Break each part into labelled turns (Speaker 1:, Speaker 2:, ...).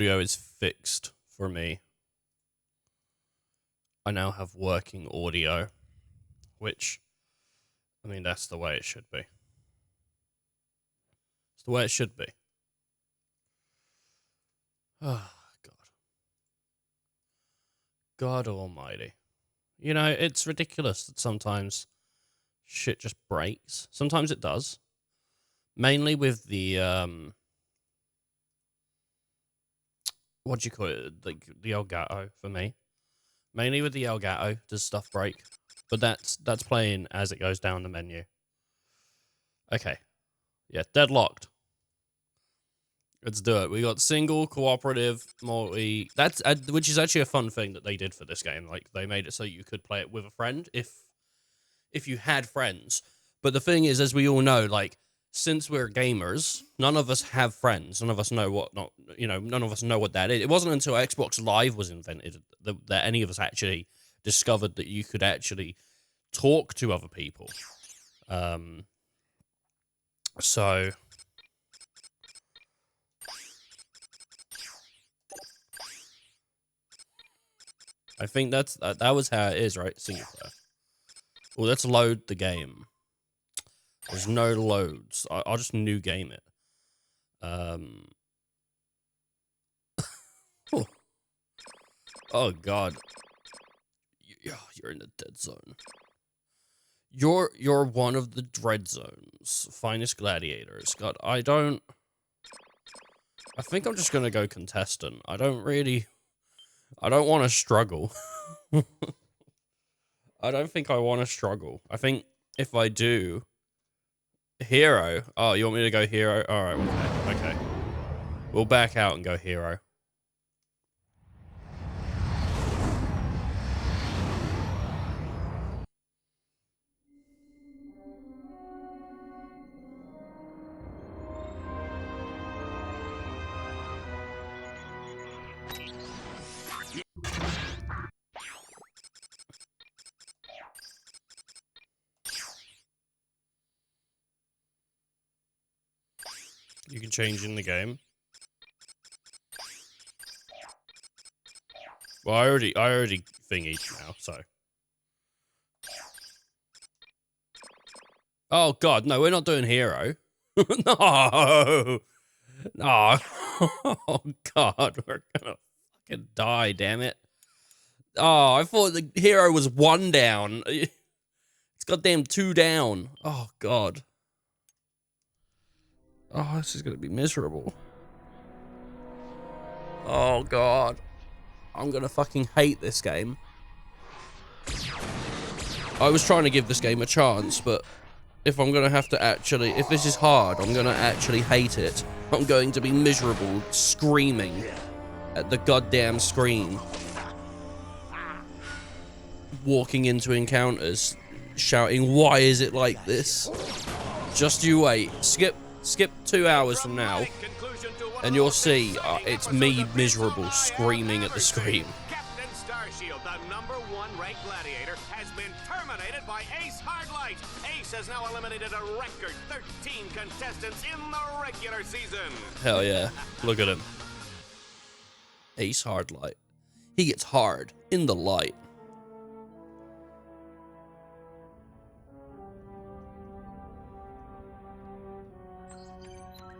Speaker 1: audio is fixed for me. I now have working audio, which, I mean, that's the way it should be. It's the way it should be. Oh, God. God almighty. You know, it's ridiculous that sometimes shit just breaks. Sometimes it does. Mainly with the, what do you call it? Like, the Elgato, for me. Mainly with the Elgato does stuff break. But that's playing as it goes down the menu. Okay. Yeah, Deadlocked. Let's do it. We got single, cooperative, multi. That's which is actually a fun thing that they did for this game. Like, they made it so you could play it with a friend if you had friends. But the thing is, as we all know, like, since we're gamers, none of us have friends. None of us know none of us know what that is. It wasn't until Xbox Live was invented that any of us actually discovered that you could actually talk to other people. So I think that was how it is, right? Single player. Well, let's load the game. There's no loads. I'll just new game it. Oh God. You're in the dead zone. You're one of the dread zone's finest gladiators. God, I think I'm just gonna go contestant. I don't want to struggle. I don't think I want to struggle. I think if I do, hero. Oh, you want me to go hero? All right, okay. We'll back out and go hero. You can change in the game. Well, I already thingied now, so. Oh God, no, we're not doing hero. No, no. Oh God, we're gonna fucking die. Damn it. Oh, I thought the hero was 1 down. It's goddamn 2 down. Oh God. Oh, this is gonna be miserable. Oh God. I'm gonna fucking hate this game. I was trying to give this game a chance, but if I'm gonna have to actually, if this is hard, I'm gonna actually hate it. I'm going to be miserable, screaming at the goddamn screen. Walking into encounters, shouting, why is it like this? Just you wait. Skip 2 hours from now, and you'll see it's me miserable, screaming at the screen.
Speaker 2: Captain Starshield, the #1 ranked gladiator, has been terminated by Ace Hardlight. Ace has now eliminated a record 13 contestants in the regular season.
Speaker 1: Hell yeah. Look at him. Ace Hardlight. He gets hard in the light.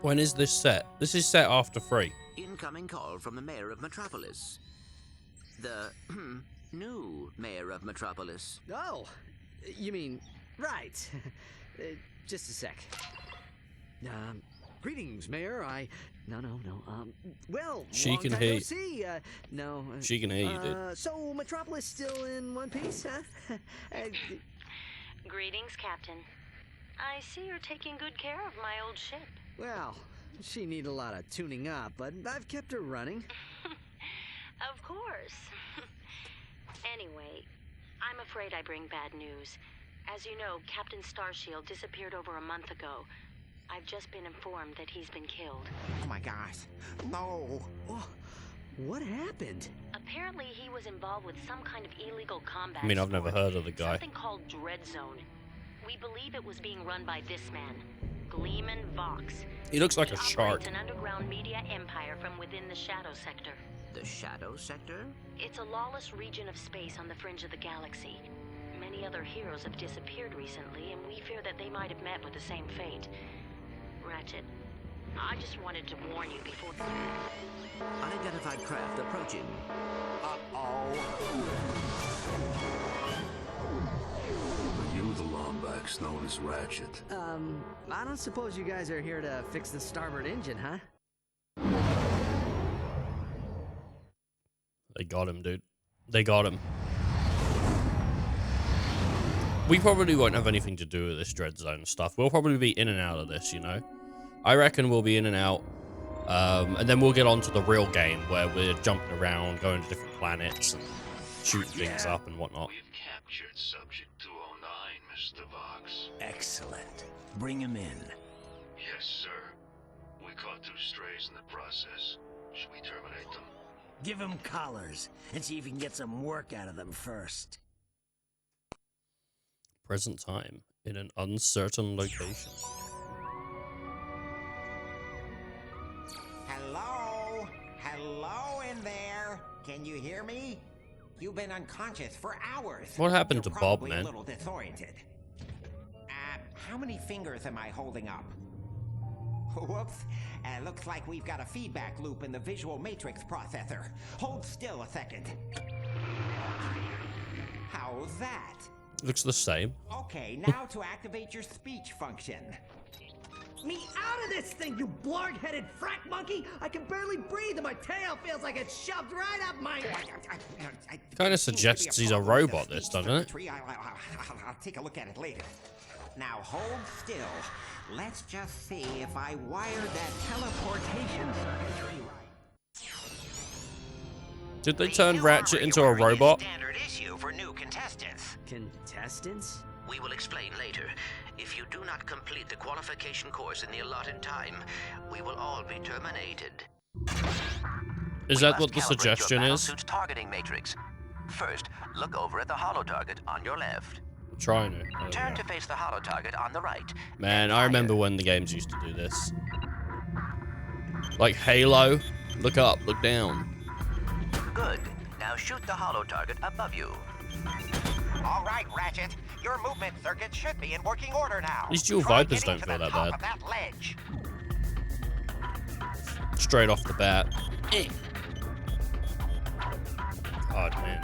Speaker 1: When is this set? This is set after 3.
Speaker 3: Incoming call from the mayor of Metropolis. The new mayor of Metropolis.
Speaker 4: Oh, you mean, right. Just a sec. Greetings, Mayor. No. Well,
Speaker 1: She can
Speaker 4: long time
Speaker 1: hear
Speaker 4: no
Speaker 1: you.
Speaker 4: see. No.
Speaker 1: She can hear you, dude.
Speaker 4: So Metropolis still in one piece, huh?
Speaker 5: Greetings, Captain. I see you're taking good care of my old ship.
Speaker 4: Well, she need a lot of tuning up, but I've kept her running.
Speaker 5: Of course. Anyway, I'm afraid I bring bad news. As you know, Captain Starshield disappeared over a month ago. I've just been informed that he's been killed.
Speaker 2: Oh my gosh. No.
Speaker 4: Oh, what happened?
Speaker 5: Apparently, he was involved with some kind of illegal combat
Speaker 1: I mean, I've never
Speaker 5: sport,
Speaker 1: heard of the guy.
Speaker 5: Something called Dread Zone. We believe it was being run by this man. Gleeman Vox.
Speaker 1: He looks like
Speaker 5: He
Speaker 1: a shark.
Speaker 5: operates an underground media empire from within the Shadow Sector.
Speaker 3: The Shadow Sector?
Speaker 5: It's a lawless region of space on the fringe of the galaxy. Many other heroes have disappeared recently, and we fear that they might have met with the same fate. Ratchet, I just wanted to warn you before...
Speaker 3: Unidentified craft approaching.
Speaker 6: Are you the Lombax known as Ratchet?
Speaker 4: I don't suppose you guys are here to fix the starboard engine, huh?
Speaker 1: They got him, dude. They got him. We probably won't have anything to do with this Dread Zone stuff. We'll probably be in and out of this, you know? I reckon we'll be in and out. And then we'll get on to the real game where we're jumping around, going to different planets, and shooting things up and whatnot.
Speaker 6: We've captured Subject 209, Mr. Vox.
Speaker 7: Excellent. Bring him in.
Speaker 6: Yes, sir. We caught 2 strays in the process. Should we terminate them?
Speaker 7: Give him collars and see if you can get some work out of them first.
Speaker 1: Present time in an uncertain location.
Speaker 8: Hello? Hello in there? Can you hear me? You've been unconscious for hours.
Speaker 1: What happened
Speaker 8: You're
Speaker 1: to Bob,
Speaker 8: probably
Speaker 1: man?
Speaker 8: A little disoriented. How many fingers am I holding up? Whoops. Looks like we've got a feedback loop in the visual matrix processor. Hold still a second. How's that?
Speaker 1: Looks the same.
Speaker 8: Okay, now to activate your speech function.
Speaker 4: Me out of this thing, you blarg-headed frack monkey! I can barely breathe and my tail feels like it's shoved right up my...
Speaker 1: Kind of suggests he's a robot, this, doesn't it?
Speaker 8: I'll take a look at it later. Now hold still. Let's just see if I wired that teleportation circuitry right.
Speaker 1: Did they turn Ratchet into a robot?
Speaker 3: Standard issue for new contestants.
Speaker 4: Contestants?
Speaker 3: We will explain later. If you do not complete the qualification course in the allotted time, we will all be terminated.
Speaker 1: Is that what the suggestion is?
Speaker 3: Battlesuit's targeting matrix. First, look over at the holo target on your left.
Speaker 1: I'm trying to. Oh,
Speaker 3: Turn
Speaker 1: yeah.
Speaker 3: to face the holo target on the right.
Speaker 1: Man, I remember when the games used to do this. Like Halo. Look up, look down.
Speaker 3: Good. Now shoot the holo target above you.
Speaker 8: All right, Ratchet. Your movement circuit should be in working order now.
Speaker 1: These dual
Speaker 8: Try
Speaker 1: Vipers
Speaker 8: getting
Speaker 1: don't
Speaker 8: to
Speaker 1: feel
Speaker 8: the
Speaker 1: that
Speaker 8: top
Speaker 1: bad.
Speaker 8: of that ledge.
Speaker 1: Straight off the bat. God, man.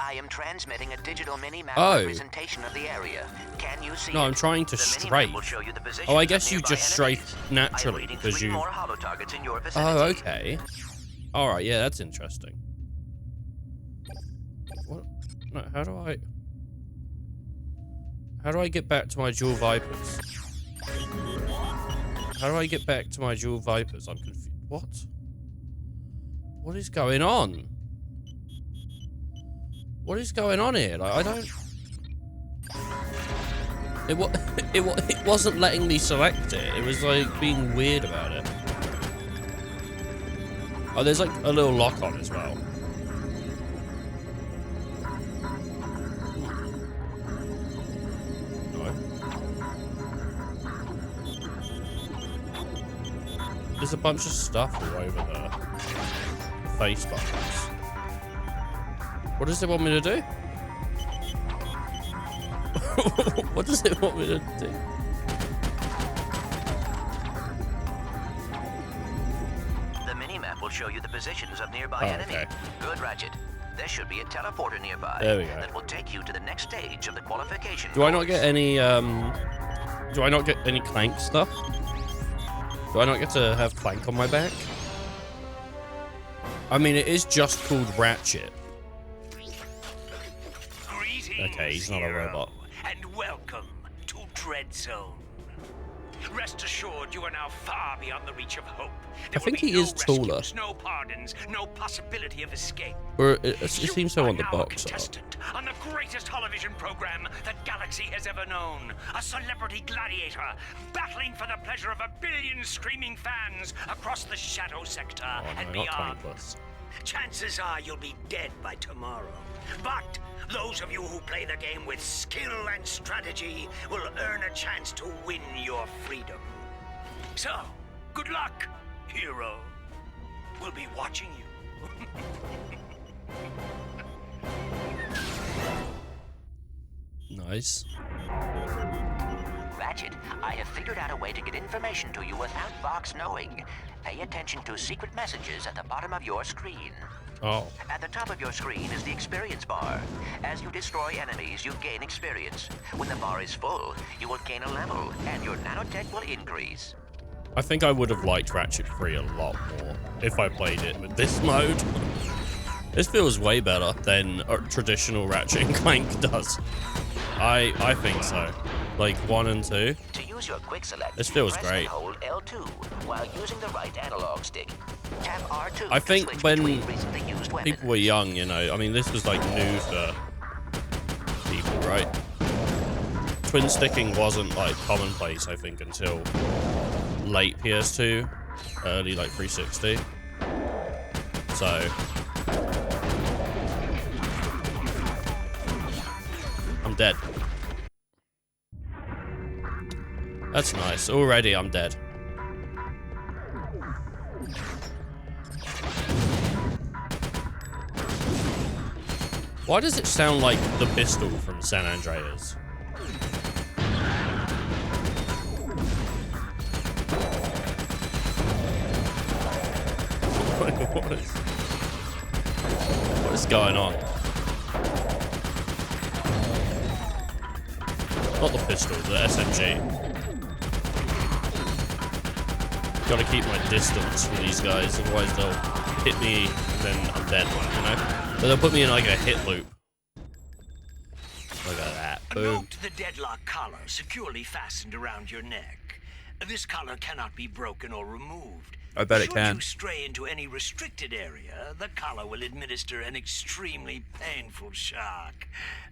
Speaker 3: I am transmitting a digital mini-map
Speaker 1: Oh.
Speaker 3: representation of the area. Can you see
Speaker 1: No,
Speaker 3: it?
Speaker 1: I'm trying to
Speaker 3: The mini-map
Speaker 1: strafe.
Speaker 3: will show you the positions
Speaker 1: Oh, I
Speaker 3: of
Speaker 1: guess you
Speaker 3: nearby
Speaker 1: just strafe
Speaker 3: enemies.
Speaker 1: naturally
Speaker 3: I'm reading
Speaker 1: because
Speaker 3: 3
Speaker 1: you...
Speaker 3: more holo targets in your vicinity.
Speaker 1: Oh, okay. Alright, yeah, that's interesting. What? No, how do I... How do I get back to my dual Vipers? How do I get back to my dual Vipers? I'm confused. What? What is going on? What is going on here? Like, I don't... It wasn't letting me select it. It was, like, being weird about it. Oh, there's, like, a little lock on as well. No. There's a bunch of stuff all over the face buttons. What does it want me to do? What does it want me to do?
Speaker 3: The mini-map will show you the positions of nearby
Speaker 1: Oh,
Speaker 3: enemies.
Speaker 1: okay.
Speaker 3: Good, Ratchet. There should be a teleporter nearby.
Speaker 1: There we go.
Speaker 3: That will take you to the next stage of the qualification.
Speaker 1: Do I not
Speaker 3: course.
Speaker 1: get any, do I not get any Clank stuff? Do I not get to have Clank on my back? I mean, it is just called Ratchet.
Speaker 9: Greetings,
Speaker 1: Okay, he's not a
Speaker 9: hero,
Speaker 1: robot.
Speaker 9: and welcome to Dread Zone. Rest assured, you are now far beyond the reach of hope. There
Speaker 1: I think
Speaker 9: will be
Speaker 1: he is
Speaker 9: no
Speaker 1: taller.
Speaker 9: rescues, no pardons, no possibility of escape.
Speaker 1: Or it
Speaker 9: You
Speaker 1: seems so
Speaker 9: are
Speaker 1: on the
Speaker 9: now
Speaker 1: box
Speaker 9: a
Speaker 1: art.
Speaker 9: contestant on the greatest television program that Galaxy has ever known. A celebrity gladiator battling for the pleasure of 1 billion screaming fans across the Shadow Sector
Speaker 1: Oh
Speaker 9: and
Speaker 1: no, not
Speaker 9: beyond.
Speaker 1: 20 plus.
Speaker 9: Chances are you'll be dead by tomorrow. But those of you who play the game with skill and strategy will earn a chance to win your freedom. So, good luck, hero. We'll be watching you.
Speaker 1: Nice.
Speaker 3: Ratchet, I have figured out a way to get information to you without Vox knowing. Pay attention to secret messages at the bottom of your screen.
Speaker 1: Oh.
Speaker 3: At the top of your screen is the experience bar. As you destroy enemies, you gain experience. When the bar is full, you will gain a level, and your nanotech will increase.
Speaker 1: I think I would have liked Ratchet 3 a lot more if I played it with this mode. This feels way better than a traditional Ratchet and Clank does. I think so. Like 1 and 2.
Speaker 3: To use your quick select,
Speaker 1: This feels
Speaker 3: press
Speaker 1: great.
Speaker 3: and hold L2 while using the right analog stick. Tap R2
Speaker 1: I
Speaker 3: to
Speaker 1: think
Speaker 3: switch
Speaker 1: when
Speaker 3: between recently used weapons.
Speaker 1: people were young, you know, I mean, this was like new for people, right? Twin sticking wasn't like commonplace, I think, until late PS2, early like 360. So I'm dead. That's nice. Already I'm dead. Why does it sound like the pistol from San Andreas? What is going on? Not the pistol, the SMG. Gotta keep my distance from these guys, otherwise they'll hit me and then I'm dead, you know? So they'll put me in like a hit loop. Look at that. Boom.
Speaker 9: Note the deadlock collar securely fastened around your neck. This collar cannot be broken or removed.
Speaker 10: I bet it can.
Speaker 9: Should you stray into any restricted area, the collar will administer an extremely painful shock.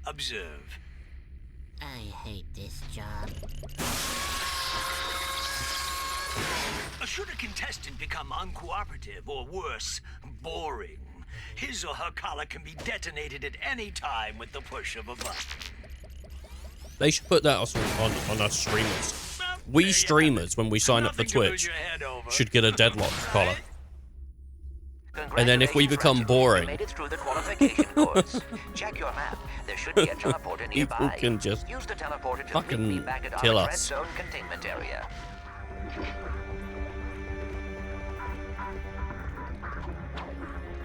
Speaker 9: Observe.
Speaker 11: I hate this job.
Speaker 9: Should a contestant become uncooperative or worse, boring, his or her collar can be detonated at any time with the push of a button.
Speaker 1: They should put that on our streamers. We streamers, when we sign up for Twitch, should get a deadlock collar. And then if we become boring,
Speaker 3: Made it through the qualification course. Check your map. There should be a teleporter
Speaker 1: people
Speaker 3: nearby.
Speaker 1: can just
Speaker 3: Use the teleporter to
Speaker 1: fucking
Speaker 3: meet me back at
Speaker 1: kill
Speaker 3: our red
Speaker 1: us.
Speaker 3: zone containment area.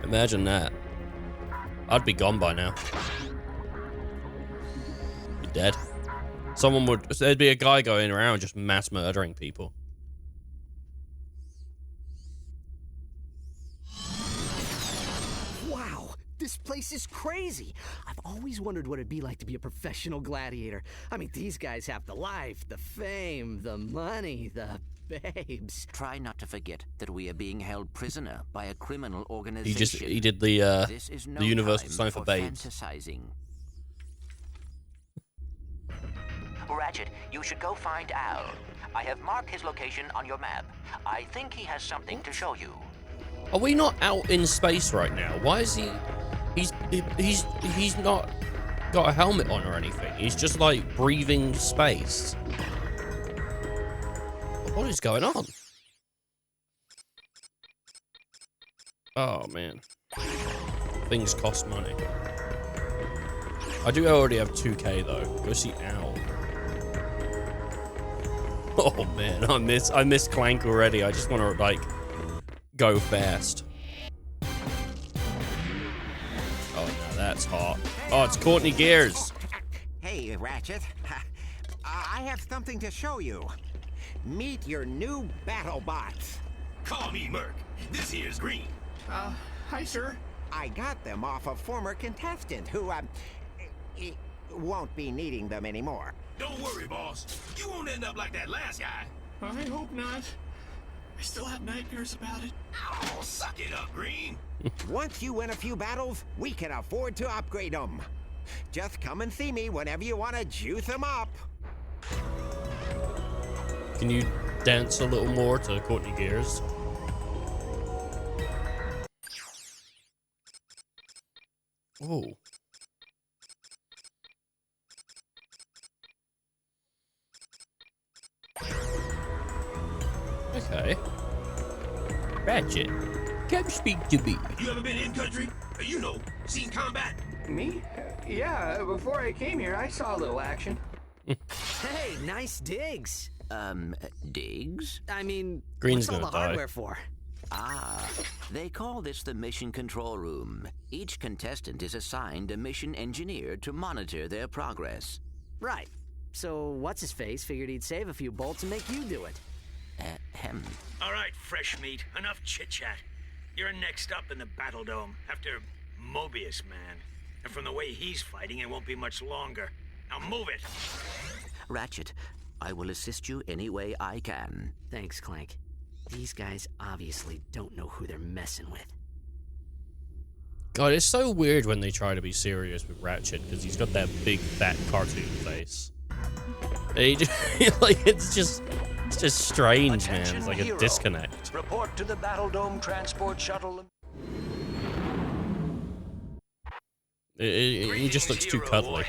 Speaker 1: Imagine that. I'd be gone by now. Be dead. Someone would... There'd be a guy going around just mass murdering people.
Speaker 4: Wow, this place is crazy. I've always wondered what it'd be like to be a professional gladiator. I mean, these guys have the life, the fame, the money, the babes.
Speaker 3: Try not to forget that we are being held prisoner by a criminal organization.
Speaker 1: He did the
Speaker 3: This is no
Speaker 1: universal
Speaker 3: time
Speaker 1: sign for babes.
Speaker 3: fantasizing. Ratchet, you should go find Al. I have marked his location on your map. I think he has something to show you.
Speaker 1: Are we not out in space right now? Why is he... He's not got a helmet on or anything. He's just like breathing space. What is going on? Oh man. Things cost money. I do already have 2K though. Go see Al. Oh man, I miss Clank already. I just want to like go fast. Oh no, that's hot. Oh, it's Courtney Gears.
Speaker 8: Hey, Ratchet. I have something to show you. Meet your new battle bots.
Speaker 2: Call me Merc. This here's Green. Hi, sir.
Speaker 8: I got them off a former contestant who, won't be needing them anymore.
Speaker 2: Don't worry, boss. You won't end up like that last guy. I hope not. I still have nightmares about it. Oh, suck it up, Green.
Speaker 8: Once you win a few battles, we can afford to upgrade them. Just come and see me whenever you want to juice them up.
Speaker 1: Can you dance a little more to Courtney Gears? Oh. Ratchet, come speak to me.
Speaker 6: You ever been in country? You know, seen combat?
Speaker 10: Me? Yeah, before I came here, I saw a little action.
Speaker 4: Hey, nice digs.
Speaker 3: Digs?
Speaker 4: I mean,
Speaker 1: Green's
Speaker 4: what's all
Speaker 1: gonna
Speaker 4: the
Speaker 1: die.
Speaker 4: hardware for?
Speaker 3: Ah, they call this the mission control room. Each contestant is assigned a mission engineer to monitor their progress.
Speaker 4: Right. So, what's-his-face figured he'd save a few bolts and make you do it.
Speaker 3: Ahem.
Speaker 9: All right, fresh meat. Enough chit-chat. You're next up in the battle dome after Mobius Man. And from the way he's fighting, it won't be much longer. Now move it!
Speaker 3: Ratchet, I will assist you any way I can.
Speaker 4: Thanks, Clank. These guys obviously don't know who they're messing with.
Speaker 1: God, it's so weird when they try to be serious with Ratchet because he's got that big fat cartoon face. He just, like it's just strange, man. It's like a disconnect.
Speaker 9: Report to the Battle Dome Transport Shuttle.
Speaker 1: He just looks too cuddly.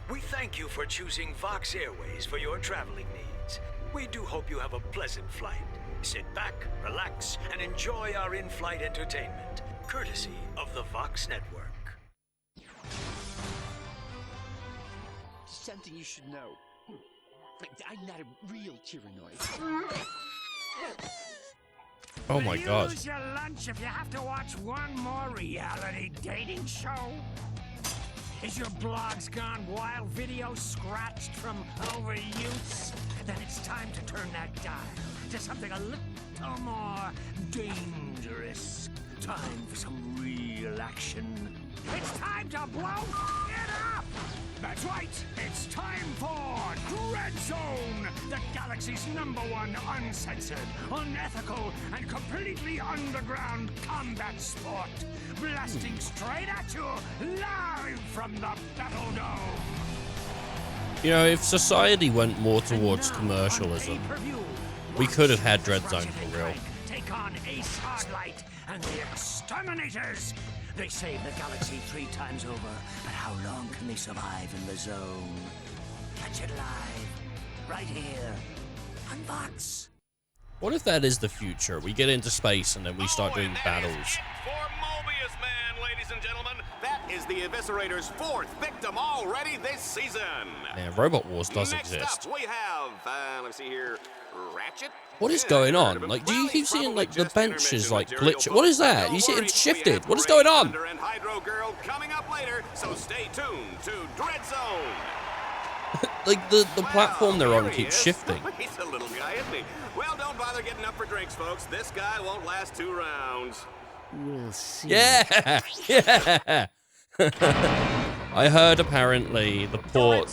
Speaker 9: We thank you for choosing Vox Airways for your traveling needs. We do hope you have a pleasant flight. Sit back, relax, and enjoy our in-flight entertainment, courtesy of the Vox Network.
Speaker 12: Something you should know. I'm not a real Tyrannoid.
Speaker 1: Oh my God.
Speaker 13: Lose your lunch if you have to watch one more reality dating show? Is your blogs gone wild, video scratched from overuse? Then it's time to turn that dial to something a little more dangerous. Time for some real action. It's time to blow it up! That's right, it's time for Dread Zone, the galaxy's #1 uncensored, unethical, and completely underground combat sport. Blasting straight at you, live from the Battle Dome.
Speaker 1: You know, if society went more towards commercialism, we could have had Dread Zone for real.
Speaker 13: Take on Ace Hardlight and the Exterminators. They saved the galaxy 3 times over, but how long can they survive in the zone? Catch it live, right here, on Vox.
Speaker 1: What if that is the future? We get into space and then we start doing battles.
Speaker 2: For Mobius Man, ladies and gentlemen, that is the Eviscerator's 4th victim already this season.
Speaker 1: Man, Robot Wars does
Speaker 2: Next
Speaker 1: exist.
Speaker 2: up, we have, let's see here, Ratchet.
Speaker 1: What is going on? Like, do you keep seeing, like, the bench is, like, glitching? What is that? You see it's shifted. What is going on?
Speaker 2: And Hydro Girl coming up later, so stay tuned to Dread Zone.
Speaker 1: Like, the platform they're on keeps shifting.
Speaker 2: He's a little guy, isn't he? Well, don't bother getting up for drinks, folks. This guy won't last 2 rounds.
Speaker 4: We'll see.
Speaker 1: Yeah! Yeah! I heard apparently the port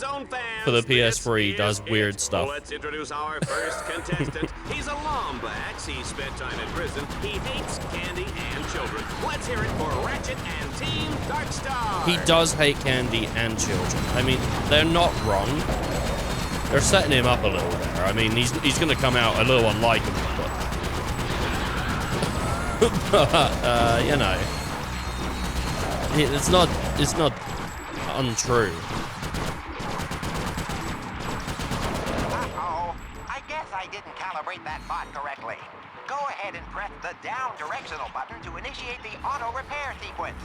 Speaker 1: for the PS3 does weird stuff.
Speaker 2: Let's introduce our first contestant. He's a Lombax. He spent time in prison. He hates candy and children. Let's hear it for Ratchet and Team Darkstar.
Speaker 1: He does hate candy and children. I mean, they're not wrong. They're setting him up a little there. I mean, he's going to come out a little unlikable, but you know, it's not untrue.
Speaker 3: Uh-oh. I guess I didn't calibrate that bot correctly. Go ahead and press the down directional button to initiate the auto repair sequence.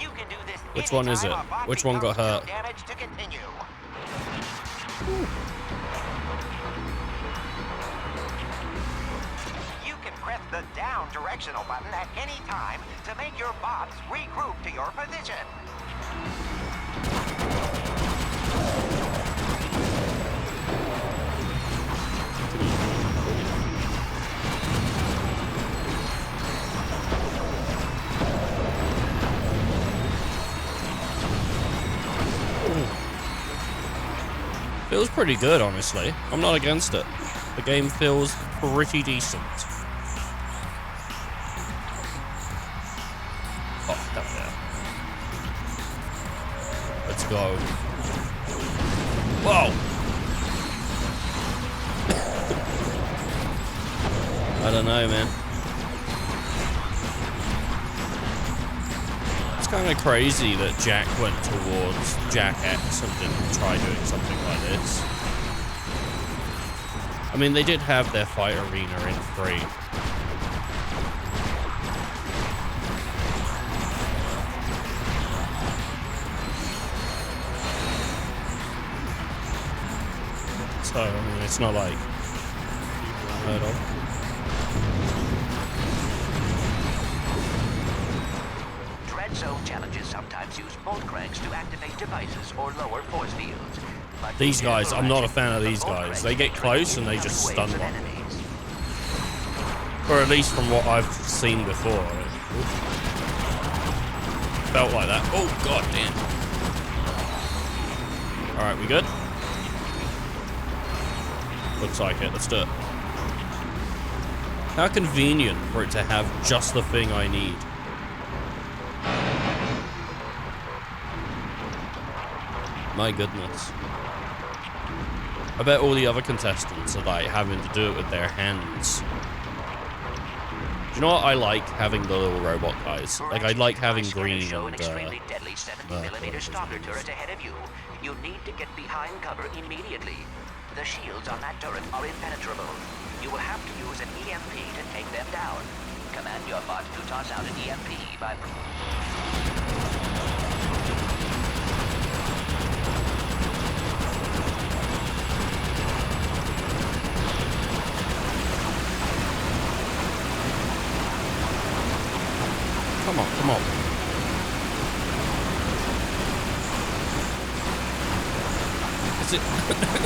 Speaker 3: You can do this.
Speaker 1: Which one is it? Which one got hurt?
Speaker 3: Damage to continue. You can press the down directional button at any time to make your bots regroup to your position.
Speaker 1: Feels pretty good, honestly. I'm not against it. The game feels pretty decent. Oh, hell yeah. Let's go. Whoa! I don't know, man. It's kind of crazy that Jack went towards Jack X and didn't try doing something like this. I mean, they did have their fight arena in 3. So, I mean, it's not like unheard of.
Speaker 3: Dread Zone challenges sometimes use bolt cranks to activate devices or lower force fields. But
Speaker 1: These guys, I'm not a fan of these guys. They get close and they just stun one. Or at least from what I've seen before. Felt like that. Oh, god damn. Alright, we good? Looks like it. Let's do it. How convenient for it to have just the thing I need. My goodness. I bet all the other contestants are like having to do it with their hands. Do you know what I like having the little robot guys? Like I like having green and
Speaker 3: extremely deadly 70mm stalker turret ahead of you. You need to get behind cover immediately. The shields on that turret are impenetrable. You will have to use an EMP to take them down. Command your bot to toss out an EMP by...
Speaker 1: Come on, come on. Is it?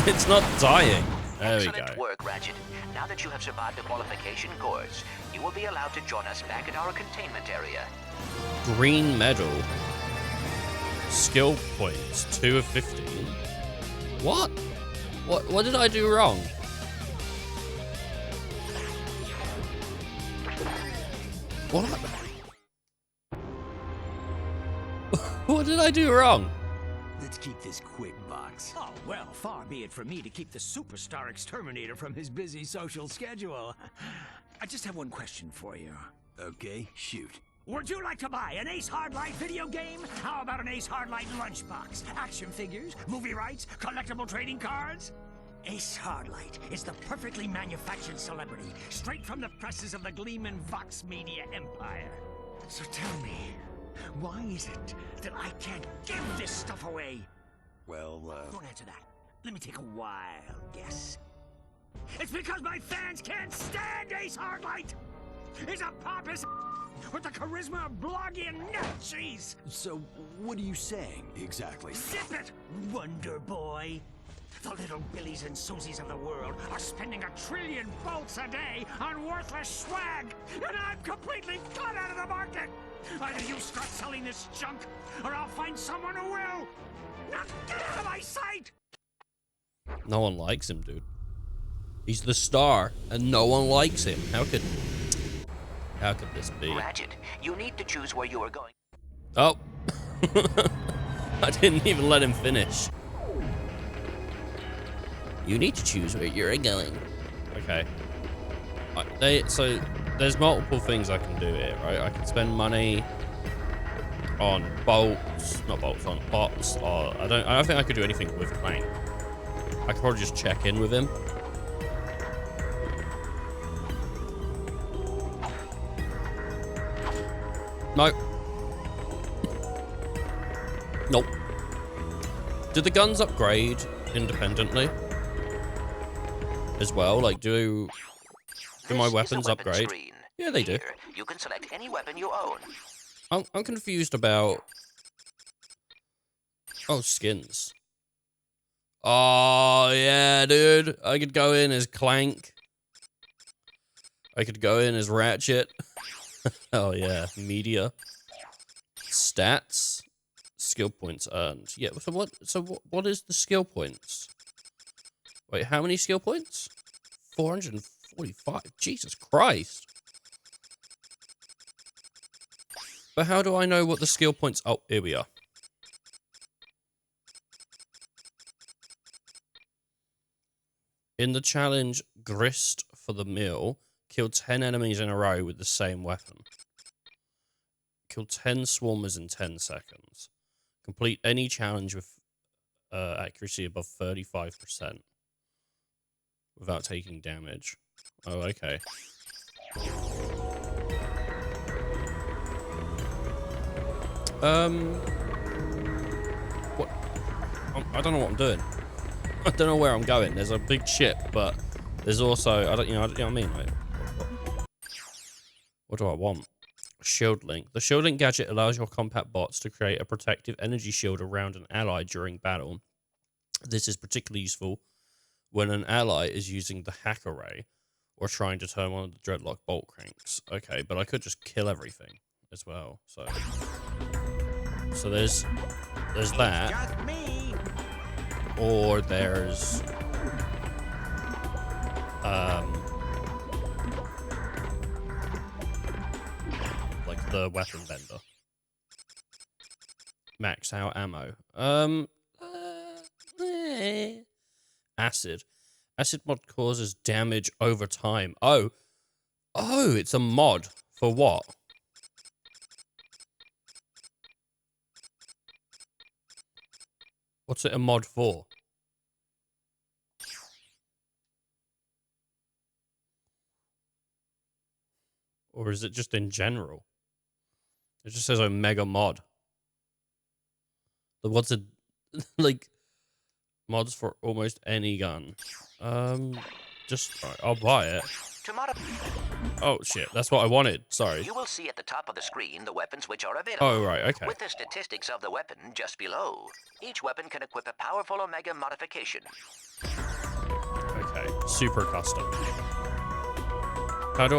Speaker 1: It's not dying. There we go.
Speaker 3: Excellent work, Ratchet. Now that you have survived the qualification course, you will be allowed to join us back at our containment area.
Speaker 1: Green medal. Skill points, 2 of 15. What? What did I do wrong? What? What did I do wrong?
Speaker 12: Let's keep this quick, Box.
Speaker 13: Oh, well, far be it from me to keep the superstar exterminator from his busy social schedule.
Speaker 12: I just have one question for you. Okay, shoot.
Speaker 13: Would you like to buy an Ace Hardlight video game? How about an Ace Hardlight lunchbox? Action figures, movie rights, collectible trading cards? Ace Hardlight is the perfectly manufactured celebrity, straight from the presses of the Gleeman Vox Media empire. So tell me, why is it that I can't give this stuff away?
Speaker 12: Well,
Speaker 13: Don't answer that. Let me take a wild guess. It's because my fans can't stand Ace Hardlight! He's a pompous with the charisma of blogging nut cheese!
Speaker 12: So, what are you saying, exactly?
Speaker 13: Zip it, Wonder Boy! The little Billies and Susies of the world are spending 1 trillion bolts a day on worthless swag, and I'm completely cut out of the market! Either you start selling this junk, or I'll find someone who will! Now get out of my sight!
Speaker 1: No one likes him, dude. He's the star, and no one likes him. How could this be?
Speaker 3: Ratchet, you need to choose where you are going.
Speaker 1: Oh. I didn't even let him finish. You need to choose where you're going. Okay. So there's multiple things I can do here, right? I can spend money on bolts, not bolts, on pots, or I don't think I could do anything with Clank. I could probably just check in with him. Nope. Nope. Did the guns upgrade independently as well? Like, do my weapons upgrade?
Speaker 3: Screen.
Speaker 1: Yeah, they do.
Speaker 3: Here, you can select any weapon you own.
Speaker 1: I'm confused about... Oh, skins. Oh, yeah, dude. I could go in as Clank. I could go in as Ratchet. Oh, yeah. Media. Stats. Skill points earned. Yeah, so what is the skill points? Wait, how many skill points? 445. Jesus Christ. But how do I know what the skill points... Oh, here we are. In the challenge, Grist for the Meal, kill 10 enemies in a row with the same weapon. Kill 10 swarmers in 10 seconds. Complete any challenge with accuracy above 35% without taking damage. Oh, okay. What? I don't know what I'm doing. I don't know where I'm going. There's a big ship, but there's also you know what I mean. Like, what do I want? Shield link. The shield link gadget allows your combat bots to create a protective energy shield around an ally during battle. This is particularly useful when an ally is using the hack array or trying to turn one of the Dreadlock bolt cranks. Okay, but I could just kill everything as well. So there's that. Or there's like the weapon vendor. Max out ammo. Acid. Acid mod causes damage over time. Oh, it's a mod for what? What's it a mod for? Or is it just in general? It just says Omega mod. What's it like? Mods for almost any gun. Just I'll buy it. Oh shit, that's what I wanted. Sorry.
Speaker 3: You will see at the top of the screen the weapons which are available.
Speaker 1: Oh right, okay.
Speaker 3: With the statistics of the weapon just below. Each weapon can equip a powerful Omega modification.
Speaker 1: Okay, super custom. How do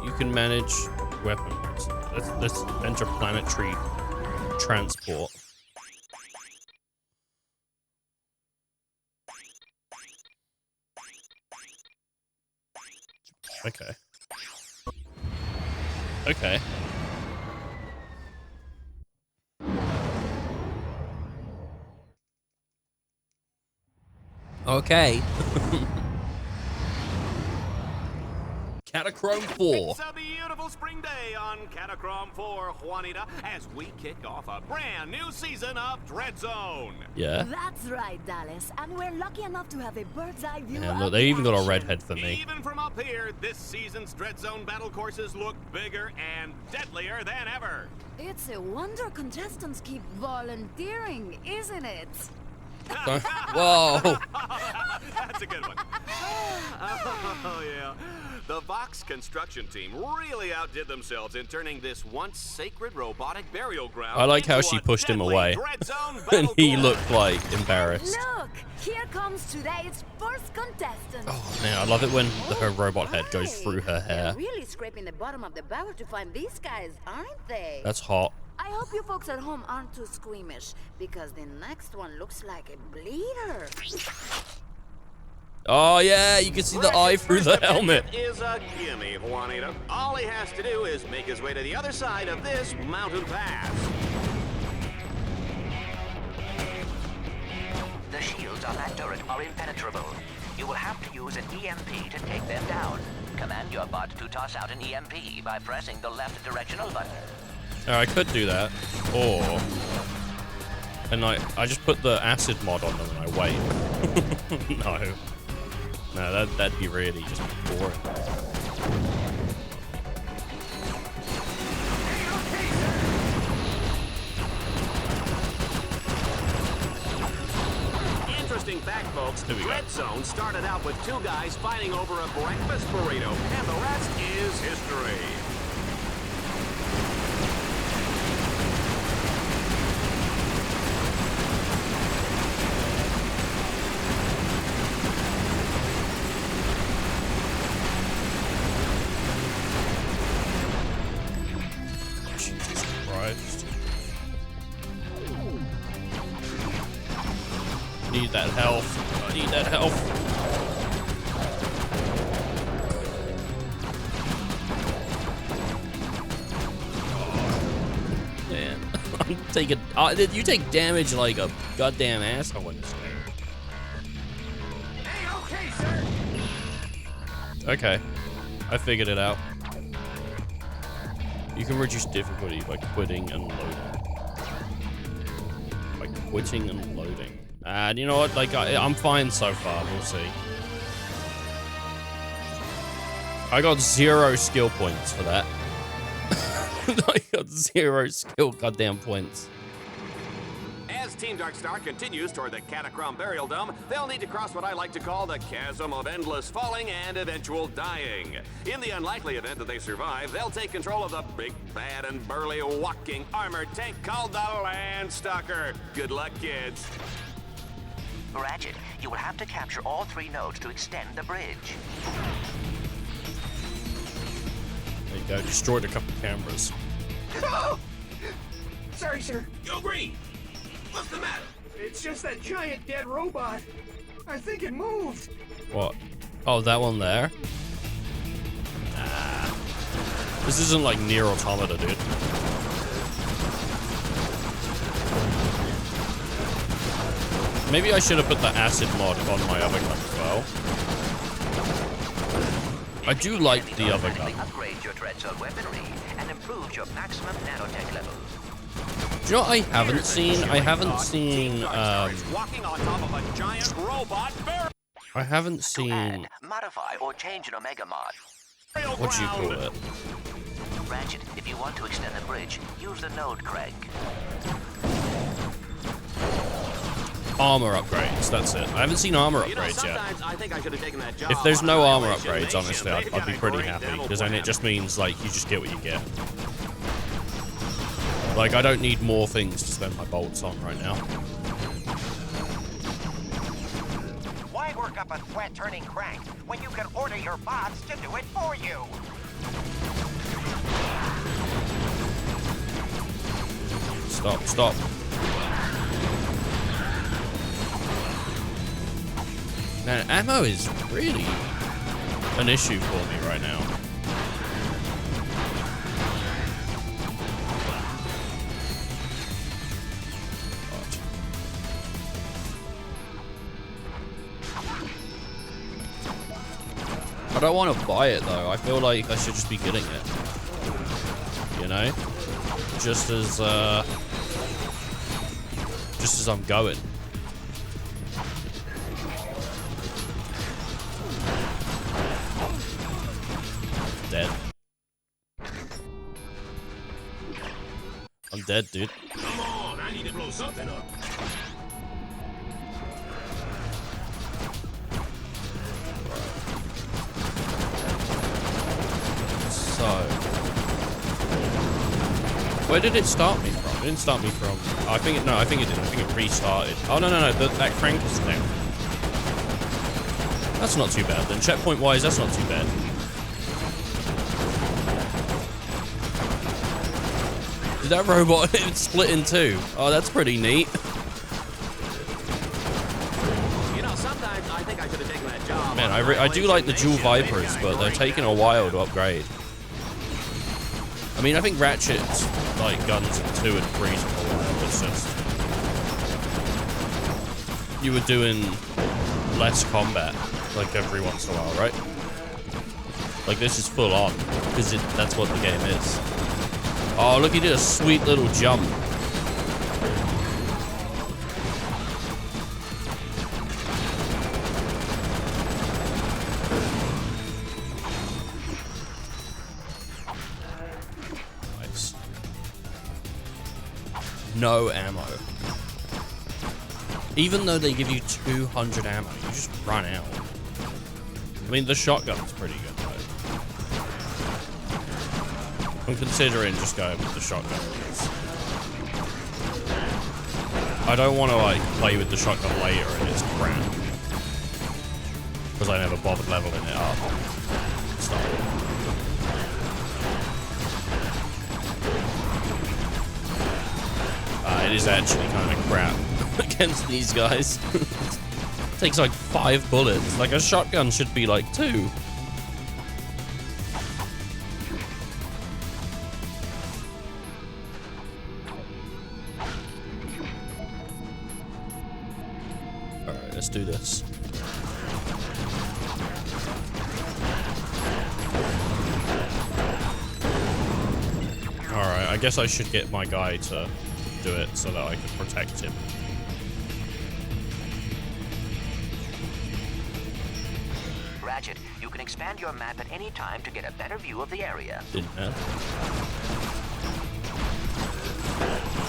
Speaker 1: you can manage weapons. Let's enter planetary transport. Okay. Okay. Okay. Catachrome 4.
Speaker 2: It's a beautiful spring day on Catachrome 4, Juanita, as we kick off a brand new season of Dread Zone.
Speaker 1: Yeah.
Speaker 14: That's right, Dallas. And we're lucky enough to have a bird's eye view.
Speaker 1: Yeah, look, they even got a redhead for me.
Speaker 2: Even from up here, this season's Dread Zone battle courses look bigger and deadlier than ever.
Speaker 14: It's a wonder contestants keep volunteering, isn't it?
Speaker 1: Whoa.
Speaker 2: That's a good one. Oh, yeah. The Vox construction team really outdid themselves in turning this once sacred robotic burial ground.
Speaker 1: I like how she pushed him away. And he looked like embarrassed.
Speaker 14: Look, here comes today's first contestant.
Speaker 1: Oh man, I love it when her robot head goes through her hair.
Speaker 14: They're really scraping the bottom of the barrel to find these guys, aren't they?
Speaker 1: That's hot.
Speaker 14: I hope you folks at home aren't too squeamish, because the next one looks like a bleeder.
Speaker 1: Oh yeah, you can see the eye through the helmet.
Speaker 2: Is a gimme, Juanita. All he has to do is make his way to the other side of this mountain pass.
Speaker 3: The shields on that turret are impenetrable. You will have to use an EMP to take them down. Command your bot to toss out an EMP by pressing the left directional button.
Speaker 1: I could do that, or and I just put the acid mod on them and I wait. No, that'd be really just boring.
Speaker 2: Interesting fact, folks. Dread Zone started out with two guys fighting over a breakfast burrito, and the rest is history.
Speaker 1: Need that health. I need that health. Oh, man, I'm taking. You take damage like a goddamn asshole in this game.
Speaker 13: Hey, okay, sir.
Speaker 1: Okay, I figured it out. You can reduce difficulty by quitting and loading. By quitting and loading. And you know what? Like, I'm fine so far. We'll see. I got 0 skill points for that. I got 0 skill goddamn points.
Speaker 2: As Team Darkstar continues toward the Catacrom Burial Dome, they'll need to cross what I like to call the chasm of endless falling and eventual dying. In the unlikely event that they survive, they'll take control of the big, bad, and burly walking armored tank called the Landstalker. Good luck, kids.
Speaker 3: Ratchet, you will have to capture all 3 nodes to extend the bridge.
Speaker 1: There you go, destroyed a couple cameras.
Speaker 10: Oh! Sorry, sir.
Speaker 2: Yo, Green! What's the matter?
Speaker 10: It's just that giant dead robot. I think it moved.
Speaker 1: What? Oh, that one there? Nah. This isn't like Nier Automata, dude. Maybe I should have put the acid mod on my other gun as well. I do like the other gun.
Speaker 3: Upgrade your dreadnought weaponry and improve your maximum nanotech levels.
Speaker 1: Do you know what I haven't seen? I haven't seen,
Speaker 2: walking on top of a giant robot bear.
Speaker 1: I haven't seen...
Speaker 3: Modify or change an Omega mod.
Speaker 1: What do you call it?
Speaker 3: Ratchet, if you want to extend the bridge, use the node crank.
Speaker 1: Armor upgrades, that's it. I haven't seen armor upgrades yet.
Speaker 2: I think I should have taken that job.
Speaker 1: If there's no armor upgrades, honestly, I'd be pretty happy, because then it just means, like, you just get what you get. Like, I don't need more things to spend my bolts on right now.
Speaker 8: Why work up a sweat-turning crank when you can order your bots to do it for you?
Speaker 1: Stop, stop. Man, ammo is really an issue for me right now. I don't want to buy it though. I feel like I should just be getting it. You know? Just as I'm going. Dead. I'm dead, dude.
Speaker 2: Come on, I need to blow something up.
Speaker 1: So, where did it start me from? It didn't start me from. I think it. No, I think it did. I think it restarted. Oh no. That crank is down. That's not too bad then. Checkpoint wise, that's not too bad. Did that robot split in two? Oh, that's pretty neat.
Speaker 2: You know, sometimes I think I should have taken that job.
Speaker 1: Man, I do like the dual Vipers, but they're taking a while to upgrade. I mean, I think Ratchet's like guns in 2 and 3 is cool. It's just you were doing less combat like every once in a while, right? Like this is full on because that's what the game is. Oh, look, he did a sweet little jump. Nice. No ammo. Even though they give you 200 ammo, you just run out. I mean, the shotgun's pretty good, though. I'm considering just going with the shotgun. I don't want to, like, play with the shotgun later and it's crap. Because I never bothered leveling it up. Stop. It is actually kind of crap against these guys. Takes like 5 bullets. Like a shotgun should be like 2. Alright, let's do this. Alright, I guess I should get my guy to do it so that I can protect him.
Speaker 3: Ratchet, you can expand your map at any time to get a better view of the area.
Speaker 1: Didn't have.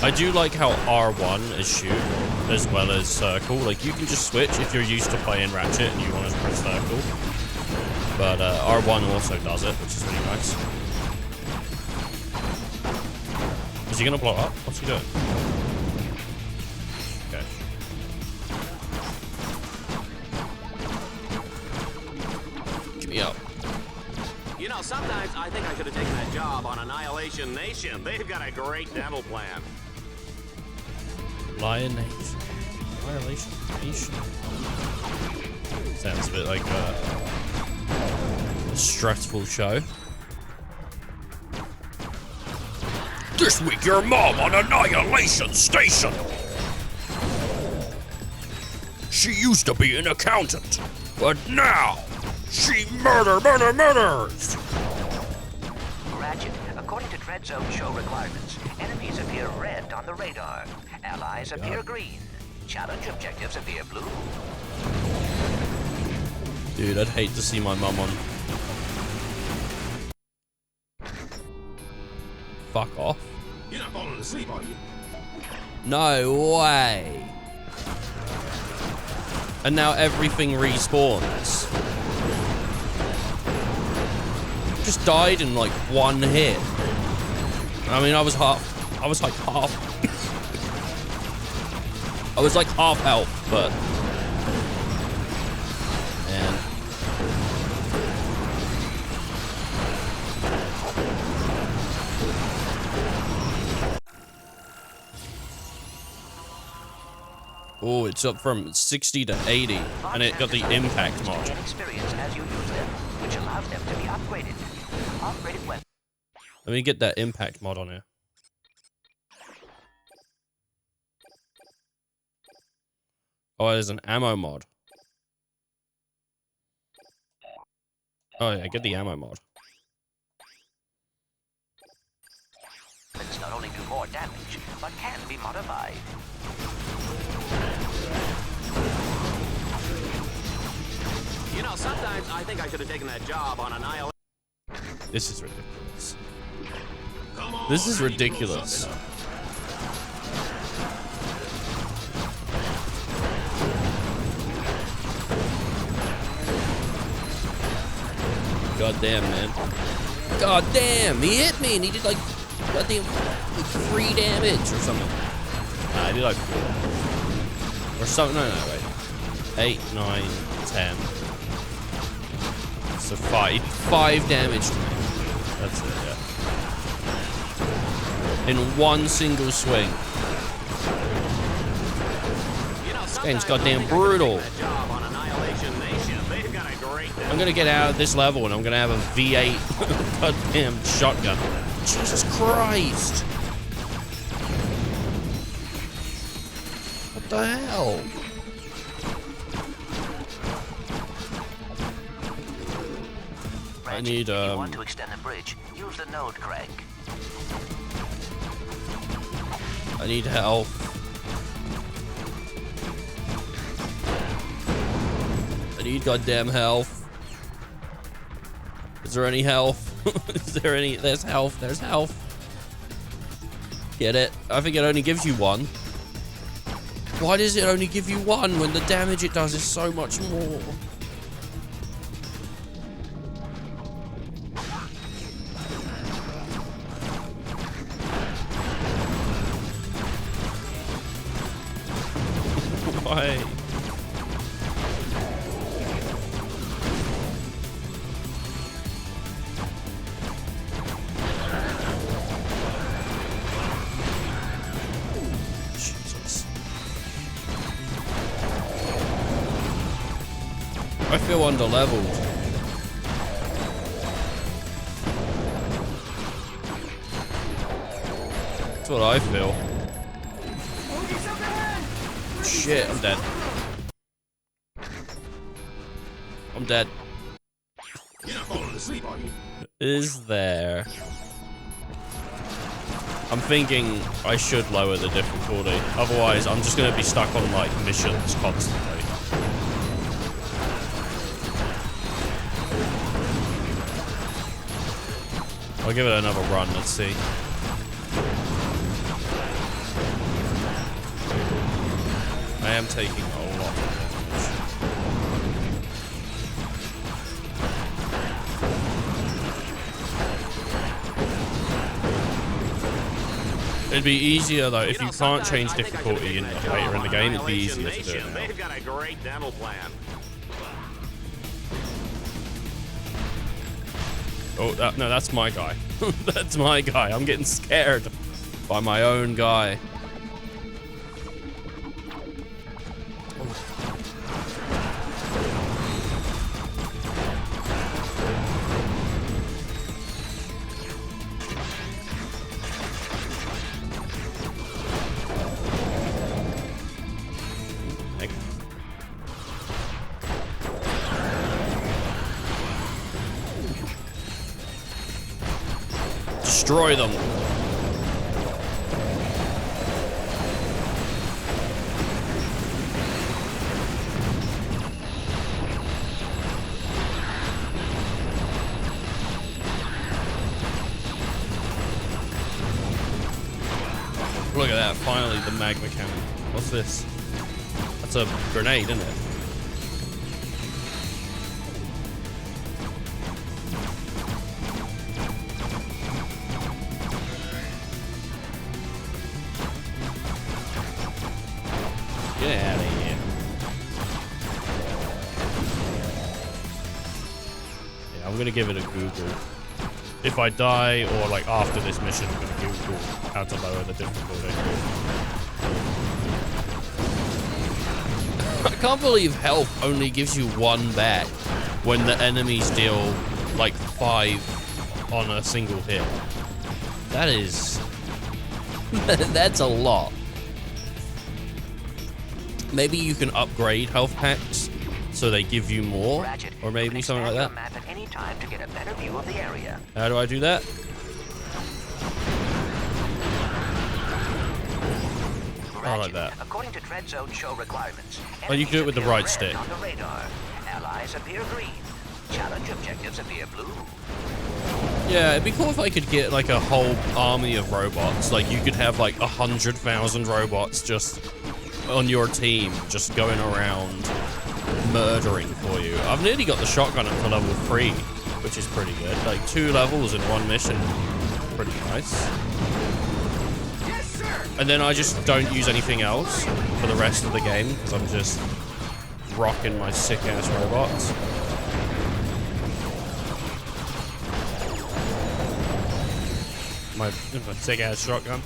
Speaker 1: I do like how R1 is shoot as well as circle. Like, you can just switch if you're used to playing Ratchet and you want to press circle. But R1 also does it, which is really nice. Is he going to blow up? What's he doing? Okay. Get me up.
Speaker 2: You know, sometimes I think I could have taken that job on Annihilation Nation. They've got a great dental plan.
Speaker 1: Lion Nation. Annihilation Nation. Sounds a bit like a stressful show. This week, your mom on Annihilation Station. She used to be an accountant, but now she murders.
Speaker 3: Ratchet, according to Dread Zone show requirements, enemies appear red on the radar. Allies appear green. Challenge objectives appear blue.
Speaker 1: Dude, I'd hate to see my mum on. Fuck off.
Speaker 2: You're not falling asleep, are you?
Speaker 1: No way. And now everything respawns. Just died in like one hit. I mean, I was like half health, but man. Oh, it's up from 60 to 80, and it got the impact mod.
Speaker 3: Experience as you use them, which allows them to be upgraded. Upgraded weapons.
Speaker 1: Let me get that impact mod on here. Oh, there's an ammo mod. Oh yeah, get the ammo mod.
Speaker 3: Not only do more damage, but can be modified.
Speaker 2: You know, sometimes I think I could have taken that job on Annihilation.
Speaker 1: This is ridiculous. This is ridiculous. God damn, man. God damn, he hit me and he did like goddamn 3 damage or something. Nah, I did like 4. Or something. No, wait. 8, 9, 10. So 5 damage to me. That's it, yeah. In one single swing. This game's goddamn brutal. I'm gonna get out of this level and I'm gonna have a V8 goddamn shotgun. Jesus Christ! What the hell? I need
Speaker 3: If you want to extend the bridge, use the node crank.
Speaker 1: I need help. I need goddamn health. Is there any health? Is there any? There's health. There's health. Get it? I think it only gives you 1. Why does it only give you 1 when the damage it does is so much more? Why? I feel underleveled. That's what I feel. Shit, I'm dead. I'm dead.
Speaker 2: You're not falling asleep, are you?
Speaker 1: Is there? I'm thinking I should lower the difficulty. Otherwise, I'm just gonna be stuck on like missions constantly. I'll give it another run, let's see. I am taking a lot of damage. It'd be easier though if you can't change difficulty in later in the game. It'd be easier to do it now.
Speaker 2: They've got a great dental plan.
Speaker 1: Oh no, that's my guy. That's my guy. I'm getting scared by my own guy. Destroy them. Look at that, finally the magma cannon. What's this? That's a grenade, isn't it? Get out of here. Yeah, I'm gonna give it a Google. If I die or like after this mission, I'm gonna Google how to lower the difficulty. I can't believe health only gives you 1 back when the enemies deal like 5 on a single hit. That is... that's a lot. Maybe you can upgrade health packs so they give you more,
Speaker 3: Ratchet,
Speaker 1: or maybe something like that.
Speaker 3: Map at any time to get a better view of the area.
Speaker 1: How do I do that? I like that.
Speaker 3: According to Dread Zone show requirements,
Speaker 1: Oh, you can do it with the right stick.
Speaker 3: on the radar. Allies appear green. Challenge objectives appear blue.
Speaker 1: Yeah, it'd be cool if I could get like a whole army of robots. Like you could have like 100,000 robots just on your team, just going around murdering for you. I've nearly got the shotgun up to level 3, which is pretty good. Like 2 levels in 1 mission, pretty nice.
Speaker 2: Yes, sir.
Speaker 1: And then I just don't use anything else for the rest of the game because I'm just rocking my sick ass robots. My sick ass shotgun.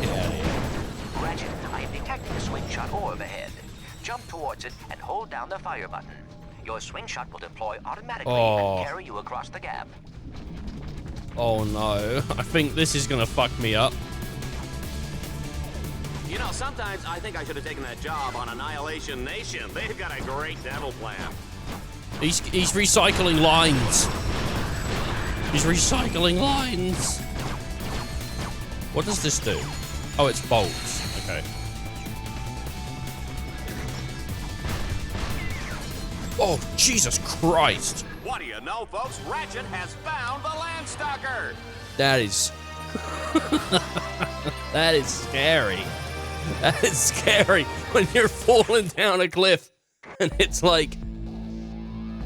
Speaker 1: Get out of here.
Speaker 3: Ratchet, I am detecting a swing shot orb ahead. Jump towards it and hold down the fire button. Your swing shot will deploy automatically and carry you across the gap.
Speaker 1: Oh no, I think this is gonna fuck me up.
Speaker 2: You know, sometimes I think I should have taken that job on Annihilation Nation. They've got a great dental plan.
Speaker 1: He's recycling lines. He's recycling lines. What does this do? Oh, it's bolts. Okay. Oh, Jesus Christ.
Speaker 2: What do you know, folks? Ratchet has found the Landstalker.
Speaker 1: That is... that is scary. That is scary when you're falling down a cliff and it's like...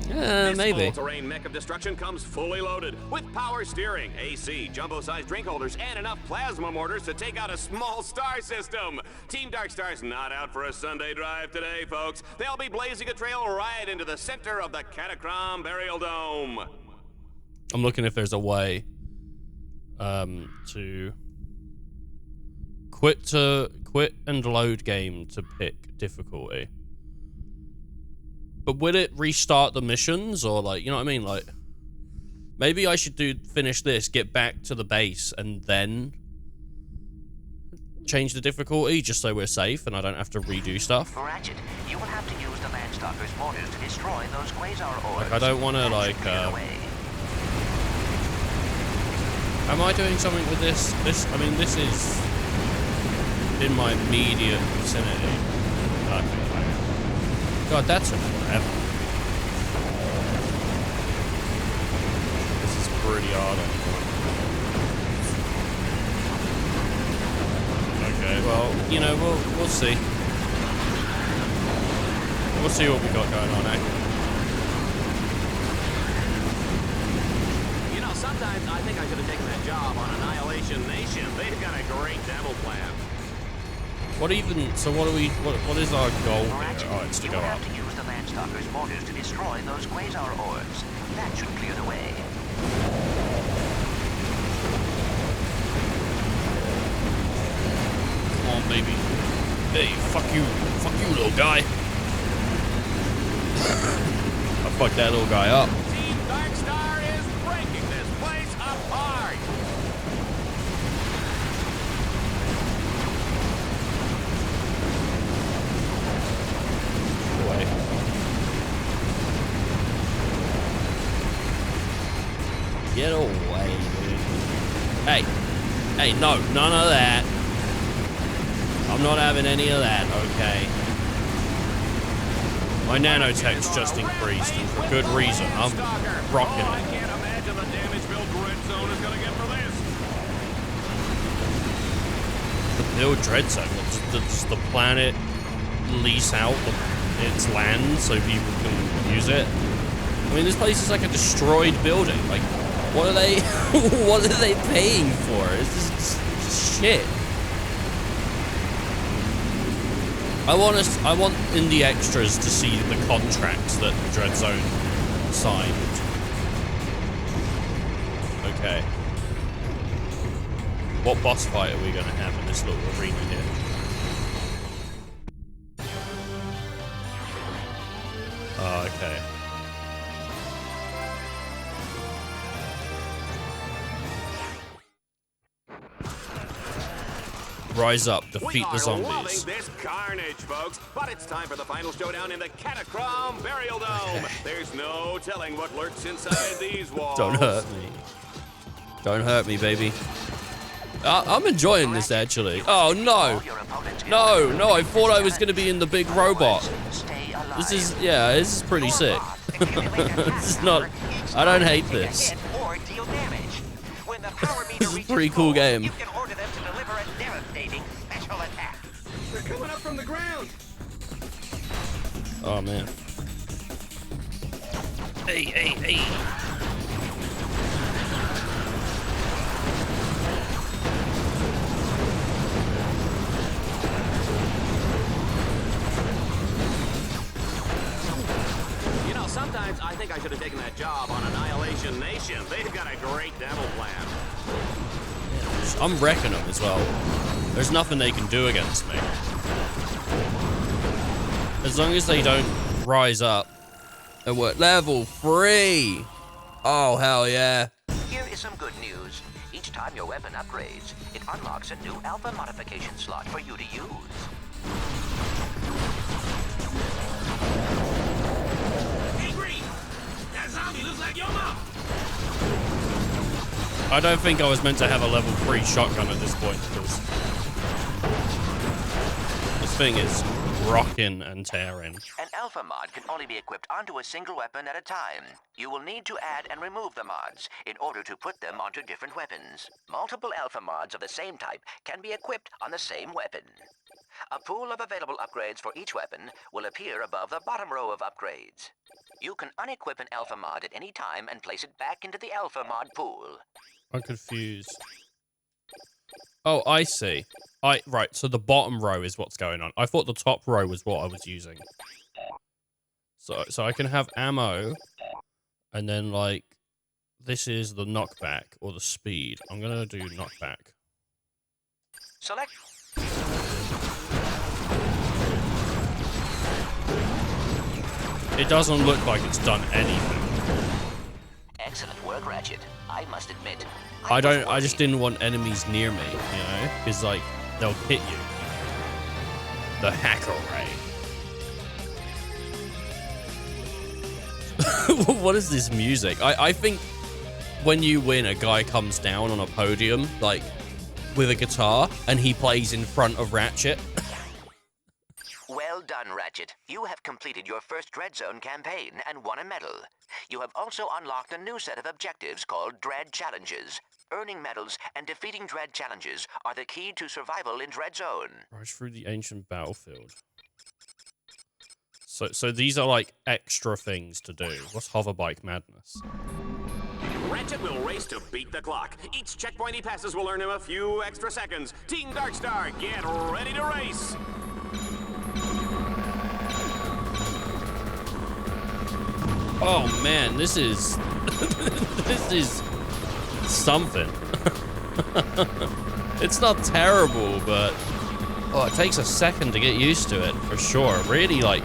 Speaker 2: This
Speaker 1: maybe.
Speaker 2: all-terrain mech of destruction comes fully loaded with power steering, AC, jumbo-sized drink holders, and enough plasma mortars to take out a small star system. Team Darkstar's not out for a Sunday drive today, folks. They'll be blazing a trail right into the center of the Catacrom Burial Dome.
Speaker 1: I'm looking if there's a way to quit and load game to pick difficulty. But would it restart the missions, or like, you know what I mean? Like, maybe I should finish this, get back to the base, and then change the difficulty just so we're safe and I don't have to redo stuff.
Speaker 3: Ratchet, you will have to use the Landstalker's mortars to destroy those quasar orbs.
Speaker 1: Like, I don't want to like. Am I doing something with this? I mean, this is in my immediate vicinity. Okay. God, that's a forever. This is pretty odd. Okay, well, you know, we'll see. we'll see what we got going on, eh?
Speaker 2: You know, sometimes I think I should have taken that job on Annihilation Nation. They've got a great demo plan.
Speaker 1: What even? So what do we? What is our goal here? Oh, it's to go up.
Speaker 3: You have to use the Landstalker's mortars to destroy those quasar orbs. That should clear the way.
Speaker 1: Come on, baby. Hey, fuck you, little guy. I fucked that little guy up.
Speaker 2: Team Darkstar is breaking this place apart.
Speaker 1: Away. Get away, dude. Hey, no, none of that. I'm not having any of that, okay? My nanotech's just increased, and for good reason. I'm rocking it.
Speaker 2: I can't imagine the damage Bill Dread Zone is going to get for this.
Speaker 1: The Bill Dread Zone? Does the planet lease out its land so people can use it? I mean, this place is like a destroyed building. Like, what are they? What are they paying for? It's just shit. I want in the extras to see the contracts that the Dread Zone signed. Okay. What boss fight are we going to have in this little arena here? Oh, okay. Rise up, defeat the zombies.
Speaker 2: We are loving this carnage, folks, but it's time for the final showdown in the Catacrom Burial Dome. There's no telling what lurks inside these walls.
Speaker 1: Don't hurt me. Don't hurt me, baby. I'm enjoying this, actually. Oh, no. No, I thought I was going to be in the big robot. This is pretty sick. This is not... I don't hate this. This is a pretty cool game.
Speaker 10: They're coming up from the ground.
Speaker 1: Oh, man. Hey.
Speaker 2: You know, sometimes I think I should have taken that job on Annihilation Nation. They've got a great demo plan.
Speaker 1: I'm wrecking them as well. There's nothing they can do against me. As long as they don't rise up. And we're level 3. Oh, hell yeah.
Speaker 3: Here is some good news. Each time your weapon upgrades, it unlocks a new alpha modification slot for you to use.
Speaker 13: Hey, Green! That zombie looks like your mom!
Speaker 1: I don't think I was meant to have a level 3 shotgun at this point, because this thing is rocking and tearing.
Speaker 3: An alpha mod can only be equipped onto a single weapon at a time. You will need to add and remove the mods in order to put them onto different weapons. Multiple alpha mods of the same type can be equipped on the same weapon. A pool of available upgrades for each weapon will appear above the bottom row of upgrades. You can unequip an alpha mod at any time and place it back into the alpha mod pool.
Speaker 1: I'm confused. Oh, I see. Right, so the bottom row is what's going on. I thought the top row was what I was using. So I can have ammo, and then, like, this is the knockback, or the speed. I'm gonna do knockback.
Speaker 3: Select.
Speaker 1: It doesn't look like it's done anything.
Speaker 3: Excellent work, Ratchet. I must admit.
Speaker 1: I just didn't want enemies near me, you know? Because, like, they'll hit you. The hacker ray. What is this music? I think when you win, a guy comes down on a podium, like, with a guitar, and he plays in front of Ratchet.
Speaker 3: Well done, Ratchet. You have completed your first Dread Zone campaign and won a medal. You have also unlocked a new set of objectives called Dread Challenges. Earning medals and defeating Dread Challenges are the key to survival in Dread Zone.
Speaker 1: Rush through the ancient battlefield. So these are like extra things to do. What's hoverbike madness?
Speaker 2: Ratchet will race to beat the clock. Each checkpoint he passes will earn him a few extra seconds. Team Darkstar, get ready to race.
Speaker 1: Oh man, this is this is something. It's not terrible, but oh, it takes a second to get used to it for sure. Really like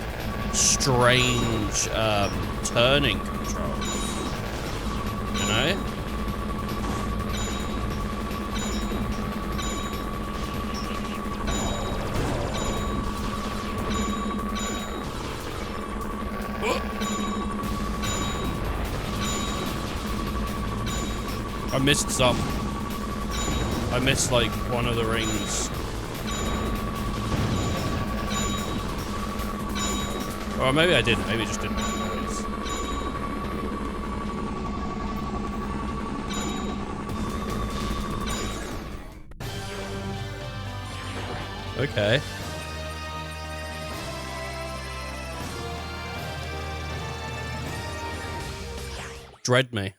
Speaker 1: strange turning control. You know? I missed some. I missed like one of the rings. Or maybe I didn't. Maybe it just didn't make noise. Okay. Dread me.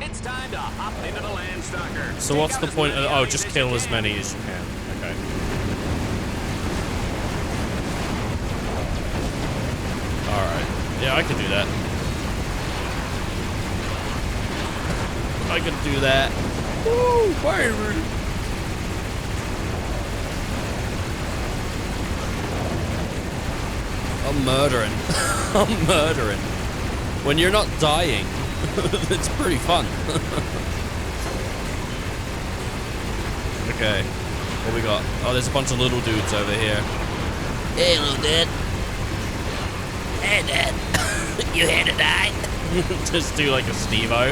Speaker 2: It's time to hop into the Landstalker.
Speaker 1: So what's the point of, oh, just kill as many as you can. Okay. Alright. Yeah, I can do that. I can do that. Woo! Baby! I'm murdering. I'm murdering. When you're not dying, it's pretty fun. Okay. What we got? Oh, there's a bunch of little dudes over here.
Speaker 11: Hey, little dude. Hey, Dad. You here to die?
Speaker 1: Just do like a Steve-O.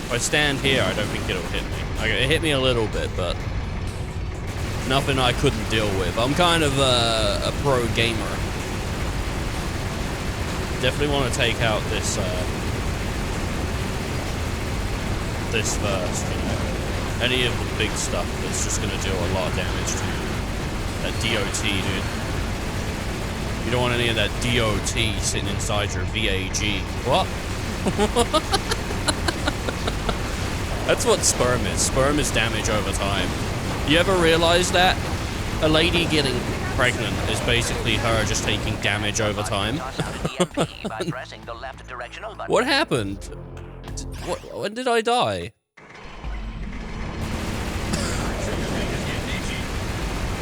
Speaker 1: If I stand here, I don't think it'll hit me. Okay, it hit me a little bit, but nothing I couldn't deal with. I'm kind of a pro gamer. Definitely want to take out this this first, you know. Any of the big stuff that's just gonna do a lot of damage to you. That DOT, dude. You don't want any of that DOT sitting inside your VAG. What? That's what sperm is. Sperm is damage over time. You ever realize that? A lady getting pregnant is basically her just taking damage over time. What happened? When did I die?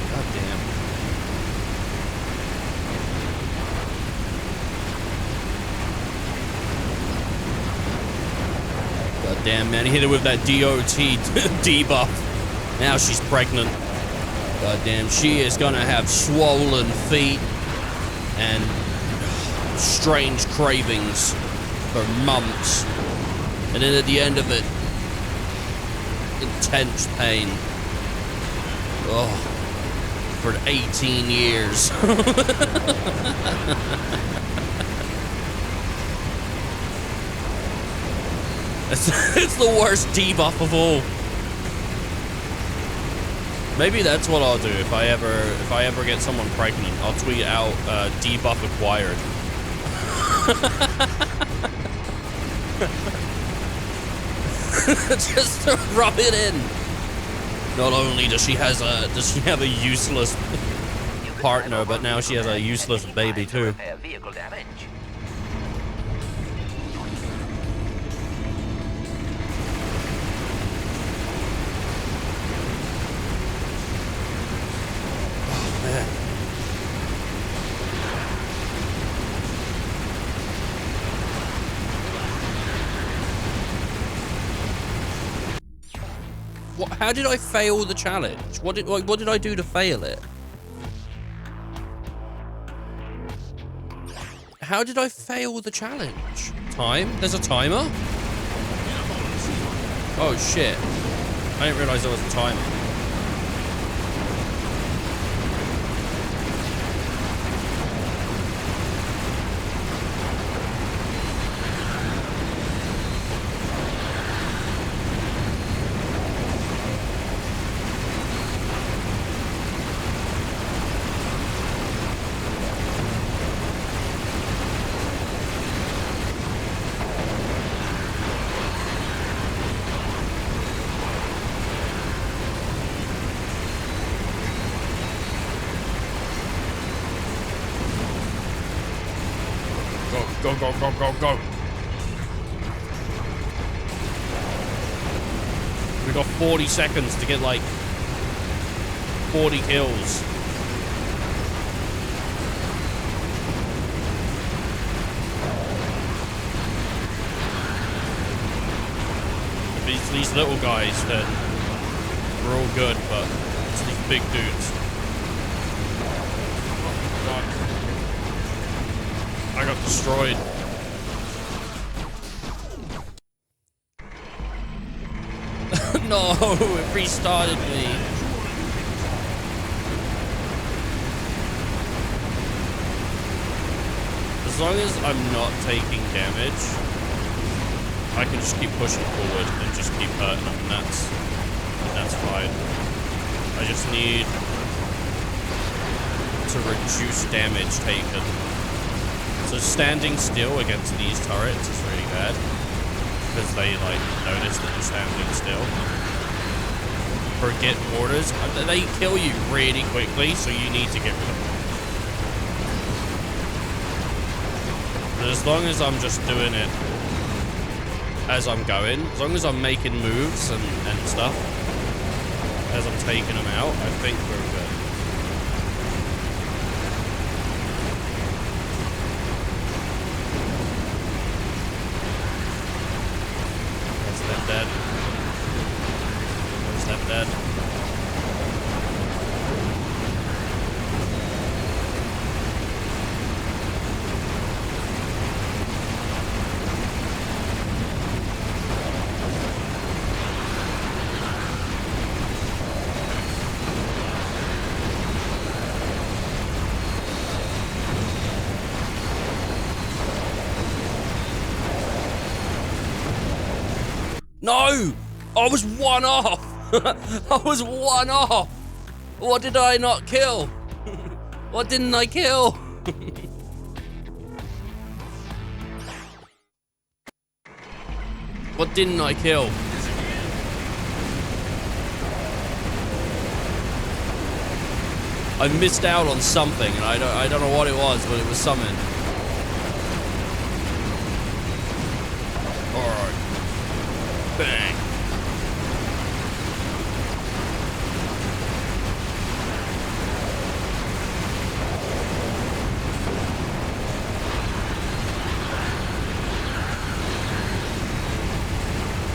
Speaker 1: God damn. God damn, man. He hit her with that DOT debuff. Now she's pregnant. God damn, she is gonna have swollen feet and strange cravings for months. And then at the end of it, intense pain. Oh, for 18 years. It's the worst debuff of all. Maybe that's what I'll do if I ever get someone pregnant. I'll tweet out debuff acquired. Just to rub it in. Not only does she have a useless partner, but now she has a useless baby too. How did I fail the challenge? What did I do to fail it? How did I fail the challenge? Time? There's a timer? Oh shit. I didn't realize there was a timer. Go, go, go, go, go. We got 40 seconds to get like 40 kills. These little guys, we're all good, but it's these big dudes. Oh, God. I got destroyed. No, it restarted me. As long as I'm not taking damage, I can just keep pushing forward and just keep hurting them, and that's fine. I just need to reduce damage taken. So standing still against these turrets is really bad, because they like notice that you're standing still. Forget mortars, they kill you really quickly, so you need to get rid of them. But as long as I'm just doing it as I'm going, as long as I'm making moves and stuff, as I'm taking them out, I think we're good. That's them dead. There's them dead. No! I was one off! I was one off! What did I not kill? What didn't I kill? What didn't I kill? I missed out on something, and I don't know what it was, but it was something. Alright. Bang.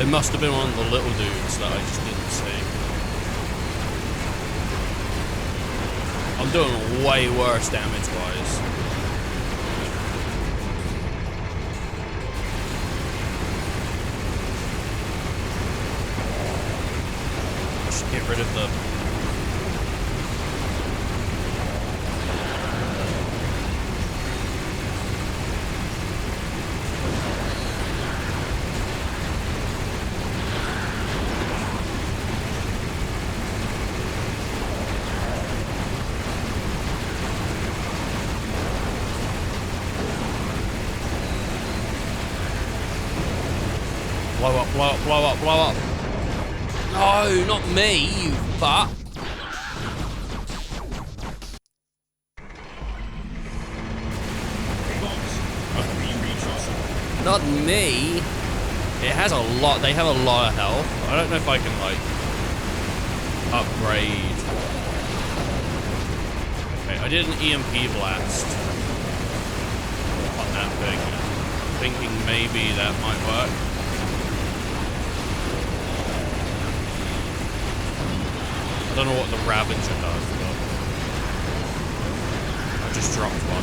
Speaker 1: It must have been one of the little dudes that I just didn't see. I'm doing way worse damage-wise. Get rid of the... Blow up, blow up, blow up, blow up. No, not me, you fuck. Not me. It has a lot, they have a lot of health. I don't know if I can, like, upgrade. Okay, I did an EMP blast on that thing, thinking maybe that might work. I don't know what the Ravager does, but I just dropped one.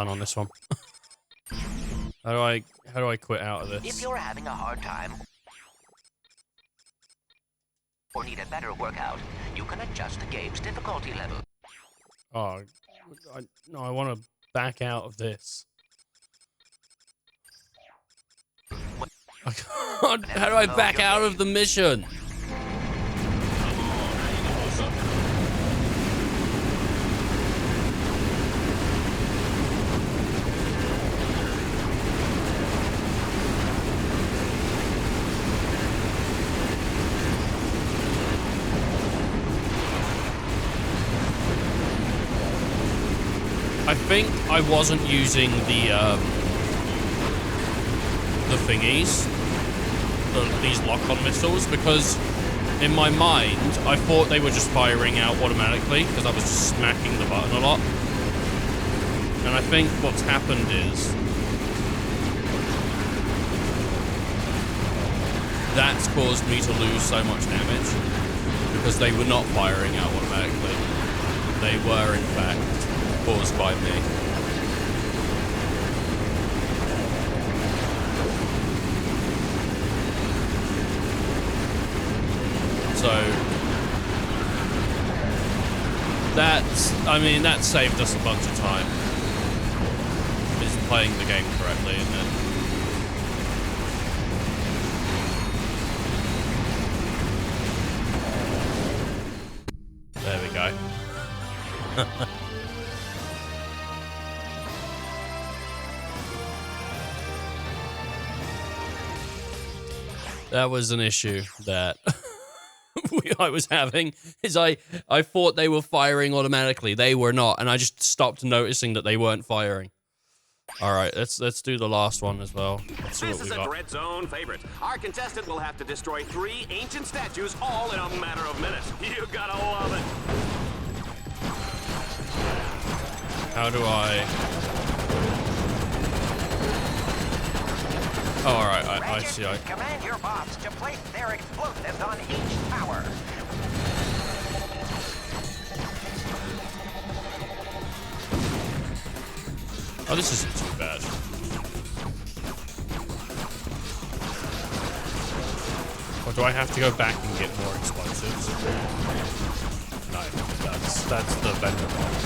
Speaker 1: done on this one. How do I quit out of this?
Speaker 3: If you're having a hard time or need a better workout, you can adjust the game's difficulty level.
Speaker 1: Oh, no, I want to back out of this. I can't. How do I back out of the mission? I think I wasn't using the thingies, these lock-on missiles, because in my mind I thought they were just firing out automatically because I was just smacking the button a lot. And I think what's happened is that's caused me to lose so much damage because they were not firing out automatically. They were in fact caused by me. So that saved us a bunch of time. Is playing the game correctly, and then there we go. That was an issue that I was having, is I thought they were firing automatically. They were not, and I just stopped noticing that they weren't firing. All right, let's do the last one as well.
Speaker 2: This is a Dread Zone favorite. Our contestant will have to destroy 3 ancient statues all in a matter of minutes. You gotta love it.
Speaker 1: How do I... Oh, all right, I see.
Speaker 3: Command your bots to place their explosives on each tower.
Speaker 1: Oh, this isn't too bad. Or do I have to go back and get more explosives? No, that's the vendor box.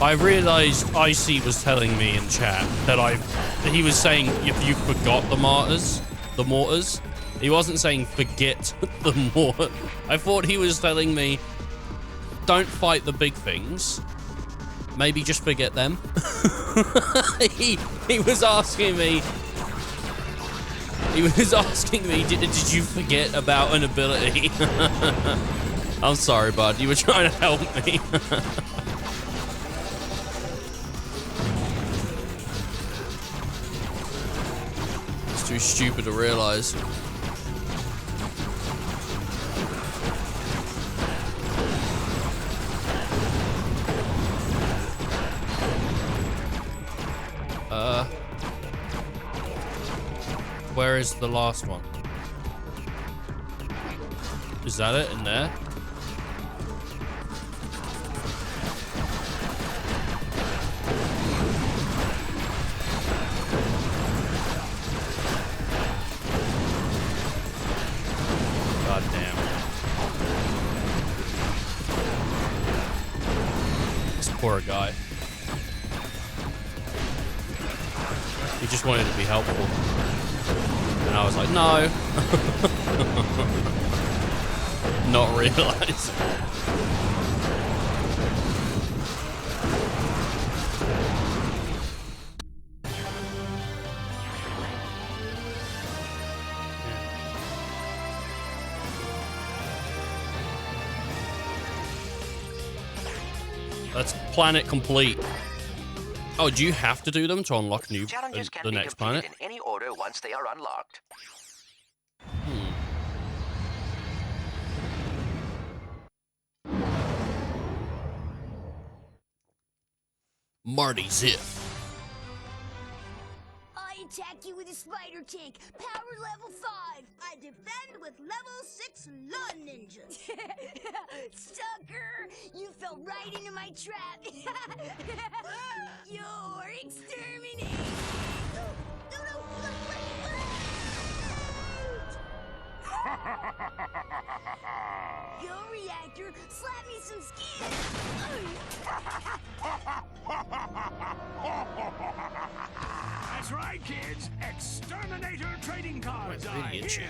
Speaker 1: I realized Icy was telling me in chat that he was saying if you forgot the mortars. He wasn't saying forget the mortar. I thought he was telling me don't fight the big things. Maybe just forget them. he was asking me. He was asking me, did you forget about an ability? I'm sorry, bud. You were trying to help me. Too stupid to realize. Where is the last one? Is that it in there? God damn. This poor guy. He just wanted to be helpful. And I was like, no. Not realize. That's planet complete. Oh, do you have to do them to unlock the next planet?
Speaker 3: In any order once they are unlocked.
Speaker 1: Marty Ziff.
Speaker 14: I
Speaker 15: attack you with a spider tank, power level 5. I defend with level 6 lawn ninjas. Sucker, you fell right into my trap. You're exterminated. No, Yo, reactor, slap me some skin.
Speaker 13: That's right, kids. Exterminator trading cards are
Speaker 1: really itchy.
Speaker 13: here.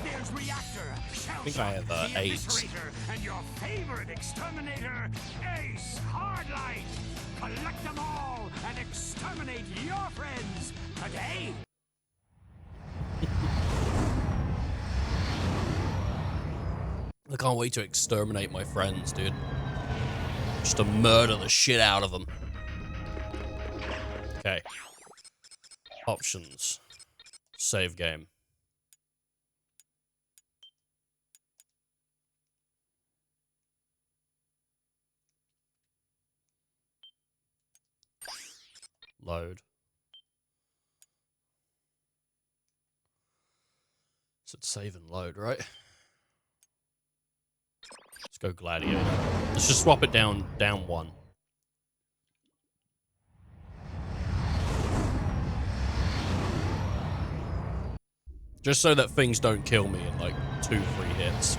Speaker 13: There's Reactor, Shell
Speaker 1: I think
Speaker 13: Shock,
Speaker 1: I have
Speaker 13: the
Speaker 1: AIDS.
Speaker 13: Eviscerator, and your favorite exterminator, Ace Hardlight. Collect them all and exterminate your friends today.
Speaker 1: I can't wait to exterminate my friends, dude. Just to murder the shit out of them. Okay. Options. Save game. Load. So it's save and load, right? Let's go Gladiator. Let's just swap it down one. Just so that things don't kill me in like 2-3 hits.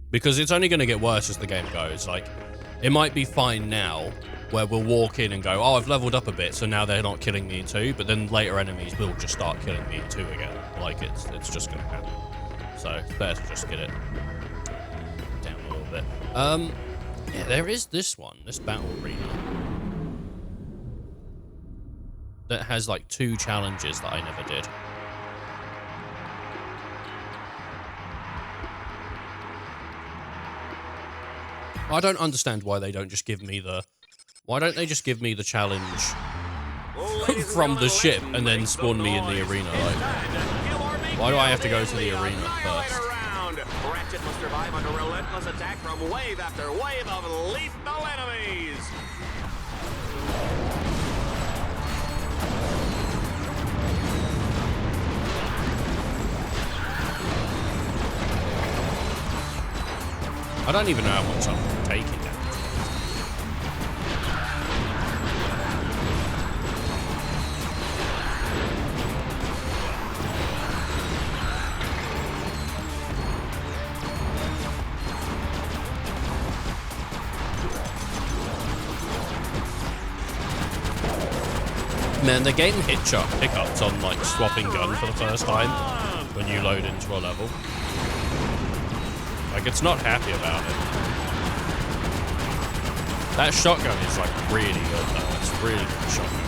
Speaker 1: Because it's only going to get worse as the game goes. Like, it might be fine now, where we'll walk in and go, oh, I've leveled up a bit, so now they're not killing me in 2, but then later enemies will just start killing me in 2 again. Like, it's just going to happen. So, it's better to just get it down a little bit. Yeah, there is this one, this battle arena, that has like 2 challenges that I never did. I don't understand why they don't just give me the... Why don't they just give me the challenge from the ship and then spawn me in the arena? Like, why do I have to go to the arena first?
Speaker 2: Ratchet must survive under relentless attack from wave after wave of lethal enemies.
Speaker 1: I don't even know how much I'm taking damage. Man, the game hiccups on like swapping gun for the first time when you load into a level. Like, it's not happy about it. That shotgun is like really good though. It's a really good shotgun.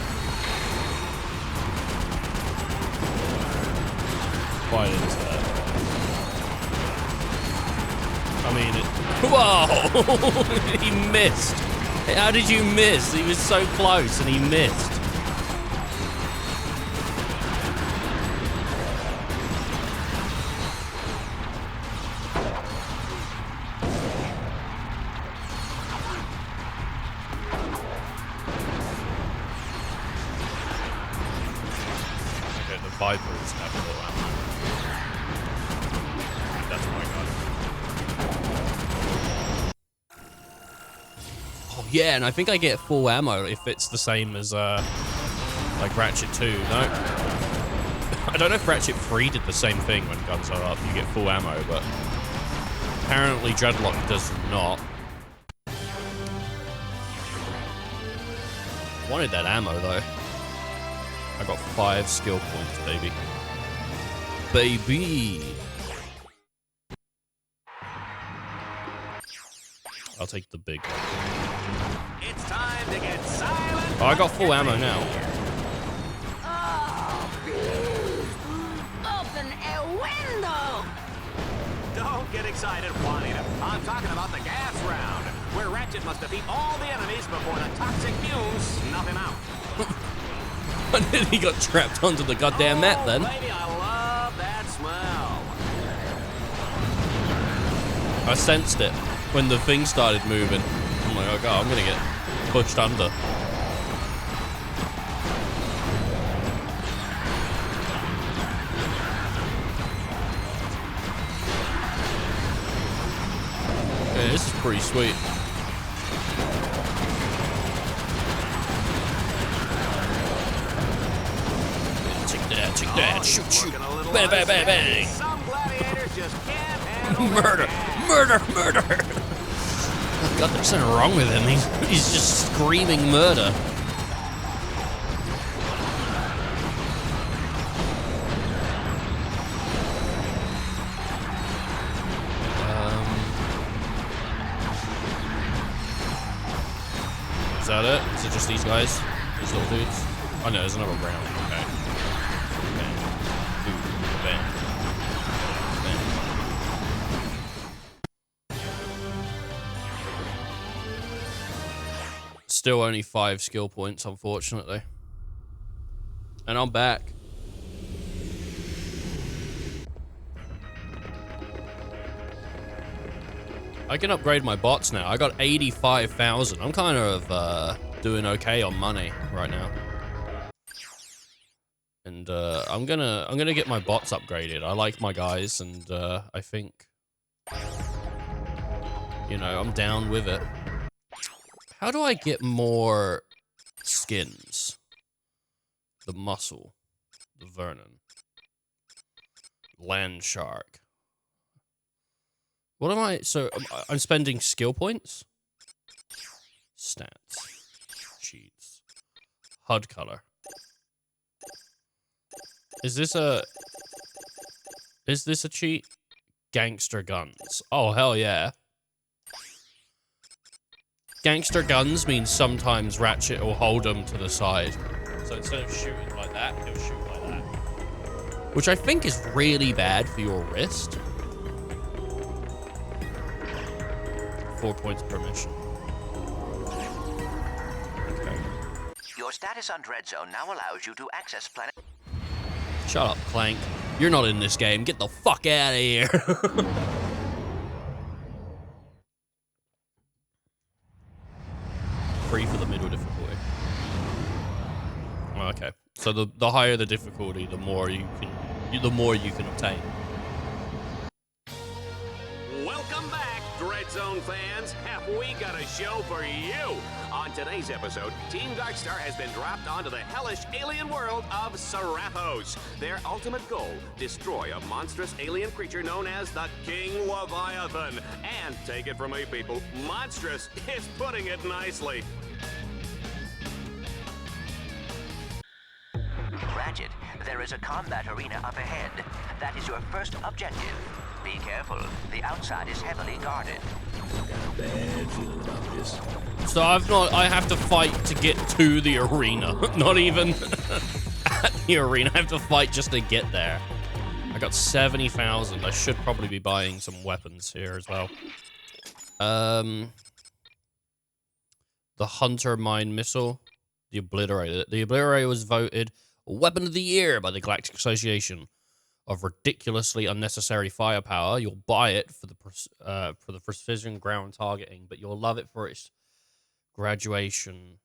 Speaker 1: Quite into that. I mean, whoa! He missed. How did you miss? He was so close and he missed. Vipers have full ammo. That's what I got. Oh yeah, and I think I get full ammo if it's the same as like Ratchet 2, no? I don't know if Ratchet 3 did the same thing when guns are up, you get full ammo, but apparently Deadlocked does not. Wanted that ammo though. I got 5 skill points, baby. Baby! I'll take the big one.
Speaker 2: It's time to get silent.
Speaker 1: Oh, I got full ammo now.
Speaker 15: Open a window!
Speaker 2: Don't get excited, Juanita. I'm talking about the gas round, where Ratchet must defeat all the enemies before the toxic fumes snuff him out.
Speaker 1: And then he got trapped onto the goddamn map then.
Speaker 2: Baby, I love that smell.
Speaker 1: I sensed it when the thing started moving. I'm like, oh god, I'm gonna get pushed under. This is pretty sweet. Take that, shoot. Bang, bang, bang, bang.
Speaker 2: Some gladiators just can't handle
Speaker 1: Murder. Oh God, there's something wrong with him. He's just screaming murder. Is that it? Is it just these guys? These little dudes? Oh no, there's another round. Okay. Bang. Boom. Bang. Bang. Still only 5 skill points, unfortunately. And I'm back. I can upgrade my bots now. I got 85,000. I'm kind of doing okay on money right now. And I'm gonna get my bots upgraded. I like my guys, and I think, you know, I'm down with it. How do I get more skins? The Muscle, the Vernon, Land Shark. What am I? So I'm spending skill points, stats, cheats, HUD color. Is this a cheat? Gangster guns. Oh hell yeah. Gangster guns means sometimes Ratchet will hold them to the side. So instead of shooting like that, he'll shoot like that. Which I think is really bad for your wrist. 4 points per mission. Okay.
Speaker 3: Your status on Dread Zone now allows you to access planet...
Speaker 1: Shut up, Clank. You're not in this game. Get the fuck out of here. Free for the middle difficulty. Oh, okay. So the higher the difficulty, the more you can obtain.
Speaker 2: Welcome back, Dread Zone fans. Have we got a show for you? On today's episode, Team Darkstar has been dropped onto the hellish alien world of Seraphos. Their ultimate goal, destroy a monstrous alien creature known as the King Leviathan. And take it from me, people, monstrous is putting it nicely.
Speaker 3: Ratchet, there is a combat arena up ahead. That is your first objective. Be careful. The outside is heavily guarded.
Speaker 11: Got a bad feeling about this.
Speaker 1: So I have to fight to get to the arena. Not even at the arena. I have to fight just to get there. I got 70,000. I should probably be buying some weapons here as well. The Hunter Mine Missile. The Obliterator. The Obliterator was voted Weapon of the Year by the Galactic Association. Of ridiculously unnecessary firepower. You'll buy it for the precision ground targeting, but you'll love it for its grandiose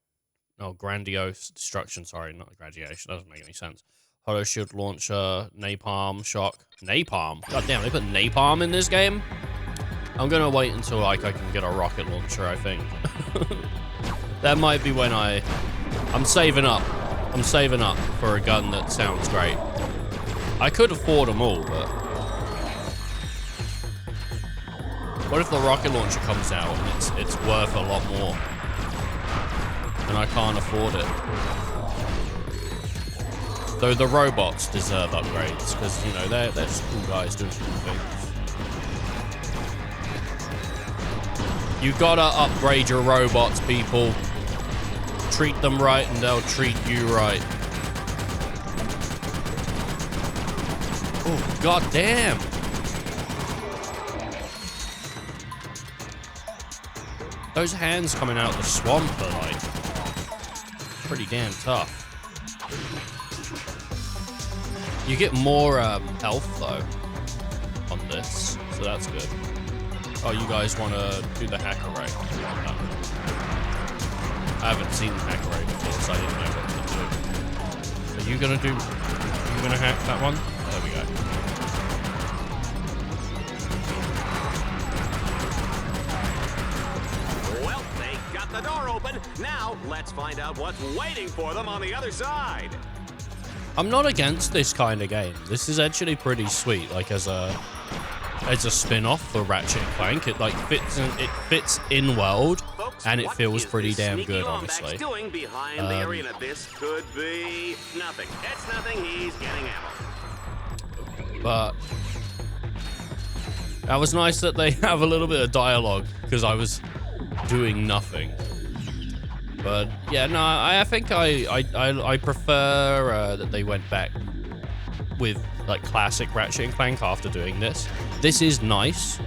Speaker 1: destruction. Sorry, not graduation. That doesn't make any sense. Hollow shield launcher, napalm, shock, napalm. God damn, they put napalm in this game. I'm gonna wait until like I can get a rocket launcher. I think that might be when I'm saving up. I'm saving up for a gun that sounds great. I could afford them all, but what if the rocket launcher comes out and it's worth a lot more and I can't afford it? Though the robots deserve upgrades because, you know, they're just cool guys doing cool things. You gotta upgrade your robots, people. Treat them right and they'll treat you right. Oh, god damn. Those hands coming out of the swamp are like pretty damn tough. You get more health though on this, so that's good. Oh, you guys want to do the hacker raid? No. I haven't seen the hacker raid before, so I didn't know what to do. Are you gonna hack that one? There we go.
Speaker 2: Now, let's find out what's waiting for them on the other side.
Speaker 1: I'm not against this kind of game. This is actually pretty sweet. Like as a spin-off for Ratchet and Clank, it like fits in world, and it feels pretty damn good, honestly.
Speaker 2: Doing behind the arena? This could be nothing. It's nothing. He's getting ammo.
Speaker 1: But that was nice that they have a little bit of dialogue because I was doing nothing. But yeah, no, I think I prefer that they went back with like classic Ratchet and Clank after doing this. This is nice,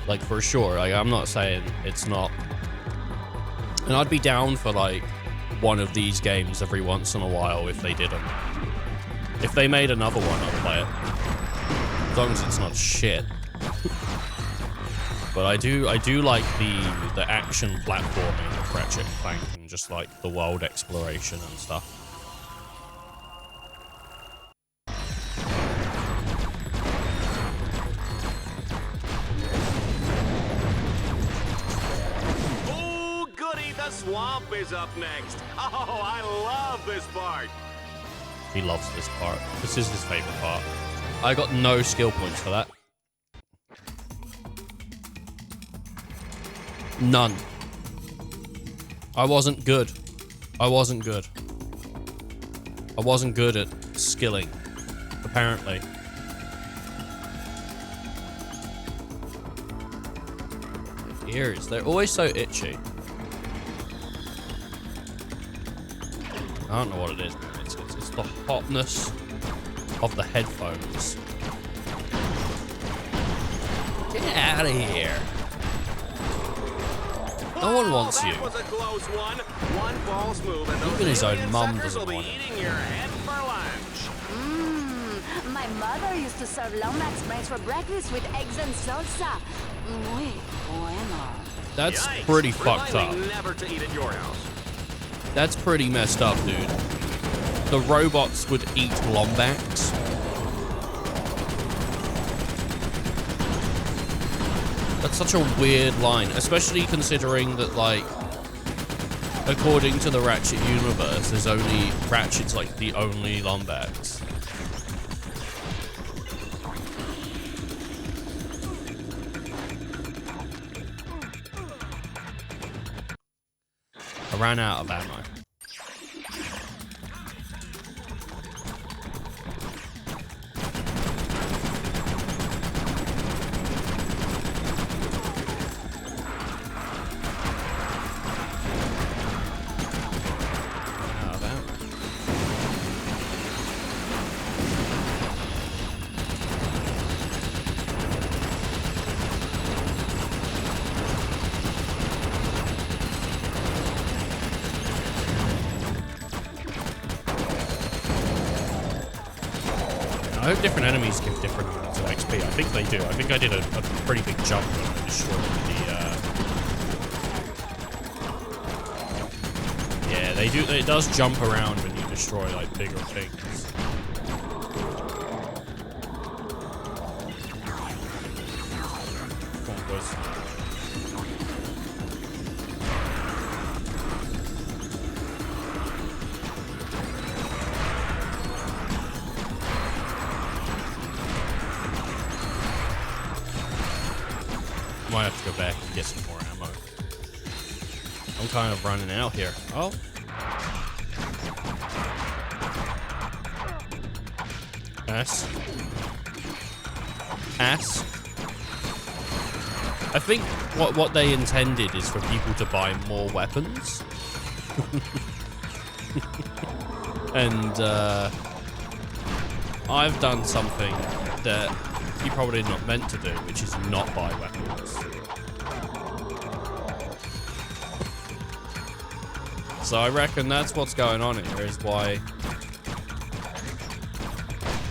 Speaker 1: like for sure. Like I'm not saying it's not, and I'd be down for like one of these games every once in a while if they did them. If they made another one, I'd play it, as long as it's not shit. But I do like the action platforming of Ratchet and Clank and just like the world exploration and stuff.
Speaker 2: Oh, goody, the swamp is up next. Oh, I love this part.
Speaker 1: He loves this part. This is his favorite part. I got no skill points for that. None. I wasn't good. I wasn't good. I wasn't good at skilling, apparently. Ears, they're always so itchy. I don't know what it is, man. It's the hotness of the headphones. Get out of here. No one wants you.
Speaker 2: That was a close one. One false move and those
Speaker 1: Even his own
Speaker 2: alien
Speaker 1: mum
Speaker 2: suckers
Speaker 1: doesn't
Speaker 2: will be
Speaker 1: want it.
Speaker 2: eating your head for lunch.
Speaker 14: My mother used to serve Lomax brains for breakfast with eggs and salsa. Muy bueno.
Speaker 1: That's
Speaker 2: Yikes.
Speaker 1: pretty fucked up.
Speaker 2: Reminding never to eat at your house.
Speaker 1: That's pretty messed up, dude. The robots would eat Lombax. That's such a weird line, especially considering that, like, according to the Ratchet universe, there's only Ratchet's like the only Lombax. I ran out of ammo. I hope different enemies give different amounts of XP. I think they do. I think I did a pretty big jump when I destroyed the... Yeah, they do. It does jump around when you destroy, like, bigger things. Come on, boys. Might have to go back and get some more ammo. I'm kind of running out here. Oh. Ass. Ass. I think what they intended is for people to buy more weapons. And I've done something that you probably not meant to do, which is not buy weapons. So I reckon that's what's going on here, is why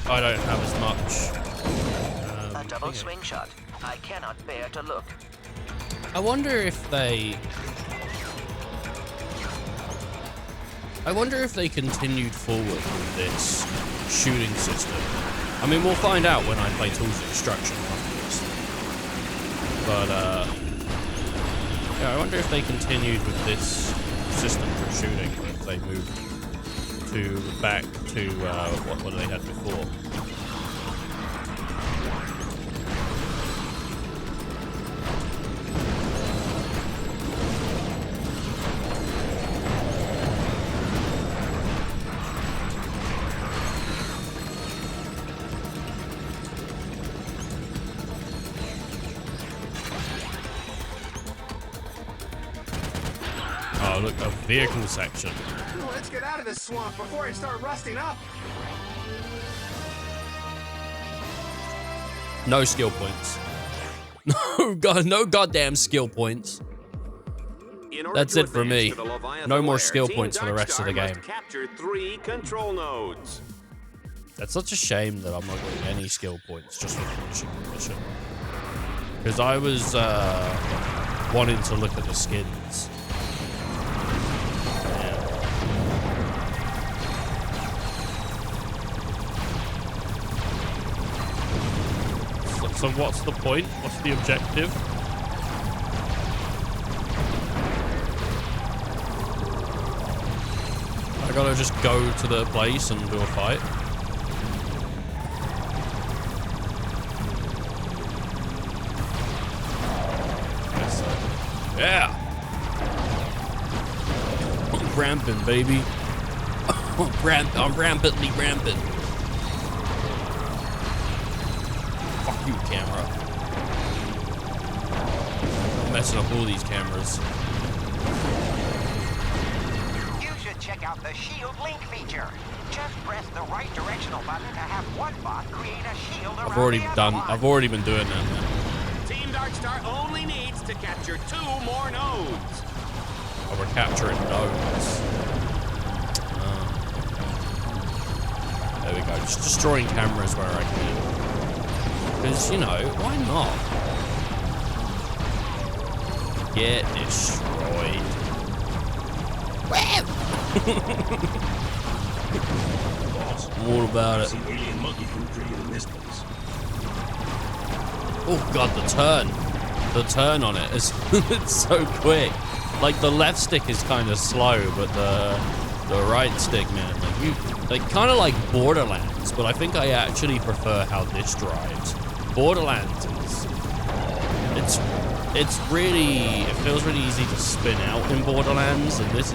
Speaker 1: I don't have as much.
Speaker 3: A double swing shot. I cannot bear to look.
Speaker 1: I wonder if they continued forward with this shooting system. I mean, we'll find out when I play Tools of Destruction, obviously. But, yeah, I wonder if they continued with this system for shooting if they move back to what they had before. Oh, look, a vehicle section.
Speaker 10: Let's get out of this swamp before I start rusting up.
Speaker 1: No skill points. No goddamn skill points. That's it for me. No more skill points for the rest of the game.
Speaker 2: Capture 3 control nodes.
Speaker 1: That's such a shame that I'm not getting any skill points just for finishing the mission. Because I was wanting to look at the skins. So what's the point? What's the objective? I gotta just go to the place and do a fight. Yeah! I'm rampant, baby. I'm rampantly rampant. Fuck you, camera. I'm messing up all these cameras.
Speaker 3: You should check out the shield link feature. Just press the right directional button to have one bot create a shield around
Speaker 1: I've already been doing that, man.
Speaker 2: Team Darkstar only needs to capture 2 more nodes.
Speaker 1: Oh, we're capturing nodes. There we go. Just destroying cameras where I can. Because, you know, why not? Get destroyed. What about it? Oh god, the turn. The turn on it is it's so quick. Like the left stick is kind of slow, but the right stick, man, like kind of like Borderlands, but I think I actually prefer how this drives. Borderlands it feels really easy to spin out in Borderlands, and this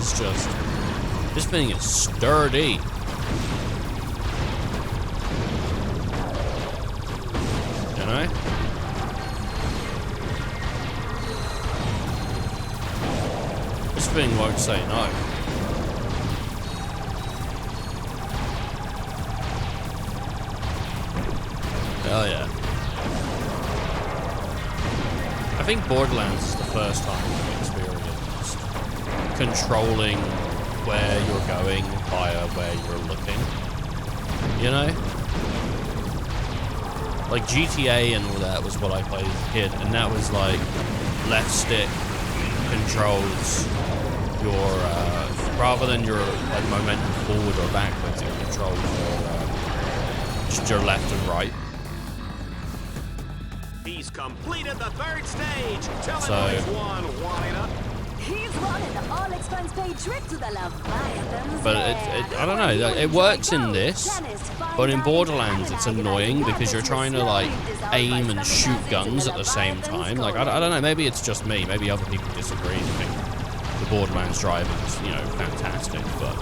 Speaker 1: thing is sturdy. You know? This thing won't say no. Hell yeah. I think Borderlands is the first time I've experienced controlling where you're going via where you're looking. You know? Like GTA and all that was what I played as a kid, and that was like left stick controls your, rather than your like momentum forward or backwards, it controls your, just your left and right.
Speaker 2: He's completed the 3rd stage. Tell
Speaker 1: So,
Speaker 2: him which one, Juanita.
Speaker 14: He's running the all-expense-paid trip to the Leviathan's
Speaker 1: but I don't know, it works in this, but in Borderlands it's annoying because you're trying to like aim and shoot guns at the same time. Like, I don't know, maybe it's just me, maybe other people disagree and think the Borderlands driving is, you know, fantastic, but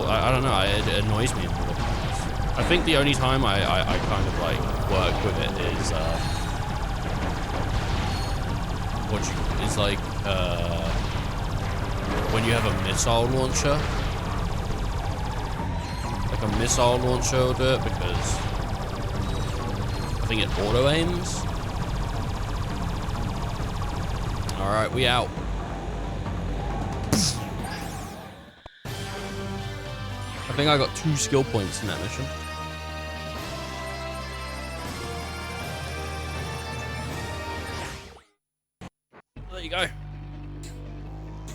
Speaker 1: I don't know, it annoys me in Borderlands. I think the only time I kind of like work with it is, when you have a missile launcher. Like a missile launcher will do it because I think it auto aims. Alright, we out. I think I got 2 skill points in that mission. There you go.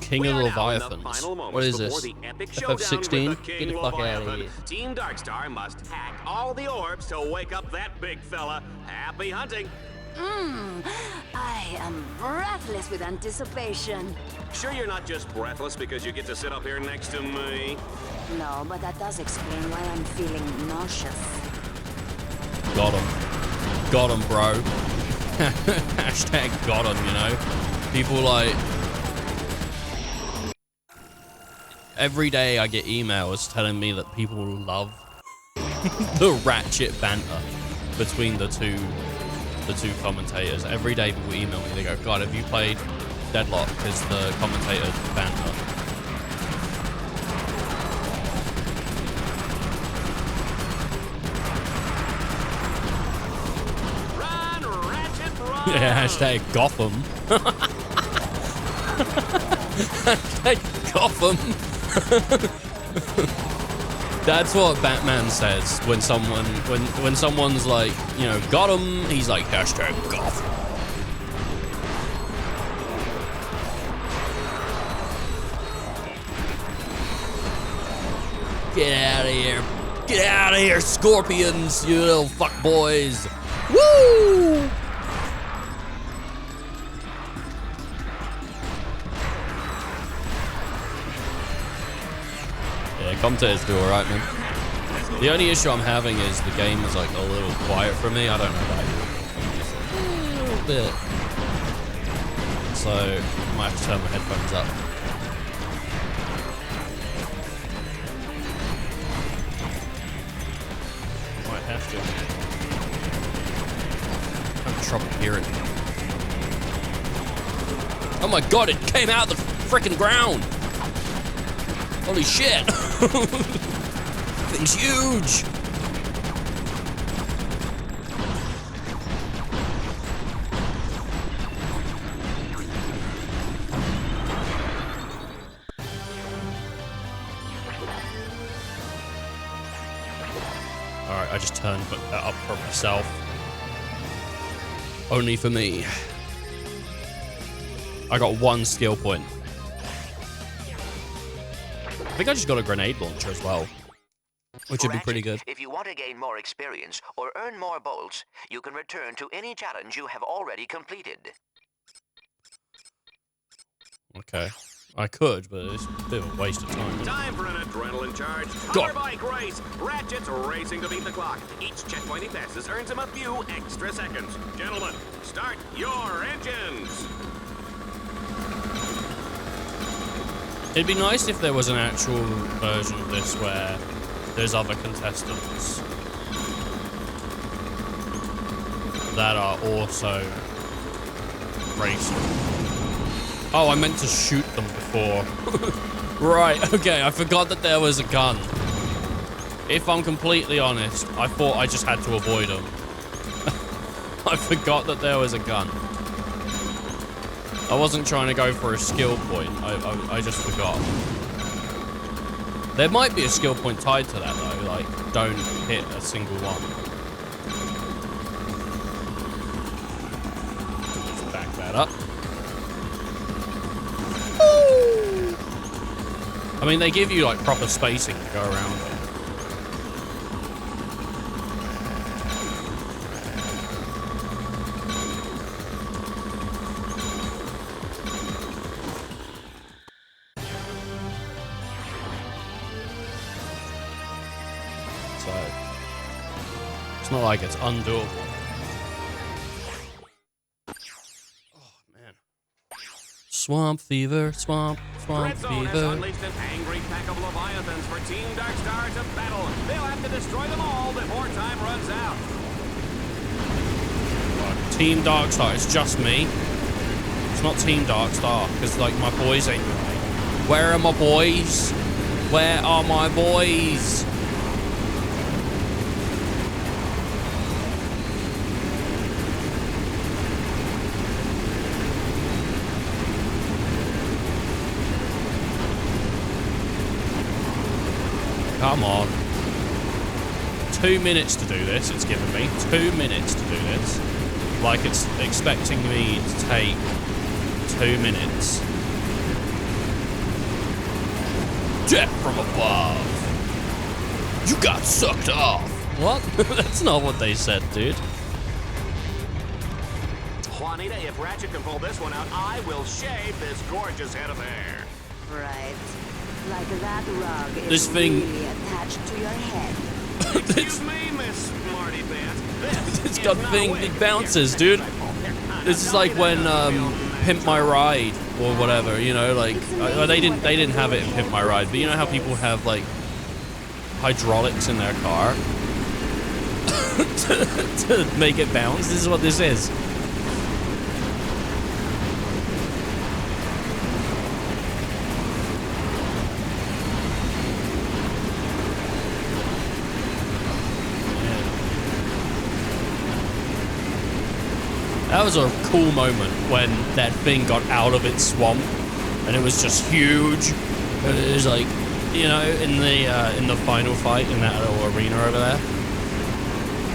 Speaker 1: King of the Leviathans. What is this? FF16? Get the fuck out of here.
Speaker 2: Team Darkstar must hack all the orbs to wake up that big fella. Happy hunting.
Speaker 14: I am I'm breathless with anticipation.
Speaker 2: Sure you're not just breathless because you get to sit up here next to me?
Speaker 14: No, but that does explain why I'm feeling nauseous.
Speaker 1: Got him. Got him, bro. Hashtag got him, you know? People like... Every day I get emails telling me that people love the Ratchet banter between the two commentators. Every day people email me, they go, God, have you played Deadlocked? Because the commentator banter.
Speaker 2: Run, Ratchet, run!
Speaker 1: Yeah, hashtag Gotham. Hashtag Gotham. That's what Batman says when someone's like, you know, got him, he's like, hashtag Gotham. Get out of here. Get out of here, scorpions, you little fuck boys. Woo! Yeah, commentators do alright, man. The only issue I'm having is the game is like a little quiet for me. I don't know about you. A little bit. So, I might have to turn my headphones up. Might have to. I'm having trouble hearing. Oh my god, it came out of the freaking ground! Holy shit! Thing's huge! Alright, I just turned that up for myself. Only for me. I got 1 skill point. I think I just got a grenade launcher as well, which would be pretty good.
Speaker 3: If you want to gain more experience or earn more bolts, you can return to any challenge you have already completed.
Speaker 1: Okay. I could, but it's a bit of a waste of time.
Speaker 2: Time for an adrenaline charge. Power bike race. Ratchet's racing to beat the clock. Each checkpoint he passes earns him a few extra seconds. Gentlemen, start your engines.
Speaker 1: It'd be nice if there was an actual version of this where there's other contestants that are also racing. Oh, I meant to shoot them before. Right, okay, I forgot that there was a gun. If I'm completely honest, I thought I just had to avoid them. I forgot that there was a gun. I wasn't trying to go for a skill point. I just forgot. There might be a skill point tied to that though, like don't hit a single one. Let's back that up. I mean, they give you like proper spacing to go around it. It's not like it's undoable. Oh, man. Swamp fever, swamp
Speaker 2: Red Zone has
Speaker 1: fever.
Speaker 2: unleashed an angry pack of Leviathans for Team Darkstar to battle. They'll have to destroy them all before time runs out.
Speaker 1: Team Darkstar, it's just me. It's not Team Darkstar, because like my boys ain't. Where are my boys? Where are my boys? Come on. 2 minutes to do this, it's given me. 2 minutes to do this. Like it's expecting me to take 2 minutes. Death from above. You got sucked off. What? That's not what they said, dude.
Speaker 2: Juanita, if Ratchet can pull this one out, I will shave this gorgeous head of hair.
Speaker 14: Right. Like that rug is
Speaker 1: This thing-
Speaker 14: really attached to your head.
Speaker 2: Excuse me, Miss Smarty Pants.
Speaker 1: It's got thing, it bounces, dude. This is like when Pimp My Ride or whatever, you know, like they didn't have it in Pimp My Ride, but you know how people have like hydraulics in their car to make it bounce. This is what this is. That was a cool moment when that thing got out of its swamp and it was just huge. It was like, you know, in the final fight in that little arena over there.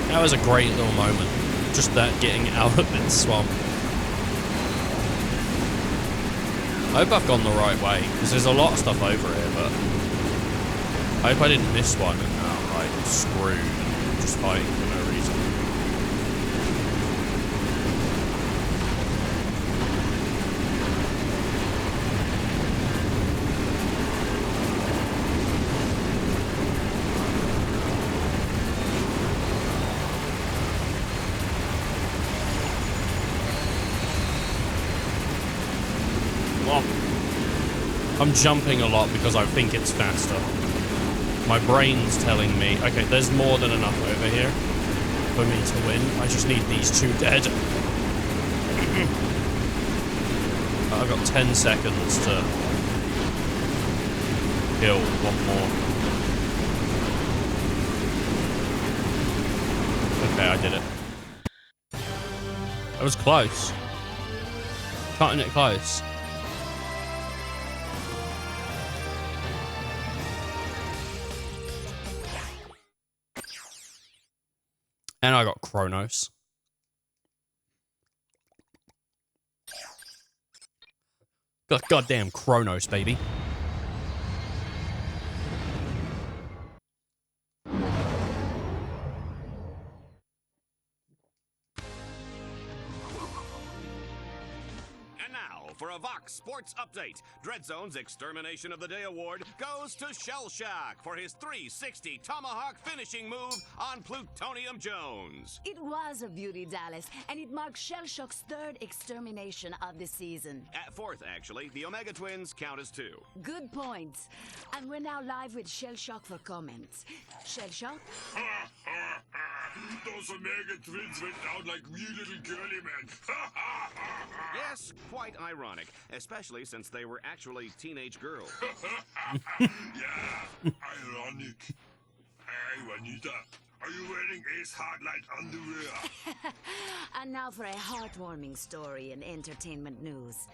Speaker 1: That was a great little moment. Just that getting out of its swamp. I hope I've gone the right way, because there's a lot of stuff over here, but I hope I didn't miss one and now I'm like screwed and just fighting for no reason. I'm jumping a lot because I think it's faster. My brain's telling me, okay, there's more than enough over here for me to win. I just need these two dead. I've got 10 seconds to kill one more. Okay, I did it. That was close. Cutting it close. And I got Kronos. Got goddamn Kronos, baby.
Speaker 2: For a Vox Sports Update, Dreadzone's Extermination of the Day award goes to Shell Shock for his 360 Tomahawk finishing move on Plutonium Jones.
Speaker 14: It was a beauty, Dallas, and it marks Shell Shock's third extermination of the season.
Speaker 2: Fourth, actually. The Omega Twins count as two.
Speaker 14: Good point. And we're now live with Shell Shock for comments. Shell Shock?
Speaker 6: Those Omega Twins went down like wee little girly men.
Speaker 2: Yes, quite ironic, especially since they were actually teenage girls.
Speaker 6: Yeah, ironic. Hey, Juanita, are you wearing Ace Hardlight underwear?
Speaker 14: And now for a heartwarming story in entertainment news.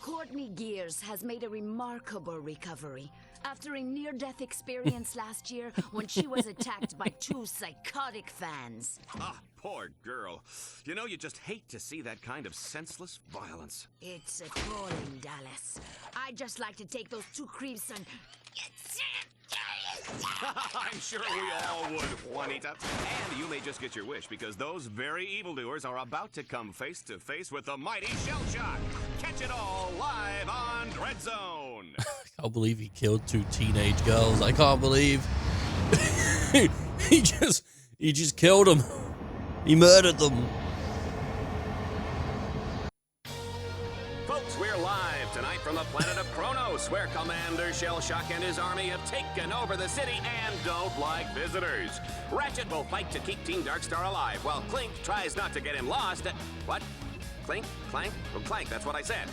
Speaker 14: Courtney Gears has made a remarkable recovery after a near-death experience last year when she was attacked by two psychotic fans.
Speaker 2: Ah, poor girl. You know, you just hate to see that kind of senseless violence.
Speaker 14: It's appalling, Dallas. I'd just like to take those two creeps and...
Speaker 2: I'm sure we all would, Juanita. And you may just get your wish, because those very evildoers are about to come face to face with the mighty Shell Shock. Catch it all live on Dreadzone.
Speaker 1: I can't believe he killed two teenage girls. I can't believe he just killed them. He murdered them.
Speaker 2: Folks, we're live tonight from the planet of Kronos, where Commander Shell Shock and his army have taken over the city and don't like visitors. Ratchet will fight to keep Team Darkstar alive, while Clink tries not to get him lost. What? Clink? Clank? Oh, Clank, that's what I said.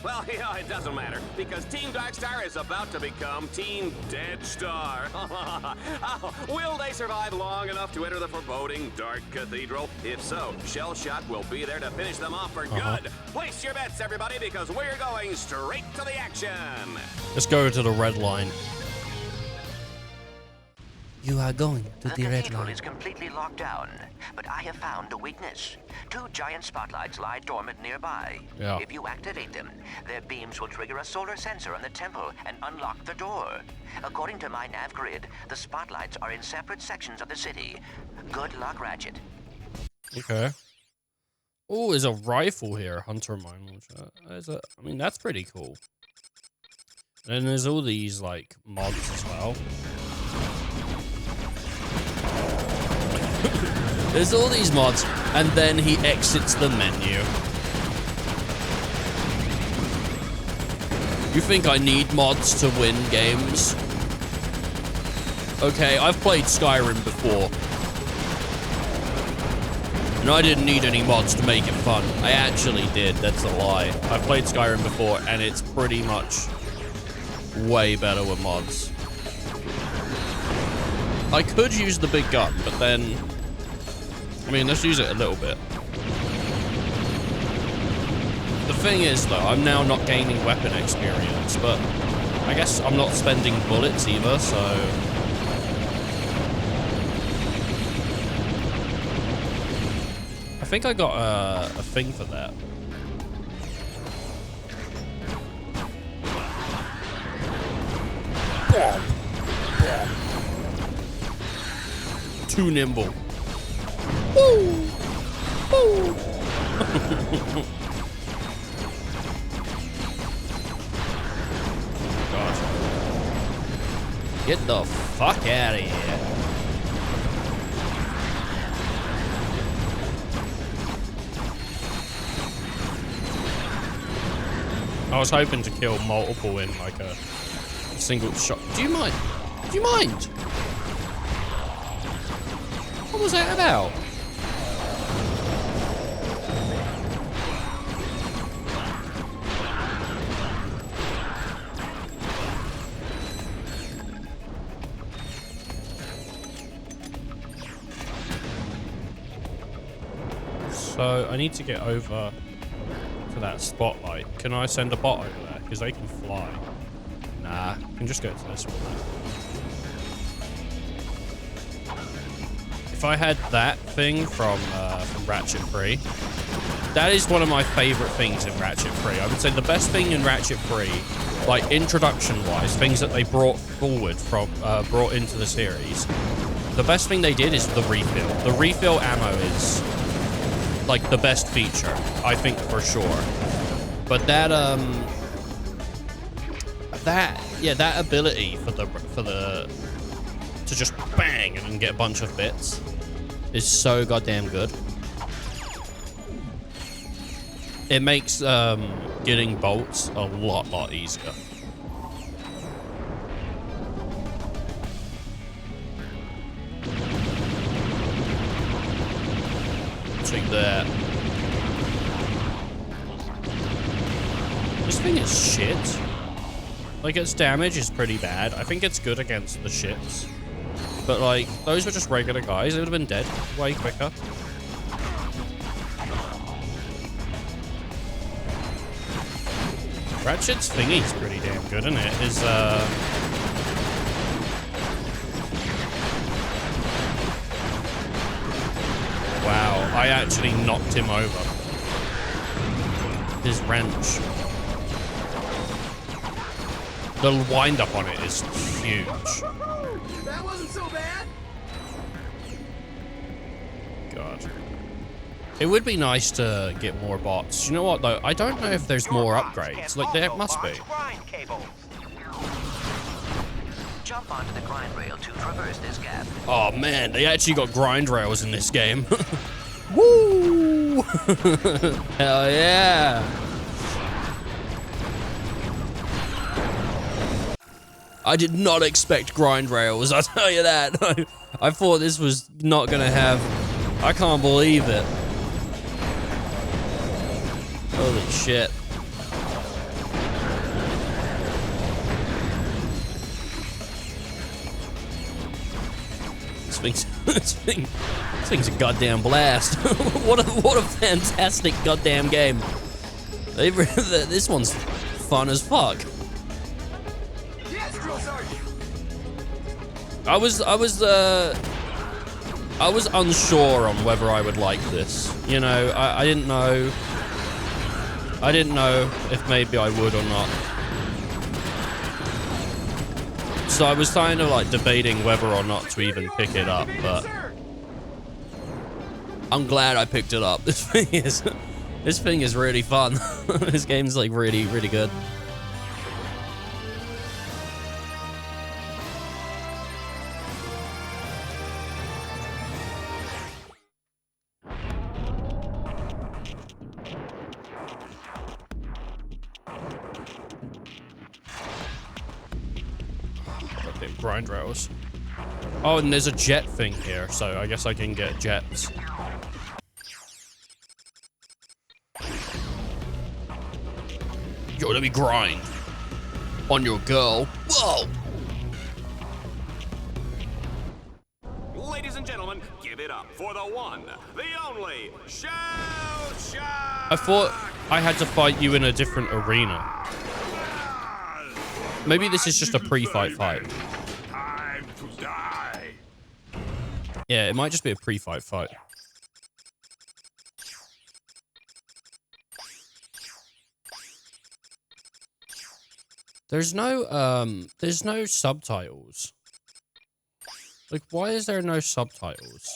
Speaker 2: Well, you know, it doesn't matter, because Team Darkstar is about to become Team Deadstar. Will they survive long enough to enter the foreboding Dark Cathedral? If so, Shell Shock will be there to finish them off for good. Place your bets, everybody, because we're going straight to the action.
Speaker 1: Let's go to the red line.
Speaker 11: You are going to the red
Speaker 3: cathedral
Speaker 11: line.
Speaker 3: is completely locked down, but I have found a weakness. Two giant spotlights lie dormant nearby.
Speaker 1: Yeah.
Speaker 3: If you activate them, their beams will trigger a solar sensor on the temple and unlock the door. According to my nav grid, the spotlights are in separate sections of the city. Good luck, Ratchet.
Speaker 1: Okay. Oh, there's a rifle here, hunter mine launcher. I mean, that's pretty cool. And then there's all these like mods as well. There's all these mods, and then he exits the menu. You think I need mods to win games? Okay, I've played Skyrim before. And I didn't need any mods to make it fun. I actually did, that's a lie. I've played Skyrim before, and it's pretty much way better with mods. I could use the big gun, but then... I mean, let's use it a little bit. The thing is, though, I'm now not gaining weapon experience, but I guess I'm not spending bullets either, so... I think I got a thing for that. Too nimble. Woo! Woo! Gosh. Get the fuck out of here. I was hoping to kill multiple in like a single shot. Do you mind? Do you mind? What was that about? So I need to get over to that spotlight. Can I send a bot over there? Because they can fly. Nah, I can just go to this one. If I had that thing from Ratchet 3, that is one of my favorite things in Ratchet 3. I would say the best thing in Ratchet 3, like introduction-wise, things that they brought forward from, brought into the series. The best thing they did is the refill. The refill ammo is like the best feature, I think, for sure. But that that ability for the to just bang and get a bunch of bits is so goddamn good. It makes getting bolts a lot easier. Take that. This thing is shit. Like, its damage is pretty bad. I think it's good against the ships. But, like, those were just regular guys. They would have been dead way quicker. Ratchet's thingy's pretty damn good, isn't it? His, wow, I actually knocked him over. His wrench. The wind-up on it is huge.
Speaker 10: That wasn't so bad.
Speaker 1: God. It would be nice to get more bots. You know what, though? I don't know if there's more upgrades. Like, there must be.
Speaker 3: Jump onto the grind rail to traverse this gap.
Speaker 1: Oh, man. They actually got grind rails in this game. Woo! Hell yeah! I did not expect grind rails, I'll tell you that. I thought this was not gonna have... I can't believe it. Holy shit. This thing's a goddamn blast. what a fantastic goddamn game. This one's fun as fuck. I was unsure on whether I would like this. You know, I didn't know. I didn't know if maybe I would or not. So I was kind of like debating whether or not to even pick it up, but I'm glad I picked it up. This thing is really fun. This game's like really, really good. Grind rails. Oh, and there's a jet thing here, so I guess I can get jets. Yo, let me grind on your girl. Whoa!
Speaker 2: Ladies and gentlemen, give it up for the one, the only, Shell Shock!
Speaker 1: I thought I had to fight you in a different arena. Maybe this is just a pre-fight fight.
Speaker 13: Time to die.
Speaker 1: Yeah, it might just be a pre-fight fight. There's no subtitles. Like, why is there no subtitles?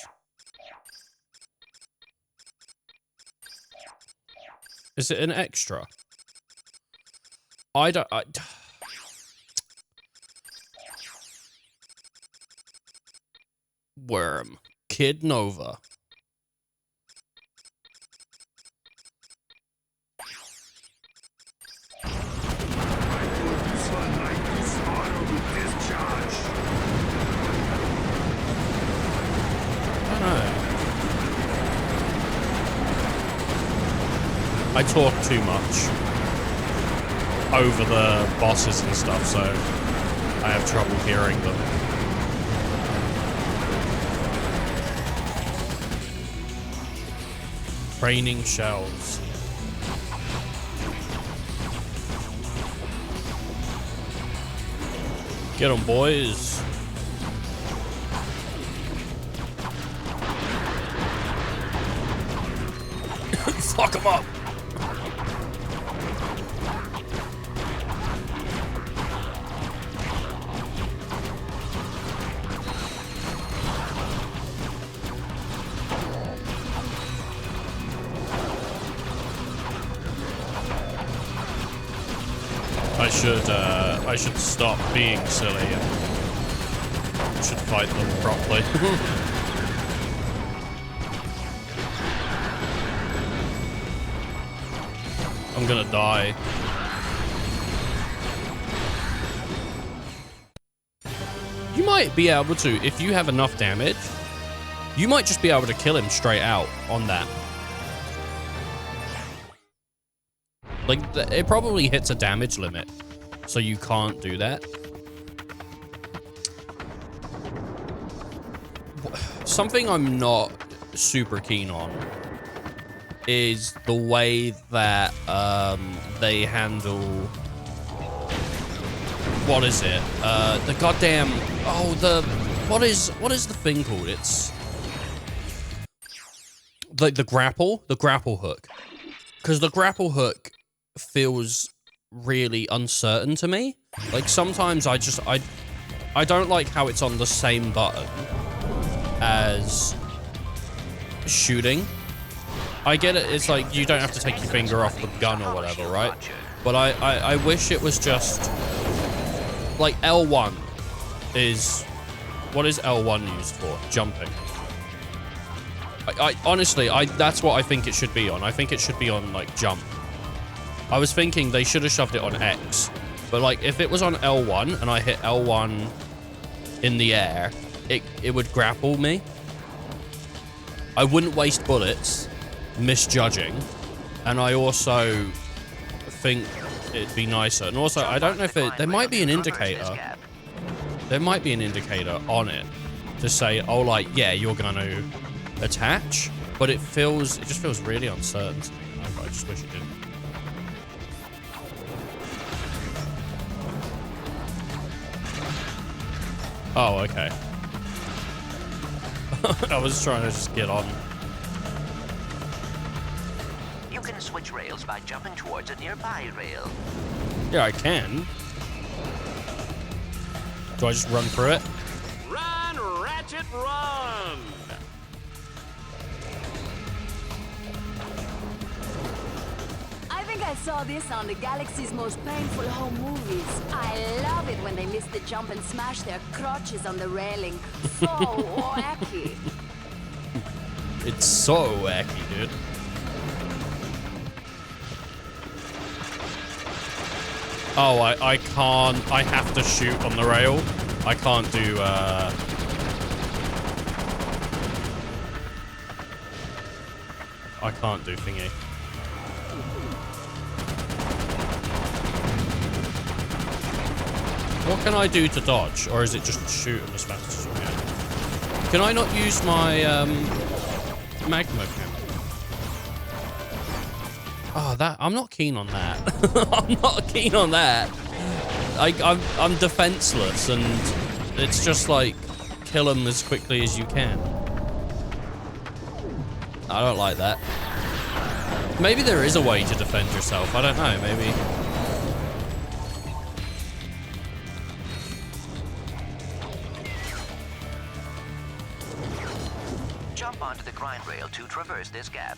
Speaker 1: Is it an extra? Worm. Kid Nova. I talk too much over the bosses and stuff, so I have trouble hearing them. Training shells. Get 'em, boys. Fuck 'em up. I should stop being silly and should fight them properly. I'm gonna die. You might be able to, if you have enough damage, you might just be able to kill him straight out on that. Like, it probably hits a damage limit, so you can't do that. Something I'm not super keen on is the way that they handle... What is it? The goddamn... Oh, what is the thing called? It's... Like the grapple hook. Because the grapple hook feels really uncertain to me. Like, sometimes I don't like how it's on the same button as shooting. I get it, it's like you don't have to take your finger off the gun or whatever, right? But I wish it was just like L1 is... What is L1 used for? Jumping. Honestly, that's what I think it should be on. I think it should be on, like, jump. I was thinking they should have shoved it on X. But, like, if it was on L1 and I hit L1 in the air, it would grapple me. I wouldn't waste bullets misjudging. And I also think it'd be nicer. And also, I don't know if there might be an indicator. There might be an indicator on it to say, oh, like, yeah, you're going to attach. But it just feels really uncertain to me. I just wish it didn't. Oh, okay. I was trying to just get on.
Speaker 3: You can switch rails by jumping towards a nearby rail.
Speaker 1: Yeah, I can. Do I just run through it?
Speaker 2: Run, Ratchet, run!
Speaker 14: think I saw this on the galaxy's most painful home movies. I love it when they miss the jump and smash their crotches on the railing. So wacky.
Speaker 1: It's so wacky, dude. Oh, I can't. I have to shoot on the rail. I can't do, I can't do thingy. What can I do to dodge? Or is it just shoot as fast as you can? Can I not use my, magma cannon? Oh, I'm not keen on that. I'm not keen on that. I'm defenseless, and it's just like, kill them as quickly as you can. I don't like that. Maybe there is a way to defend yourself. I don't know, maybe.
Speaker 3: Jump onto the grind rail to traverse this gap.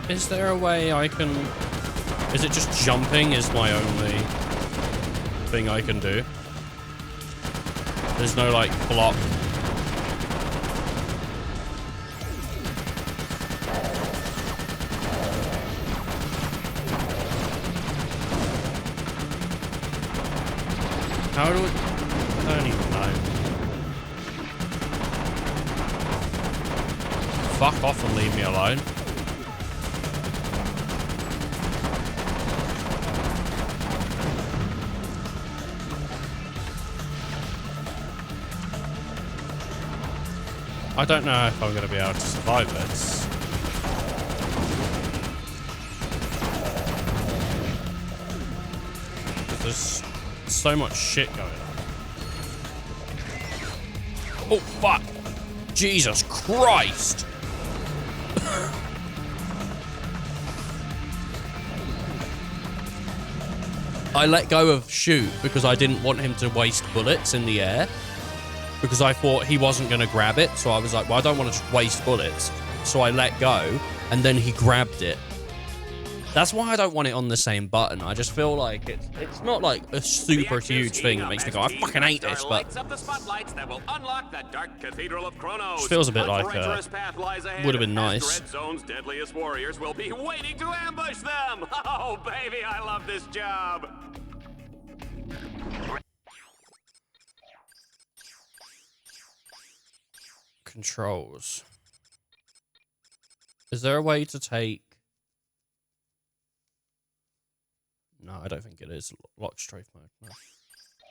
Speaker 1: Is there a way I can... Is it just jumping is my only thing I can do? There's no, like, block. How do I don't even know. Fuck off and leave me alone. I don't know if I'm going to be able to survive this. There's so much shit going on. Oh, fuck. Jesus Christ. I let go of shoot because I didn't want him to waste bullets in the air. Because I thought he wasn't going to grab it. So I was like, well, I don't want to just waste bullets. So I let go, and then he grabbed it. That's why I don't want it on the same button. I just feel like it's not like a super huge thing that makes me go, I fucking hate this, but...
Speaker 2: Up the spotlights that will unlock the dark cathedral of Kronos.
Speaker 1: It feels a bit like, would have been nice.
Speaker 2: Red Zone's deadliest warriors will be waiting to ambush them. Oh, baby, I love this job.
Speaker 1: Controls. Is there a way to take... No, I don't think it is. Lock strafe mode. No.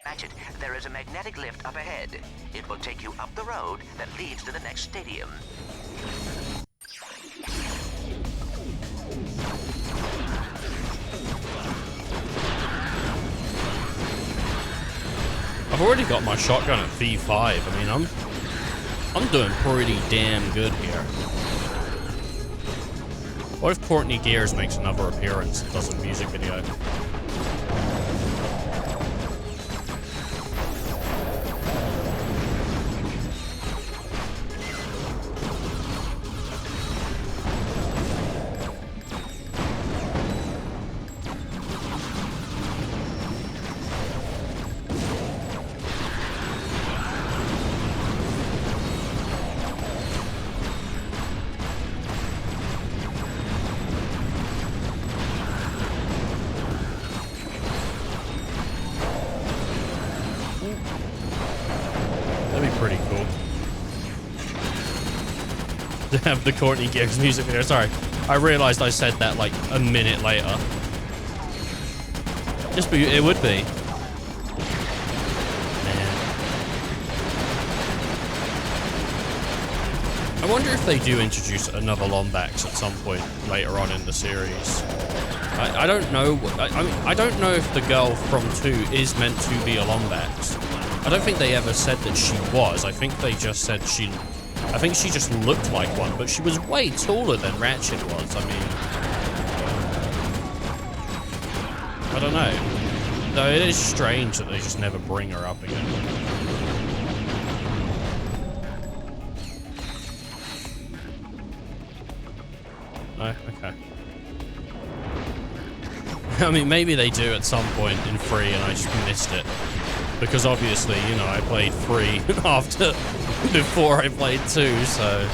Speaker 3: Ratchet, there is a magnetic lift up ahead. It will take you up the road that leads to the next stadium.
Speaker 1: I've already got my shotgun at V5. I mean, I'm doing pretty damn good here. What if Courtney Gears makes another appearance and does a music video? Have the Courtney Gears music video. Sorry, I realized I said that like a minute later. Just be, it would be. Man. I wonder if they do introduce another Lombax at some point later on in the series. I don't know. I mean, I don't know if the girl from 2 is meant to be a Lombax. I don't think they ever said that she was. I think they just said she... I think she just looked like one, but she was way taller than Ratchet was. I mean... I don't know. Though it is strange that they just never bring her up again. No? Okay. I mean, maybe they do at some point in 3 and I just missed it. Because obviously, you know, I played 3 before I played 2, so...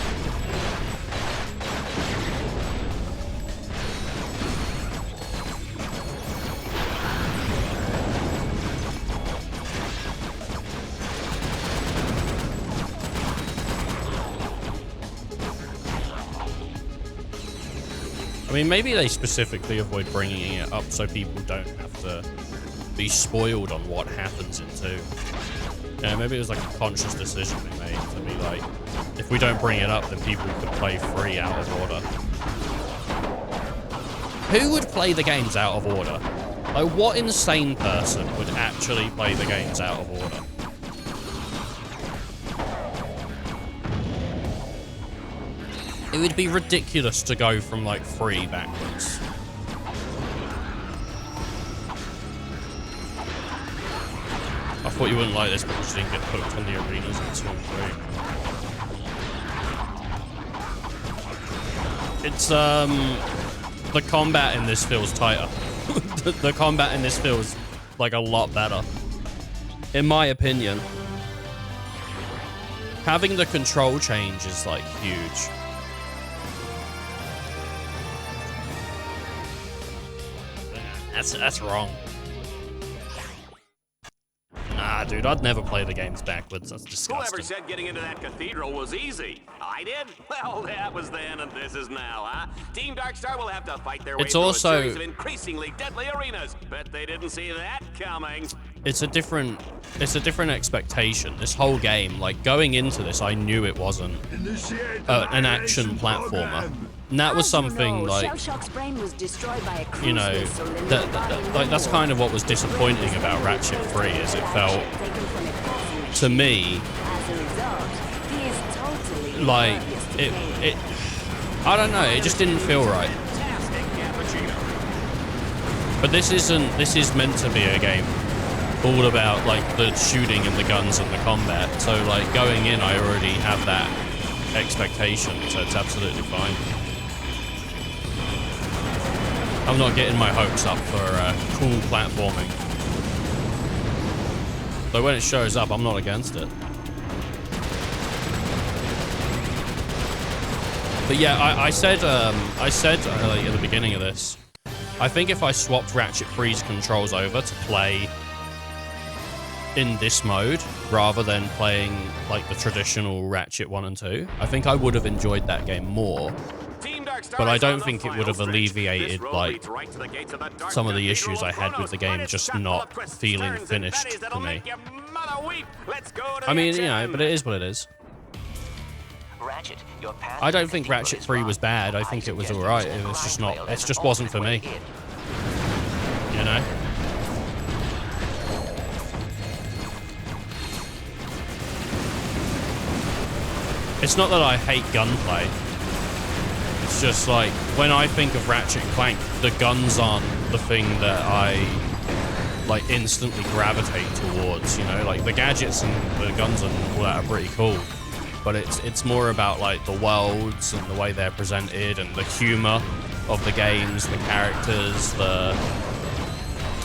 Speaker 1: I mean, maybe they specifically avoid bringing it up so people don't have to be spoiled on what happens in 2. Yeah, maybe it was like a conscious decision they made to be like, if we don't bring it up, then people could play 3 out of order. Who would play the games out of order? Like, what insane person would actually play the games out of order? It would be ridiculous to go from, like, 3 backwards. I thought you wouldn't like this because you didn't get hooked on the arenas in 2 and 3. It's, the combat in this feels tighter. The combat in this feels, like, a lot better. In my opinion. Having the control change is, like, huge. That's wrong. Nah, dude, I'd never play the games backwards. That's disgusting.
Speaker 2: Whoever said getting into that cathedral was easy? I did? Well, that was then and this is now, huh? Team Darkstar will have to fight their way through a series of increasingly deadly arenas. Bet they didn't see that coming.
Speaker 1: It's a different expectation. This whole game, like, going into this, I knew it wasn't an action platformer. And that was something, like, you know, that's kind of what was disappointing about Ratchet 3, is it felt, to me, like, I don't know, it just didn't feel right. But this is meant to be a game all about, like, the shooting and the guns and the combat. So, like, going in, I already have that expectation, so it's absolutely fine. I'm not getting my hopes up for cool platforming. Though when it shows up, I'm not against it. But yeah, I said like, at the beginning of this, I think if I swapped Ratchet 3's controls over to play in this mode, rather than playing like the traditional Ratchet 1 and 2, I think I would have enjoyed that game more. But I don't think it would have alleviated, like, some of the issues I had with the game just not feeling finished to me. I mean, you know, but it is what it is. I don't think Ratchet 3 was bad. I think it was alright. It was just not, it just wasn't for me. You know? It's not that I hate gunplay. It's just like, when I think of Ratchet & Clank, the guns aren't the thing that I, like, instantly gravitate towards, you know? Like, the gadgets and the guns and all that are pretty cool. But it's more about, like, the worlds and the way they're presented and the humor of the games, the characters,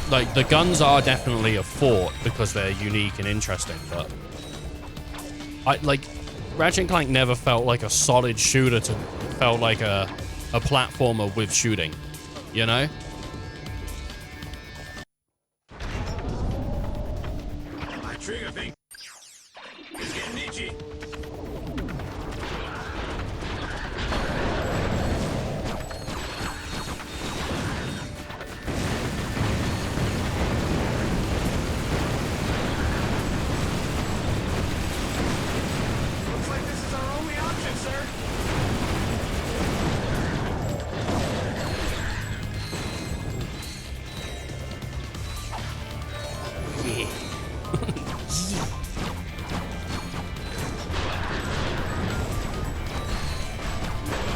Speaker 1: like, the guns are definitely a thought because they're unique and interesting, but Ratchet & Clank never felt like a solid shooter to me. It felt like a platformer with shooting, you know?
Speaker 6: My trigger thing is getting itchy.
Speaker 10: Looks like this is our only option, sir.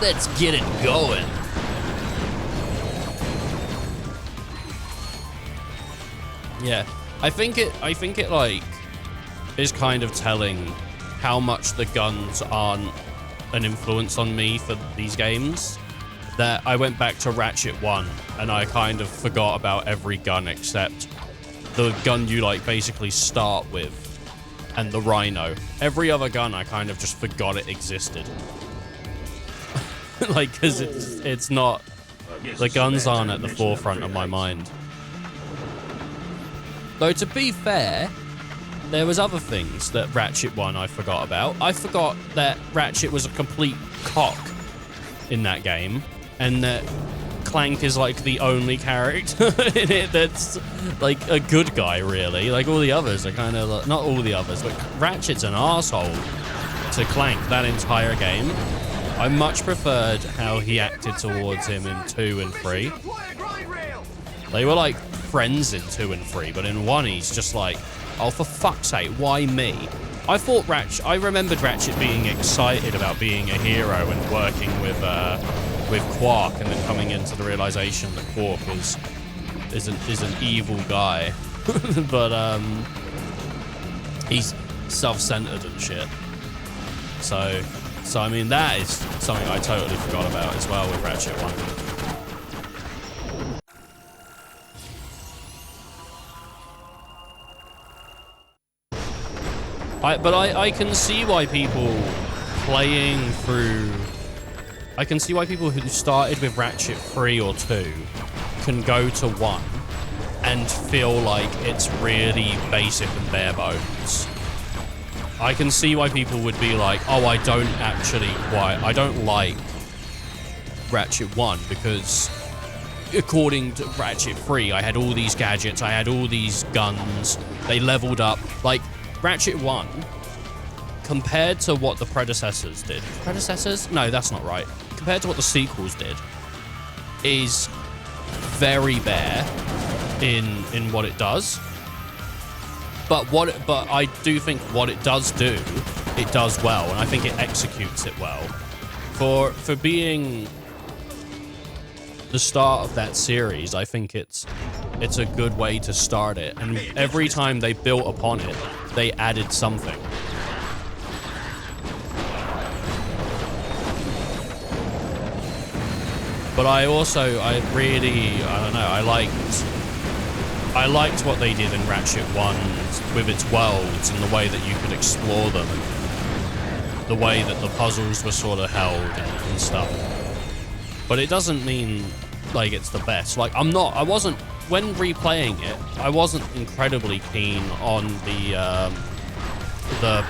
Speaker 11: Let's get it going.
Speaker 1: Yeah, I think it like is kind of telling how much the guns aren't an influence on me for these games. That I went back to Ratchet 1 and I kind of forgot about every gun except the gun you like basically start with and the Rhino. Every other gun I kind of just forgot it existed. Like, because it's not, the guns aren't at the forefront of my mind. Though, to be fair, there was other things that Ratchet 1 I forgot about. I forgot that Ratchet was a complete cock in that game, and that Clank is like the only character in it that's like a good guy, really. Like, all the others are kind of like, not all the others, but Ratchet's an asshole to Clank that entire game. I much preferred how he acted towards him in 2 and 3. They were like friends in 2 and 3, but in 1 he's just like, oh, for fuck's sake, why me? I remembered Ratchet being excited about being a hero and working with Quark, and then coming into the realization that Quark is an evil guy. But he's self-centered and shit. So I mean, that is something I totally forgot about as well with Ratchet 1. I can see why people playing through... I can see why people who started with Ratchet 3 or 2 can go to 1 and feel like it's really basic and bare bones. I can see why people would be like, oh, I don't like Ratchet 1 because according to Ratchet 3, I had all these gadgets, I had all these guns, they leveled up. Like, Ratchet 1, compared to what the predecessors did. Predecessors? No, that's not right. Compared to what the sequels did, is very bare in what it does. But I do think what it does do, it does well, and I think it executes it well. For being the start of that series, I think it's a good way to start it. And every time they built upon it, they added something. But I don't know, I liked what they did in Ratchet 1 with its worlds and the way that you could explore them, and the way that the puzzles were sort of held and stuff. But it doesn't mean like it's the best. Like, when replaying it, I wasn't incredibly keen on the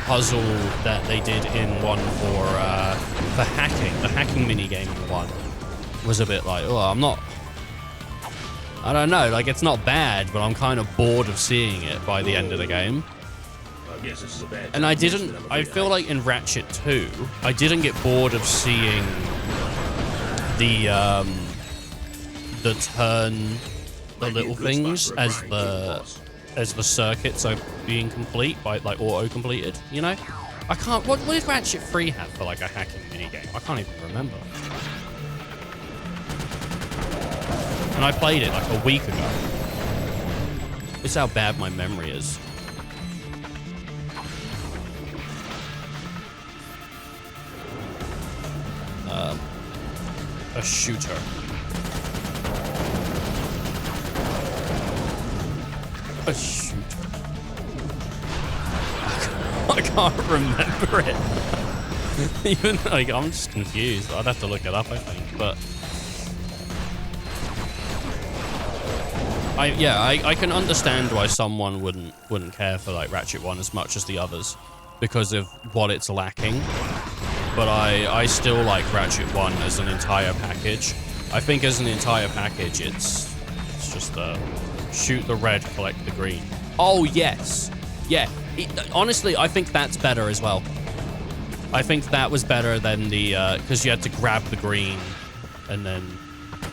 Speaker 1: puzzle that they did in 1 for hacking. The hacking minigame in 1 was a bit like, oh, I don't know, like, it's not bad, but I'm kind of bored of seeing it by the end of the game. And I feel like in Ratchet 2, I didn't get bored of seeing the little things as the circuits are being complete by, like, auto-completed, you know? What did Ratchet 3 have for, like, a hacking minigame? I can't even remember. And I played it like a week ago. This is how bad my memory is. A shooter. A shooter. I can't remember it. Even, like, I'm just confused. I'd have to look it up, I think, but... I can understand why someone wouldn't care for, like, Ratchet 1 as much as the others because of what it's lacking. But I still like Ratchet 1 as an entire package. I think as an entire package, it's just shoot the red, collect the green. Oh, yes. Yeah. Honestly, I think that's better as well. I think that was better than the, because you had to grab the green and then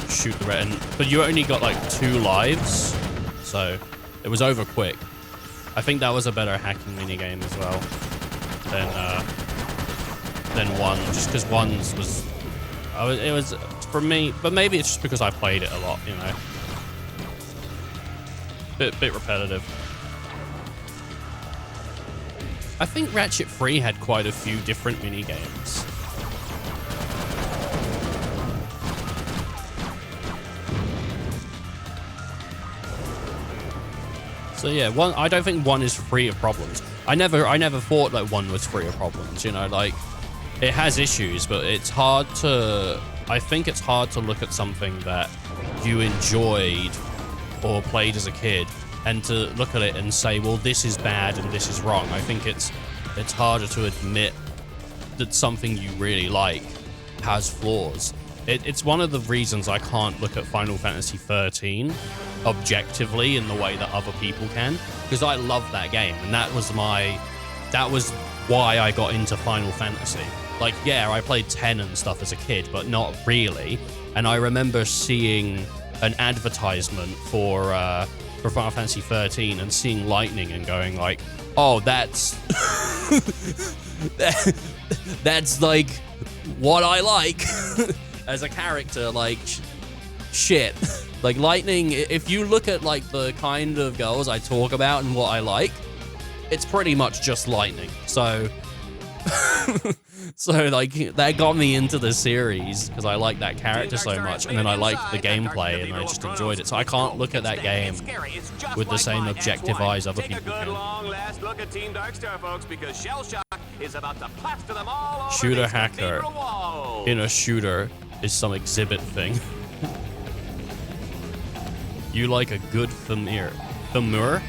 Speaker 1: shoot the red, but you only got like 2 lives, so it was over quick. I think that was a better hacking minigame as well than 1, just because 1's was It was for me, but maybe it's just because I played it a lot, you know. Bit repetitive. I think Ratchet 3 had quite a few different mini games. So yeah, I don't think 1 is free of problems. I never thought that 1 was free of problems, you know, like it has issues, but it's hard to, I think it's hard to look at something that you enjoyed or played as a kid and to look at it and say, well, this is bad and this is wrong. I think it's harder to admit that something you really like has flaws. It's one of the reasons I can't look at Final Fantasy 13 objectively in the way that other people can, because I love that game, and that was why I got into Final Fantasy. Like, yeah, I played 10 and stuff as a kid, but not really. And I remember seeing an advertisement for Final Fantasy 13 and seeing lightning and going like, oh, that's that's like what I like as a character. Like, shit. Like, lightning, if you look at like the kind of girls I talk about and what I like, it's pretty much just lightning. So so like that got me into the series because I like that character so much, and then I liked the gameplay and I just enjoyed it. So I can't look at that game with the same objective eyes other people can.
Speaker 2: Long last look at Team Darkstar, folks, because Shell Shock is about to plaster them all over
Speaker 1: Shooter
Speaker 2: these
Speaker 1: hacker
Speaker 2: cathedral walls.
Speaker 1: in a shooter is some exhibit thing. You like a good femur? Femur?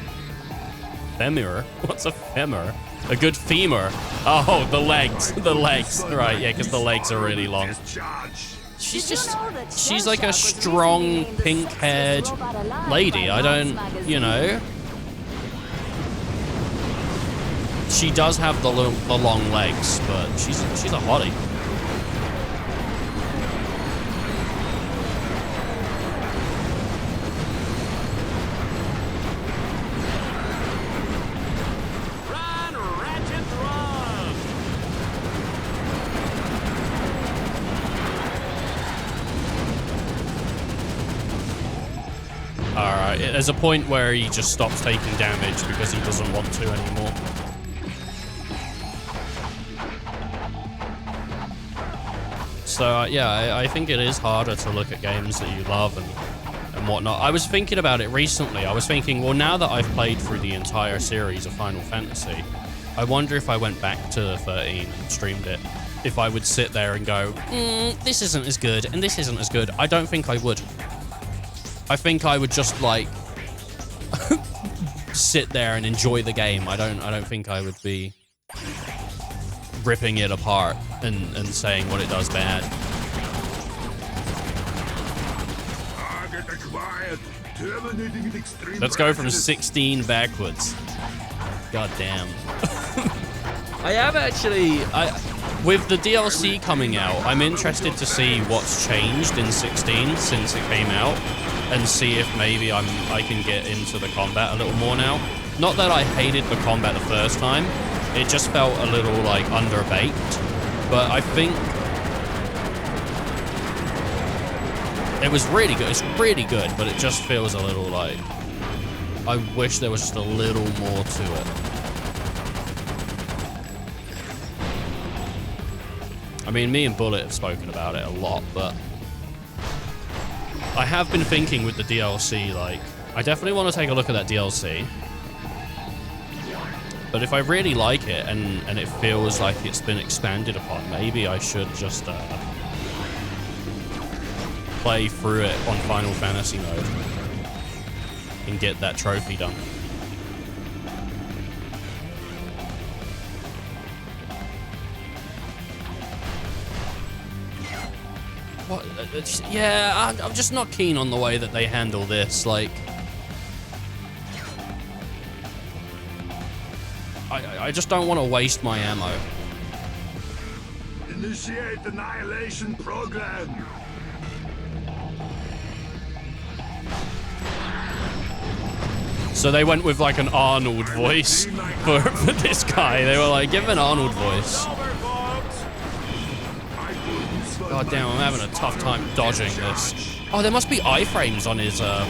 Speaker 1: Femur? What's a femur? A good femur. Oh, the legs. The legs. Right, yeah, because the legs are really long. She's like a strong, pink-haired lady. I don't, you know. She does have the long legs, but she's a hottie. There's a point where he just stops taking damage because he doesn't want to anymore. So yeah, I think it is harder to look at games that you love and whatnot. I was thinking about it recently. I was thinking, well, now that I've played through the entire series of Final Fantasy, I wonder if I went back to 13 and streamed it, if I would sit there and go, this isn't as good and this isn't as good. I don't think I would. I think I would just like sit there and enjoy the game. I don't think I would be ripping it apart and saying what it does bad. Let's go from 16 backwards. God damn. I have actually, with the DLC coming out, I'm interested to see what's changed in 16 since it came out, and see if maybe I can get into the combat a little more now. Not that I hated the combat the first time, it just felt a little like underbaked, but I think it was really good. It's really good, but it just feels a little like, I wish there was just a little more to it. I mean, me and Bullet have spoken about it a lot, but I have been thinking with the DLC, like, I definitely want to take a look at that DLC. But if I really like it and it feels like it's been expanded upon, maybe I should just play through it on Final Fantasy mode and get that trophy done. What? Yeah, I'm just not keen on the way that they handle this. Like, I just don't want to waste my ammo.
Speaker 6: Initiate annihilation program.
Speaker 1: So they went with like an Arnold voice for this guy. They were like, give him an Arnold voice. God damn, I'm having a tough time dodging this. Oh, there must be iframes on his, on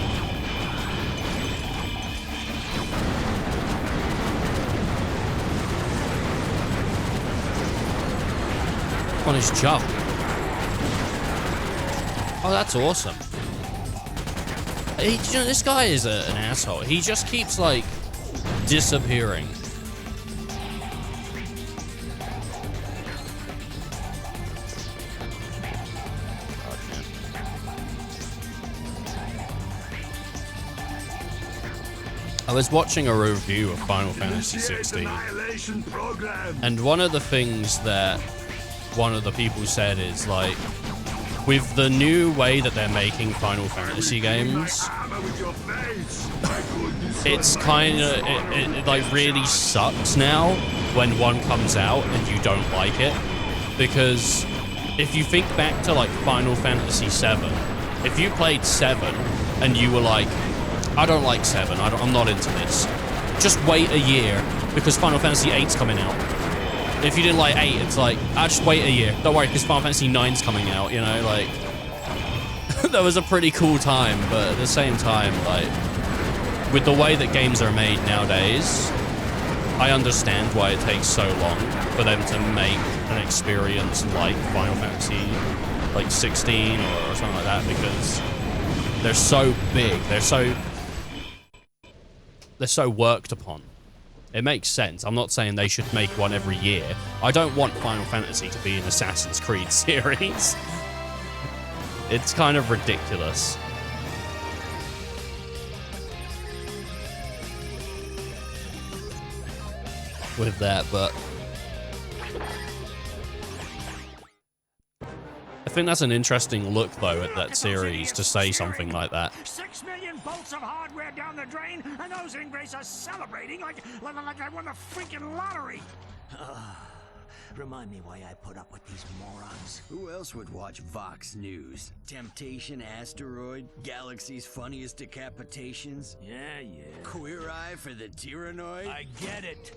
Speaker 1: his jump. Oh, that's awesome. You know, this guy is an asshole. He just keeps, like, disappearing. I was watching a review of Final Fantasy 16, and one of the things that one of the people said is, like, with the new way that they're making Final Fantasy games, it's kind of, it like really sucks now when one comes out and you don't like it, because if you think back to like Final Fantasy 7, if you played 7 and you were like, I don't like 7, I'm not into this, just wait a year because Final Fantasy 8's coming out. If you didn't like 8, it's like, I'll just wait a year. Don't worry, because Final Fantasy 9's coming out, you know, like, that was a pretty cool time, but at the same time, like, with the way that games are made nowadays, I understand why it takes so long for them to make an experience like Final Fantasy, like, 16 or something like that, because they're so big, they're so worked upon. It makes sense. I'm not saying they should make one every year. I don't want Final Fantasy to be an Assassin's Creed series. It's kind of ridiculous. With that, but I think that's an interesting look, though, at that series to say something like that.
Speaker 13: 6 million bolts of hardware down the drain, and those ingrates are celebrating like I won the freaking lottery.
Speaker 12: Remind me why I put up with these morons. Who else would watch Vox News? Temptation Asteroid? Galaxy's funniest decapitations?
Speaker 13: Yeah.
Speaker 12: Queer Eye for the Tyrannoid?
Speaker 13: I get it.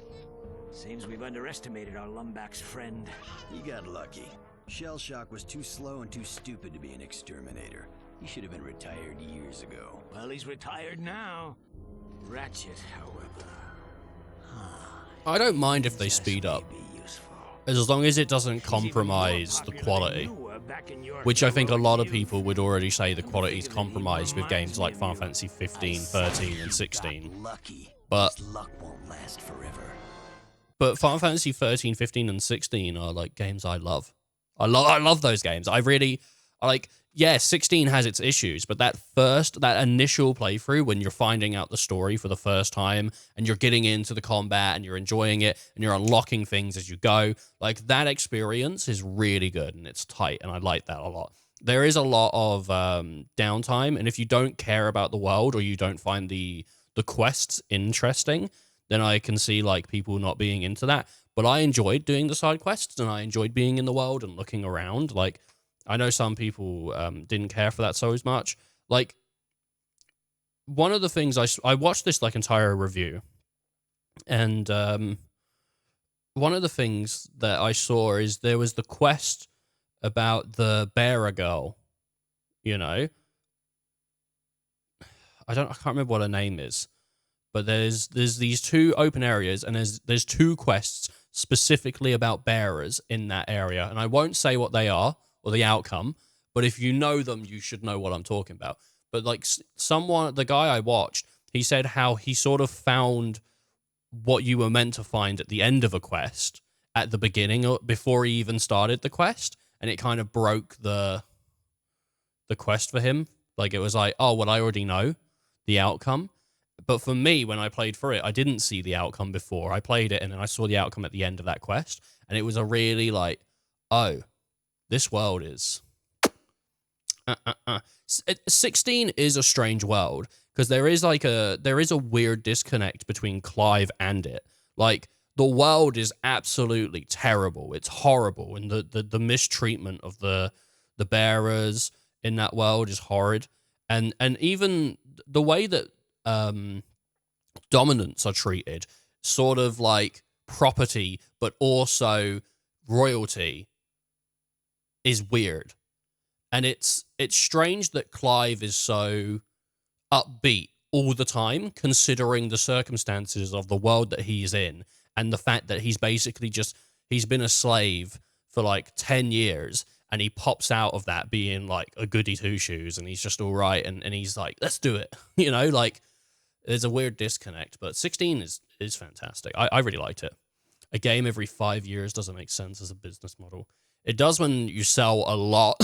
Speaker 13: Seems we've underestimated our Lumbach's friend.
Speaker 12: You got lucky. Shell Shock was too slow and too stupid to be an exterminator. He should have been retired years ago.
Speaker 13: Well, he's retired now. Ratchet, however.
Speaker 1: I don't mind if they speed up, as long as it doesn't compromise the quality, which I think a lot of people would already say the quality is compromised with games like Final Fantasy 15, 13, and 16. But
Speaker 12: luck won't last forever.
Speaker 1: But Final Fantasy 13, 15, and 16 are like games I love. I love those games. I really, like, yeah, 16 has its issues, but that initial playthrough when you're finding out the story for the first time and you're getting into the combat and you're enjoying it and you're unlocking things as you go, like, that experience is really good and it's tight, and I like that a lot. There is a lot of downtime, and if you don't care about the world or you don't find the quests interesting, then I can see, like, people not being into that. But I enjoyed doing the side quests, and I enjoyed being in the world and looking around. Like, I know some people didn't care for that so as much. Like, one of the things I watched this, like, entire review, and one of the things that I saw is there was the quest about the bearer girl, you know? I can't remember what her name is. But there's these two open areas, and there's two quests specifically about bearers in that area. And I won't say what they are or the outcome, but if you know them, you should know what I'm talking about. But, like, the guy I watched, he said how he sort of found what you were meant to find at the end of a quest at the beginning or before he even started the quest, and it kind of broke the quest for him. Like, it was like, oh, well, I already know the outcome. But for me, when I played through it, I didn't see the outcome before. I played it, and then I saw the outcome at the end of that quest. And it was a really, like, oh, this world is... 16 is a strange world, because there is a weird disconnect between Clive and it. Like, the world is absolutely terrible. It's horrible. And the mistreatment of the bearers in that world is horrid. And even the way that dominants are treated, sort of like property, but also royalty, is weird. And it's strange that Clive is so upbeat all the time, considering the circumstances of the world that he's in and the fact that he's basically he's been a slave for like 10 years and he pops out of that being like a goody two-shoes and he's just all right and he's like, let's do it. You know, like there's a weird disconnect, but 16 is fantastic. I really liked it. A game every 5 years doesn't make sense as a business model. It does when you sell a lot,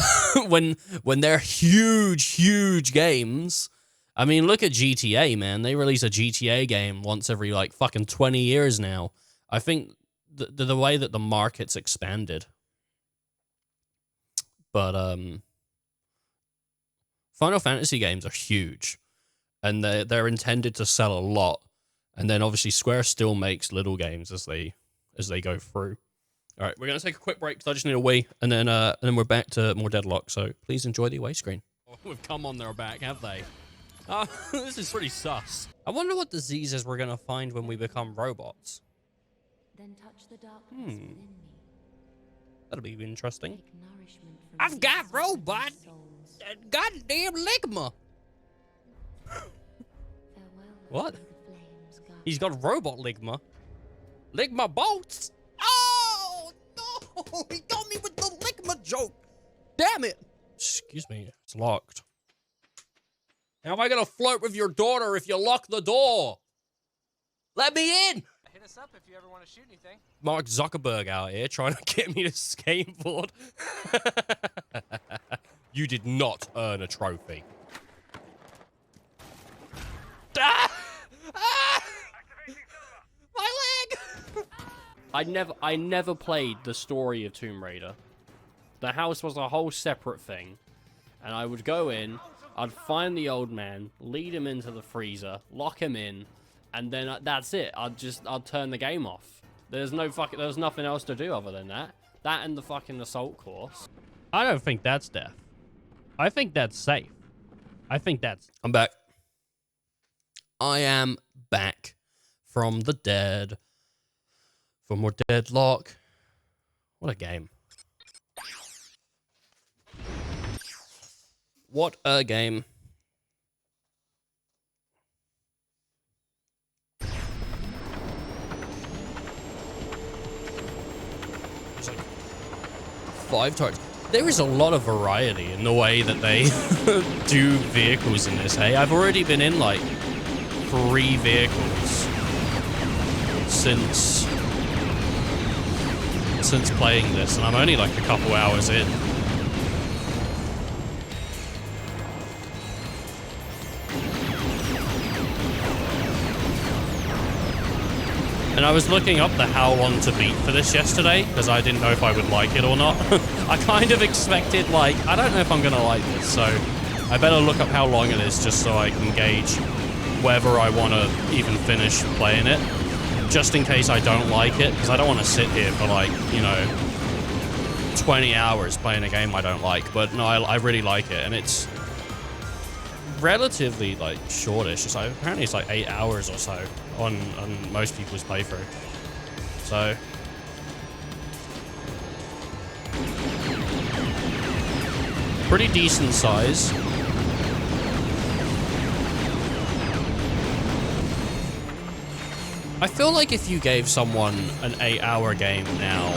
Speaker 1: when they're huge games. I mean, look at GTA, man. They release a GTA game once every like fucking 20 years now. I think the way that the market's expanded. But Final Fantasy games are huge, and they're intended to sell a lot. And then obviously Square still makes little games as they go through. All right, we're gonna take a quick break because I just need a wee, and then we're back to more Deadlock. So please enjoy the away screen. Oh, we've come on their back, have they? This is pretty sus. I wonder what diseases we're gonna find when we become robots.
Speaker 5: Then touch the darkness within me.
Speaker 1: That'll be interesting.
Speaker 5: Take nourishment from
Speaker 11: I've got
Speaker 5: these
Speaker 11: robot.
Speaker 5: souls.
Speaker 11: Goddamn ligma.
Speaker 5: Farewell,
Speaker 1: What?
Speaker 5: may the flames guide
Speaker 1: He's got robot ligma. Ligma bolts.
Speaker 11: Oh no! He got me with the ligma joke. Damn it!
Speaker 1: Excuse me, it's locked. How am I gonna flirt with your daughter if you lock the door? Let me in!
Speaker 16: Hit us up if you ever want to shoot anything.
Speaker 1: Mark Zuckerberg out here trying to get me to skateboard. You did not earn a trophy. Ah! Ah! My leg! I never played the story of Tomb Raider. The house was a whole separate thing. And I would go in, I'd find the old man, lead him into the freezer, lock him in, and then that's it. I'd turn the game off. There's nothing else to do other than that. That and the fucking assault course. I don't think that's death. I think that's safe. I'm back. I am back from the dead for more Deadlock. What a game. What a game. There's like 5 targets. There is a lot of variety in the way that they do vehicles in this, hey? I've already been in like 3 vehicles since playing this, and I'm only like a couple hours in. And I was looking up the how long to beat for this yesterday, because I didn't know if I would like it or not. I kind of expected, like, I don't know if I'm going to like this, so I better look up how long it is just so I can gauge whether I want to even finish playing it, just in case I don't like it, because I don't want to sit here for, like, you know, 20 hours playing a game I don't like. But no, I really like it, and it's relatively like shortish. So apparently it's like 8 hours or so on most people's playthrough. So pretty decent size. I feel like if you gave someone an 8-hour game now,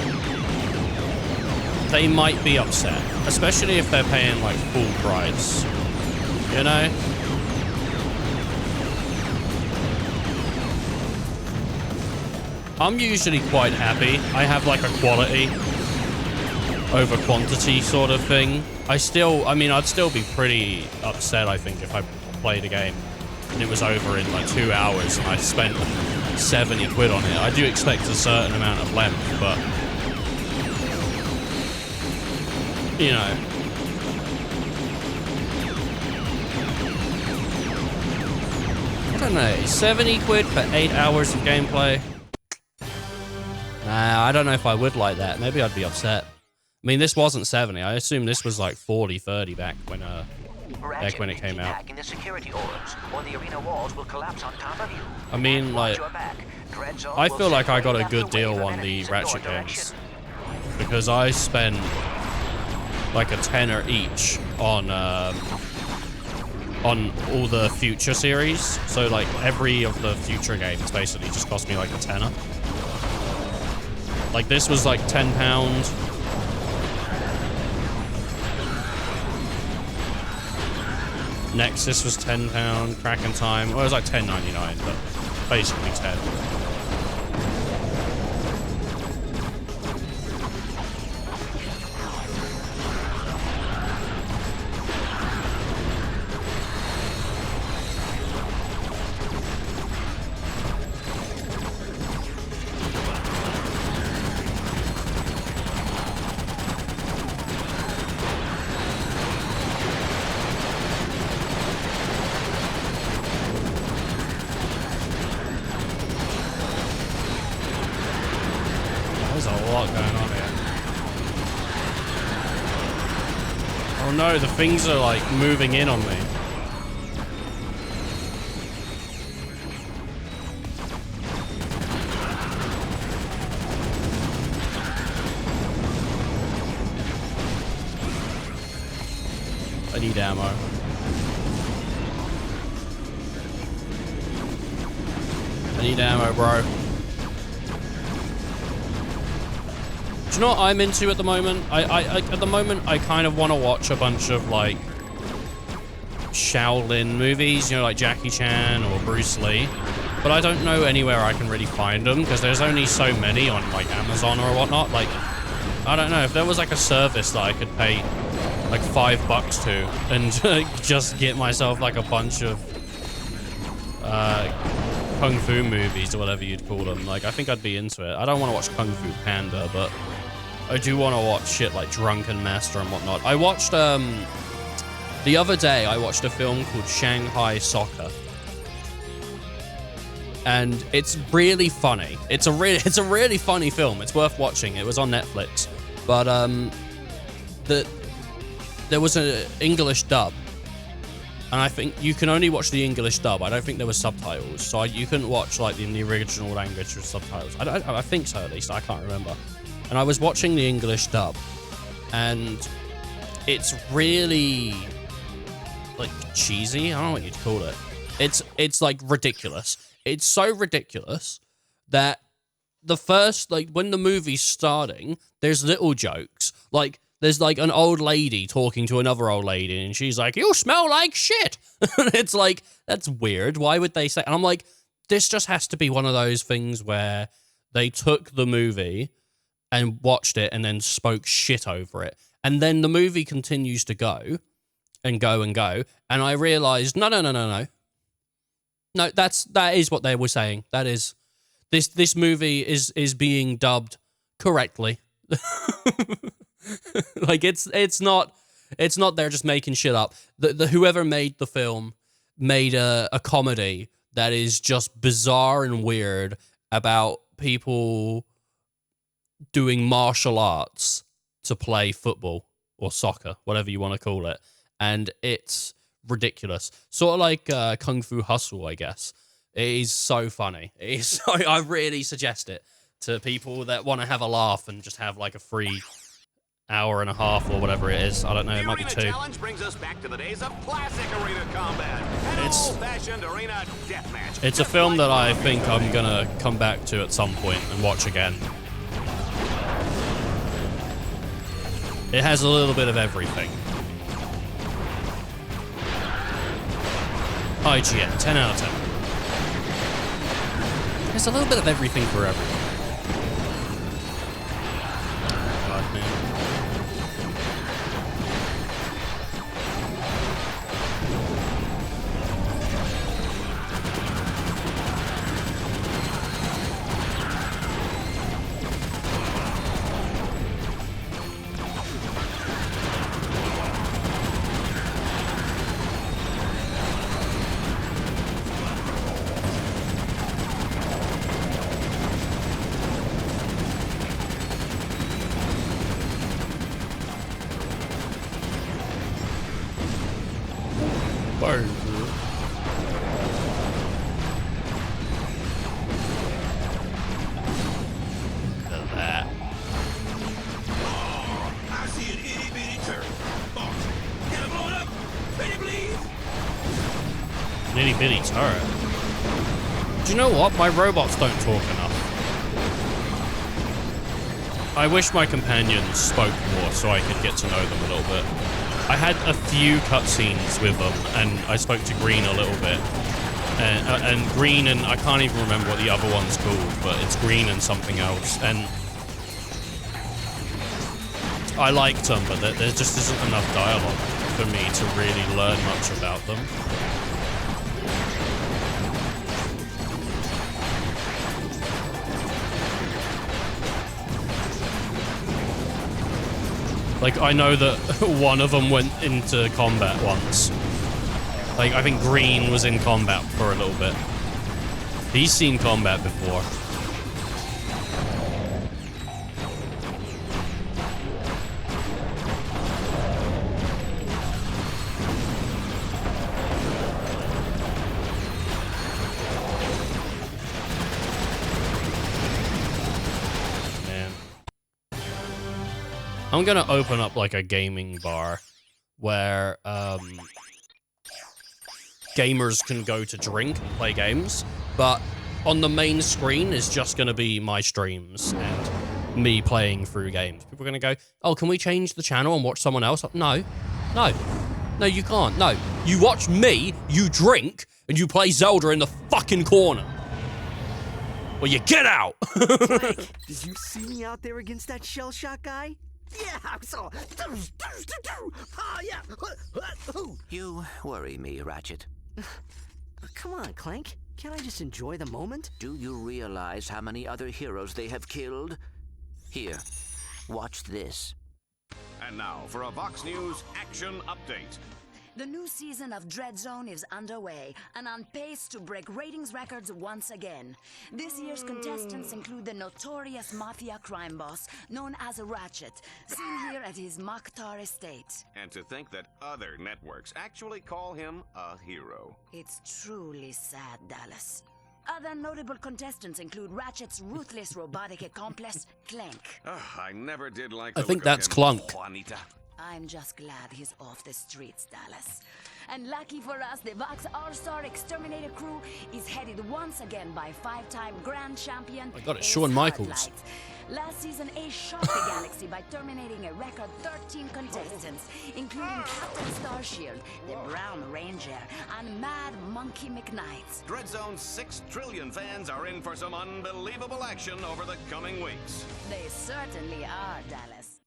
Speaker 1: they might be upset, especially if they're paying like full price. You know? I'm usually quite happy. I have like a quality over quantity sort of thing. I'd still be pretty upset, I think, if I played a game and it was over in like 2 hours and I spent 70 quid on it. I do expect a certain amount of length, but you know. I don't know, 70 quid for 8 hours of gameplay? Nah, I don't know if I would like that. Maybe I'd be upset. I mean, this wasn't 70. I assume this was like 40, 30 back when it came out.
Speaker 3: In the security orbs, or the arena walls will collapse on top of you.
Speaker 1: I mean, like, I feel like I got a good deal on the Ratchet games, because I spent like a tenner each on all the future series. So like every of the future games basically just cost me like a tenner. Like this was like £10. Nexus was £10. Crack in Time, well, it was like $10.99, but basically 10. No, the things are like moving in on me. I need ammo. I need ammo, bro. Do you know what I'm into at the moment? At the moment, I kind of want to watch a bunch of, like, Shaolin movies, you know, like Jackie Chan or Bruce Lee. But I don't know anywhere I can really find them, because there's only so many on, like, Amazon or whatnot. Like, I don't know, if there was, like, a service that I could pay, like, $5 to, and just get myself, like, a bunch of, Kung Fu movies, or whatever you'd call them. Like, I think I'd be into it. I don't want to watch Kung Fu Panda, but I do want to watch shit like Drunken Master and whatnot. I watched, the other day, I watched a film called Shanghai Soccer. And it's really funny. It's a really funny film. It's worth watching. It was on Netflix. But, there was an English dub. And I think you can only watch the English dub. I don't think there were subtitles. So you couldn't watch, like, in the original language with subtitles. I think so, at least. I can't remember. And I was watching the English dub, and it's really, like, cheesy. I don't know what you'd call it. It's like ridiculous. It's so ridiculous that the first, like, when the movie's starting, there's little jokes. Like, there's, like, an old lady talking to another old lady, and she's like, "You smell like shit." And it's like, that's weird. Why would they say? And I'm like, this just has to be one of those things where they took the movie and watched it and then spoke shit over it. And then the movie continues to go and go and go. And I realized, no. No, that is what they were saying. That is, this movie is being dubbed correctly. Like, it's not they're just making shit up. The whoever made the film made a comedy that is just bizarre and weird about people doing martial arts to play football or soccer, whatever you want to call it. And it's ridiculous. Sort of like Kung Fu Hustle, I guess. It is so funny. It is so, I really suggest it to people that want to have a laugh and just have like a free hour and a half or whatever it is. I don't know, it might be 2.
Speaker 2: The challenge brings us back to the days of classic arena combat and old-fashioned arena deathmatch.
Speaker 1: It's a film that I think I'm gonna come back to at some point and watch again. It has a little bit of everything. IGN, 10 out of 10. There's a little bit of everything for everyone. God, man. bitty turret. Do you know what? My robots don't talk enough. I wish my companions spoke more so I could get to know them a little bit. I had a few cutscenes with them, and I spoke to Green a little bit. And Green and... I can't even remember what the other one's called, but it's Green and something else. And I liked them, but there just isn't enough dialogue for me to really learn much about them. Like, I know that one of them went into combat once. Like, I think Green was in combat for a little bit. He's seen combat before. I'm gonna open up like a gaming bar where gamers can go to drink and play games, but on the main screen is just gonna be my streams and me playing through games. People are gonna go, oh, can we change the channel and watch someone else? No, you can't. No, you watch me, you drink, and you play Zelda in the fucking corner. Well, you get out.
Speaker 4: Did you see me out there against that shell shock guy? Yeah, I saw. Oh, yeah.
Speaker 3: You worry me, Ratchet.
Speaker 4: Come on, Clank. Can't I just enjoy the moment?
Speaker 3: Do you realize how many other heroes they have killed? Here, watch this.
Speaker 2: And now for a Vox News action update.
Speaker 14: The new season of Dread Zone is underway and on pace to break ratings records once again. This year's contestants include the notorious mafia crime boss known as Ratchet, seen here at his Mokhtar estate.
Speaker 2: And to think that other networks actually call him a hero.
Speaker 14: It's truly sad, Dallas. Other notable contestants include Ratchet's ruthless robotic accomplice, Clank.
Speaker 2: I never did like
Speaker 1: I
Speaker 2: the
Speaker 1: think
Speaker 2: look of
Speaker 1: that's
Speaker 2: him,
Speaker 1: Clunk.
Speaker 2: Juanita.
Speaker 14: I'm just glad he's off the streets, Dallas. And lucky for us, the Vox All-Star Exterminator crew is headed once again by five-time grand champion
Speaker 1: I got it,
Speaker 14: Ace
Speaker 1: Shawn Michaels.
Speaker 14: Hardlight. Last season, Ace shocked the galaxy by terminating a record 13 contestants, including Captain Starshield, the Brown Ranger, and Mad Monkey McKnight.
Speaker 2: Dread Zone's 6 trillion fans are in for some unbelievable action over the coming weeks.
Speaker 14: They certainly are, Dallas.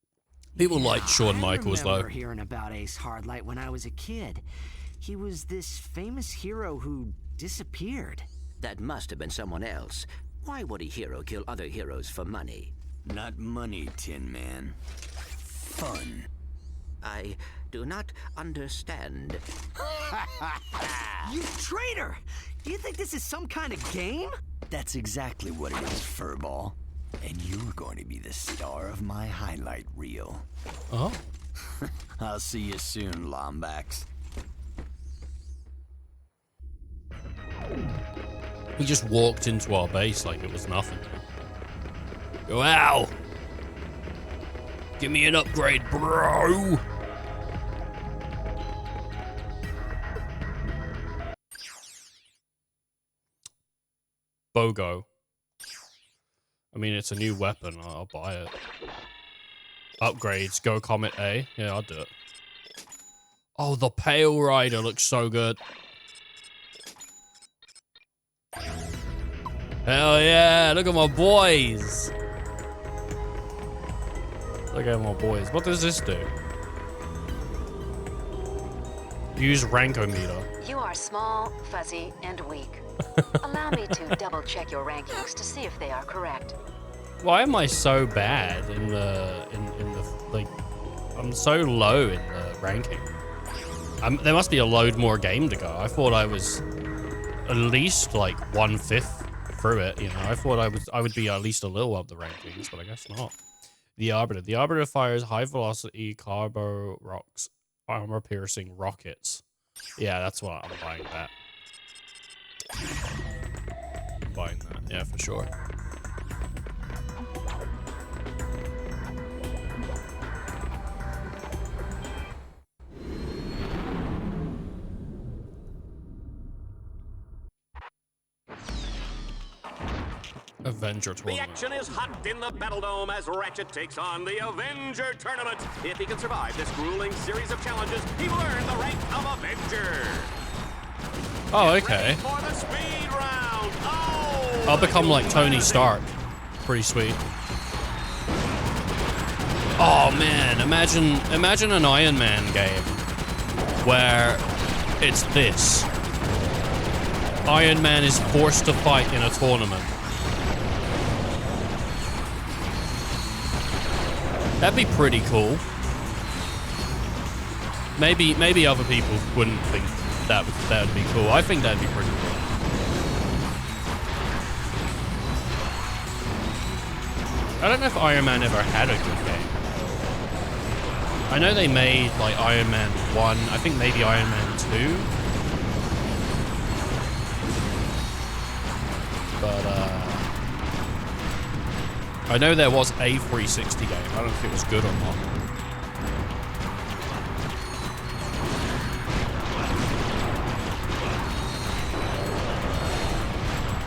Speaker 1: People like Shawn Michaels,
Speaker 4: I
Speaker 1: though.
Speaker 4: remember hearing about Ace Hardlight when I was a kid. He was this famous hero who disappeared.
Speaker 3: That must have been someone else. Why would a hero kill other heroes for money?
Speaker 12: Not money, Tin Man. Fun.
Speaker 3: I do not understand.
Speaker 4: You traitor! Do you think this is some kind of game?
Speaker 12: That's exactly what it is, Furball. And you're going to be the star of my highlight reel.
Speaker 1: Oh.
Speaker 12: I'll see you soon, Lombax.
Speaker 1: He just walked into our base like it was nothing. Wow! Give me an upgrade, bro! BOGO. I mean, it's a new weapon. I'll buy it. Upgrades. Go Comet A. Yeah, I'll do it. Oh, the Pale Rider looks so good. Hell yeah. Look at my boys. Look at my boys. What does this do? Use rankometer.
Speaker 5: You are small, fuzzy, and weak. Allow me to double-check your rankings to see if they are correct.
Speaker 1: Why am I so bad in the like? I'm so low in the ranking. There must be a load more game to go. I thought I was at least like 1/5 through it. You know, I thought I would be at least a little up the rankings, but I guess not. The Arbiter. The Arbiter fires high-velocity carbo rocks, armor-piercing rockets. Yeah, that's what I'm buying. That. I'm buying that. Yeah, for sure. Avenger
Speaker 2: The
Speaker 1: tournament.
Speaker 2: action is hot in the Battle Dome as Ratchet takes on the Avenger tournament. If he can survive this grueling series of challenges, he will earn the rank of Avenger.
Speaker 1: Oh, okay.
Speaker 2: For the speed round. Oh,
Speaker 1: I'll become like Tony Stark. Pretty sweet. Oh man, imagine an Iron Man game where it's this. Iron Man is forced to fight in a tournament. That'd be pretty cool. Maybe other people wouldn't think that would be cool. I think that'd be pretty cool. I don't know if Iron Man ever had a good game. I know they made like Iron Man 1, I think maybe Iron Man 2. But I know there was a 360 game. I don't know if it was good or not.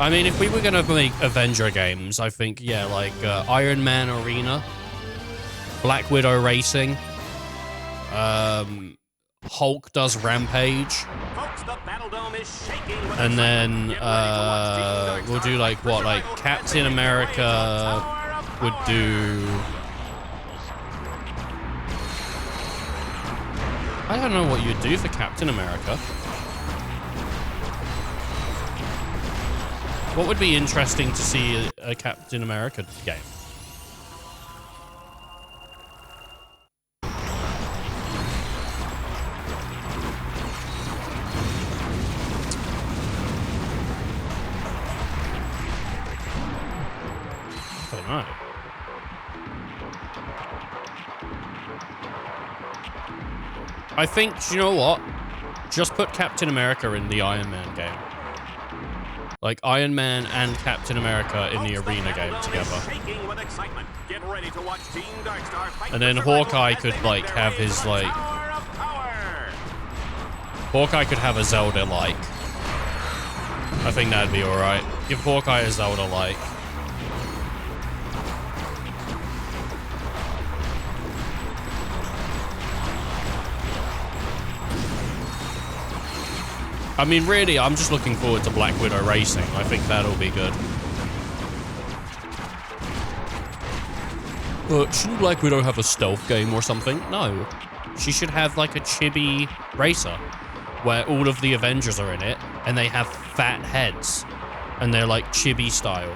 Speaker 1: I mean, if we were going to make Avenger games, I think, yeah, like Iron Man Arena, Black Widow Racing, Hulk does Rampage,
Speaker 2: Folks, the Battle Dome is shaking with
Speaker 1: and then we'll do like what, like Captain America would do. I don't know what you'd do for Captain America. What would be interesting to see a Captain America game? I don't know. I think, you know what? Just put Captain America in the Iron Man game. Like Iron Man and Captain America in the arena game together.
Speaker 2: Get ready to watch Team Darkstar fight.
Speaker 1: And then Hawkeye could like have his like... Hawkeye could have a Zelda-like. I think that'd be alright. Give Hawkeye a Zelda-like. I mean, really, I'm just looking forward to Black Widow Racing. I think that'll be good. Shouldn't Black Widow have a stealth game or something? No. She should have, like, a chibi racer where all of the Avengers are in it, and they have fat heads, and they're, like, chibi style.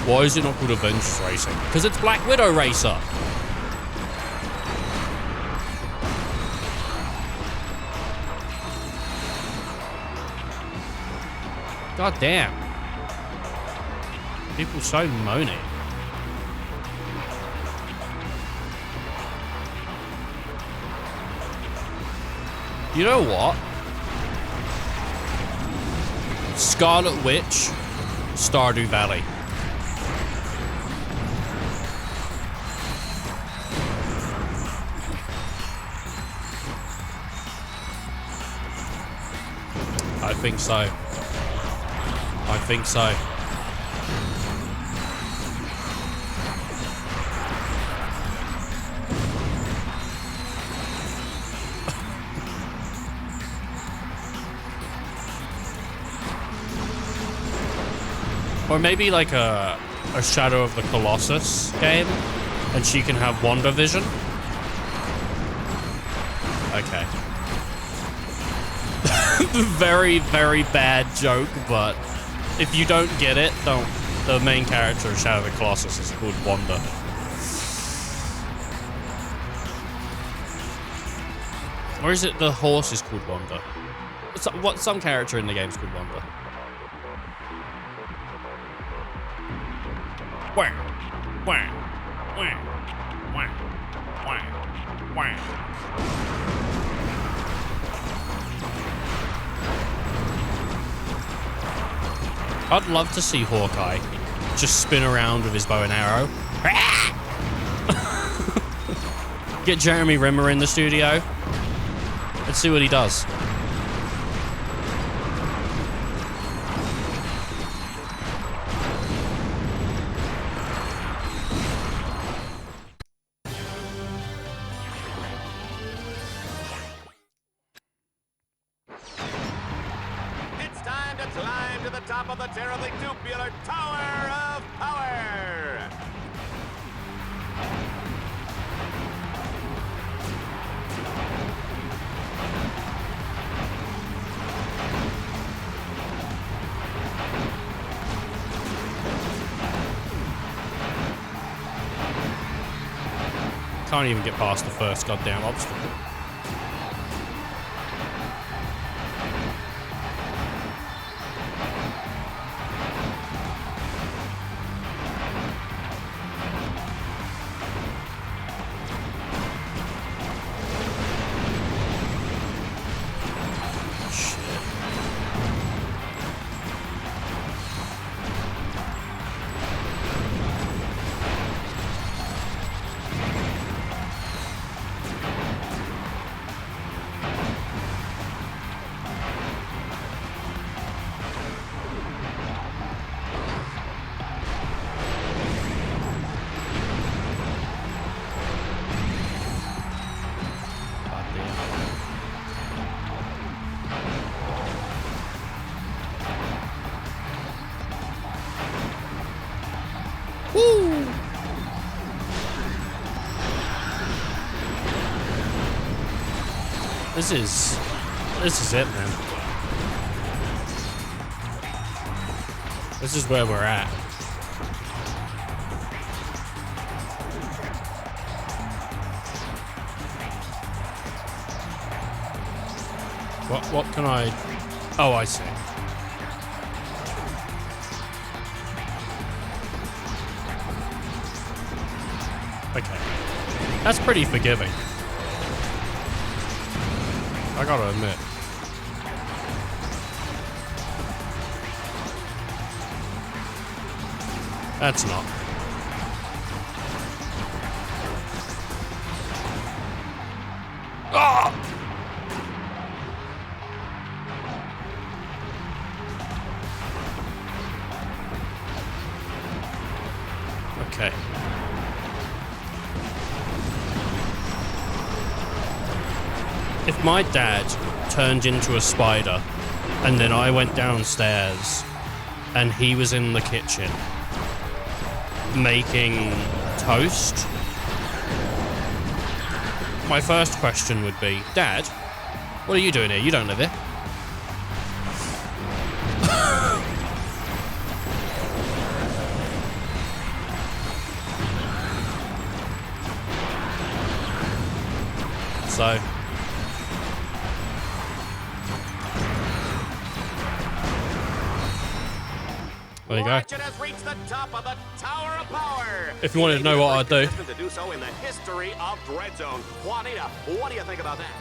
Speaker 1: Why is it not called Avengers Racing? Because it's Black Widow Racer! God damn. People so moany. You know what? Scarlet Witch, Stardew Valley. I think so. I think so. Or maybe like a Shadow of the Colossus game, and she can have WandaVision. Okay. Very, very bad joke, but if you don't get it, don't. The main character of Shadow of the Colossus is called Wanda. Or is it the horse is called Wanda? Some character in the game is called Wanda. Wah, wah, wah, wah, wah, wah. I'd love to see Hawkeye just spin around with his bow and arrow. Get Jeremy Renner in the studio. Let's see what he does.
Speaker 2: top of the terribly tubular Tower of Power!
Speaker 1: Can't even get past the first goddamn obstacle. This is it, man. This is where we're at. What can I... Oh, I see. Okay. That's pretty forgiving. I gotta admit. That's not. Ah! Okay. If my dad turned into a spider and then I went downstairs and he was in the kitchen making toast, my first question would be, Dad, what are you doing here? You don't live here. So there you go.
Speaker 2: Ratchet has reached the top of the Tower of Power.
Speaker 1: If you wanted to know what I'd do.
Speaker 2: To do so in the history of Dread Zone. Juanita, what do you think about that?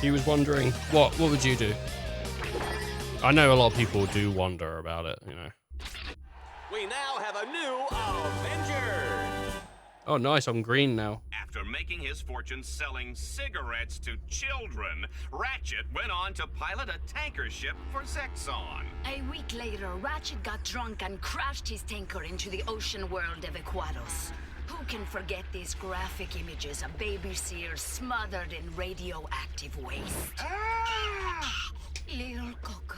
Speaker 1: He was wondering, what would you do? I know a lot of people do wonder about it, you know.
Speaker 2: We now have a new Avenger.
Speaker 1: Oh, nice, I'm green now.
Speaker 2: After making his fortune selling cigarettes to children, Ratchet went on to pilot a tanker ship for Zexon.
Speaker 14: A week later, Ratchet got drunk and crashed his tanker into the ocean world of Equados. Who can forget these graphic images of baby seals smothered in radioactive waste? Little Coco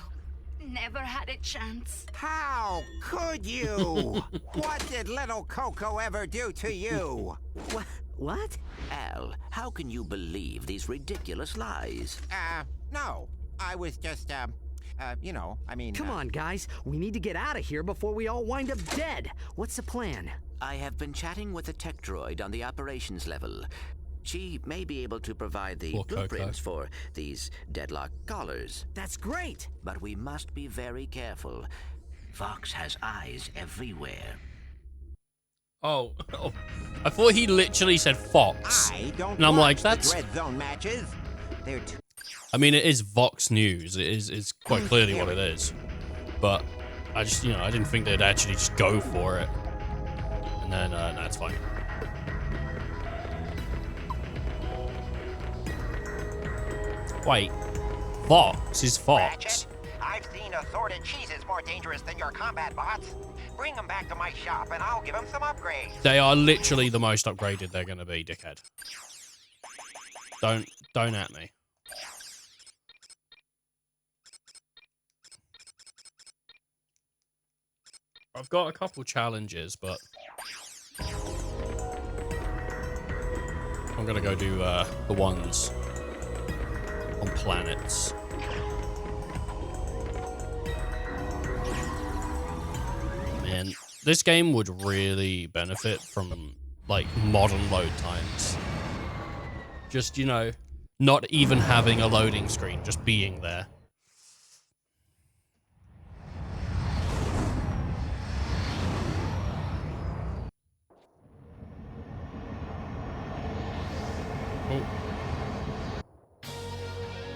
Speaker 14: never had a chance.
Speaker 8: How could you? What did little Coco ever do to you?
Speaker 4: What?
Speaker 3: Al, how can you believe these ridiculous lies?
Speaker 8: No. I was just, you know, I mean...
Speaker 4: Come on, guys. We need to get out of here before we all wind up dead. What's the plan?
Speaker 3: I have been chatting with a tech droid on the operations level. She may be able to provide the blueprints for these deadlock collars.
Speaker 4: That's great!
Speaker 3: But we must be very careful. Vox has eyes everywhere.
Speaker 1: Oh, I thought he literally said Fox. And I'm like, that's...
Speaker 8: Dread Zone matches. They're
Speaker 1: I mean, it is Vox News. It's quite clearly what it is. But I just, you know, I didn't think they'd actually just go for it. And then, no, it's fine. Wait, Vox is Fox.
Speaker 8: Ratchet, I've seen assorted cheeses more dangerous than your combat bots. Bring them back to my shop and I'll give them some upgrades.
Speaker 1: They are literally the most upgraded they're going to be, dickhead. Don't at me. I've got a couple challenges, but I'm gonna go do the ones on planets. Man, this game would really benefit from like modern load times. Just, you know, not even having a loading screen, just being there.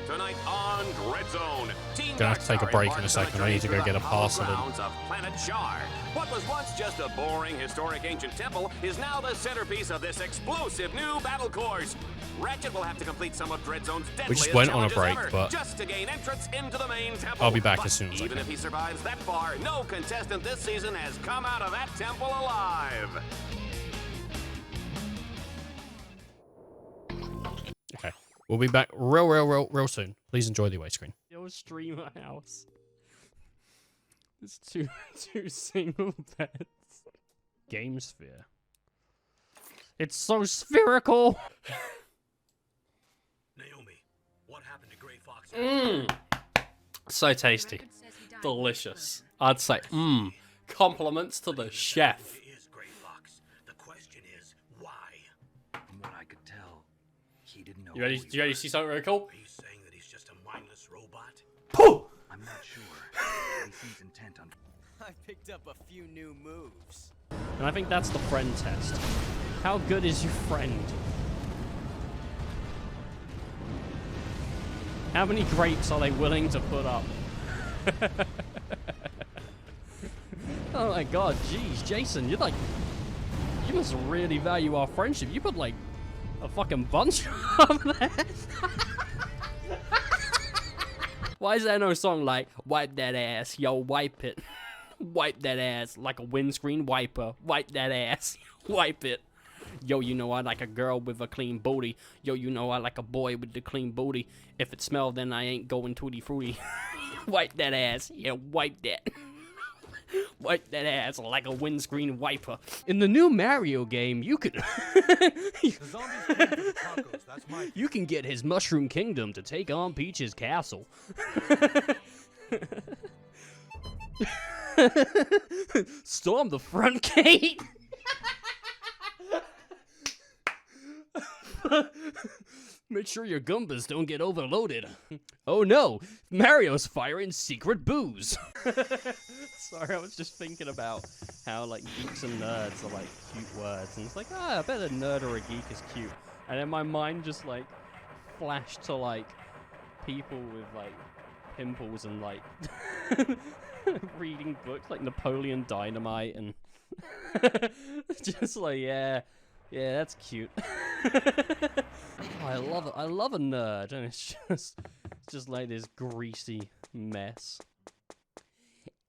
Speaker 2: Tonight on Red Zone, Team
Speaker 1: Gonna have to take a
Speaker 2: Darkstar
Speaker 1: break in a
Speaker 2: embarks on
Speaker 1: second. I need to go
Speaker 2: journey
Speaker 1: get a
Speaker 2: through the
Speaker 1: parcel in.
Speaker 2: hallowed grounds of Planet Shar. What was once just a boring historic ancient temple is now the centerpiece of this explosive new battle course. Ratchet will have to complete some of Red Zone's
Speaker 1: We
Speaker 2: deadliest
Speaker 1: just went on a
Speaker 2: challenges
Speaker 1: break,
Speaker 2: ever,
Speaker 1: but
Speaker 2: just to gain entrance into the main temple.
Speaker 1: I'll be back
Speaker 2: But
Speaker 1: as soon as I
Speaker 2: even
Speaker 1: can.
Speaker 2: if he survives that far, no contestant this season has come out of that temple alive.
Speaker 1: Okay. We'll be back real soon. Please enjoy the away screen.
Speaker 17: Your streamer house. It's two single beds.
Speaker 1: Game sphere.
Speaker 17: It's so spherical.
Speaker 9: Naomi, what happened to Gray Fox?
Speaker 17: So tasty. Delicious. I'd say, compliments to the chef.
Speaker 9: Is Gray Fox. The question is, why?
Speaker 18: From what I could tell, he didn't know.
Speaker 17: You ready to see something really cool?
Speaker 9: Are you saying that he's just a mindless robot?
Speaker 17: Pooh!
Speaker 18: I'm not sure. He seems intent on.
Speaker 19: I picked up a few new moves.
Speaker 17: And I think that's the friend test. How good is your friend? How many grapes are they willing to put up? Oh my god, jeez, Jason, you must really value our friendship. You put like a fucking bunch up there. Why is there no song like, wipe that ass, yo, wipe it. Wipe that ass like a windscreen wiper. Wipe that ass, wipe it. Yo, you know I like a girl with a clean booty. Yo, you know I like a boy with the clean booty. If it smells, then I ain't going tutti frutti. Wipe that ass, yeah, wipe that. Wipe that ass like a windscreen wiper. In the new Mario game, you can you can get his Mushroom Kingdom to take on Peach's castle. Storm the front gate. Make sure your Goombas don't get overloaded. Oh no, Mario's firing secret booze. Sorry, I was just thinking about how like geeks and nerds are like cute words, and it's like, I bet a nerd or a geek is cute. And then my mind just like flashed to like people with like pimples and like reading books like Napoleon Dynamite and just like yeah, that's cute. Oh, I love it. I love a nerd, and it's just like this greasy mess.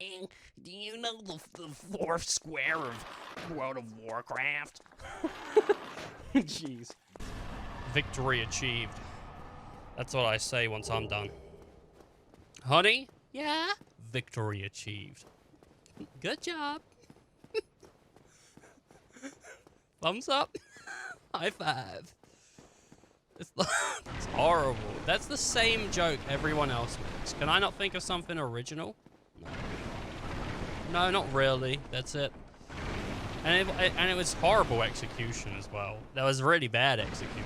Speaker 17: And do you know the fourth square of World of Warcraft? Jeez.
Speaker 1: Victory achieved. That's what I say once I'm done. Honey?
Speaker 17: Yeah?
Speaker 1: Victory achieved.
Speaker 17: Good job.
Speaker 1: Thumbs up. High five. It's horrible. That's the same joke everyone else makes. Can I not think of something original? No, not really. That's it. And it was horrible execution as well. That was really bad execution.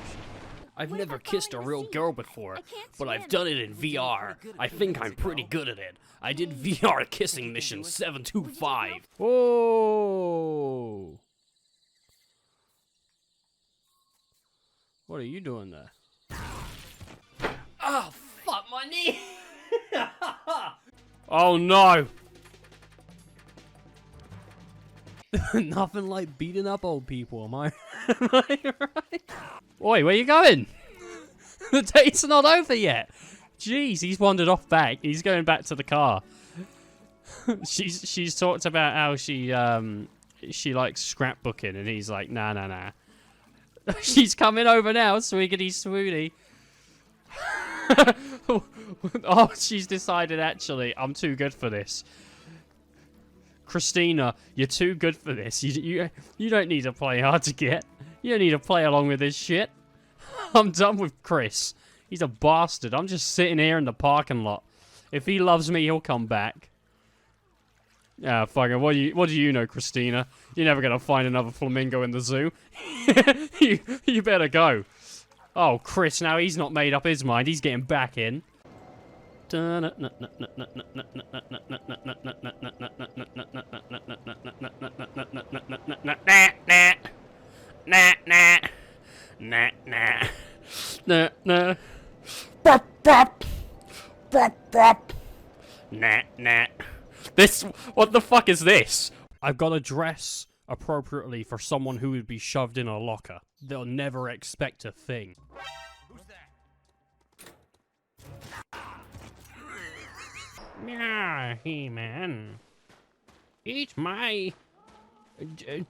Speaker 17: I've never kissed a real girl before, but I've done it in VR. I think I'm pretty good at it. I did VR kissing mission 725. Whoa! What are you doing there? Oh, fuck my knee! Oh no! Nothing like beating up old people, am I right? Oi, where you going? The date's not over yet. Jeez, he's wandered off back. He's going back to the car. She's talked about how she likes scrapbooking, and he's like, nah. She's coming over now, swiggity swooty. Oh, she's decided actually, I'm too good for this. Christina, you're too good for this. You don't need to play hard to get. You don't need to play along with this shit. I'm done with Chris. He's a bastard. I'm just sitting here in the parking lot. If he loves me, he'll come back. Ah, fucking, what do you know, Christina? You're never gonna find another flamingo in the zoo. you better go. Oh, Chris, now he's not made up his mind. He's getting back in. This, what the fuck is this? I've got to dress appropriately for someone who would be shoved in a locker. They'll never expect a thing.
Speaker 19: Who's that?
Speaker 17: Yeah, He-Man. Eat my... I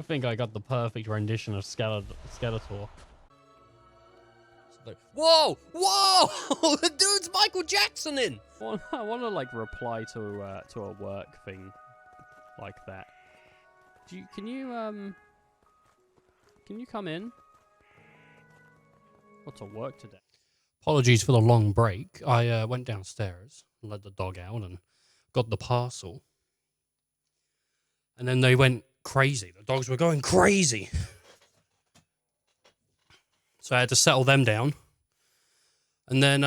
Speaker 17: think I got the perfect rendition of Skeletor.
Speaker 1: Whoa! Whoa! The dude's Michael Jackson in!
Speaker 17: I want to like reply to a work thing like that. Can you come in? What's to work today?
Speaker 1: Apologies for the long break. I went downstairs, let the dog out, and got the parcel. And then they went crazy. The dogs were going crazy. So I had to settle them down. And then,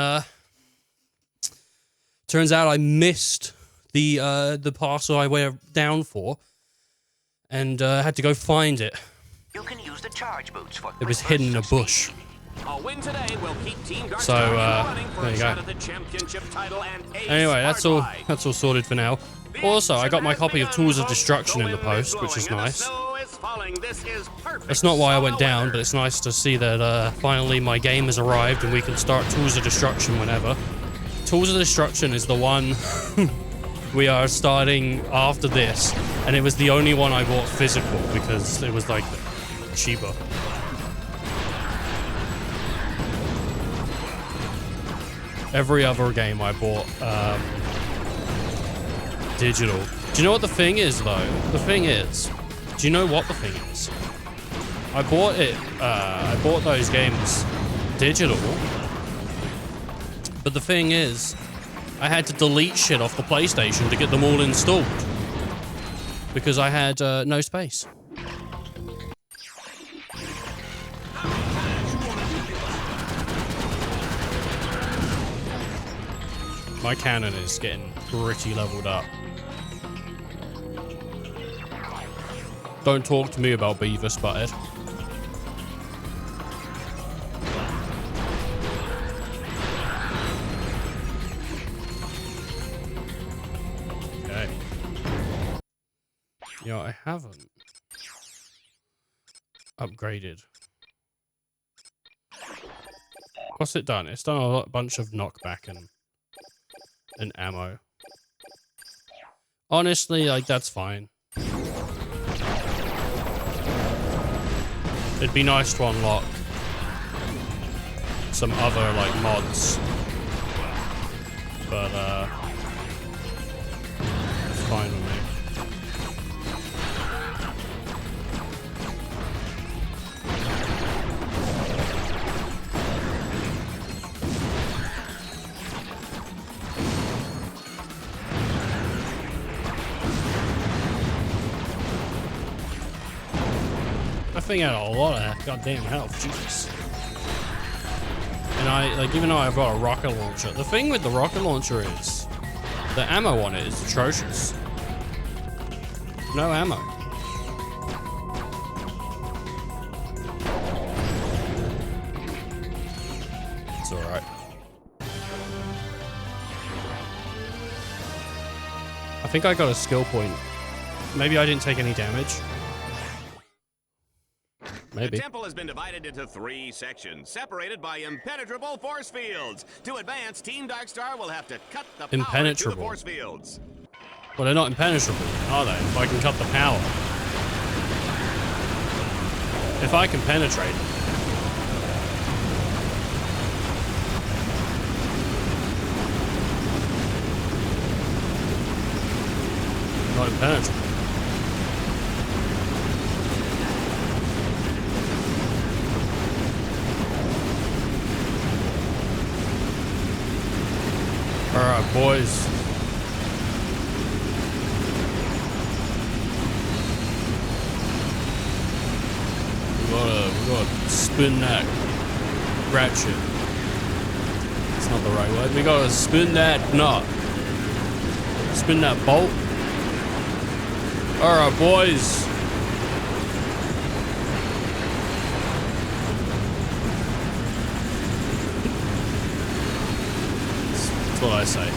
Speaker 1: turns out I missed the parcel I went down for. And had to go find it.
Speaker 3: You can use the charge boots for
Speaker 1: it was hidden in a bush.
Speaker 2: A win today will keep Team Darkstar
Speaker 1: So,
Speaker 2: running for
Speaker 1: there
Speaker 2: a
Speaker 1: you
Speaker 2: shot
Speaker 1: go.
Speaker 2: at the championship title and
Speaker 1: Anyway, that's all sorted for now. Also, I got my copy of Tools of Destruction in the post, which is nice. That's not why I went down, but it's nice to see that finally my game has arrived and we can start Tools of Destruction whenever. Tools of Destruction is the one we are starting after this, and it was the only one I bought physical because it was like cheaper. Every other game I bought digital. Do you know what the thing is, though? The thing is, do you know what the thing is? I bought those games digital, but the thing is, I had to delete shit off the PlayStation to get them all installed because I had no space. My cannon is getting pretty leveled up. Don't talk to me about Beavis Butthead. Okay. Yeah, I haven't upgraded. What's it done? It's done a bunch of knockback and ammo. Honestly, like, that's fine. It'd be nice to unlock some other, like, mods. But, it's fine with me. That thing had a lot of goddamn health, Jesus. And even though I've got a rocket launcher, the thing with the rocket launcher is the ammo on it is atrocious. No ammo. It's alright. I think I got a skill point. Maybe I didn't take any damage. Maybe.
Speaker 2: The temple has been divided into 3 sections, separated by impenetrable force fields. To advance, Team Darkstar will have to cut the power to the
Speaker 1: Impenetrable.
Speaker 2: force fields.
Speaker 1: Well, they're not impenetrable, are they? If I can cut the power. If I can penetrate them. impenetrable. Alright, boys. We gotta spin that ratchet. It's not the right word. We gotta spin that nut. Spin that bolt. Alright, boys. That's what I say.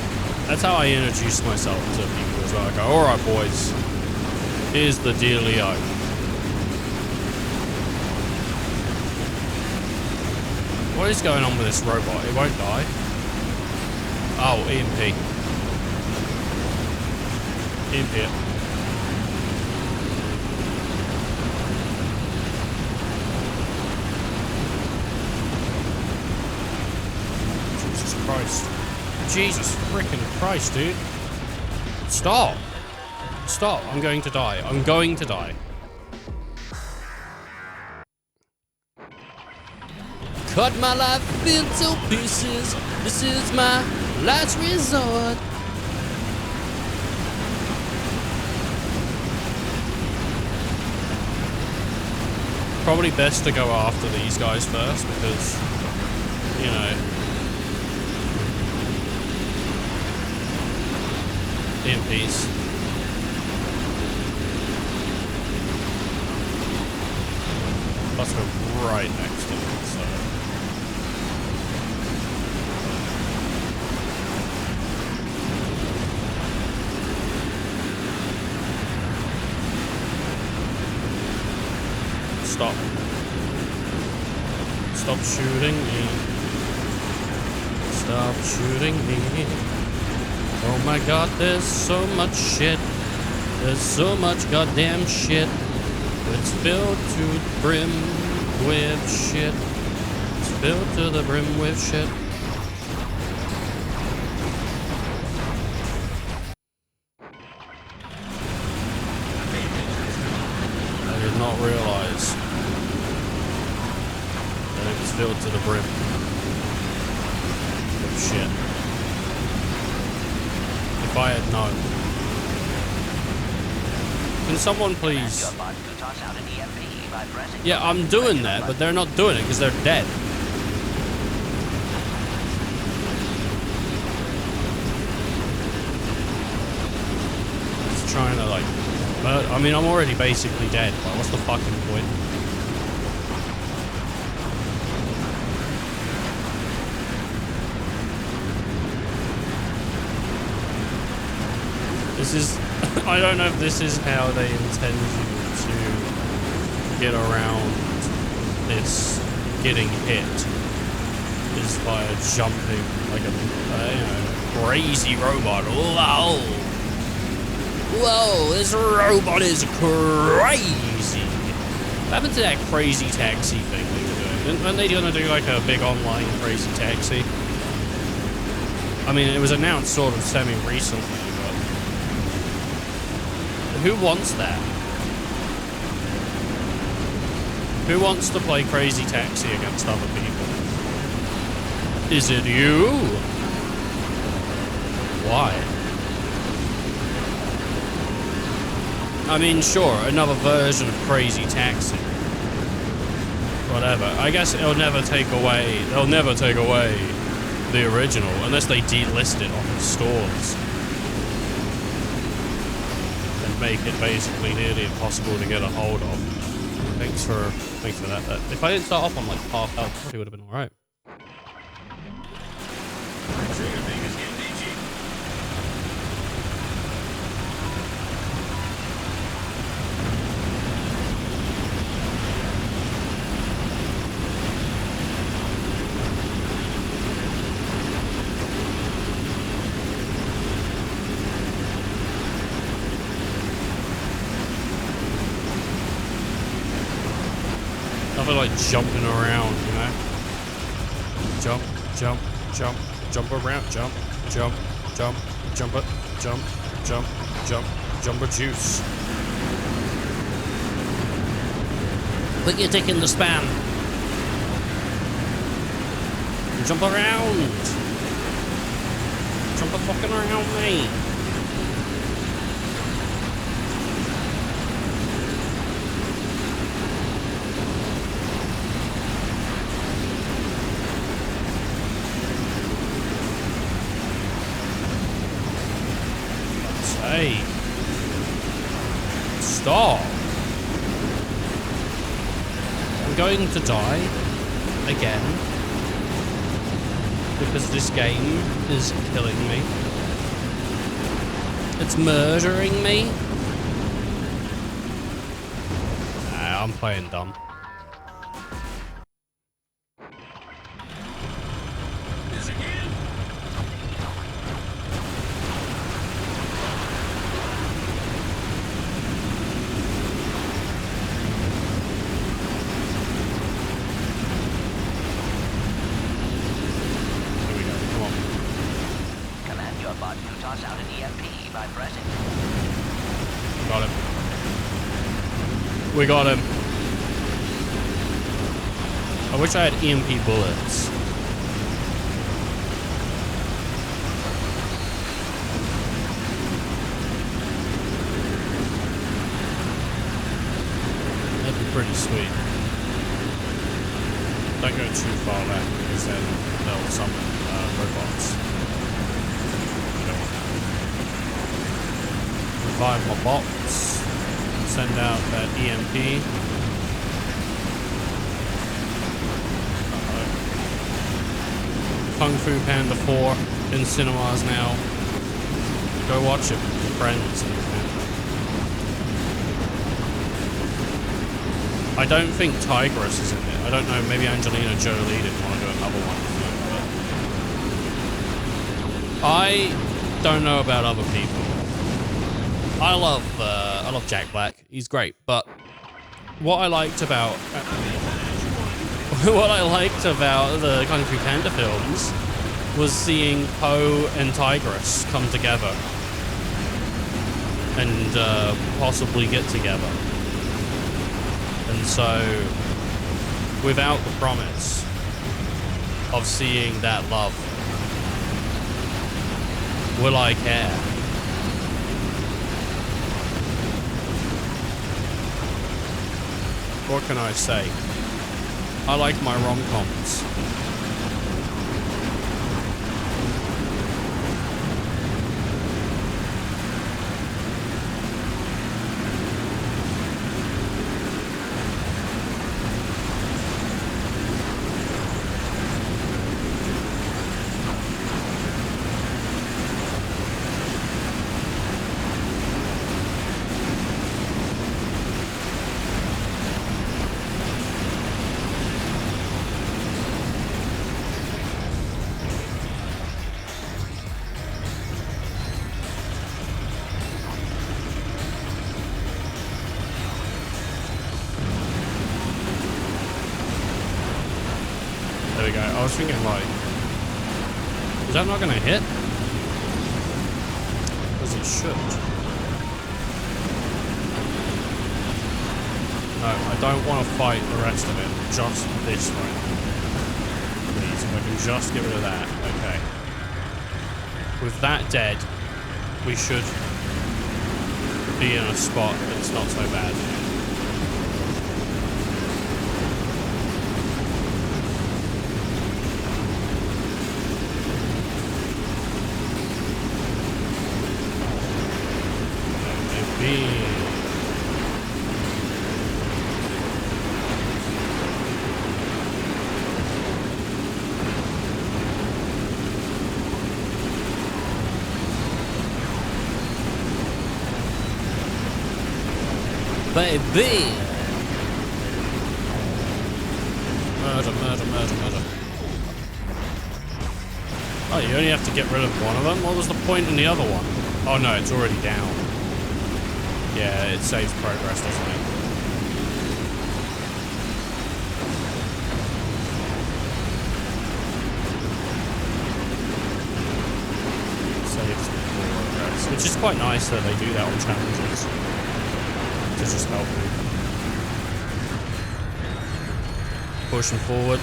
Speaker 1: That's how I introduce myself to people as well. I go, alright, boys. Here's the dealio. What is going on with this robot? It won't die. Oh, EMP. EMP. Jesus Christ. Jesus freaking Christ, dude. Stop. Stop. I'm going to die. I'm going to die. Cut my life into pieces. This is my last resort. Probably best to go after these guys first because, you know, EMPs. Plus we're right next to it, so. Stop. Stop shooting me. Stop shooting me. Oh my god, there's so much shit. There's so much goddamn shit. It's filled to the brim with shit. It's filled to the brim with shit. I did not realize that it was filled to the brim with shit. If I had known. Can someone please? Yeah, I'm doing that, but they're not doing it because they're dead. It's trying to like, but I mean, I'm already basically dead. But what's the fucking point? This is. I don't know if this is how they intend you to get around this getting hit. Is by jumping like a you know, crazy robot. Whoa! Whoa! This robot is crazy. What happened to that crazy taxi thing they were doing? Weren't they gonna do like a big online crazy taxi? I mean, it was announced sort of semi-recently. Who wants that? Who wants to play Crazy Taxi against other people? Is it you? Why? I mean, sure, another version of Crazy Taxi. Whatever. I guess it'll never take away... They'll never take away the original, unless they delist it on the stores. Make it basically nearly impossible to get a hold of. Thanks for that. If I didn't start off on like half health, probably would have been alright. Like jumping around, you know? Jump, jump, jump, jump around, jump, jump, jump, jump it, jump, jump, jump, Jumbo juice.
Speaker 11: Put your dick in the spam.
Speaker 1: Jump around. Jump a fucking around me. Hey. Stop. I'm going to die again because this game is killing me. It's murdering me. Nah, I'm playing dumb. We got him. I wish I had EMP bullets. That'd be pretty sweet. Don't go too far left because then they'll summon robots. I don't want that. Revive my bots. Send out that EMP. Kung Fu Panda 4 in cinemas now. Go watch it with your friends. I don't think Tigress is in it. I don't know, maybe Angelina Jolie didn't want to do another one. I don't know about other people. I love Jack Black. He's great, but what I liked about the Kung Fu Panda films was seeing Po and Tigress come together and possibly get together. And so, without the promise of seeing that love, will I care? What can I say? I like my rom-coms. I was thinking, like, is that not going to hit? Because it should. No, I don't want to fight the rest of it. Just this one. Please, if I can just get rid of that. Okay. With that dead, we should be in a spot that's not so bad. Baby! Murder, murder, murder, murder. Oh, you only have to get rid of one of them? What was the point in the other one? Oh no, it's already down. Yeah, it saves progress, doesn't it? Saves progress. which is quite nice that they do that on challenges to just help you. Pushing forward.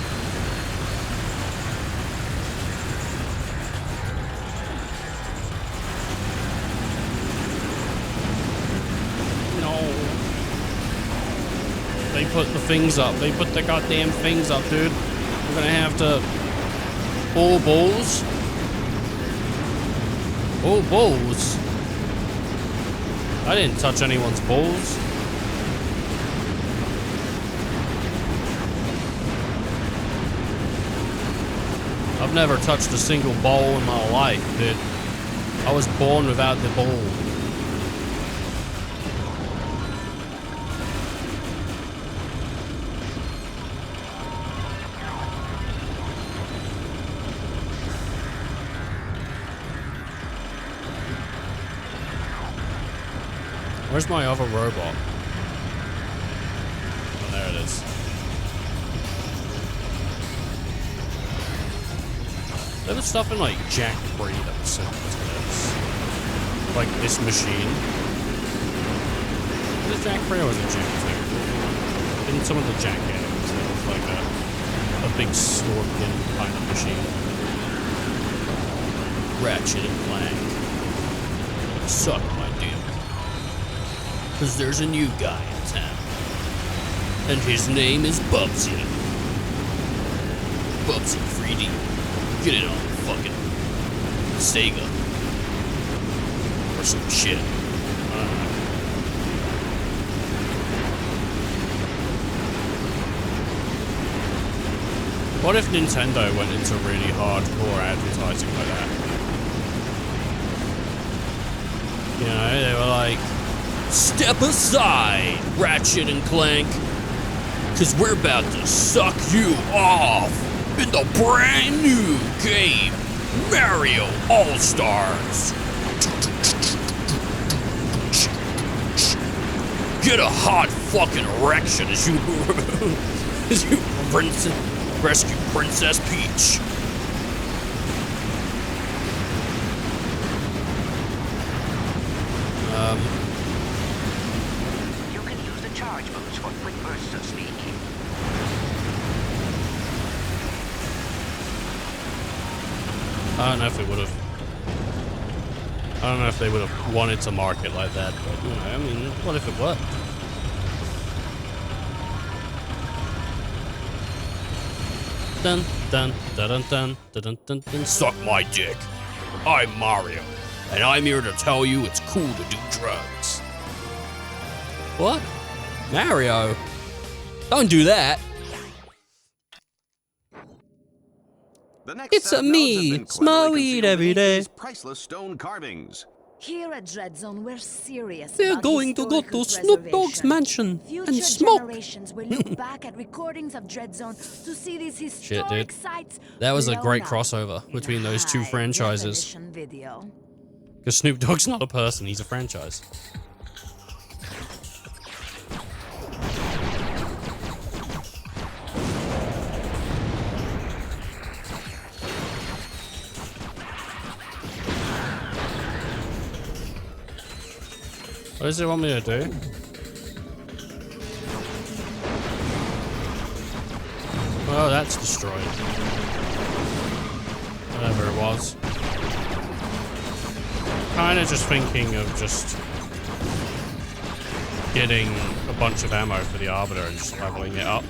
Speaker 1: They put the things up. They put the goddamn things up, dude. We're gonna have to... All balls? All balls? I didn't touch anyone's balls. I've never touched a single ball in my life, dude. I was born without the ball. Where's my other robot? Oh, there it is. There was stuff in like Jack 3 that was similar to this. Like this machine. Was it Jack 3 or was it Jack 2? In some of the Jack games, there was like a big scorpion kind of machine. Ratchet and Clank. Suck my dick. Because there's a new guy in town. And his name is Bubsy. Bubsy 3D. Get it on fucking Sega. Or some shit. I don't know. What if Nintendo went into really hardcore advertising like that? You know, they were like, step aside, Ratchet and Clank, because we're about to suck you off in the brand new game, Mario All-Stars. Get a hot fucking erection as you, rescue Princess Peach.
Speaker 3: You can use the charge boost for quick bursts of speed.
Speaker 1: I don't know if they would have. I don't know if they would have wanted to market like that, but you know, I mean, what if it worked? Dun dun dun dun dun dun dun dun. Suck my dick. I'm Mario, and I'm here to tell you it's cool to do drugs. What? Mario? Don't do that. It's a me, small weed every day.
Speaker 2: Priceless stone carvings.
Speaker 14: Here at Dread Zone, we're serious.
Speaker 1: They're going to go to Snoop Dogg's mansion and smoke.
Speaker 14: Generations will look back at recordings of Dread Zone to see these historic
Speaker 1: Shit, dude.
Speaker 14: sites.
Speaker 1: That was a great
Speaker 14: blown up
Speaker 1: crossover
Speaker 14: in
Speaker 1: between
Speaker 14: a
Speaker 1: those two franchises.
Speaker 14: high-definition video.
Speaker 1: Because Snoop Dogg's not a person, he's a franchise. What does it want me to do? Oh, that's destroyed. Whatever it was. Kinda just thinking of just getting a bunch of ammo for the Arbiter and just leveling it up.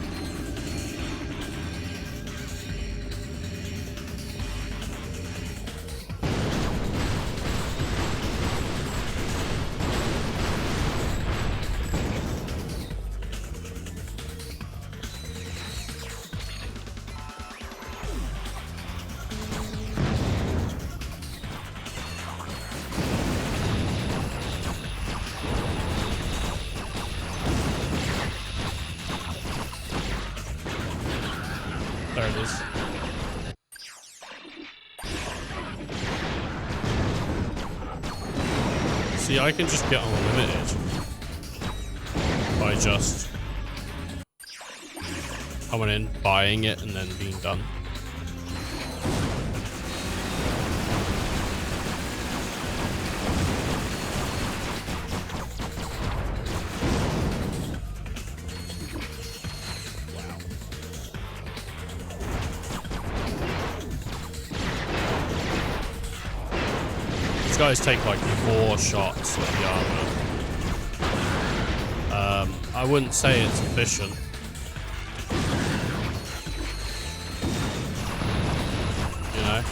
Speaker 1: There it is. See, I can just get unlimited by just coming in, buying it, and then being done. These guys take like 4 shots at the armor. I wouldn't say it's efficient. You know?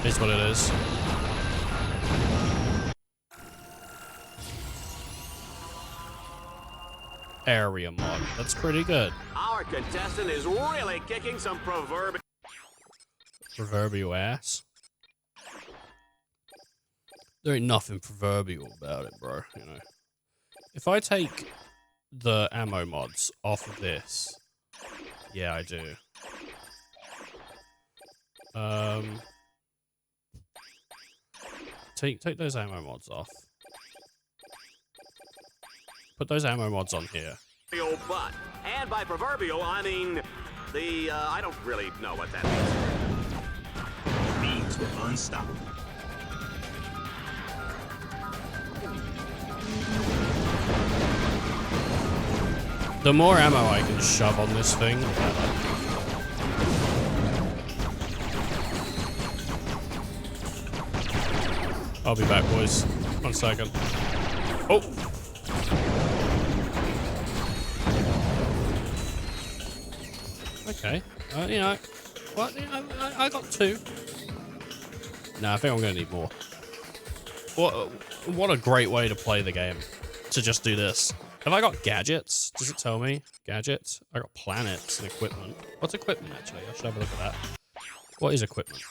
Speaker 1: Is what it is. Area mod. That's pretty good.
Speaker 2: Our contestant is really kicking some
Speaker 1: Proverbial ass. There ain't nothing proverbial about it, bro, you know. If I take the ammo mods off of this, yeah, I do. Take those ammo mods off. Put those ammo mods on here.
Speaker 2: But, and by proverbial, I mean the, I don't really know what that means.
Speaker 6: Means we're unstoppable.
Speaker 1: The more ammo I can shove on this thing, the better. I'll be back, boys. 1 second. Oh! Okay. You know, what? You know, I got 2. Nah, I think I'm gonna need more. What a great way to play the game. To just do this. Have I got gadgets? Does it tell me? Gadgets? I got planets and equipment. What's equipment, actually? I should have a look at that. What is equipment?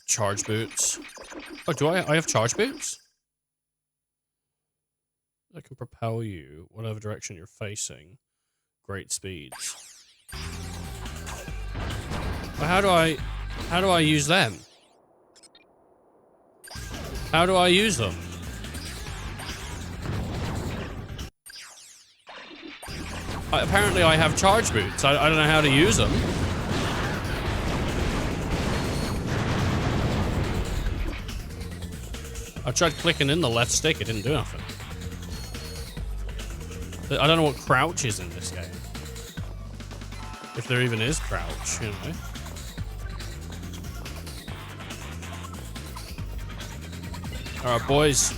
Speaker 1: Charge boots. Oh, do I have charge boots? That can propel you whatever direction you're facing. Great speeds. But how do I use them? How do I use them? Apparently I have charge boots. I don't know how to use them. I tried clicking in the left stick, it didn't do nothing. I don't know what crouch is in this game. If there even is crouch, you know. Alright, boys.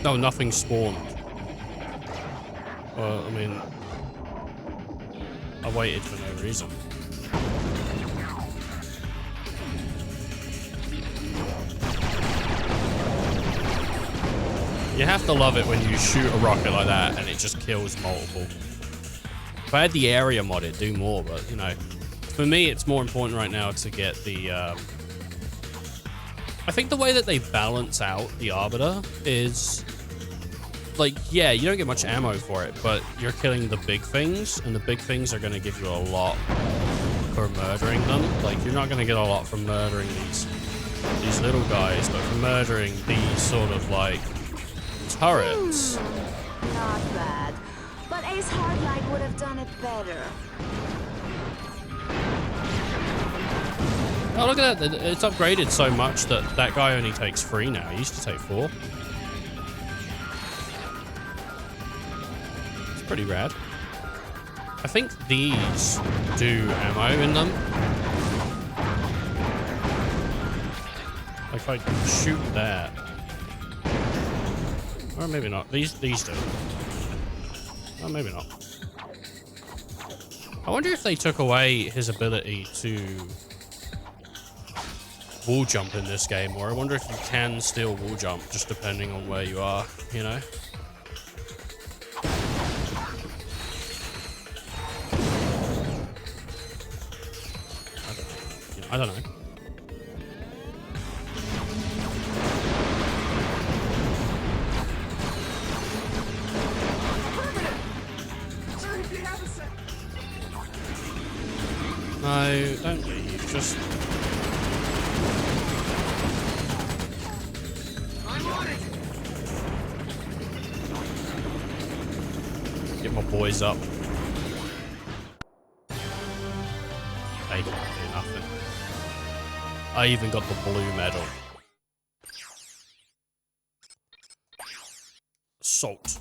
Speaker 1: No, nothing spawned. Well, I mean... I waited for no reason. You have to love it when you shoot a rocket like that and it just kills multiple. If I had the area mod, it'd do more, but, you know, for me, it's more important right now to get the, I think the way that they balance out the Arbiter is, like, yeah, you don't get much ammo for it, but you're killing the big things, and the big things are going to give you a lot for murdering them. Like, you're not going to get a lot from murdering these little guys, but from murdering these sort of, like, turrets.
Speaker 14: Not bad. But Ace Hardlight would have done it better.
Speaker 1: Oh, look at that. It's upgraded so much that that guy only takes 3 now. He used to take 4. It's pretty rad. I think these do ammo in them. Like if I shoot that. Or maybe not. These do. Oh, maybe not. I wonder if they took away his ability to wall jump in this game, or I wonder if you can still wall jump just depending on where you are, you know? I don't know. No, don't leave, just... Get my boys up. They can't do nothing. I even got the blue medal. Assault.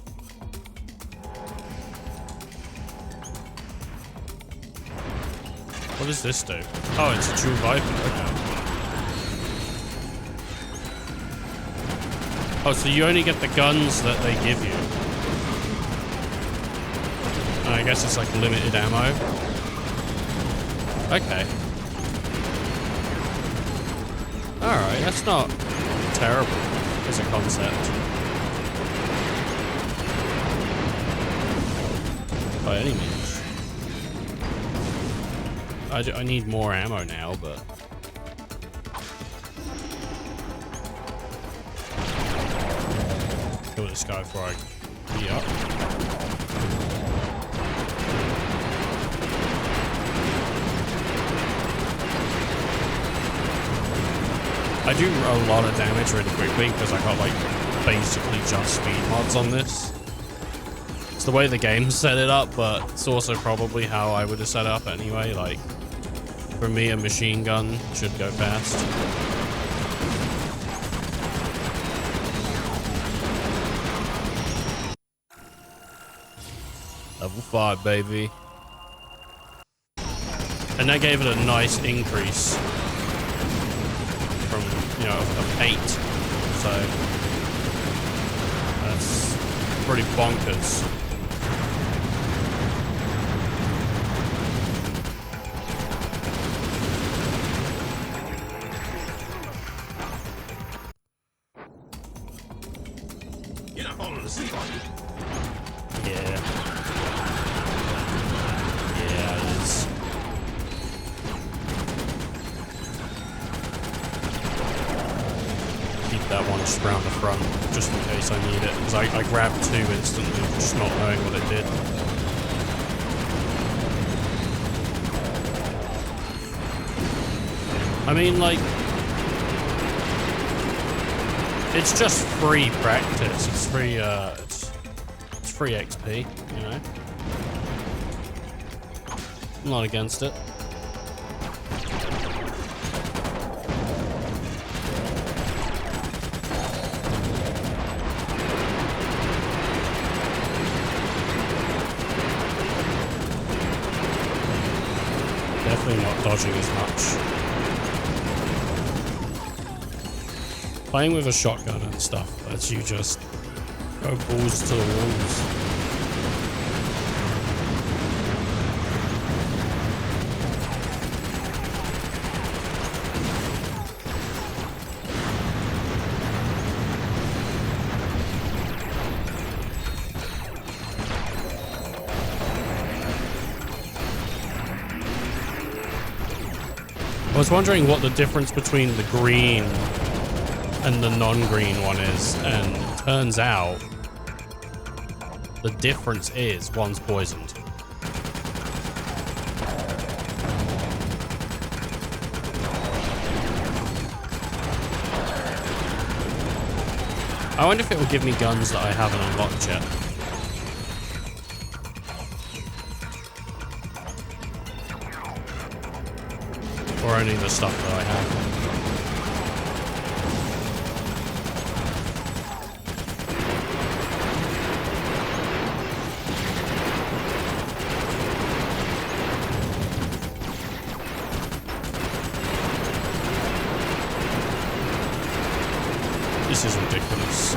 Speaker 1: does this do? Oh, it's a dual Viper. Okay. Oh, so you only get the guns that they give you. And I guess it's like limited ammo. Okay. Alright, that's not terrible as a concept. By any means. I need more ammo now, but... Kill this guy before I beat up. I do a lot of damage really quickly because I got like basically just speed mods on this. It's the way the game set it up, but it's also probably how I would have set it up anyway. Like, for me, a machine gun should go fast. Level 5, baby. And that gave it a nice increase from, you know, of 8. So that's pretty bonkers.
Speaker 2: You're not falling asleep, are you?
Speaker 1: Yeah. Yeah, it is. Keep that one just around the front, just in case I need it. Because I grabbed 2 instantly, just not knowing what it did. I mean, like... It's just free practice. It's free, it's free XP, you know? I'm not against it. Definitely not dodging as much. Playing with a shotgun and stuff lets you just go balls to the walls. I was wondering what the difference between the green and the non-green one is, and turns out the difference is one's poisoned. I wonder if it will give me guns that I haven't unlocked yet. Or only the stuff that I have. This is ridiculous.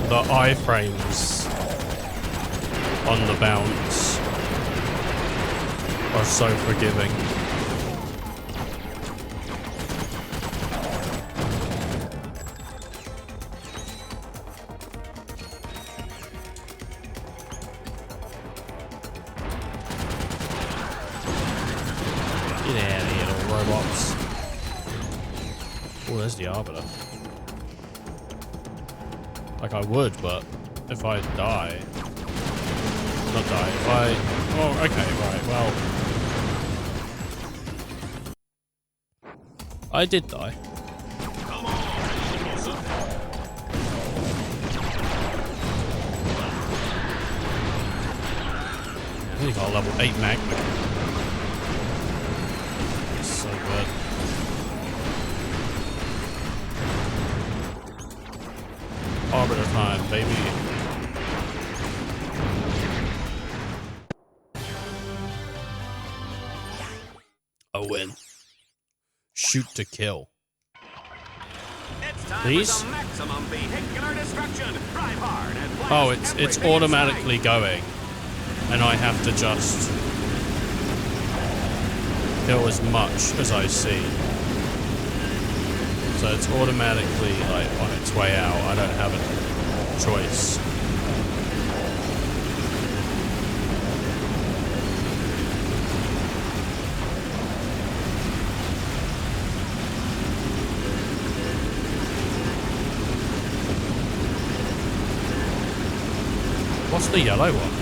Speaker 1: The iframes on the bounce are so forgiving. Get out of here, little robots. Oh, there's the Arbiter. Like I would, but if I die... Not die, if I... Oh, okay, right, well... I did die.
Speaker 2: Come on,
Speaker 1: I only got a level 8 magma. So good. Arbiter time, baby. shoot to kill.
Speaker 2: It's time
Speaker 1: These?
Speaker 2: for some maximum vehicular destruction. Drive hard and blast
Speaker 1: Oh, it's
Speaker 2: everything
Speaker 1: automatically going, and I have to just kill as much as I see. So it's automatically like on its way out. I don't have a choice. What's the yellow one?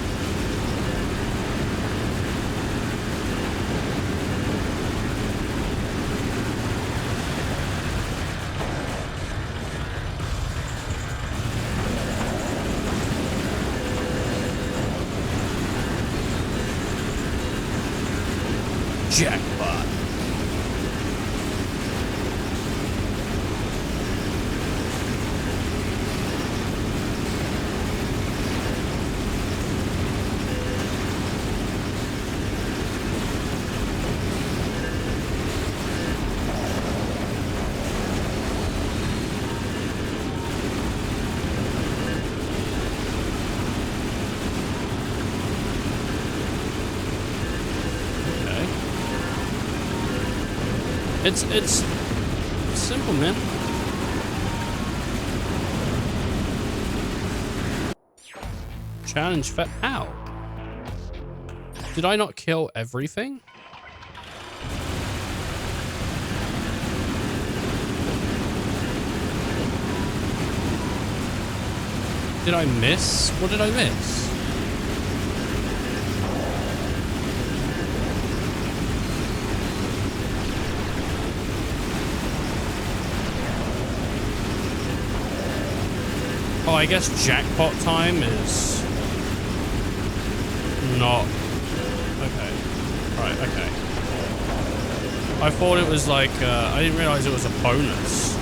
Speaker 1: Jackpot. It's simple, man. Challenge for how? Did I not kill everything? Did I miss? What did I miss? Oh, I guess jackpot time is not... Okay. Right, okay. I thought it was like, I didn't realize it was a bonus.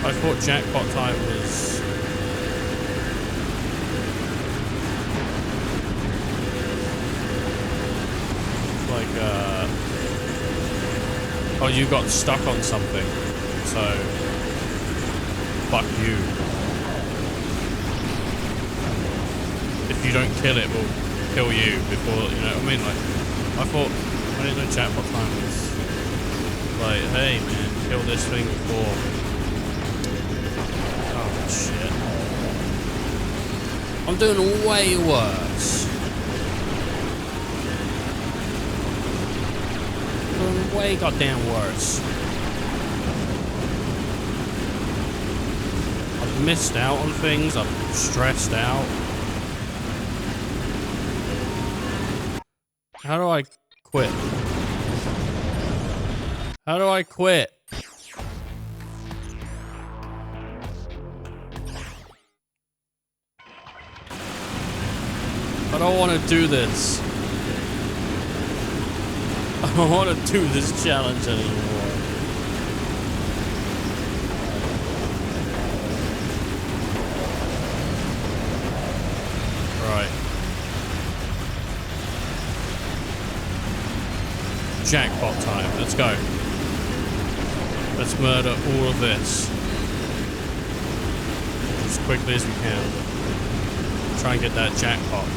Speaker 1: I thought jackpot time was... like, oh, you got stuck on something. So, fuck you. If you don't kill it, we'll kill you before, you know what I mean? Like, I thought, I didn't know jackpot time was like, hey man, kill this thing before. Oh shit. I'm doing way worse. Doing way goddamn worse. Missed out on things, I'm stressed out. How do I quit? How do I quit? I don't want to do this. I don't want to do this challenge anymore. Jackpot time. Let's go. Let's murder all of this as quickly as we can. Try and get that jackpot.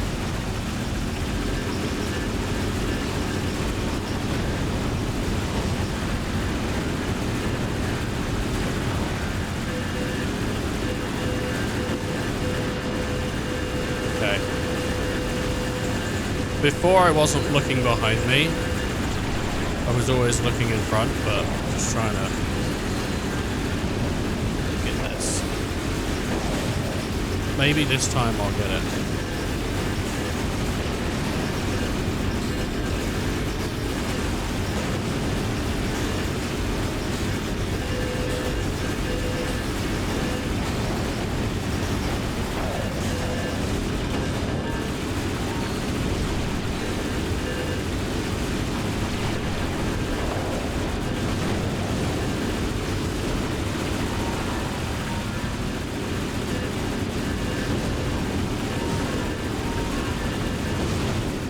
Speaker 1: Okay. Before I wasn't looking behind me. I was always looking in front, but I'm just trying to get this. Maybe this time I'll get it.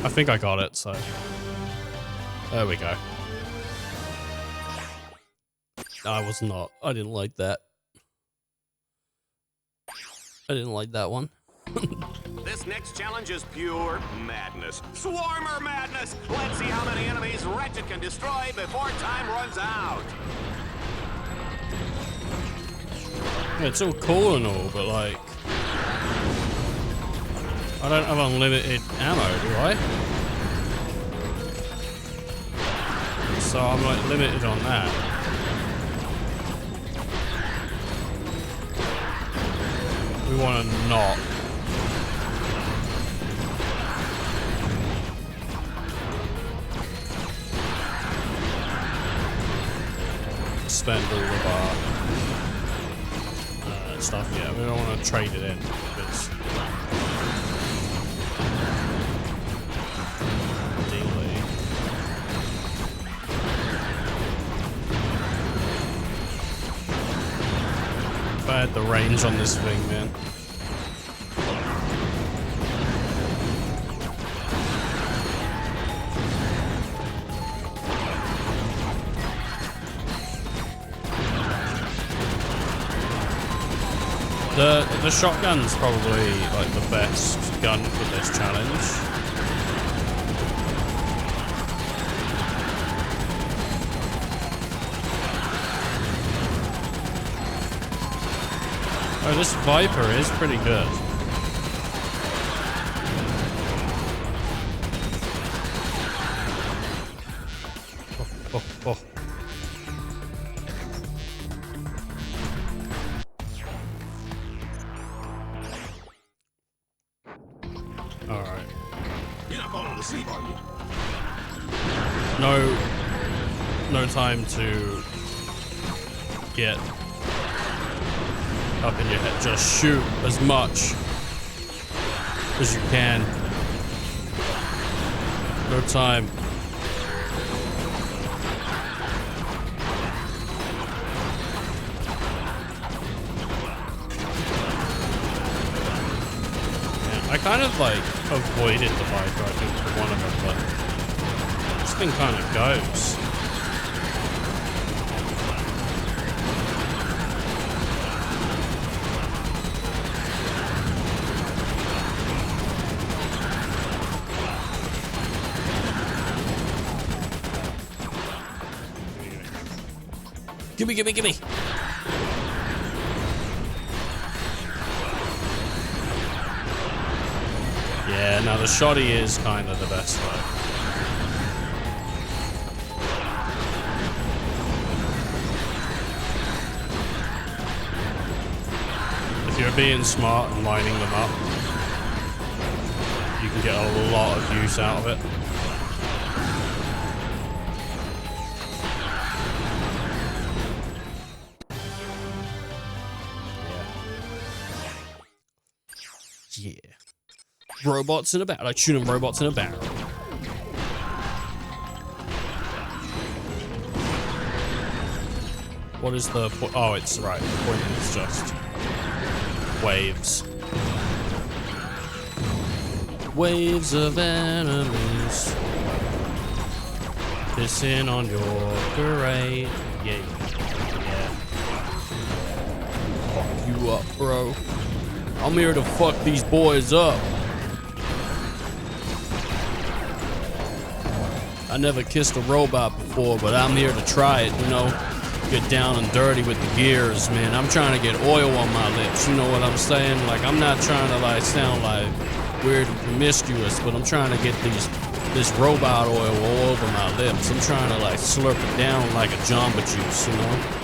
Speaker 1: I think I got it, so. There we go. I was not. I didn't like that. I didn't like that one.
Speaker 2: This next challenge is pure madness. Swarmer madness! Let's see how many enemies Ratchet can destroy before time runs out.
Speaker 1: It's all cool and all, but like... I don't have unlimited ammo, do I? So I'm like limited on that. We want to not. Spend all of our stuff. Yeah, we don't want to trade it in because ideally. Bad the range on this thing, man. The shotgun's probably like the best gun for this challenge. Oh, this Viper is pretty good. Oh, oh, oh. Alright.
Speaker 6: You're not falling asleep, are you?
Speaker 1: No time to get up in your head. Just shoot as much as you can. No time. I kind of like avoided the Viper, I think, for one of them, but this thing kind of goes. Gimme, gimme, gimme! Yeah, now the shotty is kind of the best though. If you're being smart and lining them up, you can get a lot of use out of it. Yeah. Robots in a barrel. Like shooting robots in a barrel. What is the point? Oh, it's right. The point is just waves. Waves of enemies pissing on your parade. Yeah. Fuck you up, bro. I'm here to fuck these boys up. I never kissed a robot before, but I'm here to try it, you know? Get down and dirty with the gears, man. I'm trying to get oil on my lips, you know what I'm saying? Like, I'm not trying to, like, sound, like, weird and promiscuous, but I'm trying to get this robot oil all over my lips. I'm trying to, like, slurp it down like a Jamba Juice, you know?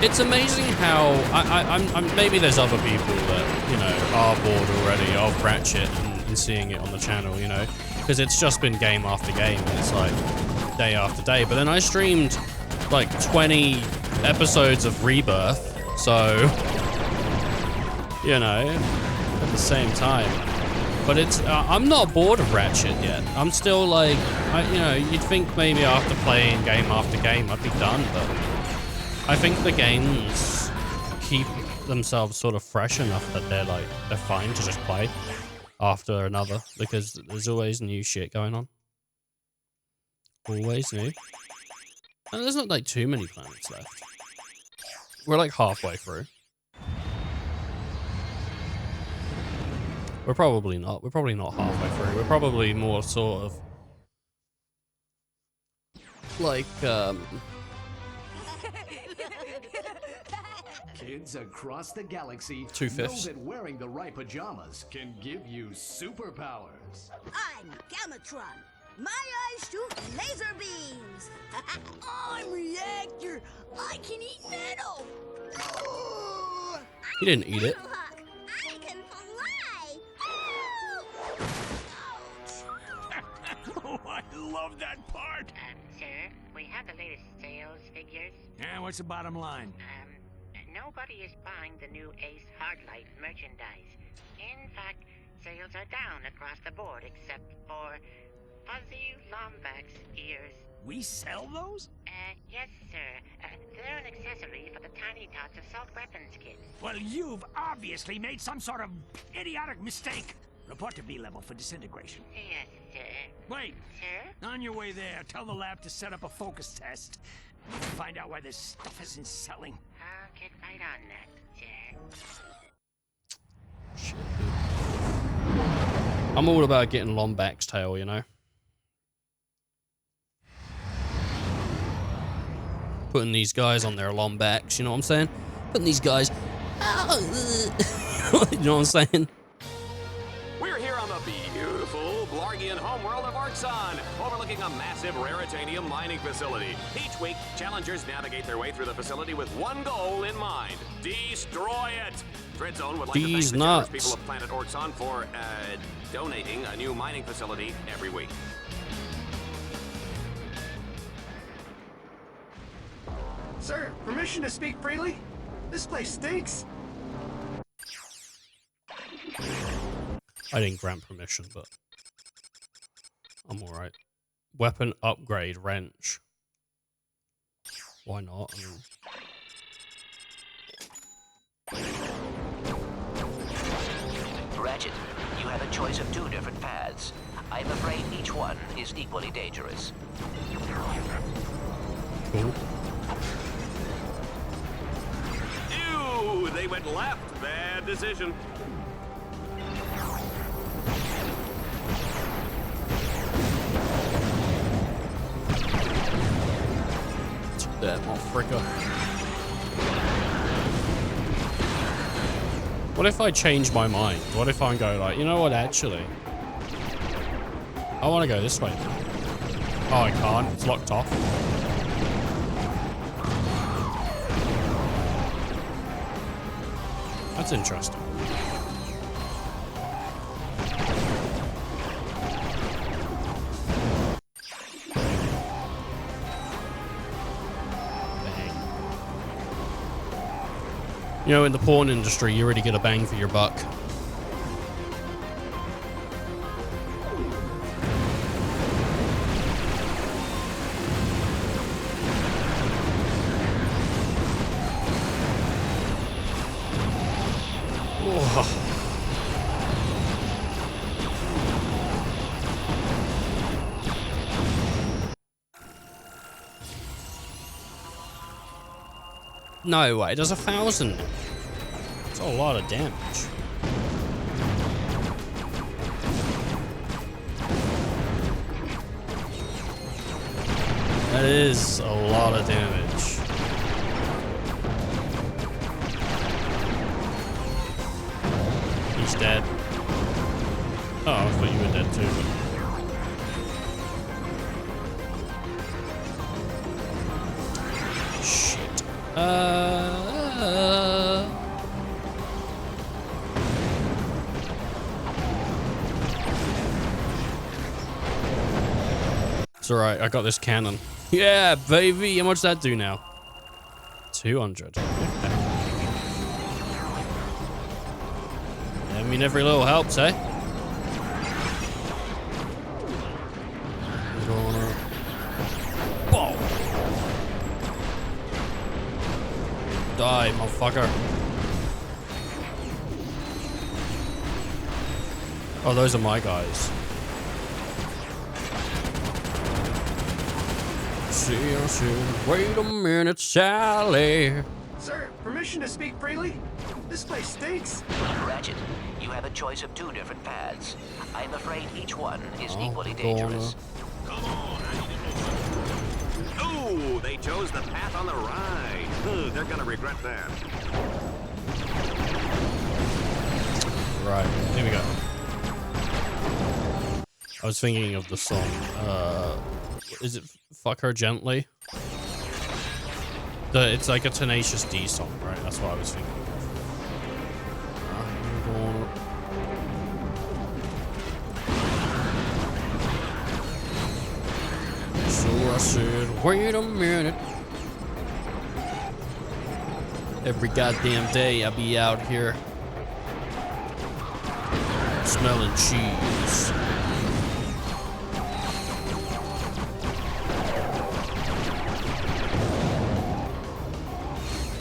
Speaker 1: It's amazing how I'm maybe there's other people that, you know, are bored already of Ratchet and seeing it on the channel, you know, because it's just been game after game and it's like day after day. But then I streamed like 20 episodes of Rebirth, so, you know, at the same time. But it's I'm not bored of Ratchet yet. I'm still like, you know, you'd think maybe after playing game after game I'd be done, but I think the games keep themselves sort of fresh enough that they're fine to just play after another because there's always new shit going on. Always new. And there's not like too many planets left. We're like halfway through. We're probably not. We're probably not halfway through. We're probably more sort of like
Speaker 20: Kids across the galaxy
Speaker 1: 2/5.
Speaker 20: know that wearing the right pajamas can give you superpowers.
Speaker 15: I'm Gamatron. My eyes shoot laser beams. I'm Reactor. I can eat metal.
Speaker 1: he didn't eat it.
Speaker 15: I can fly.
Speaker 13: Oh, I love that part.
Speaker 21: Sir, we have the latest sales figures.
Speaker 13: Yeah, what's the bottom line?
Speaker 21: Nobody is buying the new Ace Hardlight merchandise. In fact, sales are down across the board except for fuzzy Lombax ears.
Speaker 13: We sell those?
Speaker 21: Yes, sir. They're an accessory for the Tiny Tots assault weapons kit.
Speaker 13: Well, you've obviously made some sort of idiotic mistake. Report to B-level for disintegration.
Speaker 21: Yes, sir.
Speaker 13: Wait.
Speaker 21: Sir?
Speaker 13: On your way there, tell the lab to set up a focus test. Find out why this stuff isn't selling.
Speaker 21: I'll get right on that, sir.
Speaker 1: Shit, I'm all about getting Lombax tail, you know. Putting these guys on their Lombax, you know what I'm saying? Putting these guys. You know what I'm saying?
Speaker 2: We're here on the beautiful Blargian homeworld of Orxon, overlooking a massive raritanium mining facility. Each week, challengers navigate their way through the facility with one goal in mind: destroy it. Dreadzone would like to thank the generous people of planet Orxon for donating a new mining facility every week.
Speaker 10: Sir, permission to speak freely? This place stinks.
Speaker 1: I didn't grant permission, but I'm alright. Weapon upgrade, wrench. Why not? I mean...
Speaker 3: Ratchet, you have a choice of 2 different paths. I'm afraid each one is equally dangerous.
Speaker 1: Cool.
Speaker 2: Ew, they went left. Bad decision.
Speaker 1: That motherfucker. What if I change my mind? What if I go like, you know what, actually? I want to go this way now. Oh, I can't. It's locked off. That's interesting. You know, in the porn industry, you really get a bang for your buck. No way, it does 1,000. That's a lot of damage. That is a lot of damage. He's dead. Oh, I thought you were dead too. Shit. It's alright, I got this cannon. Yeah, baby! How much does that do now? 200. I mean, every little helps, eh? Boom! Die, motherfucker. Oh, those are my guys. Wait a minute, Sally.
Speaker 10: Sir, permission to speak freely? This place stinks.
Speaker 3: Ratchet, you have a choice of 2 different paths. I'm afraid each one is equally dangerous.
Speaker 2: Ooh, they chose the path on the right. They're gonna regret that.
Speaker 1: Right, here we go. I was thinking of the song, is it Fuck Her Gently? It's like a Tenacious D song, right? That's what I was thinking of. So I said, wait a minute. Every goddamn day I be out here smelling cheese.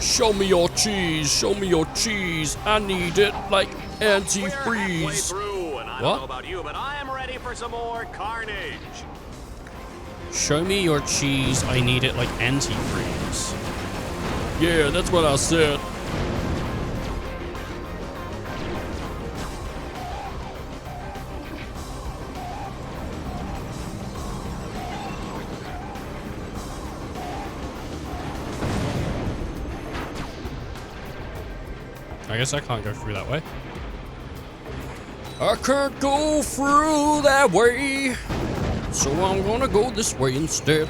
Speaker 1: Show me your cheese, show me your cheese. I need it like antifreeze.
Speaker 2: And I don't know about you, but I am ready for some more carnage.
Speaker 1: Show me your cheese, I need it like antifreeze. Yeah, that's what I said. I guess I can't go through that way. I can't go through that way, so I'm gonna go this way instead.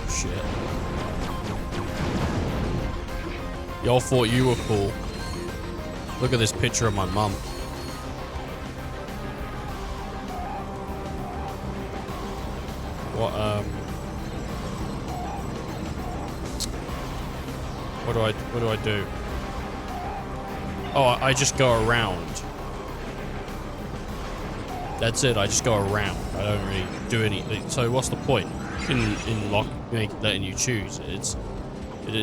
Speaker 1: Shit. Y'all thought you were cool. Look at this picture of my mum. What do I do? Oh, I just go around. That's it, I just go around. I don't really do anything. So what's the point in letting you choose? It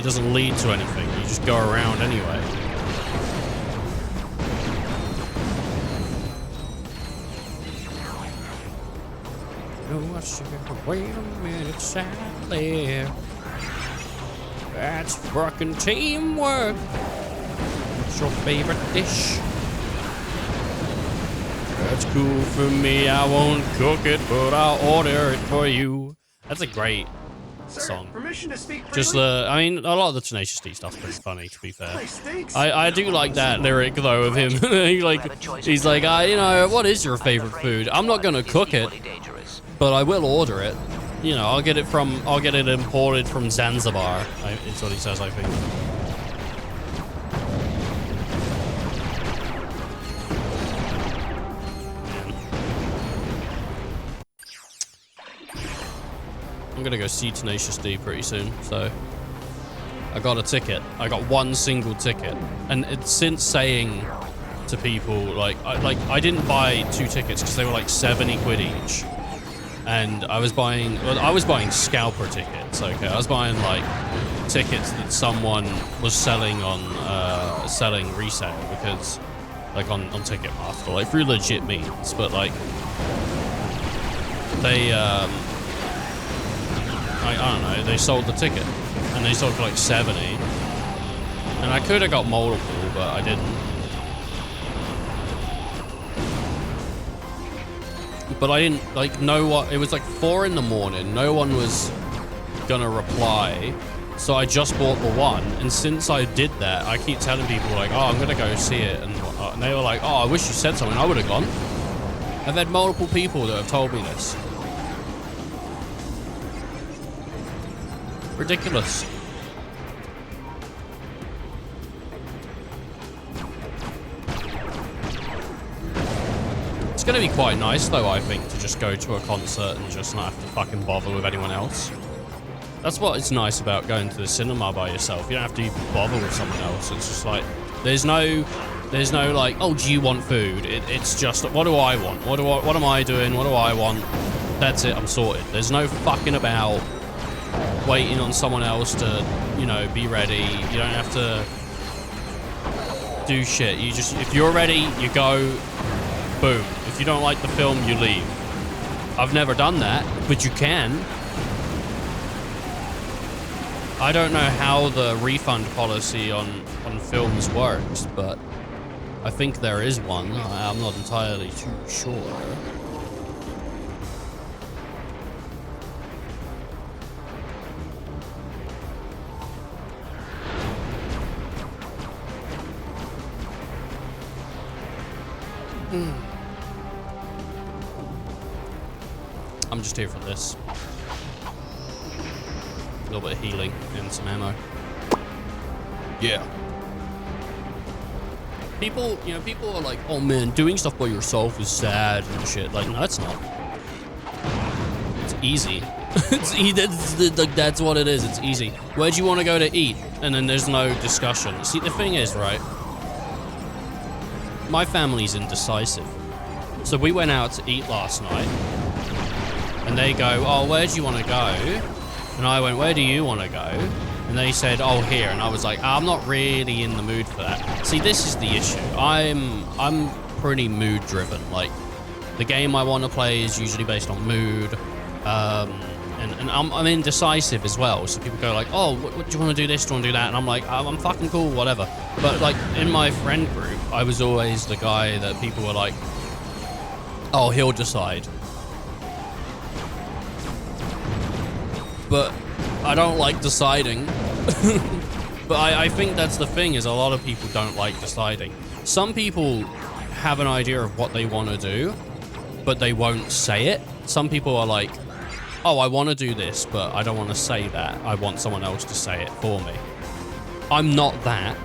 Speaker 1: doesn't lead to anything. You just go around anyway. No, I should wait a minute, Sally. That's fucking teamwork. What's your favorite dish? That's cool for me. I won't cook it, but I'll order it for you. That's a great song.
Speaker 10: Permission to speak freely?
Speaker 1: Just I mean, a lot of the Tenacious D stuff's pretty funny, to be fair. I do like that lyric though of him. He's like, you know, what is your favorite food? I'm not gonna cook it, but I will order it. You know, I'll get it imported from Zanzibar. It's what he says, I think. I'm gonna go see Tenacious D pretty soon, so I got a ticket. I got one single ticket, and since saying to people like I didn't buy 2 tickets because they were like 70 quid each. And I was buying scalper tickets, okay? I was buying, like, tickets that someone was selling on, selling resale, because, like, on Ticketmaster, like, through legit means, but, like, they, I don't know, they sold the ticket, and they sold for, like, 70, and I could have got multiple, but I didn't. But I didn't, like, know what... It was, like, 4 in the morning. No one was gonna reply. So I just bought the one. And since I did that, I keep telling people, like, oh, I'm gonna go see it and whatnot. And they were like, oh, I wish you said something. I would have gone. I've had multiple people that have told me this. Ridiculous. It's going to be quite nice, though, I think, to just go to a concert and just not have to fucking bother with anyone else. That's what is nice about going to the cinema by yourself. You don't have to even bother with someone else. It's just like, there's no like, oh, do you want food? It's just, what do I want? What am I doing? What do I want? That's it, I'm sorted. There's no fucking about. waiting on someone else to, you know, be ready. You don't have to do shit. You just, if you're ready, you go, boom. If you don't like the film, you leave. I've never done that, but you can. I don't know how the refund policy on films works, but I think there is one. I'm not entirely too sure. I'm just here for this. A little bit of healing and some ammo. Yeah. People, you know, people are like, oh man, doing stuff by yourself is sad and shit. Like, no, it's not. It's easy. That's what it is. It's easy. Where do you want to go to eat? And then there's no discussion. See, the thing is, right? My family's indecisive. So we went out to eat last night. And they go, oh, where do you want to go? And I went, where do you want to go? And they said, oh, here. And I was like, I'm not really in the mood for that. See, this is the issue. I'm pretty mood driven. Like, the game I want to play is usually based on mood. And I'm indecisive as well. So people go like, oh, what do you want to do this? Do you want to do that? And I'm like, I'm fucking cool, whatever. But like in my friend group, I was always the guy that people were like, oh, he'll decide. But I don't like deciding. But I think that's the thing, is a lot of people don't like deciding. Some people have an idea of what they want to do, but they won't say it. Some people are like, oh, I want to do this, but I don't want to say that. I want someone else to say it for me. I'm not that.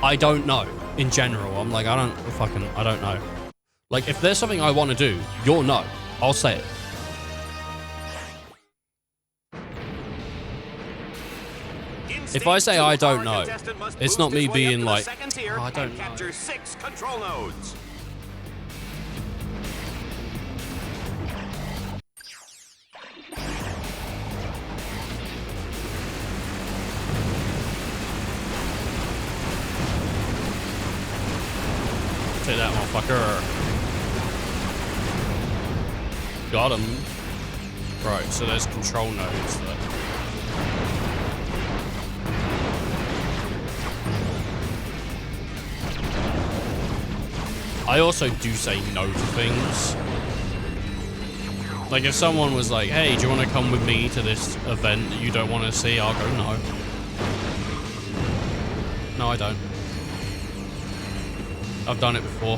Speaker 1: I don't know. In general, I'm like, I don't know. Like, if there's something I want to do, you'll know. I'll say it. If I say I don't know, it's not me being like, oh, I don't know.
Speaker 2: Capture 6 control nodes.
Speaker 1: Take that, motherfucker. Got him. Right, so there's control nodes there. I also do say no to things. Like if someone was like, hey, do you want to come with me to this event that you don't want to see? I'll go, no. No, I don't. I've done it before.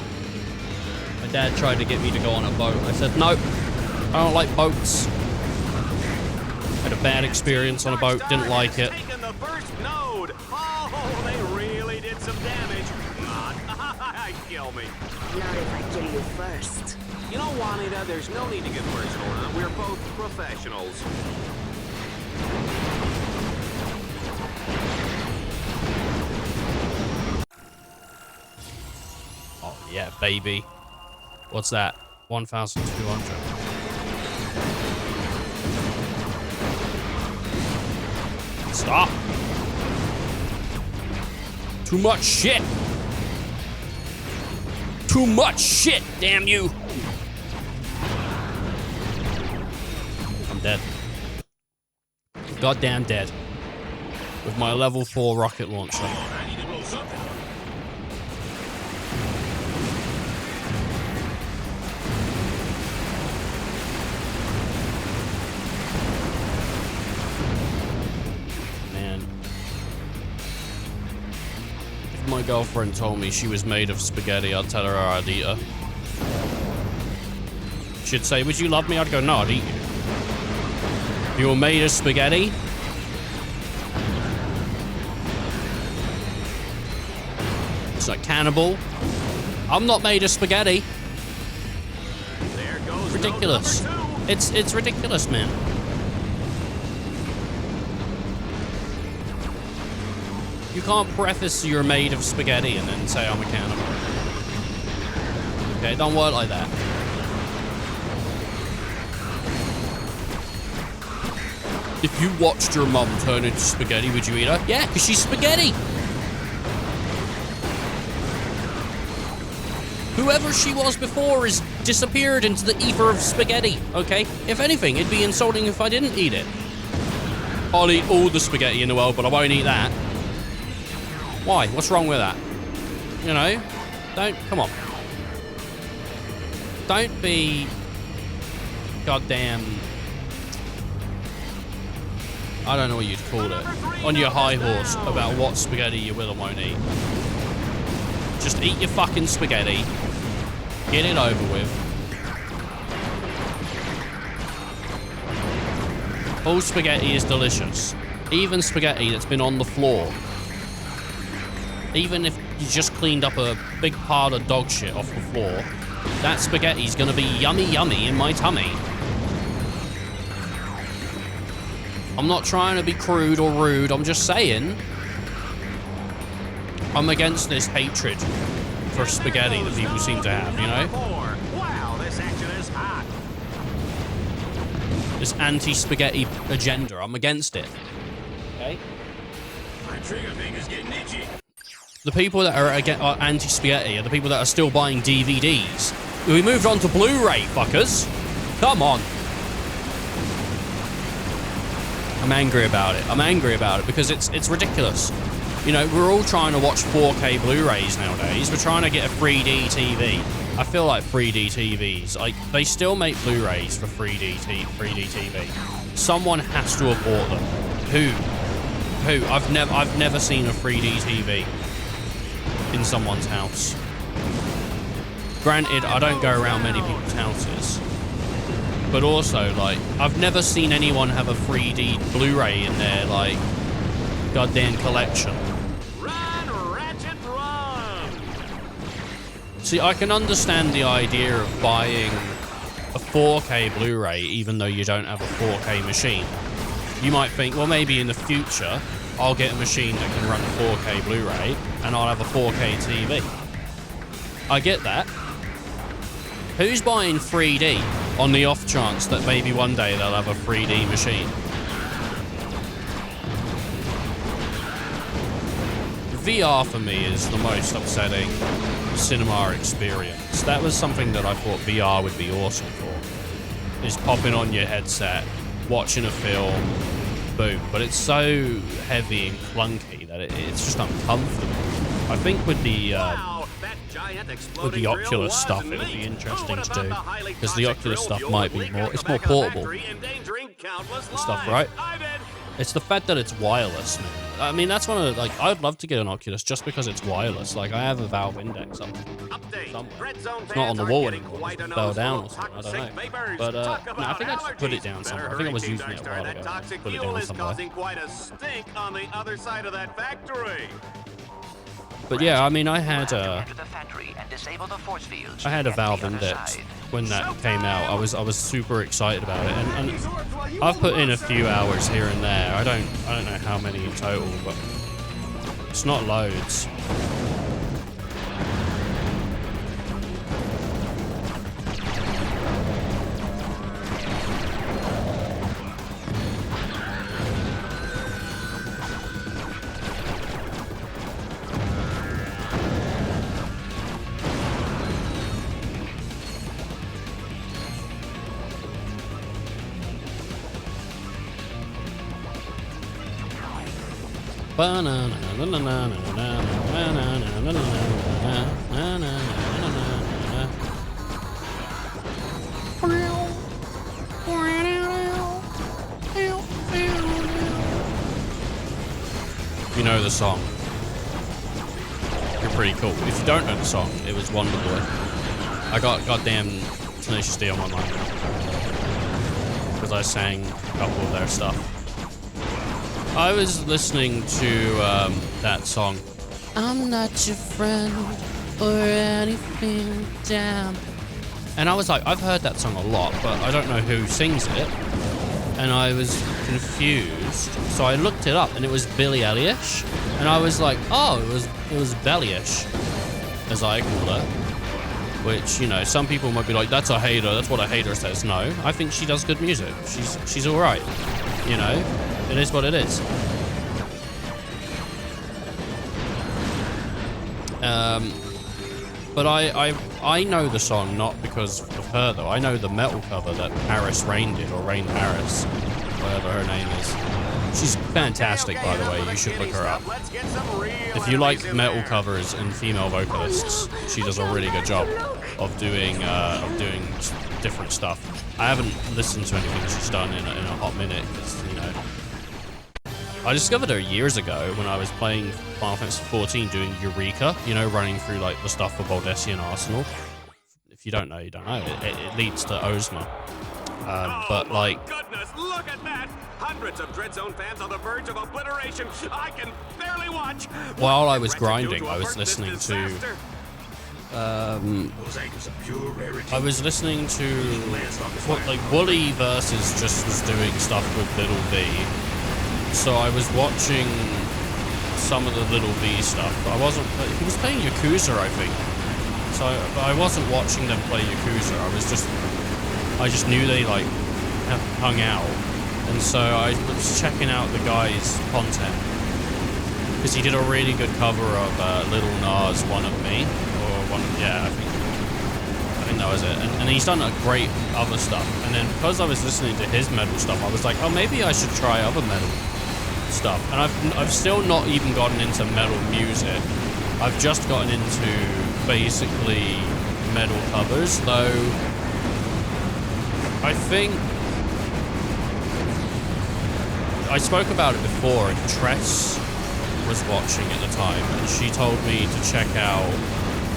Speaker 1: My dad tried to get me to go on a boat. I said, no, I don't like boats. Had a bad experience on a boat, didn't like it.
Speaker 2: Taking the first node. Oh, they really did some damage. Kill me.
Speaker 15: Not if I kill you first.
Speaker 2: You know, Juanita, there's no need to get personal, huh? We're both professionals.
Speaker 1: Oh, yeah, baby. What's that? 1,200. Stop. Too much shit. Too much shit, damn you. I'm dead. Goddamn dead. With my level 4 rocket launcher. My girlfriend told me she was made of spaghetti, I'd tell her I'd eat her. She'd say, would you love me? I'd go, no, I'd eat you. You were made of spaghetti? It's like cannibal. I'm not made of spaghetti.
Speaker 2: There goes
Speaker 1: ridiculous. It's ridiculous, man. You can't preface you're made of spaghetti and then say I'm a cannibal. Okay, don't work like that. If you watched your mum turn into spaghetti, would you eat her? Yeah, because she's spaghetti. Whoever she was before has disappeared into the ether of spaghetti, okay? If anything, it'd be insulting if I didn't eat it. I'll eat all the spaghetti in the world, but I won't eat that. Why? What's wrong with that? You know? Come on. Don't be goddamn, I don't know what you'd call it, on your high horse about what spaghetti you will and won't eat. Just eat your fucking spaghetti. Get it over with. All spaghetti is delicious. Even spaghetti that's been on the floor. Even if you just cleaned up a big pile of dog shit off the floor, that spaghetti's gonna be yummy yummy in my tummy. I'm not trying to be crude or rude, I'm just saying I'm against this hatred for spaghetti that people seem to have, you know?
Speaker 2: Wow, this action is hot.
Speaker 1: This anti-spaghetti agenda, I'm against it. Okay?
Speaker 6: My trigger finger's getting itchy.
Speaker 1: The people that are anti-spaghetti are the people that are still buying DVDs. We moved on to Blu-ray, fuckers. Come on. I'm angry about it. I'm angry about it because it's ridiculous. You know, we're all trying to watch 4K Blu-rays nowadays. We're trying to get a 3D TV. I feel like 3D TVs, like, they still make Blu-rays for 3D TV. Someone has to have bought them. Who? I've never seen a 3D TV in someone's house. Granted, I don't go around many people's houses. But also, like, I've never seen anyone have a 3D Blu-ray in their, like, goddamn collection.
Speaker 2: Run, Ratchet, run!
Speaker 1: See, I can understand the idea of buying a 4K Blu-ray even though you don't have a 4K machine. You might think, well, maybe in the future, I'll get a machine that can run 4K Blu-ray and I'll have a 4K TV. I get that. Who's buying 3D on the off chance that maybe one day they'll have a 3D machine? VR for me is the most upsetting cinema experience. That was something that I thought VR would be awesome for. Is popping on your headset, watching a film, boom. But it's so heavy and clunky that it's just uncomfortable. I think with the Oculus stuff, it would be interesting to do because the Oculus stuff might be more portable and stuff, right? It's the fact that it's wireless, man. I mean, that's one of the, like, I'd love to get an Oculus just because it's wireless. Like, I have a Valve Index somewhere. It's not on the wall anymore. It fell down or something, I don't know. But, no, I think I just put it down somewhere. I think I was using it a while ago. Put it down somewhere.
Speaker 2: Quite a stink on the other side of that factory.
Speaker 1: But yeah, I mean, I had a Valve Index when that came out. I was super excited about it, and I've put in a few hours here and there. I don't know how many in total, but it's not loads. You know the song. You're pretty cool. If you don't know the song, it was Wonderboy. I got goddamn Tenacious D on my mind because I sang a couple of their stuff. I was listening to that song. I'm not your friend or anything, damn. And I was like, I've heard that song a lot, but I don't know who sings it. And I was confused, so I looked it up, and it was Billie Eilish. And I was like, oh, it was Bellyish, as I call her. Which, you know, some people might be like, that's a hater. That's what a hater says. No, I think she does good music. She's all right. You know, it is what it is. But I know the song not because of her though. I know the metal cover that Paris Rain did, or Rain Paris, whatever her name is. She's fantastic, by the way. You should look her up. If you like metal covers and female vocalists, she does a really good job of doing different stuff. I haven't listened to anything she's done in a hot minute, 'cause, you know. I discovered her years ago when I was playing Final Fantasy XIV doing Eureka, you know, running through like the stuff for Baldesion Arsenal. If you don't know, you don't know. It leads to Ozma. But like,
Speaker 2: Goodness, look at that! Hundreds of Dreadzone fans on the verge of obliteration. I can barely watch.
Speaker 1: while I was grinding, I was listening to. I was listening to what like Wooly Versus just was doing stuff with Little V. So I was watching some of the Little V stuff. I wasn't. He was playing Yakuza, I think. So I wasn't watching them play Yakuza. I just knew they like hung out, and so I was checking out the guy's content because he did a really good cover of Little Nas "One of Me," or one. Yeah, I think that was it. And he's done a great other stuff. And then because I was listening to his metal stuff, I was like, oh, maybe I should try other metal stuff. And I've still not even gotten into metal music. I've just gotten into basically metal covers, though. I think I spoke about it before, and Tress was watching at the time, and she told me to check out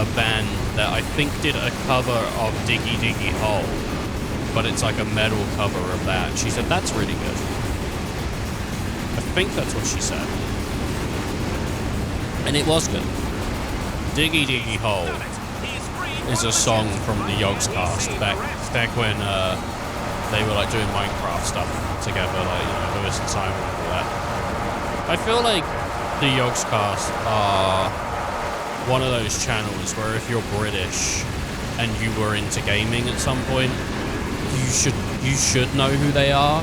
Speaker 1: a band that I think did a cover of Diggy Diggy Hole, but it's like a metal cover of that. She said that's really good. I think that's what she said, and it was good. Diggy Diggy Hole is a song from the Yogscast back when they were like doing Minecraft stuff together, like, you know, Lewis and Simon and all that. I feel like the Yogscast are one of those channels where if you're British and you were into gaming at some point, you should know who they are.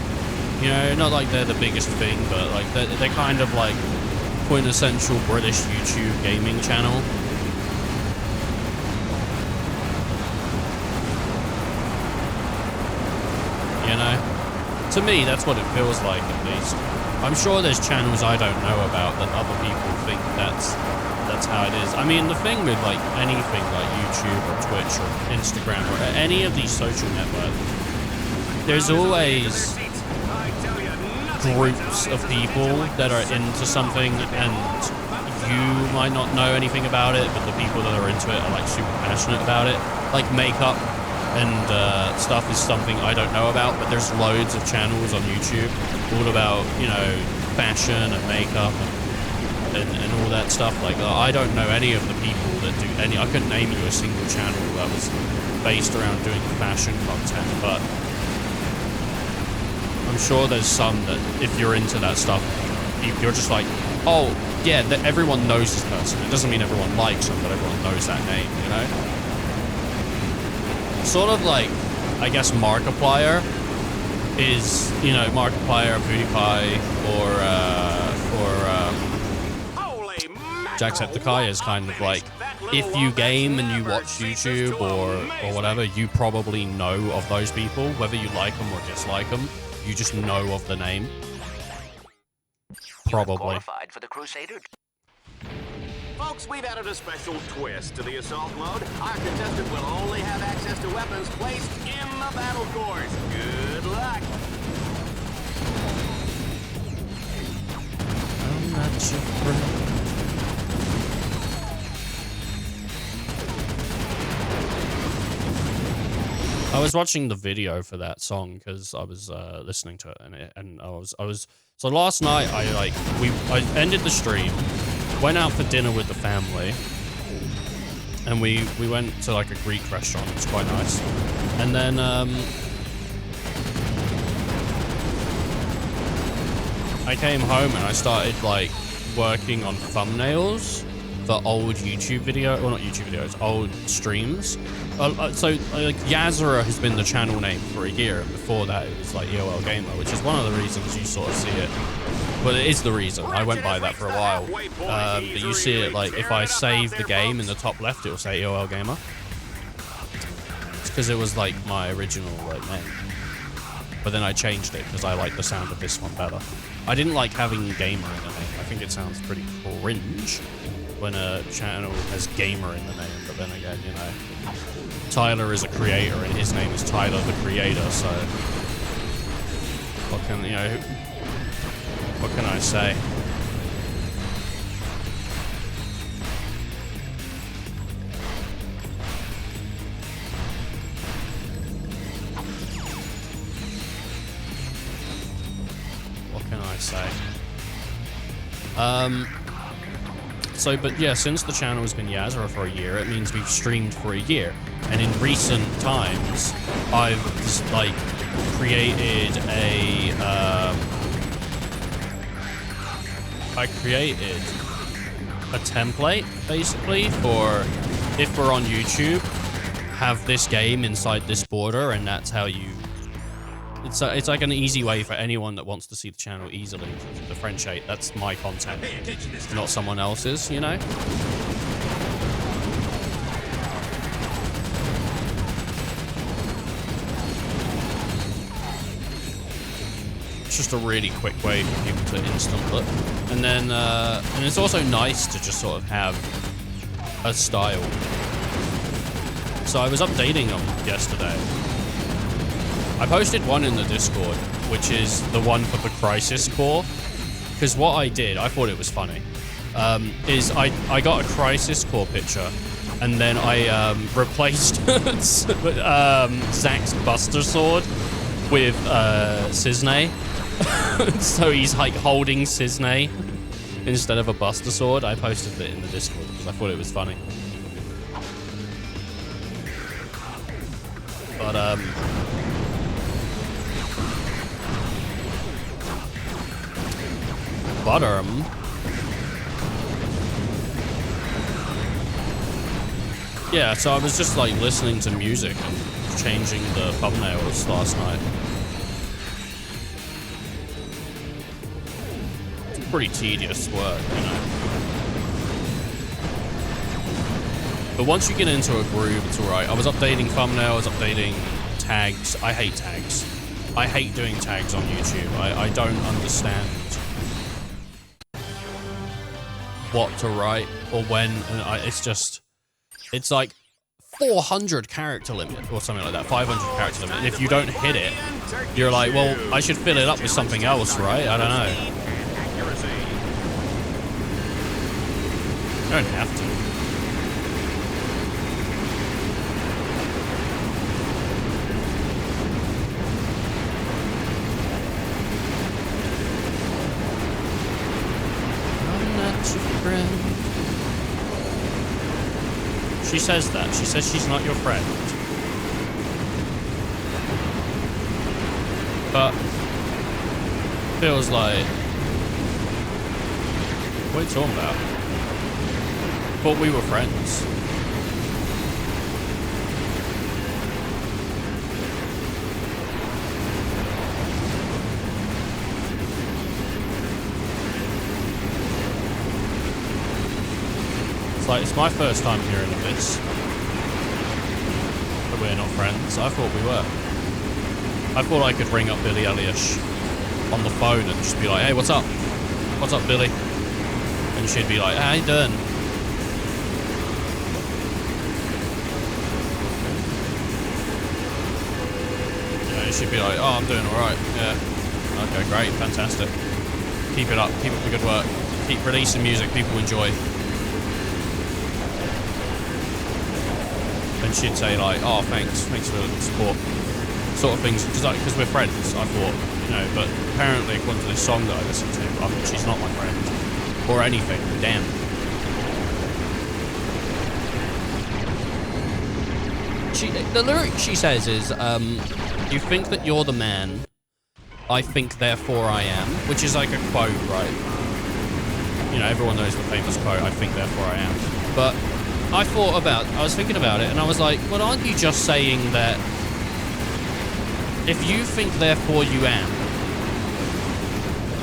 Speaker 1: You know, not like they're the biggest thing, but like they're kind of like quintessential British YouTube gaming channel. You know? To me, that's what it feels like, at least. I'm sure there's channels I don't know about that other people think that's how it is. I mean, the thing with, like, anything like YouTube or Twitch or Instagram or any of these social networks, there's always groups of people that are into something, and you might not know anything about it, but the people that are into it are, like, super passionate about it. Like, makeup and stuff is something I don't know about, but there's loads of channels on YouTube all about, you know, fashion and makeup and all that stuff. Like, I don't know any of the people that do any. I couldn't name you a single channel that was based around doing fashion content, but I'm sure there's some that if you're into that stuff, you're just like, oh yeah, everyone knows this person. It doesn't mean everyone likes them, but everyone knows that name, you know? Sort of like, I guess, Markiplier is, you know, Markiplier, PewDiePie, or Jacksepticeye is kind of like, if you game and you watch YouTube or whatever, you probably know of those people, whether you like them or dislike them, you just know of the name. Probably.
Speaker 3: Qualified for the Crusader.
Speaker 2: Folks, we've added a special twist to the assault mode. Our contestant will only have access to weapons placed in the battle course. Good luck.
Speaker 1: I'm not your friend. I was watching the video for that song because I was listening to it, and I was so last night I ended the stream, went out for dinner with the family, and we went to like a Greek restaurant. It's quite nice, and then I came home and I started like working on thumbnails for old YouTube video, or not YouTube videos, old streams. So Yazura has been the channel name for a year, and before that it was like eol-gamer, which is one of the reasons you sort of see it. Well, it is the reason. I went by that for a while. But you see it, like, if I save the game in the top left, it will say eol-gamer. It's because it was, like, my original, like, name. But then I changed it because I like the sound of this one better. I didn't like having gamer in the name. I think it sounds pretty cringe when a channel has gamer in the name. But then again, you know, Tyler is a creator and his name is Tyler the Creator, so what can, you know, what can I say? What can I say? But yeah, since the channel has been Yazura for a year, it means we've streamed for a year. And in recent times, I've just, like, created a, I created a template, basically, for if we're on YouTube, have this game inside this border, and that's how you... It's like an easy way for anyone that wants to see the channel easily to differentiate. That's my content, not someone else's, you know? It's just a really quick way for people to instant look. And then, and it's also nice to just sort of have a style. So I was updating them yesterday. I posted one in the Discord, which is the one for the Crisis Core. Because what I did, I thought it was funny, is I got a Crisis Core picture, and then I replaced Zack's Buster Sword with Cisne. So he's like holding Cisne instead of a Buster Sword. I posted it in the Discord because I thought it was funny. But yeah, so I was just like listening to music and changing the thumbnails last night. It's pretty tedious work, you know. But once you get into a groove, it's alright. I was updating thumbnails, updating tags. I hate tags. I hate doing tags on YouTube. I don't understand what to write or when, and it's like 400 character limit or something like that, 500 character limit, and if you don't hit it, you're like, well, I should fill it up with something else, right? I don't know. You don't have to. She says that. She says she's not your friend. But feels like... What are you talking about? Thought we were friends. It's like, it's my first time hearing of this. But we're not friends. I thought we were. I thought I could ring up Billie Eilish on the phone and just be like, hey, what's up? What's up, Billie? And she'd be like, how you doing? Yeah, she'd be like, oh, I'm doing alright. Yeah. Okay, great. Fantastic. Keep it up. Keep up the good work. Keep releasing music people enjoy. And she'd say like, oh, thanks for the support, sort of things, because we're friends, I thought, you know, but apparently according to this song that I listened to, she's not my friend, or anything, damn. The lyric she says is, you think that you're the man, I think therefore I am, which is like a quote, right? you know, everyone knows the famous quote, I think therefore I am. But I was thinking about it, and I was like, well, aren't you just saying that if you think therefore you am,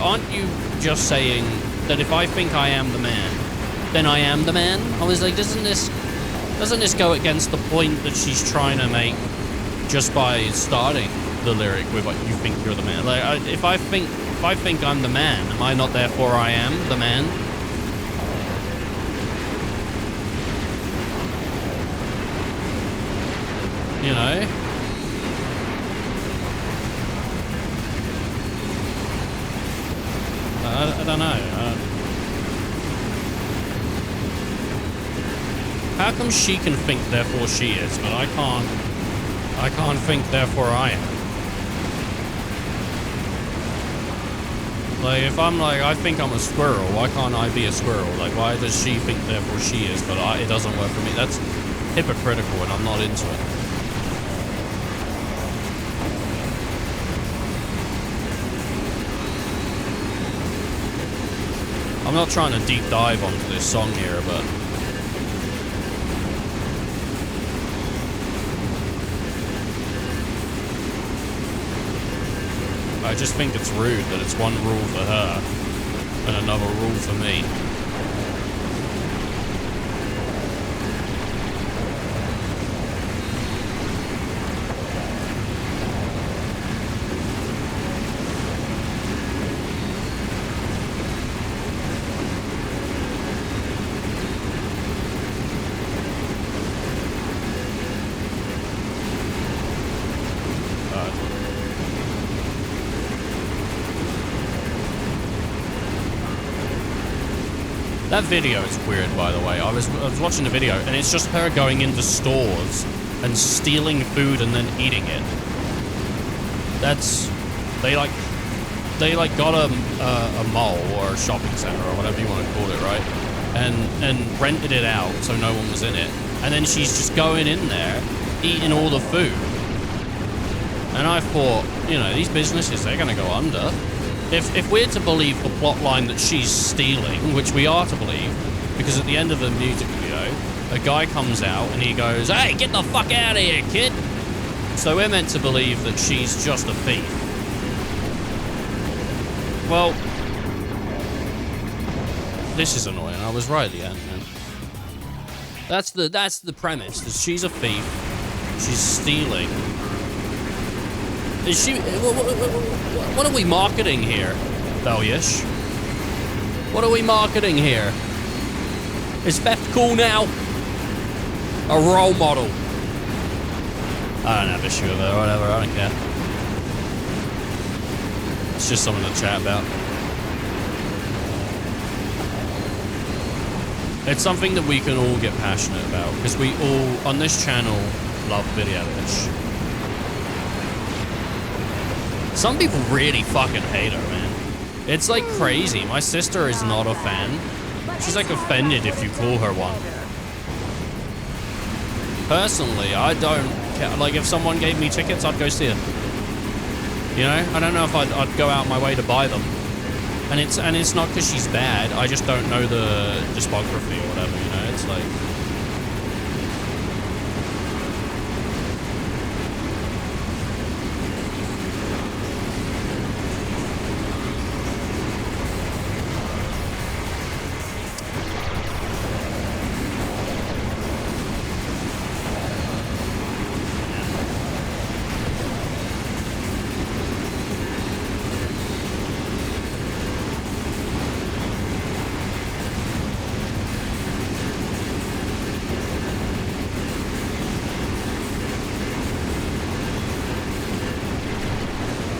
Speaker 1: aren't you just saying that if I think I am the man, then I am the man? I was like, doesn't this go against the point that she's trying to make just by starting the lyric with like, you think you're the man? Like, if I think I'm the man, am I not therefore I am the man? You know? I don't know. How come she can think, therefore she is, but I can't think, therefore I am? Like, if I'm like, I think I'm a squirrel, why can't I be a squirrel? Like, why does she think, therefore she is, but it doesn't work for me? That's hypocritical, and I'm not into it. I'm not trying to deep dive onto this song here, but I just think it's rude that it's one rule for her and another rule for me. That video is weird, by the way. I was watching the video, and it's just her going into stores and stealing food and then eating it. They got a mall or a shopping center or whatever you want to call it, right? And rented it out so no one was in it. And then she's just going in there, eating all the food. And I thought, you know, these businesses, they're going to go under. If we're to believe the plot line that she's stealing, which we are to believe, because at the end of the music video, a guy comes out and he goes, "Hey, get the fuck out of here, kid!" So we're meant to believe that she's just a thief. Well, this is annoying. I was right at the end, man. That's the premise, that she's a thief, she's stealing. Is she... What are we marketing here, Belyish? What are we marketing here? Is theft cool now? A role model. I don't have issue with it or whatever, I don't care. It's just something to chat about. It's something that we can all get passionate about, because we all, on this channel, love Billie-Eilish. Some people really fucking hate her, man. It's like crazy. My sister is not a fan. She's like offended if you call her one. Personally, I don't care. Like, if someone gave me tickets, I'd go see it. You know? I don't know if I'd go out my way to buy them. And it's not because she's bad. I just don't know the discography or whatever, you know? It's like...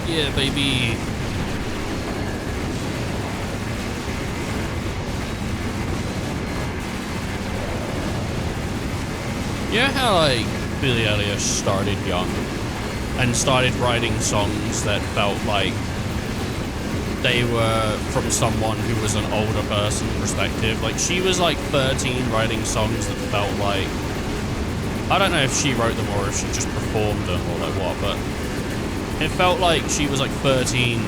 Speaker 1: Yeah, baby. You know how, like, Billie Eilish started young and started writing songs that felt like they were from someone who was an older person perspective? Like, she was like 13 writing songs that felt like, I don't know if she wrote them or if she just performed them or like what, but it felt like she was like 13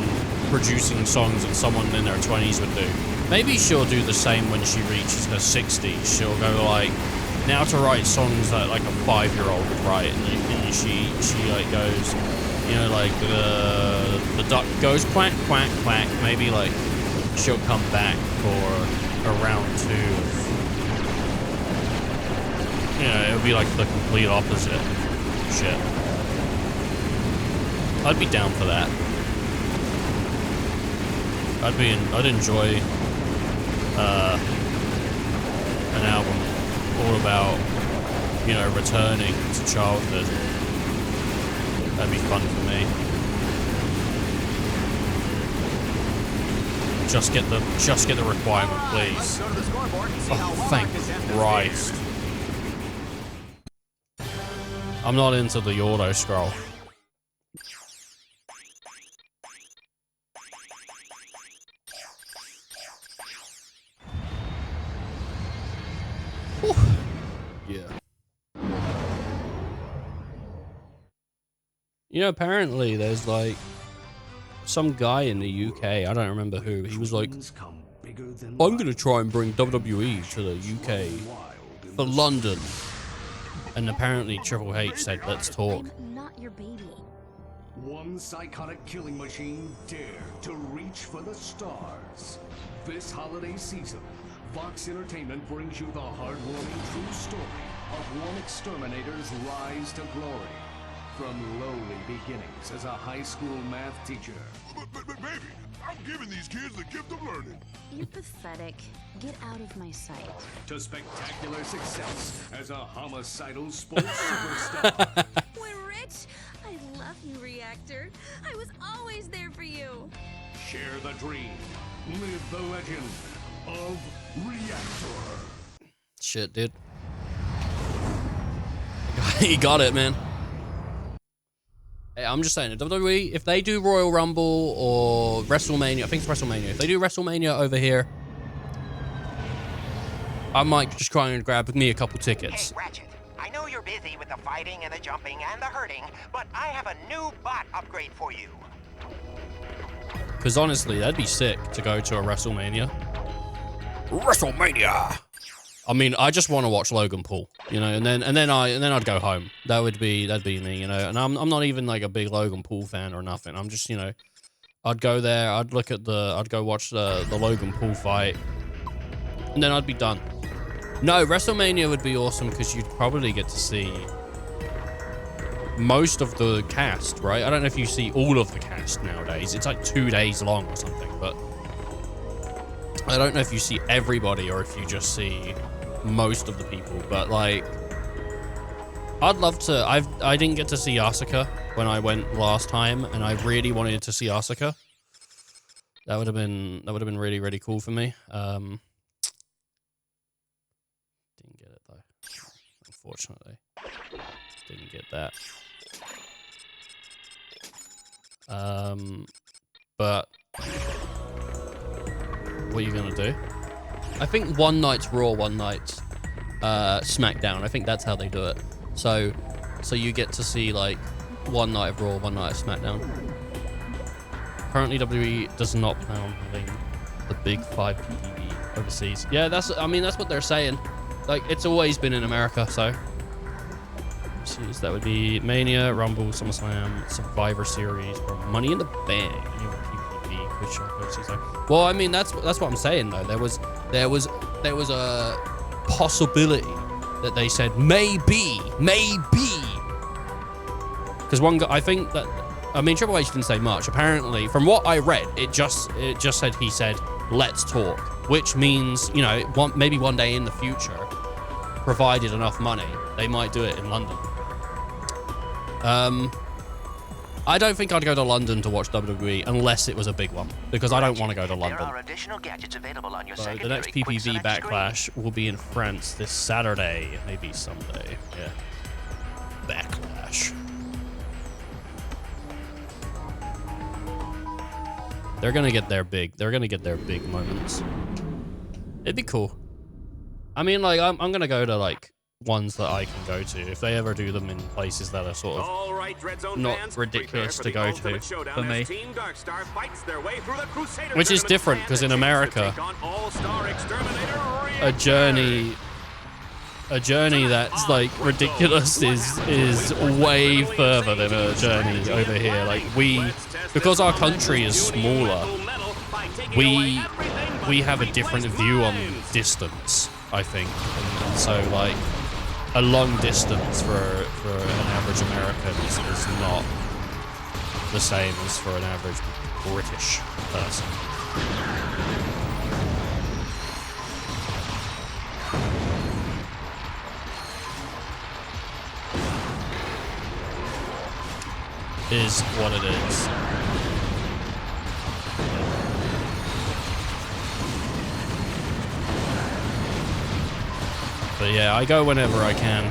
Speaker 1: producing songs that someone in their 20s would do. Maybe she'll do the same when she reaches her 60s. She'll go like, now to write songs that like a 5-year-old would write, and she like goes, you know, like the duck goes quack quack quack. Maybe like she'll come back for a round 2 of, you know, it'll be like the complete opposite shit. I'd be down for that. I'd enjoy an album all about, you know, returning to childhood. That'd be fun for me. Just get the requirement, please. Oh, thank Christ. I'm not into the auto scroll. Yeah. You know, apparently there's like some guy in the UK, I don't remember who, he was like, I'm gonna try and bring WWE to the UK for London. And apparently Triple H said, let's talk.
Speaker 15: I'm not your baby.
Speaker 20: One psychotic killing machine dare to reach for the stars. This holiday season, Vox Entertainment brings you the heartwarming true story of one exterminator's rise to glory. From lowly beginnings as a high school math teacher.
Speaker 6: But baby, I'm giving these kids the gift of learning.
Speaker 5: You're pathetic. Get out of my sight.
Speaker 20: To spectacular success as a homicidal sports superstar.
Speaker 15: We're rich. I love you, Reactor. I was always there for you.
Speaker 20: Share the dream. Live the legend of Reactor.
Speaker 1: Shit, dude. He got it, man. Hey, I'm just saying, WWE, if they do Royal Rumble or WrestleMania, I think it's WrestleMania. If they do WrestleMania over here, I might just try and grab me a couple tickets.
Speaker 3: Hey, Ratchet, I know you're busy with the fighting and the jumping and the hurting, but I have a new bot upgrade for you.
Speaker 1: Because honestly, that'd be sick to go to a WrestleMania. WrestleMania! I mean, I just want to watch Logan Paul, you know, and then I'd go home. That'd be me, you know. And I'm not even like a big Logan Paul fan or nothing. I'm just, you know, I'd go there, I'd go watch the Logan Paul fight, and then I'd be done. No, WrestleMania would be awesome because you'd probably get to see most of the cast, right? I don't know if you see all of the cast nowadays. It's like 2 days long or something, but I don't know if you see everybody or if you just see most of the people, but like I'd love to. I didn't get to see Asuka when I went last time, and I really wanted to see Asuka. That would have been really, really cool for me. Didn't get it though, unfortunately. Didn't get that. But what are you gonna do? I think one night's Raw, one night's SmackDown. I think that's how they do it. So you get to see like one night of Raw, one night of SmackDown. Currently, WWE does not plan on having the big 5 PPV overseas. Yeah, that's what they're saying. Like, it's always been in America, so that would be Mania, Rumble, SummerSlam, Survivor Series, or Money in the Bank. Well, I mean, that's what I'm saying though. There was a possibility that they said maybe, because one guy, I think that, I mean, Triple H didn't say much. Apparently, from what I read, it just said he said let's talk, which means, you know, maybe one day in the future, provided enough money, they might do it in London. I don't think I'd go to London to watch WWE unless it was a big one, because I don't want to go to London.
Speaker 3: There are additional gadgets available on your
Speaker 1: So the next PPV Backlash will be in France this Saturday, maybe Sunday. Yeah. Backlash. They're gonna get their big moments. It'd be cool. I mean, like, I'm gonna go to like ones that I can go to. If they ever do them in places that are sort of
Speaker 2: All right, Dread Zone
Speaker 1: not
Speaker 2: fans,
Speaker 1: ridiculous to
Speaker 2: prepare
Speaker 1: go
Speaker 2: for the
Speaker 1: to
Speaker 2: ultimate showdown
Speaker 1: for me.
Speaker 2: as Team Darkstar fights their way through the Crusader
Speaker 1: Which is
Speaker 2: tournament
Speaker 1: different,
Speaker 2: and
Speaker 1: 'cause
Speaker 2: a
Speaker 1: in
Speaker 2: chance to
Speaker 1: America,
Speaker 2: take on All-Star Exterminator
Speaker 1: a journey that's like ridiculous is way further than a journey over here. Like because our country is smaller, we have a different view on distance, I think. And so like a long distance for an average American is not the same as for an average British person. Is what it is. But yeah, I go whenever I can.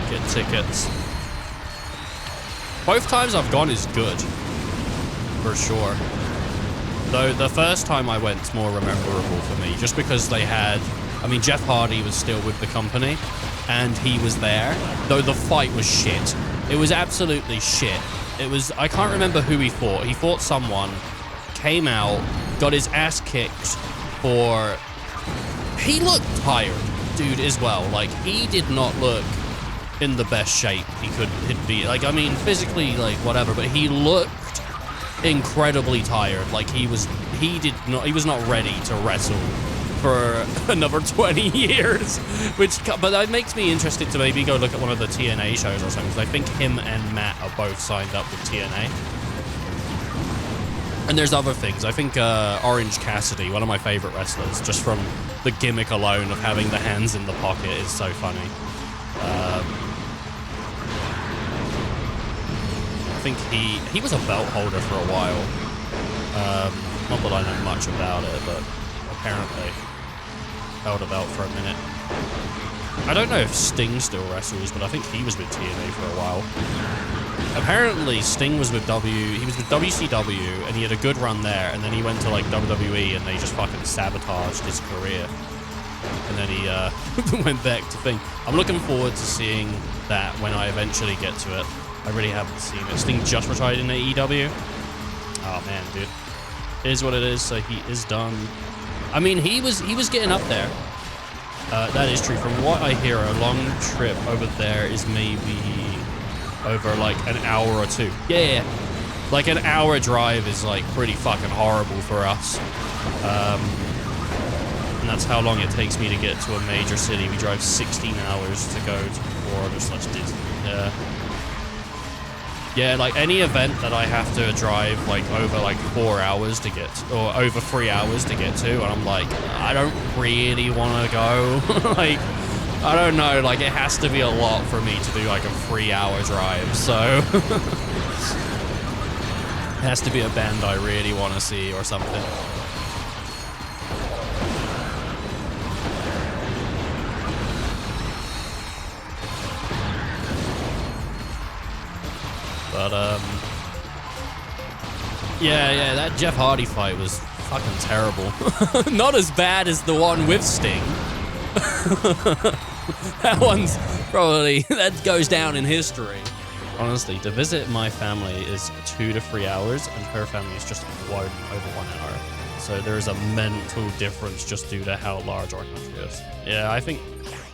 Speaker 1: Get tickets. Both times I've gone is good. For sure. Though the first time I went's more memorable for me, just because they had... I mean, Jeff Hardy was still with the company, and he was there, though the fight was shit. It was absolutely shit. It was... I can't remember who he fought. He fought someone, came out, got his ass kicked for... He looked tired, dude, as well. Like, he did not look in the best shape he could be. Like, I mean, physically, like, whatever, but he looked incredibly tired. Like, he was not ready to wrestle for another 20 years, but that makes me interested to maybe go look at one of the TNA shows or something, because I think him and Matt are both signed up with TNA. And there's other things. I think Orange Cassidy, one of my favorite wrestlers, just from the gimmick alone of having the hands in the pocket, is so funny. I think he was a belt holder for a while. Not that I know much about it, but apparently held a belt for a minute. I don't know if Sting still wrestles, but I think he was with TNA for a while. Apparently Sting was with WCW, and he had a good run there, and then he went to like WWE, and they just fucking sabotaged his career. And then he went back to Thing. I'm looking forward to seeing that when I eventually get to it. I really haven't seen it. Sting just retired in AEW. Oh man, dude. It is what it is, so he is done. I mean, he was getting up there. That is true. From what I hear, a long trip over there is maybe over like an hour or two. Yeah, like an hour drive is like pretty fucking horrible for us. And that's how long it takes me to get to a major city. We drive 16 hours to go to Florida/Disney. Yeah, like any event that I have to drive like over like 4 hours to get to, or over 3 hours to get to, and I'm like, I don't really want to go. Like, I don't know, like it has to be a lot for me to do like a 3-hour drive, so it has to be a band I really want to see or something. But, yeah, that Jeff Hardy fight was fucking terrible. Not as bad as the one with Sting. That one's probably, that goes down in history. Honestly, to visit my family is 2 to 3 hours, and her family is just over 1 hour. So there is a mental difference just due to how large our country is. Yeah,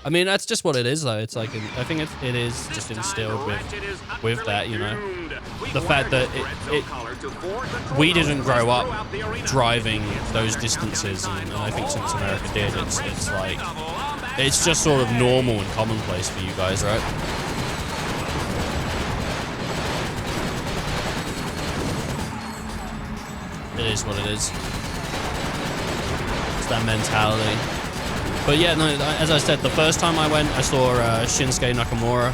Speaker 1: I mean, that's just what it is, though. It's like, I think it is just instilled with that, you know, the fact that we didn't grow up driving those distances, and I think since America did, it's like, it's just sort of normal and commonplace for you guys, right? It is what it is. It's that mentality. But yeah, no, as I said, the first time I went, I saw Shinsuke Nakamura,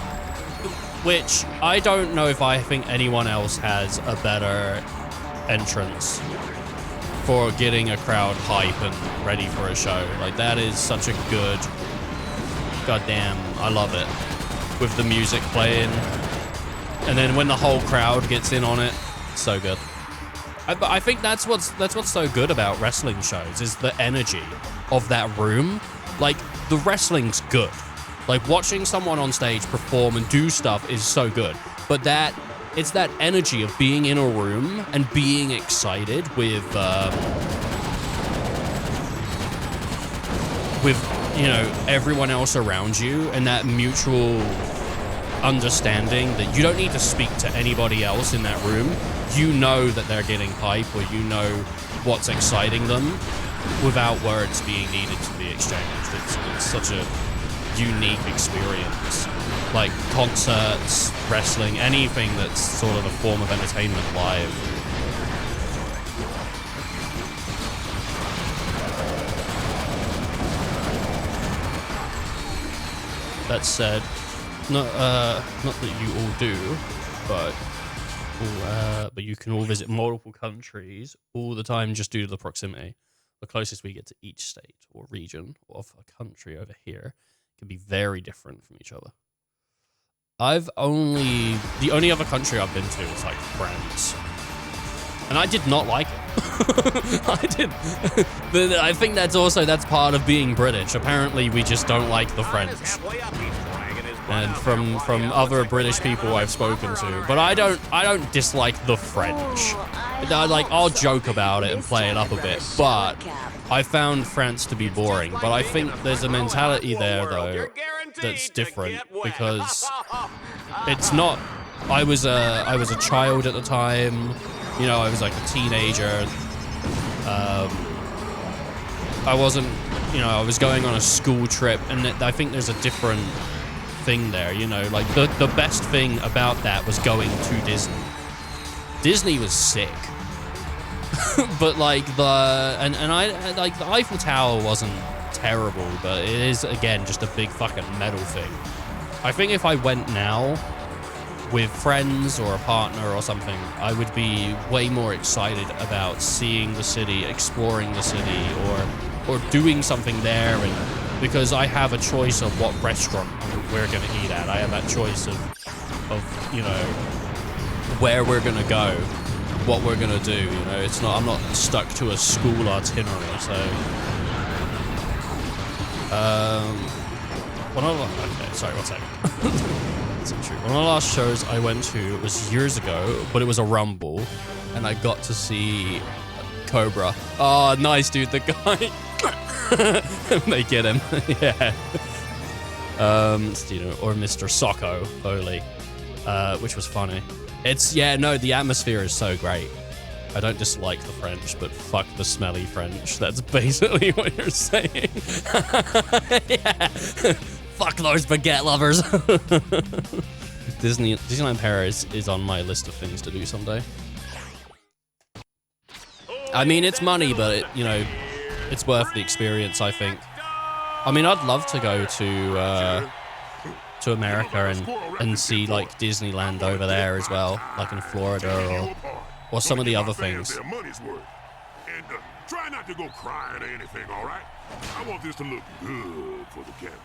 Speaker 1: which I don't know if I think anyone else has a better entrance for getting a crowd hype and ready for a show. Like, that is such a good, goddamn, I love it. With the music playing, and then when the whole crowd gets in on it, so good. I think that's what's so good about wrestling shows, is the energy. of that room. Like, the wrestling's good. Like, watching someone on stage perform and do stuff is so good. But it's that energy of being in a room and being excited with you know, everyone else around you, and that mutual understanding that you don't need to speak to anybody else in that room. You know that they're getting hype, or you know what's exciting them without words being needed to be exchanged. It's such a unique experience. Like concerts, wrestling, anything that's sort of a form of entertainment live. That said, not that you all do, but you can all visit multiple countries all the time just due to the proximity. The closest we get to each state or region of a country over here can be very different from each other. The only other country I've been to is like France. And I did not like it. I did. But I think that's part of being British. Apparently we just don't like the French. And from other British people I've spoken to. But I don't dislike the French. Like, I'll joke about it and play it up a bit, but I found France to be boring. But I think there's a mentality there though that's different, because it's not. I was a child at the time. You know, I was like a teenager. I wasn't, you know, I was going on a school trip, and I think there's a different thing there, you know, like the best thing about that was going to Disney. Disney was sick. But like I like the Eiffel Tower wasn't terrible, but it is again just a big fucking metal thing. I think if I went now with friends or a partner or something, I would be way more excited about seeing the city, exploring the city, or doing something there, and because I have a choice of what restaurant we're gonna eat at. I have that choice of you know, where we're gonna go, what we're gonna do. You know, it's not, I'm not stuck to a school itinerary. So okay, sorry, one second. That's not true. One of the last shows I went to was years ago, but it was a Rumble, and I got to see Cobra. Oh, nice, dude, the guy. They get him. Yeah. You know, or Mr. Socko Foley, which was funny. It's, yeah, no, the atmosphere is so great. I don't dislike the French, but fuck the smelly French. That's basically what you're saying. Yeah. Fuck those baguette lovers. Disneyland Paris is on my list of things to do someday. I mean, it's money, but it, you know, it's worth the experience, I think. I mean, I'd love to go to America and see like Disneyland over there as well, like in Florida or some of the other things.
Speaker 6: And try not to go crying or anything, all right? I want this to look good for the camera.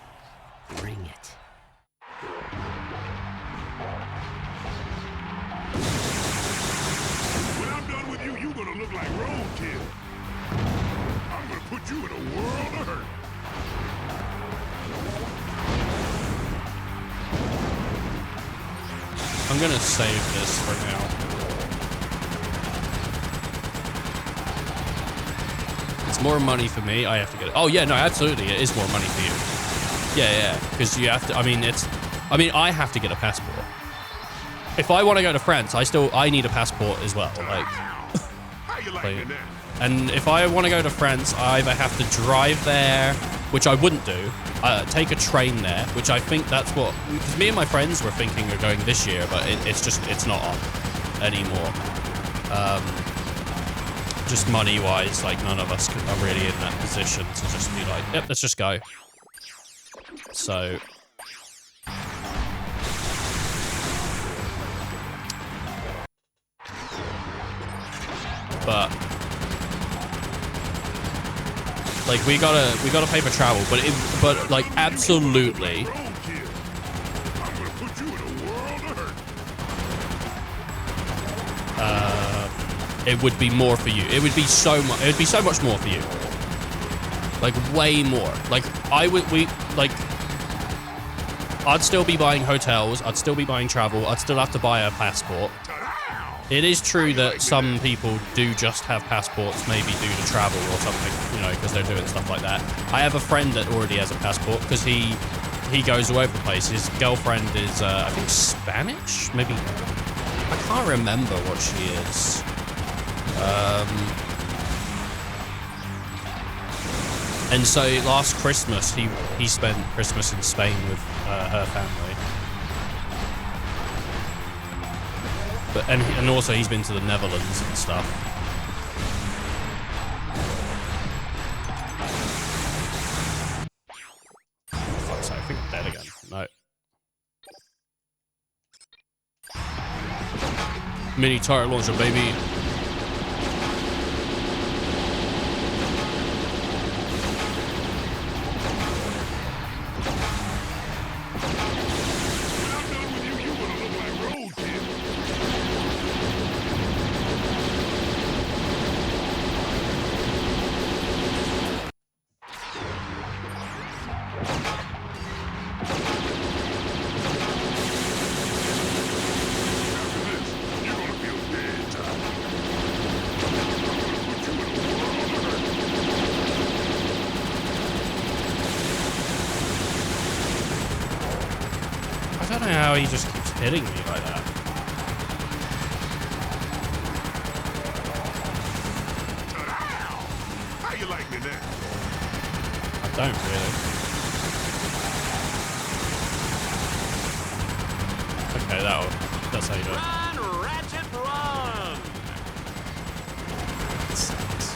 Speaker 4: Bring it.
Speaker 6: When I'm done with you, you're gonna look like roadkill. I'm gonna put you in a world of hurt.
Speaker 1: I'm gonna save this for now. It's more money for me. I have to get it. Oh yeah, no, absolutely, it is more money for you. Yeah, because you have to. I mean, I have to get a passport. If I want to go to France, I need a passport as well. Like, and if I want to go to France, I either have to drive there, which I wouldn't do. Take a train there, which I think that's what. Because me and my friends were thinking of going this year, but it's not on anymore. Just money-wise, like none of us are really in that position to just be like, yep, let's just go. So, but like we gotta pay for travel, but like absolutely. It would be more for you. It would be so much more for you. Like, way more. Like, I'd still be buying hotels, I'd still be buying travel, I'd still have to buy a passport. It is true that some people do just have passports, maybe due to travel or something, you know, because they're doing stuff like that. I have a friend that already has a passport because he goes all over the place. His girlfriend is, I think, Spanish? Maybe. I can't remember what she is. And so last Christmas, he spent Christmas in Spain with her family. But and also he's been to the Netherlands and stuff. Fuck's sake, I think I'm dead again. No. Mini turret launcher, baby. I don't know how he just keeps hitting me like that.
Speaker 6: How you like me now?
Speaker 1: I don't really. Okay, that's how you do it.
Speaker 2: Run, Ratchet, run!
Speaker 1: Sucks.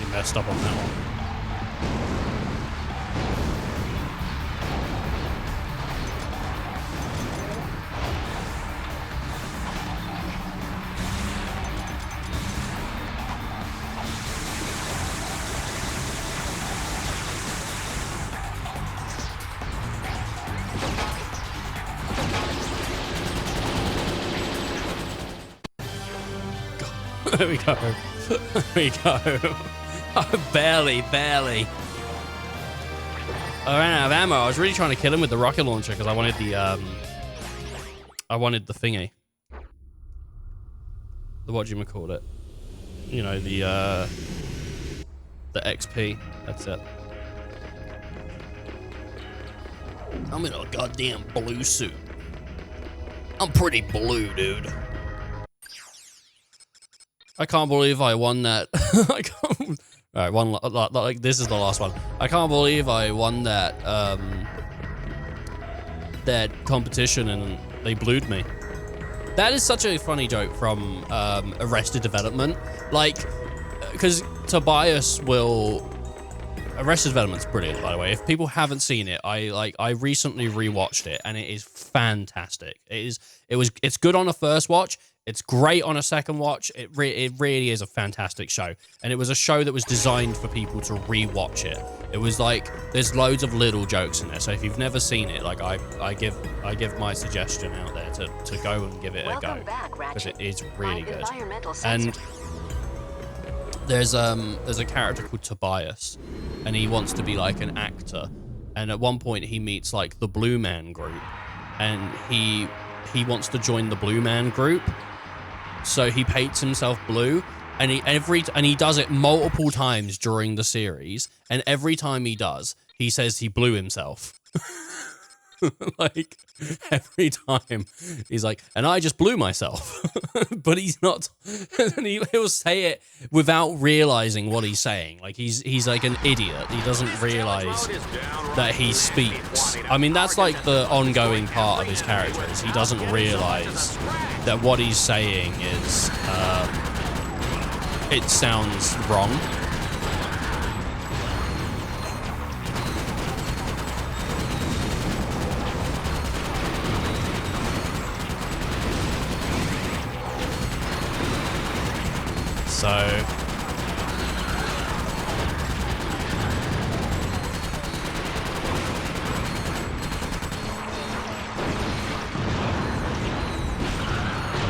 Speaker 1: Messed up on that one. There we go. There we go. Barely. I ran out of ammo. I was really trying to kill him with the rocket launcher because I wanted the thingy. The whatchamacallit. You know, the XP. That's it. I'm in a goddamn blue suit. I'm pretty blue, dude. I can't believe I won that. I can't. All right, like this is the last one. I can't believe I won that that competition and they blued me. That is such a funny joke from Arrested Development. Like, because Tobias will. Arrested Development's brilliant, by the way. If people haven't seen it, I recently rewatched it and it is fantastic. It's good on a first watch. It's great on a second watch. It really is a fantastic show. And it was a show that was designed for people to rewatch it. It was like, there's loads of little jokes in there. So if you've never seen it, like I give my suggestion out there to go and give it a go. Because it is really good. And there's a character called Tobias, and he wants to be like an actor. And at one point he meets like the Blue Man group, and he wants to join the Blue Man group. So he paints himself blue, and he does it multiple times during the series, and every time he does, he says he blew himself. Like, every time he's like, and I just blew myself. But he's not, and he'll say it without realizing what he's saying. Like, he's like an idiot. He doesn't realize that he speaks. I mean, that's like the ongoing part of his character, is he doesn't realize that what he's saying is, it sounds wrong. So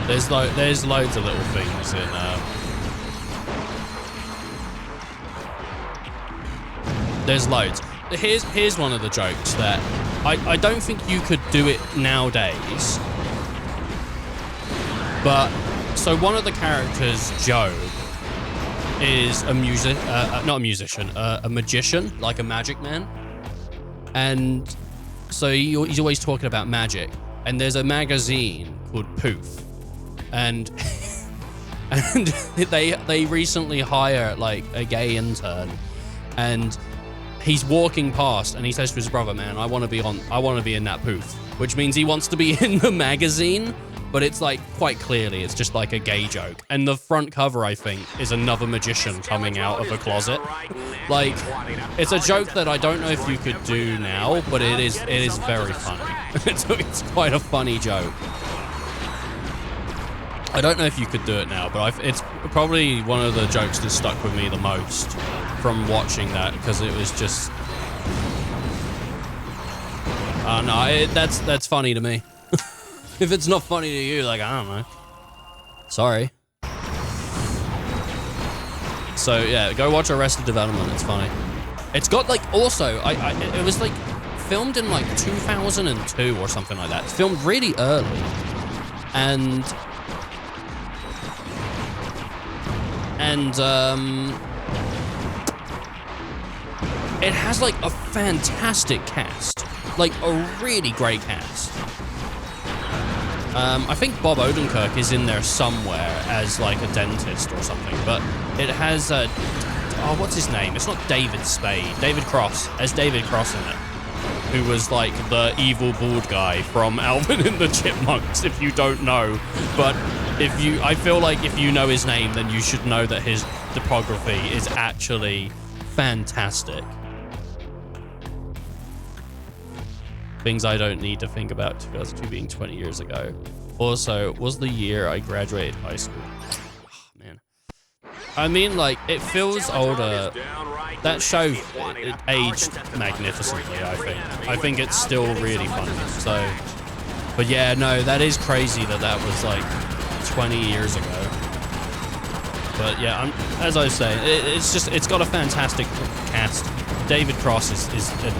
Speaker 1: there's loads of little things in there's loads. Here's one of the jokes that I don't think you could do it nowadays. But so one of the characters, Joe, is a a magician, like a magic man. And so he's always talking about magic. And there's a magazine called Poof. And and they recently hire like a gay intern, and he's walking past and he says to his brother, man, I want to be in that Poof, which means he wants to be in the magazine, but it's like quite clearly it's just like a gay joke. And the front cover, I think, is another magician coming out of a closet. Like, it's a joke that I don't know if you could do now, but it is very funny. It's quite a funny joke. I don't know if you could do it now, but it's probably one of the jokes that stuck with me the most from watching that, because it was just... no, that's funny to me. If it's not funny to you, like, I don't know. Sorry. So, yeah, go watch Arrested Development. It's funny. It's got, like, also... it was, like, filmed in, like, 2002 or something like that. It's filmed really early. And it has like a fantastic cast, like a really great cast. I think Bob Odenkirk is in there somewhere as like a dentist or something, but it has what's his name? It's not David Spade. David Cross, as David Cross in it, who was like the evil bald guy from Alvin and the Chipmunks, if you don't know. But I feel like if you know his name, then you should know that his topography is actually fantastic. Things I don't need to think about 2002 being 20 years ago. Also, was the year I graduated high school. Oh, man. I mean, like, it feels older. That show, it aged magnificently, I think. I think it's still really funny. So, but yeah, no, that is crazy that was like 20 years ago. But yeah, as I was saying, it's got a fantastic cast. David Cross is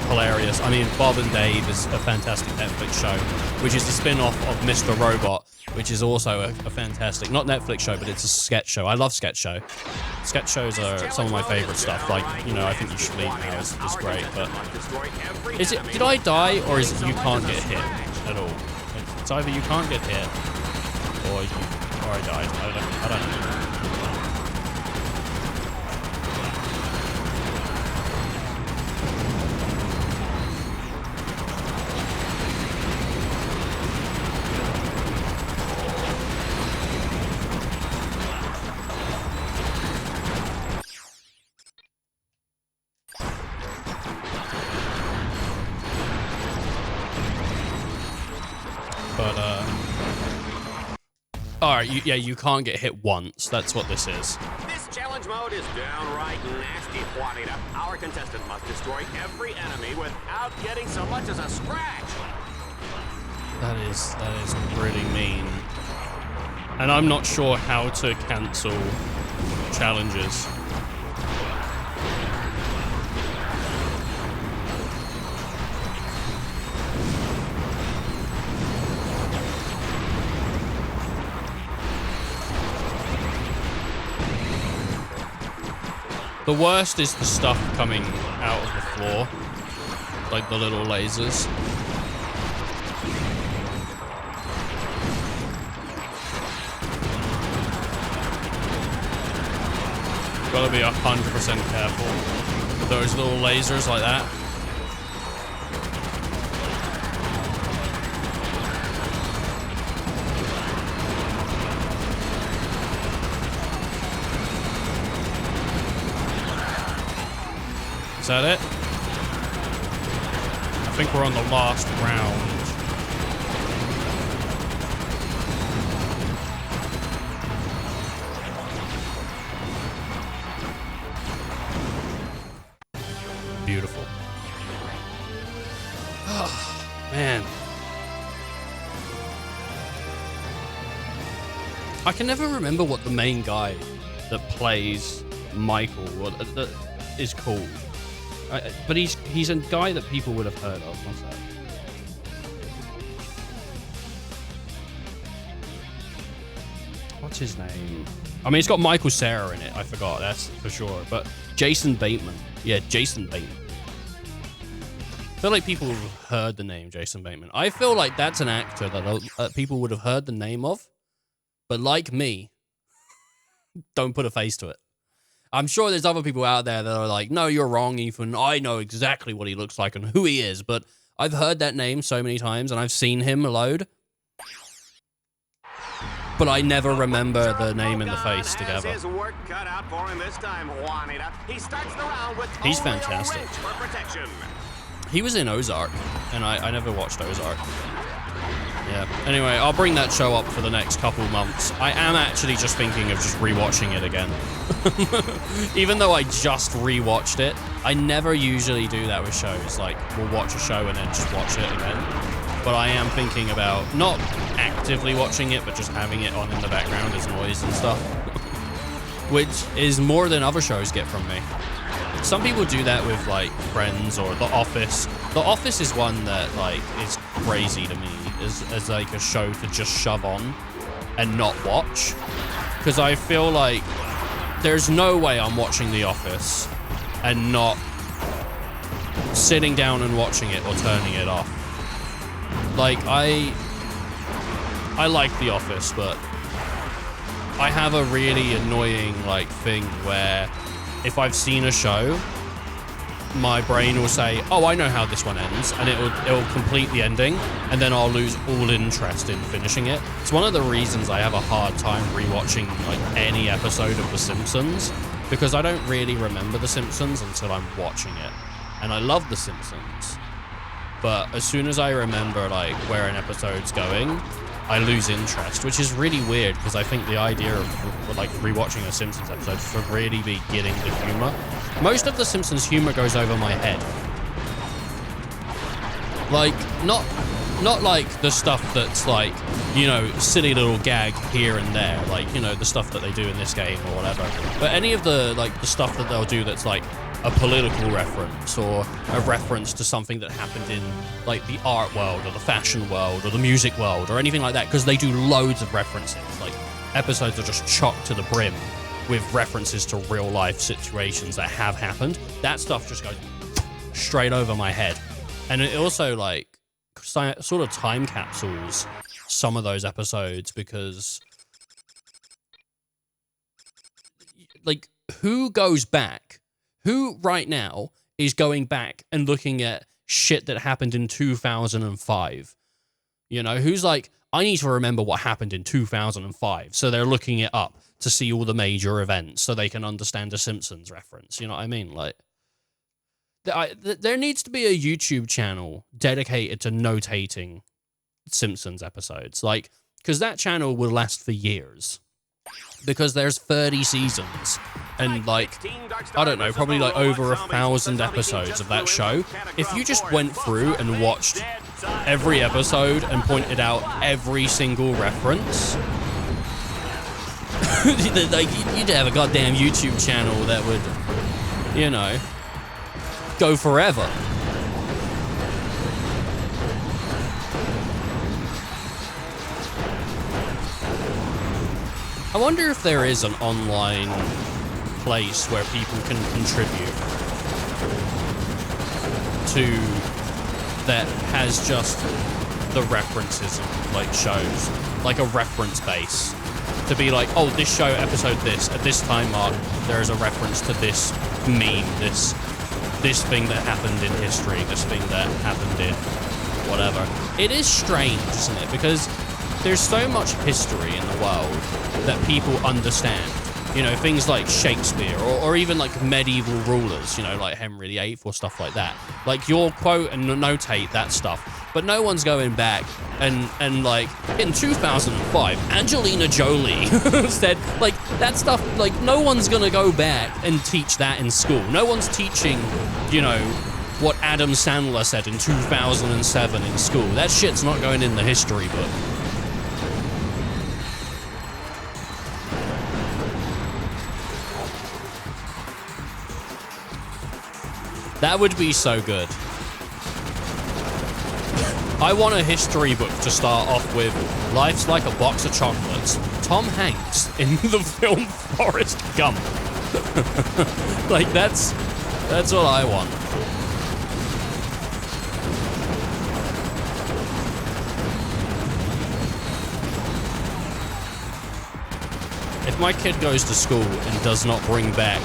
Speaker 1: hilarious. I mean, Bob and Dave is a fantastic Netflix show, which is the spin-off of Mr. Robot, which is also a fantastic, not Netflix show, but it's a sketch show. I love sketch show. Sketch shows are some of my favorite stuff. Like, you know, I Think You Should Leave Now is great, but did I die, or is it you can't get hit at all? It's either you can't get hit, or I died. I don't know. Alright, you can't get hit once. That's what this is.
Speaker 2: This challenge mode is downright nasty, Juanita. Our contestant must destroy every enemy without getting so much as a scratch.
Speaker 1: That is pretty mean. And I'm not sure how to cancel challenges. The worst is the stuff coming out of the floor, like the little lasers. Gotta be 100% careful with those little lasers like that. Is that it? I think we're on the last round. beautiful. Oh, man. I can never remember what the main guy that plays Michael that is called. But he's a guy that people would have heard of. What's that? What's his name? I mean, it's got Michael Cera in it. I forgot. That's for sure. But Jason Bateman. Yeah, Jason Bateman. I feel like people have heard the name Jason Bateman. I feel like that's an actor that people would have heard the name of, but like me, don't put a face to it. I'm sure there's other people out there that are like, no, you're wrong, Ethan. I know exactly what he looks like and who he is, but I've heard that name so many times and I've seen him load. But I never remember the name and the face together.
Speaker 2: His work cut out for him this time, Juanita. He starts the round with
Speaker 1: He's
Speaker 2: only a
Speaker 1: fantastic.
Speaker 2: wrench for protection.
Speaker 1: He was in Ozark, and I never watched Ozark. Yeah. Anyway, I'll bring that show up for the next couple months. I am actually just thinking of just rewatching it again. Even though I just rewatched it, I never usually do that with shows. Like, we'll watch a show and then just watch it again. But I am thinking about not actively watching it, but just having it on in the background as noise and stuff. Which is more than other shows get from me. Some people do that with, like, Friends or The Office. The Office is one that, like, is crazy to me as like, a show to just shove on and not watch. Because I feel like there's no way I'm watching The Office and not sitting down and watching it or turning it off. Like, I like The Office, but I have a really annoying, like, thing where if I've seen a show, my brain will say, oh, I know how this one ends, and it'll complete the ending, and then I'll lose all interest in finishing it. It's one of the reasons I have a hard time rewatching, like, any episode of The Simpsons, because I don't really remember The Simpsons until I'm watching it. And I love The Simpsons, but as soon as I remember, like, where an episode's going, I lose interest, which is really weird, because I think the idea of, like, rewatching a Simpsons episode is to really be getting the humor. Most of the Simpsons humor goes over my head. Like, not like the stuff that's, like, you know, silly little gag here and there, like, you know, the stuff that they do in this game or whatever. But any of the, like, the stuff that they'll do that's, like, a political reference or a reference to something that happened in, like, the art world or the fashion world or the music world or anything like that, because they do loads of references. Like, episodes are just chocked to the brim with references to real life situations that have happened. That stuff just goes straight over my head. And it also, like, sort of time capsules some of those episodes, because, like, who goes back? Who right now is going back and looking at shit that happened in 2005? You know, who's like, I need to remember what happened in 2005. So they're looking it up to see all the major events so they can understand a Simpsons reference. You know what I mean? Like, there needs to be a YouTube channel dedicated to notating Simpsons episodes. Like, because that channel will last for years. Because there's 30 seasons and, like, I don't know, probably like over 1,000 episodes of that show. If you just went through and watched every episode and pointed out every single reference, like, you'd have a goddamn YouTube channel that would, you know, go forever. I wonder if there is an online place where people can contribute to that has just the references of, like, shows, like a reference base, to be like, oh, this show, episode this, at this time mark, there is a reference to this meme, this thing that happened in history, this thing that happened in whatever. It is strange, isn't it? Because there's so much history in the world that people understand. You know, things like Shakespeare or even like medieval rulers, you know, like Henry VIII or stuff like that. Like, you'll quote and notate that stuff, but no one's going back and like, in 2005, Angelina Jolie said, like, that stuff, like, no one's gonna go back and teach that in school. No one's teaching, you know, what Adam Sandler said in 2007 in school. That shit's not going in the history book. That would be so good. I want a history book to start off with Life's Like a Box of Chocolates, Tom Hanks in the film Forrest Gump. Like, that's what I want. If my kid goes to school and does not bring back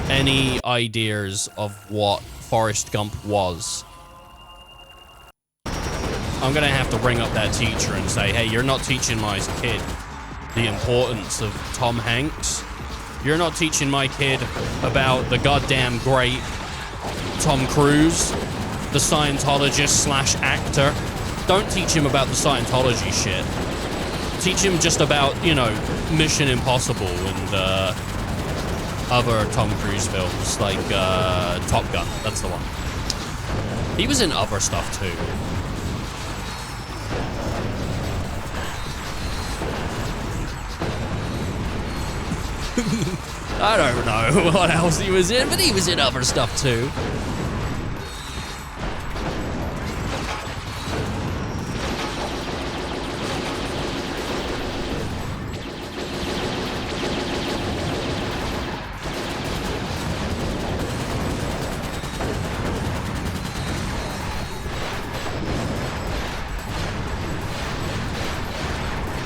Speaker 1: any ideas of what Forrest Gump was, I'm gonna have to ring up that teacher and say, hey, you're not teaching my kid the importance of Tom Hanks. You're not teaching my kid about the goddamn great Tom Cruise, the Scientologist / actor. Don't teach him about the Scientology shit. Teach him just about, you know, Mission Impossible and other Tom Cruise films, like Top Gun. That's the one. He was in other stuff too. I don't know what else he was in, but he was in other stuff too.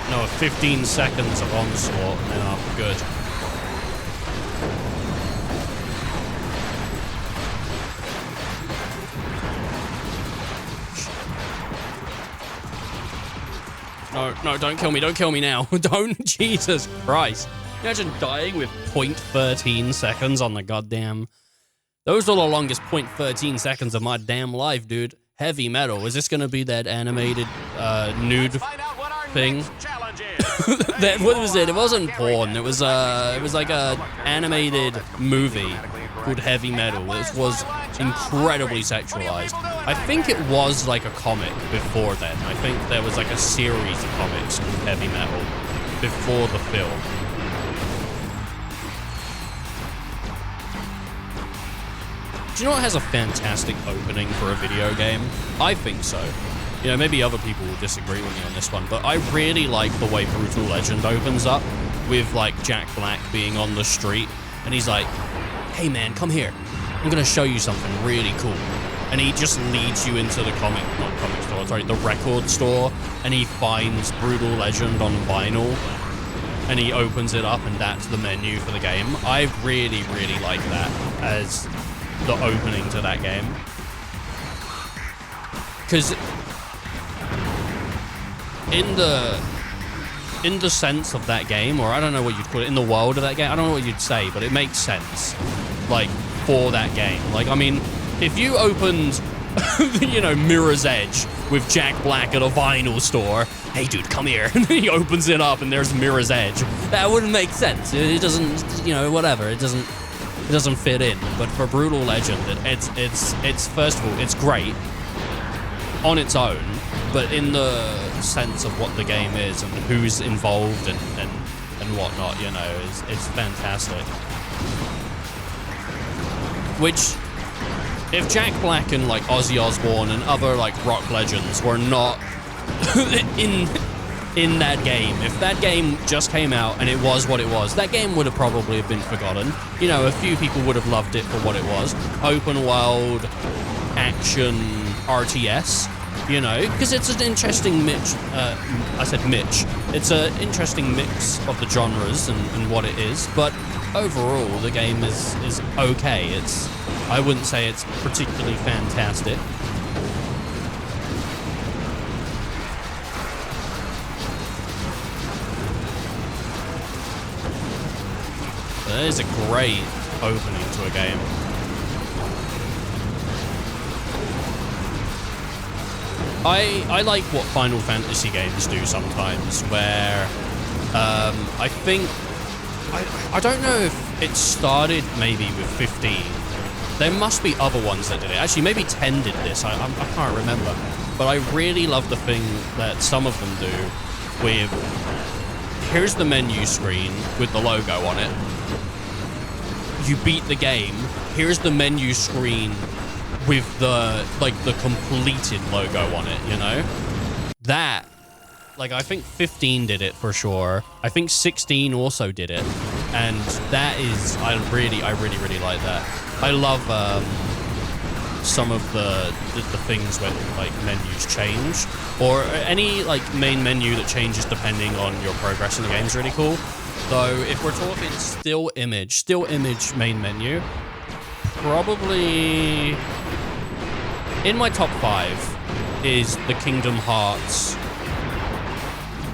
Speaker 1: No, 15 seconds of onslaught, and then I'm good. No, don't kill me. Don't kill me now. Don't. Jesus Christ. Imagine dying with 0.13 seconds on the goddamn... Those are the longest 0.13 seconds of my damn life, dude. Heavy metal. Is this going to be that animated nude thing? What was it? It wasn't porn. It was like a animated movie called Heavy Metal. It was incredibly sexualized. I think it was like a comic before then. I think there was like a series of comics called Heavy Metal before the film. Do you know what has a fantastic opening for a video game? I think so. You know, maybe other people will disagree with me on this one, but I really like the way Brutal Legend opens up with, like, Jack Black being on the street, and he's like, hey man, come here. I'm gonna show you something really cool. And he just leads you into the the record store, and he finds Brutal Legend on vinyl, and he opens it up, and that's the menu for the game. I really, really like that as the opening to that game. Because in the sense of that game, or I don't know what you'd call it, in the world of that game, I don't know what you'd say, but it makes sense, like, for that game. Like, I mean, if you opened, you know, Mirror's Edge with Jack Black at a vinyl store, hey dude, come here, and then he opens it up and there's Mirror's Edge, that wouldn't make sense. It doesn't, you know, whatever, it doesn't fit in. But for Brutal Legend, it's first of all, it's great on its own, but in the sense of what the game is and who's involved and whatnot, you know, it's fantastic. Which, if Jack Black and, like, Ozzy Osbourne and other, like, rock legends were not in that game, if that game just came out and it was what it was, that game would have probably have been forgotten. You know, a few people would have loved it for what it was. Open world, action, RTS, you know, because it's an interesting mix, it's an interesting mix of the genres and what it is, but overall, the game is okay. I wouldn't say it's particularly fantastic. That is a great opening to a game. I like what Final Fantasy games do sometimes, where I think I don't know if it started maybe with 15. There must be other ones that did it. Actually, maybe 10 did this. I can't remember. But I really love the thing that some of them do with, here's the menu screen with the logo on it. You beat the game. Here's the menu screen with the, like, the completed logo on it, you know? That, like, I think 15 did it for sure. I think 16 also did it. And that is, I really like that. I love some of the things when, like, menus change. Or any, like, main menu that changes depending on your progress in the game is really cool. Though, if we're talking still image main menu, probably in my top 5 is the Kingdom Hearts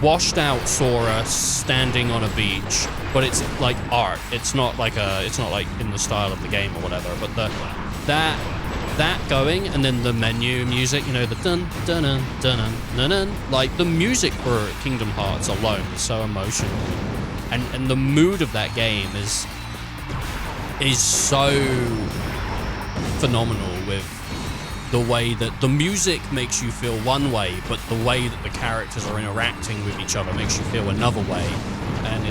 Speaker 1: washed out Sora standing on a beach, but it's like art. It's not like in the style of the game or whatever, but that going, and then the menu music, you know, the dun dun dun dun dun dun, like the music for Kingdom Hearts alone is so emotional. And the mood of that game is so phenomenal, with the way that the music makes you feel one way, but the way that the characters are interacting with each other makes you feel another way. And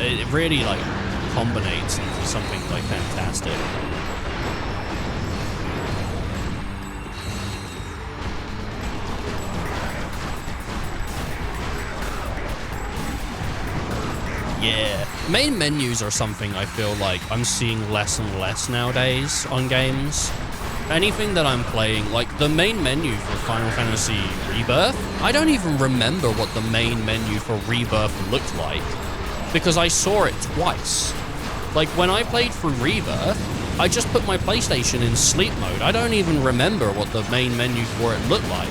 Speaker 1: it really, like, combinates into something, like, fantastic. Yeah, main menus are something I feel like I'm seeing less and less nowadays on games. Anything that I'm playing, like the main menu for Final Fantasy Rebirth, I don't even remember what the main menu for Rebirth looked like, because I saw it twice. Like, when I played through Rebirth, I just put my PlayStation in sleep mode. I don't even remember what the main menu for it looked like.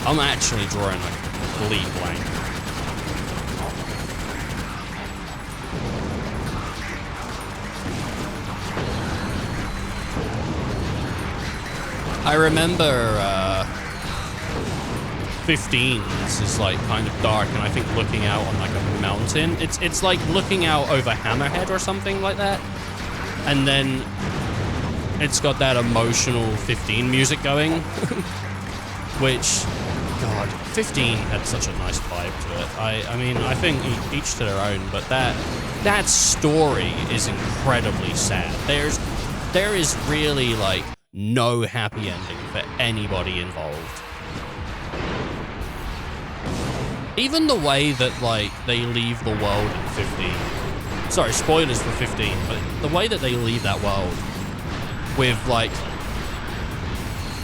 Speaker 1: I'm actually drawing a complete blank. I remember 15. This is like kind of dark, and I think looking out on like a mountain. It's like looking out over Hammerhead or something like that, and then it's got that emotional 15 music going, which, God, 15 had such a nice vibe to it. I mean, I think each to their own, but that story is incredibly sad. There is really, like, no happy ending for anybody involved. Even the way that, like, they leave the world in 15. Sorry, spoilers for 15, but the way that they leave that world with, like,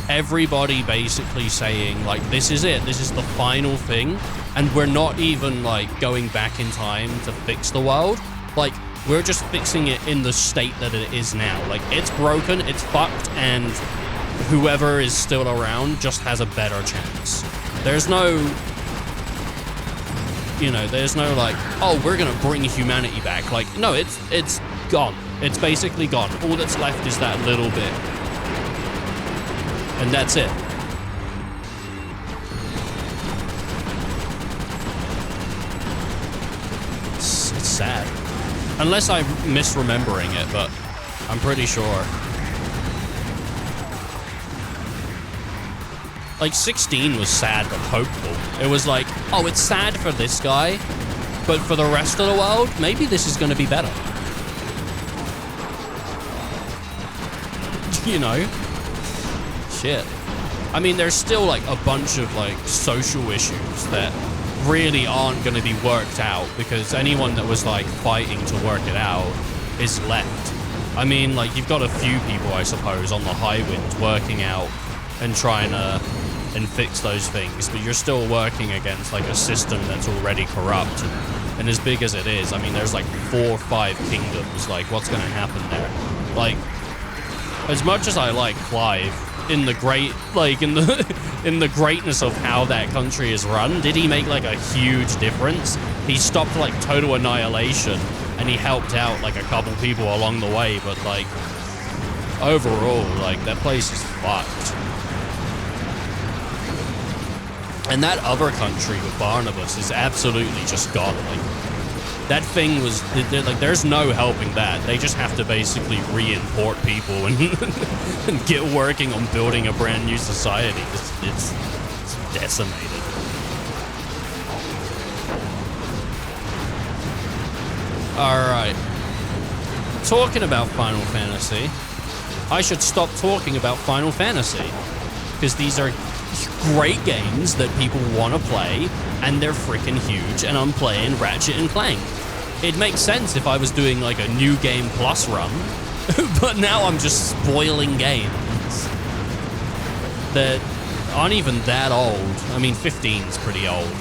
Speaker 1: everybody basically saying, like, this is it, this is the final thing, and we're not even, like, going back in time to fix the world. Like, we're just fixing it in the state that it is now. Like, it's broken, it's fucked, and whoever is still around just has a better chance. There's no, you know, there's no, like, oh, we're gonna bring humanity back. Like, no, it's gone. It's basically gone. All that's left is that little bit. And that's it. It's sad. Unless I'm misremembering it, but I'm pretty sure. Like, 16 was sad but hopeful. It was like, oh, it's sad for this guy, but for the rest of the world, maybe this is going to be better. You know? Shit. I mean, there's still, like, a bunch of, like, social issues that really aren't going to be worked out, because anyone that was, like, fighting to work it out is left. I mean, like, you've got a few people, I suppose, on the Highwind working out and trying to and fix those things, but you're still working against, like, a system that's already corrupt. And as big as it is, I mean, there's like 4 or 5 kingdoms. Like, what's going to happen there? Like, as much as I like Clive, in the greatness of how that country is run, did he make like a huge difference? He stopped like total annihilation, and he helped out like a couple people along the way, but like overall, like that place is fucked. And that other country with Barnabas is absolutely just gone. Like, that thing was, like, there's no helping that. They just have to basically re-import people and, and get working on building a brand new society. It's decimated. Alright. Talking about Final Fantasy, I should stop talking about Final Fantasy, because these are great games that people want to play, and they're freaking huge, and I'm playing Ratchet and Clank. It makes sense if I was doing like a New Game Plus run, but now I'm just spoiling games that aren't even that old. I mean, 15's pretty old.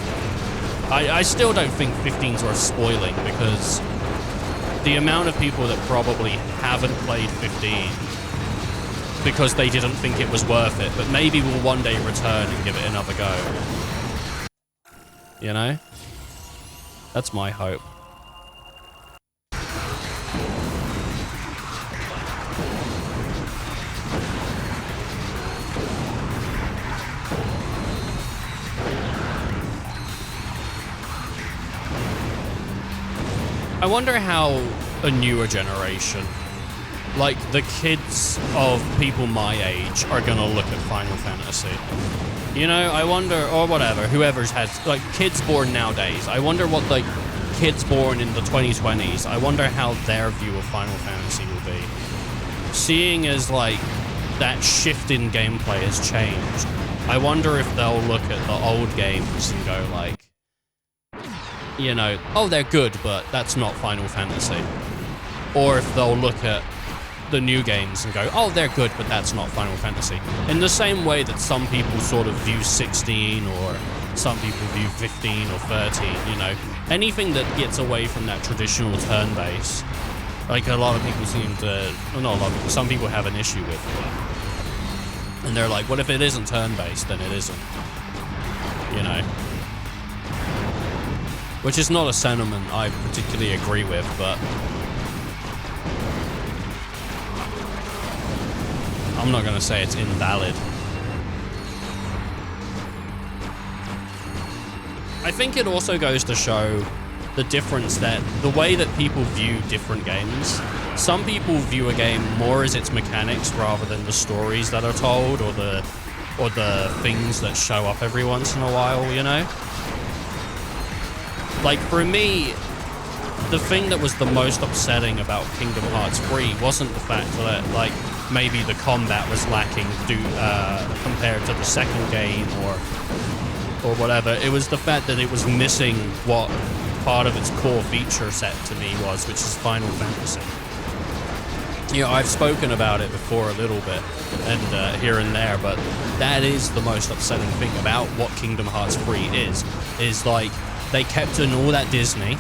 Speaker 1: I still don't think 15's worth spoiling, because the amount of people that probably haven't played 15 because they didn't think it was worth it, but maybe we'll one day return and give it another go. You know? That's my hope. I wonder how a newer generation, like the kids of people my age, are gonna look at Final Fantasy. You know, I wonder, or whatever, whoever's had, like, kids born nowadays, I wonder what, like, kids born in the 2020s, I wonder how their view of Final Fantasy will be. Seeing as, like, that shift in gameplay has changed, I wonder if they'll look at the old games and go, like, you know, oh, they're good, but that's not Final Fantasy. Or if they'll look at the new games and go, oh, they're good, but that's not Final Fantasy. In the same way that some people sort of view 16, or some people view 15 or 13, you know. Anything that gets away from that traditional turn-based, like a lot of people seem to, well, not a lot of people, some people have an issue with it. And they're like, well, if it isn't turn-based, then it isn't. You know. Which is not a sentiment I particularly agree with, but I'm not going to say it's invalid. I think it also goes to show the difference that the way that people view different games. Some people view a game more as its mechanics rather than the stories that are told, or the things that show up every once in a while, you know? Like, for me, the thing that was the most upsetting about Kingdom Hearts 3 wasn't the fact that, like, maybe the combat was lacking compared to the second game or whatever. It was the fact that it was missing what part of its core feature set to me was, which is Final Fantasy. You know, I've spoken about it before a little bit, and here and there, but that is the most upsetting thing about what Kingdom Hearts 3 is like, they kept in all that Disney,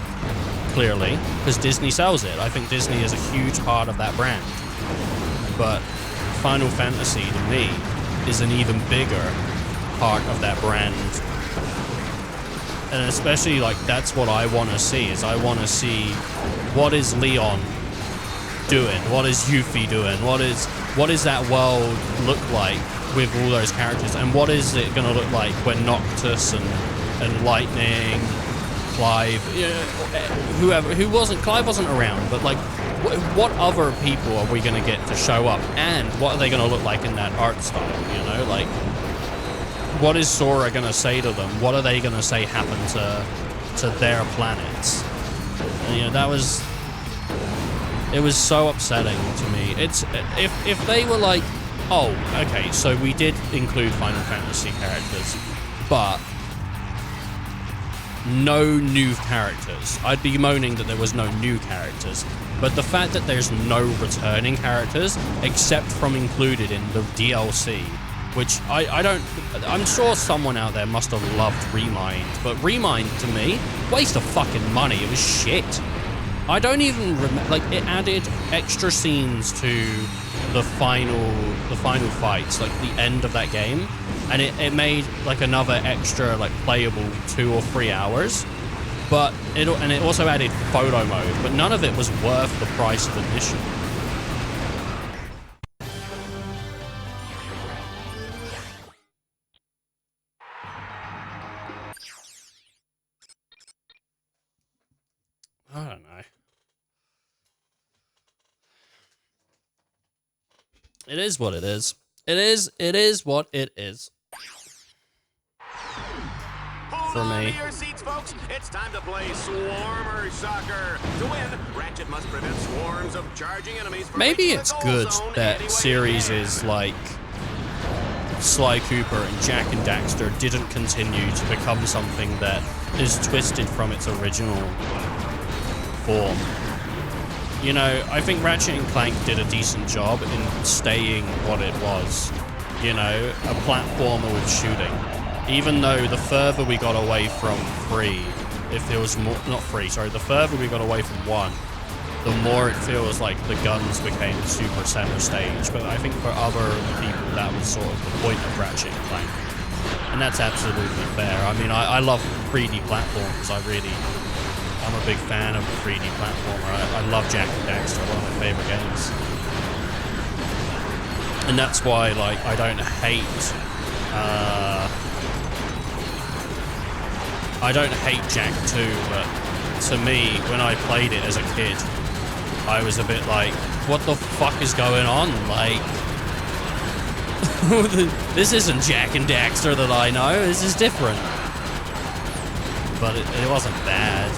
Speaker 1: clearly, because Disney sells it. I think Disney is a huge part of that brand. But Final Fantasy, to me, is an even bigger part of that brand. And especially, like, that's what I want to see, is I want to see what is Leon doing? What is Yuffie doing? What is that world look like with all those characters? And what is it going to look like when Noctis and Lightning, Clive, you know, Clive wasn't around, but like, what other people are we going to get to show up, and what are they going to look like in that art style, you know? Like, what is Sora going to say to them? What are they going to say happened to their planets? And, you know, it was so upsetting to me. It's, if they were like, oh, okay, so we did include Final Fantasy characters, but no new characters, I'd be moaning that there was no new characters. But the fact that there's no returning characters, except from included in the DLC, which I don't... I'm sure someone out there must have loved Remind, but Remind, to me, waste of fucking money. It was shit. I don't even remember... Like, it added extra scenes to the final fights, like the end of that game, and it made, like, another extra, like, playable 2 or 3 hours. But it also added photo mode, but none of it was worth the price of admission. I don't know. It is what it is. It is what it is. For me.
Speaker 2: To your seats, folks. It's time to play Swarmer Soccer. To win, Ratchet must prevent swarms of charging enemies from
Speaker 1: Maybe
Speaker 2: reaching
Speaker 1: it's
Speaker 2: the goal
Speaker 1: good
Speaker 2: zone
Speaker 1: that
Speaker 2: any way
Speaker 1: series
Speaker 2: they can.
Speaker 1: is like Sly Cooper and Jack and Daxter didn't continue to become something that is twisted from its original form. You know, I think Ratchet and Clank did a decent job in staying what it was. You know, a platformer with shooting. Even though the further we got away from 3, it feels more... Not 3, sorry. The further we got away from 1, the more it feels like the guns became super center stage. But I think for other people, that was sort of the point of Ratchet and Clank. And that's absolutely fair. I mean, I love 3D platforms. I'm a big fan of the 3D platformer. I love Jack and Daxter, one of my favorite games. And that's why, like, I don't hate... I don't hate Jack 2, but to me, when I played it as a kid, I was a bit like, what the fuck is going on? Like, this isn't Jack and Daxter that I know, this is different. But it wasn't bad.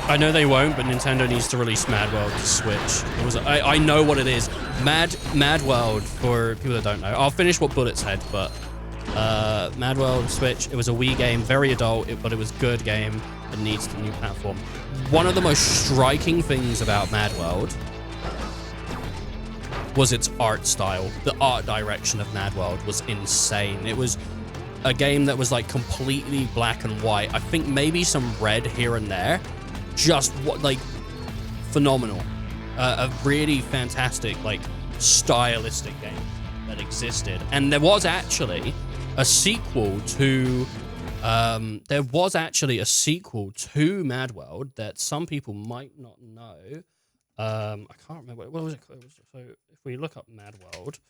Speaker 1: I know they won't, but Nintendo needs to release Mad World to Switch. I know what it is. Mad World, for people that don't know. I'll finish what Bullet said, but Mad World Switch, it was a Wii game, very adult, but it was a good game and needs the new platform. One of the most striking things about Mad World was its art style. The art direction of Mad World was insane. It was a game that was like completely black and white. I think maybe some red here and there. Just like phenomenal. A really fantastic, like, stylistic game that existed. And there was actually a sequel to Mad World that some people might not know. I can't remember. What was it called? So if we look up Mad World,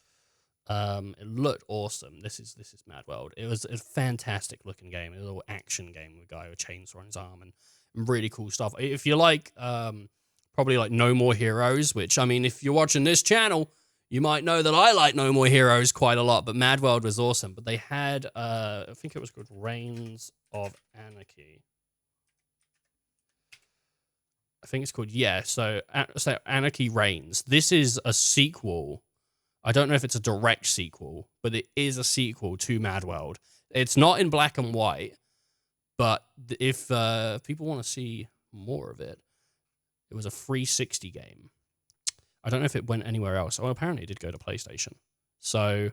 Speaker 1: it looked awesome. This is Mad World. It was a fantastic looking game. A little action game with a guy with a chainsaw on his arm and really cool stuff. If you like, probably like No More Heroes, which, I mean, if you're watching this channel, you might know that I like No More Heroes quite a lot, but Mad World was awesome. But they had, I think it was called Reigns of Anarchy. I think it's called, yeah, so Anarchy Reigns. This is a sequel. I don't know if it's a direct sequel, but it is a sequel to Mad World. It's not in black and white, but if people want to see more of it, it was a 360 game. I don't know if it went anywhere else. Oh, apparently it did go to PlayStation. So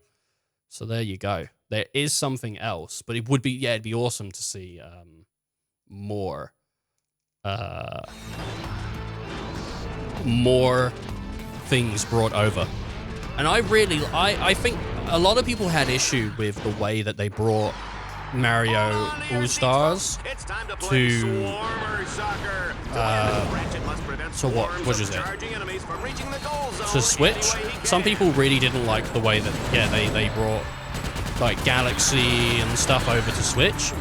Speaker 1: there you go. There is something else, but it would be, yeah, it'd be awesome to see more things brought over. And I think a lot of people had issue with the way that they brought Mario All-Stars to what is it? To Switch. Some people really didn't like the way that, yeah, they brought like Galaxy and stuff over to Switch.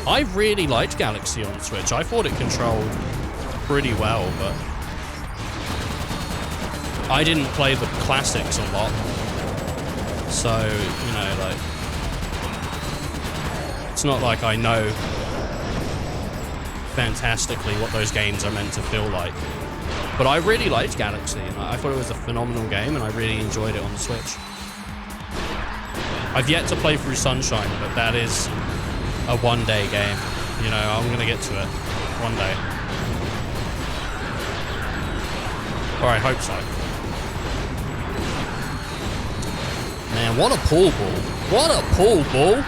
Speaker 1: I really liked Galaxy on Switch. I thought it controlled pretty well, but I didn't play the classics a lot. So, you know, like, it's not like I know fantastically what those games are meant to feel like. But I really liked Galaxy, and I thought it was a phenomenal game, and I really enjoyed it on the Switch. I've yet to play through Sunshine, but that is a one-day game. You know, I'm going to get to it one day. Or I hope so. Man, what a pool ball. What a pool ball.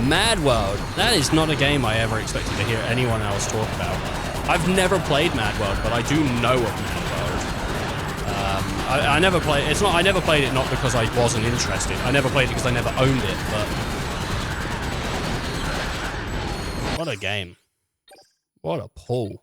Speaker 1: Mad World. That is not a game I ever expected to hear anyone else talk about. I've never played Mad World, but I do know of Mad World. I never played. It's not. I never played it not because I wasn't interested. I never played it because I never owned it. But what a game! What a pull!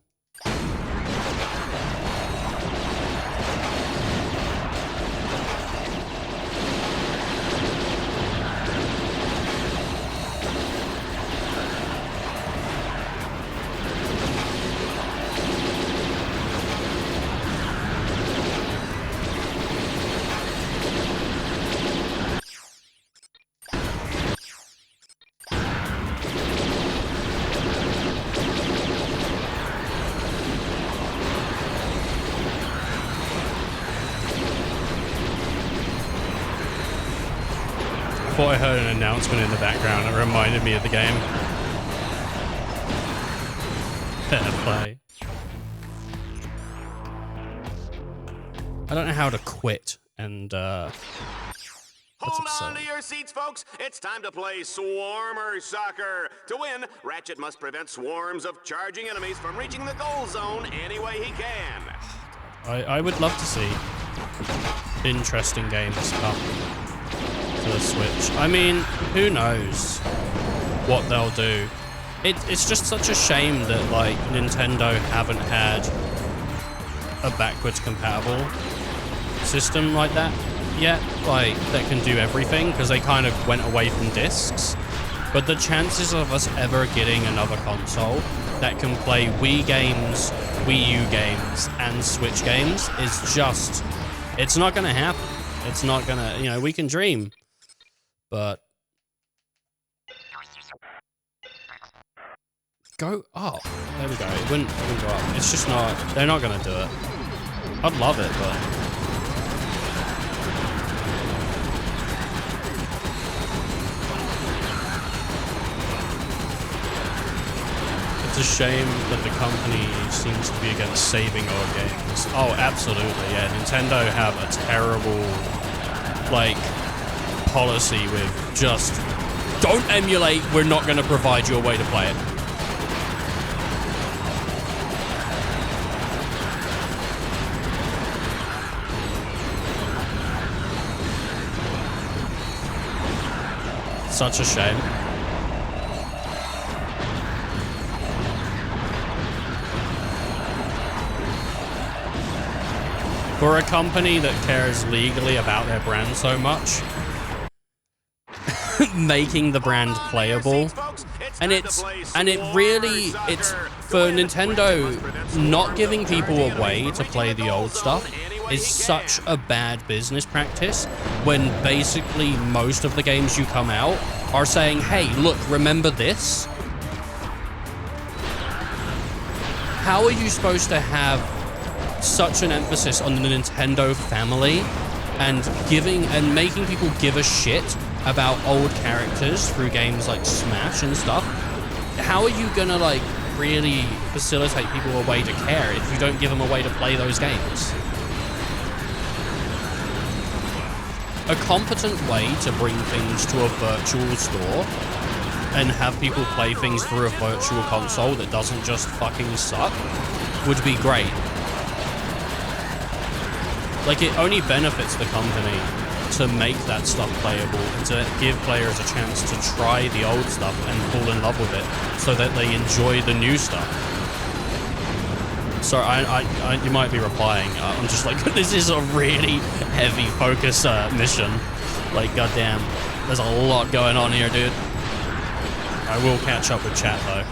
Speaker 1: I thought I heard an announcement in the background that reminded me of the game. Fair play. I don't know how to quit, and that's
Speaker 2: Hold
Speaker 1: absurd.
Speaker 2: on to your seats, folks. It's time to play Swarmer Soccer. To win, Ratchet must prevent swarms of charging enemies from reaching the goal zone any way he can.
Speaker 1: I would love to see interesting games come to the Switch. I mean, who knows what they'll do. It's just such a shame that, like, Nintendo haven't had a backwards compatible system like that yet, like, that can do everything, because they kind of went away from discs. But the chances of us ever getting another console that can play Wii games, Wii U games, and Switch games is just, it's not going to happen. It's not going to, you know, we can dream, but go up. There we go. It wouldn't go up. It's just not, they're not going to do it. I'd love it, but it's a shame that the company seems to be against saving old games. Oh, absolutely, yeah. Nintendo have a terrible, like, policy with just, don't emulate, we're not going to provide you a way to play it. Such a shame. For a company that cares legally about their brand so much, making the brand playable, and it's for Nintendo not giving people a way to play the old stuff is such a bad business practice, when basically most of the games you come out are saying, hey, look, remember this? How are you supposed to have such an emphasis on the Nintendo family and making people give a shit about old characters through games like Smash and stuff? How are you gonna, like, really facilitate people a way to care if you don't give them a way to play those games? A competent way to bring things to a virtual store and have people play things through a virtual console that doesn't just fucking suck would be great. Like, it only benefits the company to make that stuff playable and to give players a chance to try the old stuff and fall in love with it so that they enjoy the new stuff. So you might be replying, I'm just like, this is a really heavy focus mission. Like, goddamn, there's a lot going on here, dude. I will catch up with chat, though.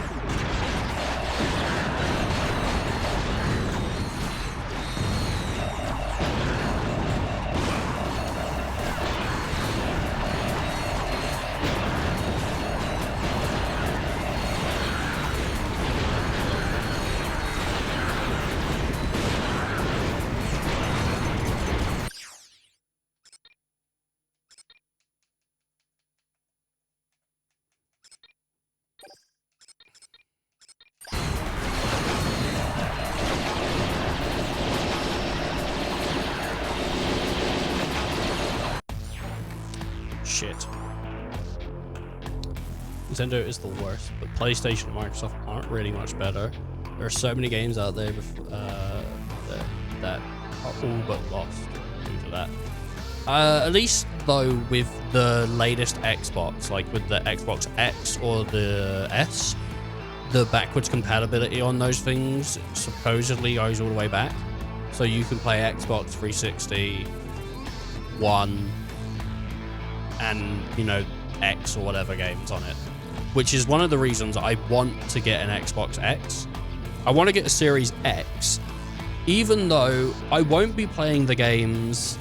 Speaker 1: shit. Nintendo is the worst, but PlayStation and Microsoft aren't really much better. There are so many games out there that are all but lost due to that. At least though with the latest Xbox, like with the Xbox X or the S, the backwards compatibility on those things supposedly goes all the way back. So you can play Xbox 360, One, and, you know, X or whatever games on it. Which is one of the reasons I want to get an Xbox X. I want to get a Series X, even though I won't be playing the games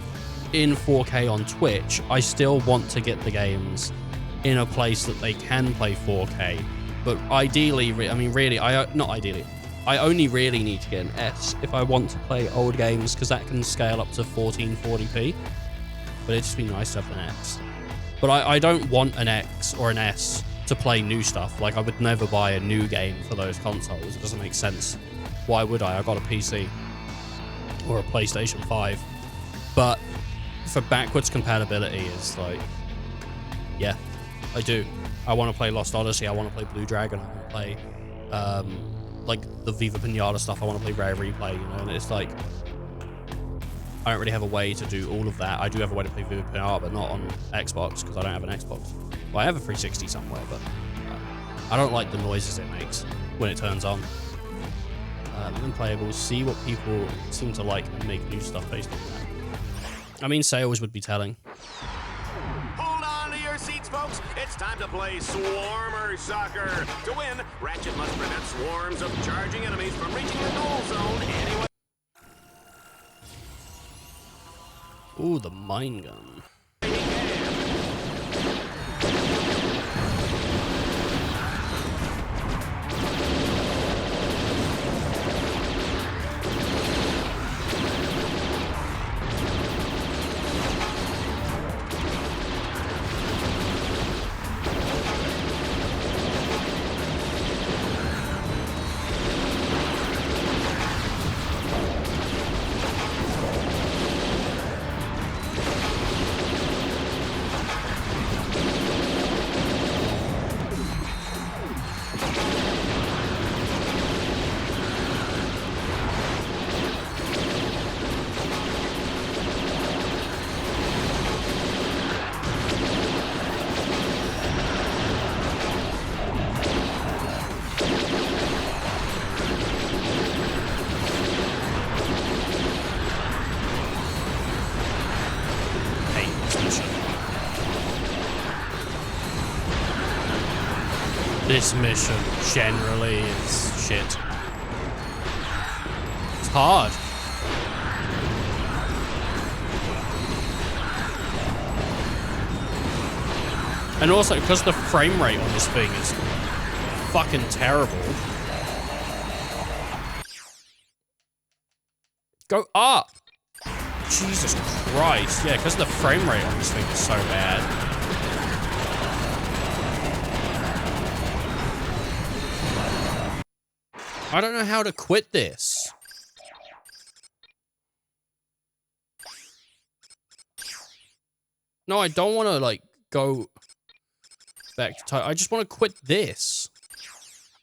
Speaker 1: in 4K on Twitch. I still want to get the games in a place that they can play 4K. But ideally, I mean, really, not ideally. I only really need to get an S if I want to play old games, because that can scale up to 1440p. But it'd just be nice to have an X. But I don't want an X or an S to play new stuff. Like, I would never buy a new game for those consoles. It doesn't make sense. Why would I? I got a PC or a PlayStation 5. But for backwards compatibility, it's like, yeah, I do. I want to play Lost Odyssey. I want to play Blue Dragon. I want to play, like, the Viva Pinata stuff. I want to play Rare Replay, you know, and it's like, I don't really have a way to do all of that. I do have a way to play Viva Pinata, but not on Xbox, because I don't have an Xbox. Well, I have a 360 somewhere, but I don't like the noises it makes when it turns on. Unplayable. See what people seem to like and make new stuff based on that. I mean, sales would be telling.
Speaker 2: Hold on to your seats, folks. It's time to play Swarmer Soccer. To win, Ratchet must prevent swarms of charging enemies from reaching the goal zone anyway.
Speaker 1: Ooh, the mine gun. This mission generally is shit. It's hard. And also, because the frame rate on this thing is fucking terrible. Go up! Jesus Christ. Yeah, because the frame rate on this thing is so bad. I don't know how to quit this. No, I don't want to, like, go back to type. I just want to quit this.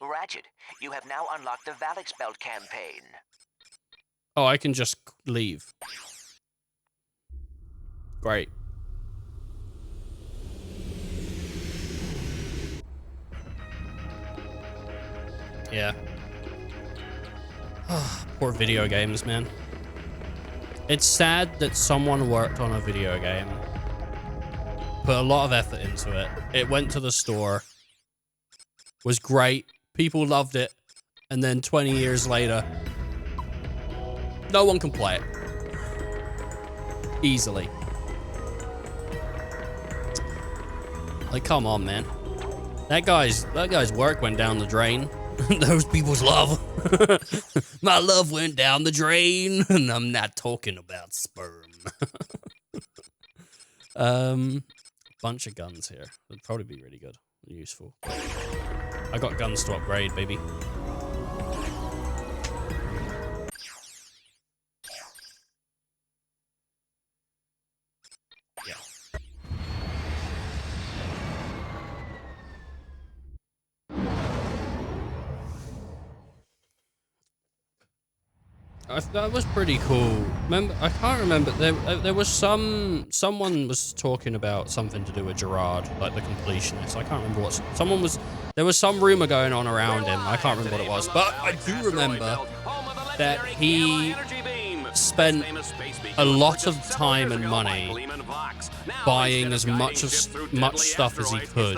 Speaker 3: Ratchet, you have now unlocked the Valix Belt campaign.
Speaker 1: Oh, I can just leave. Great. Yeah. Poor video games, man. It's sad that someone worked on a video game, put a lot of effort into it. It went to the store, was great, people loved it, and then 20 years later, no one can play it. Easily. Like, come on, man. That guy's work went down the drain. Those people's love. My love went down the drain, and I'm not talking about sperm. Bunch of guns here. Would probably be really good and useful. I got guns to upgrade, baby. Yeah. That was pretty cool. Remember, I can't remember. There was someone was talking about something to do with Gerard, like the completionist. I can't remember what. There was some rumor going on around him. I can't remember what it was, but I do remember that he spent a lot of time and money buying as much stuff as he could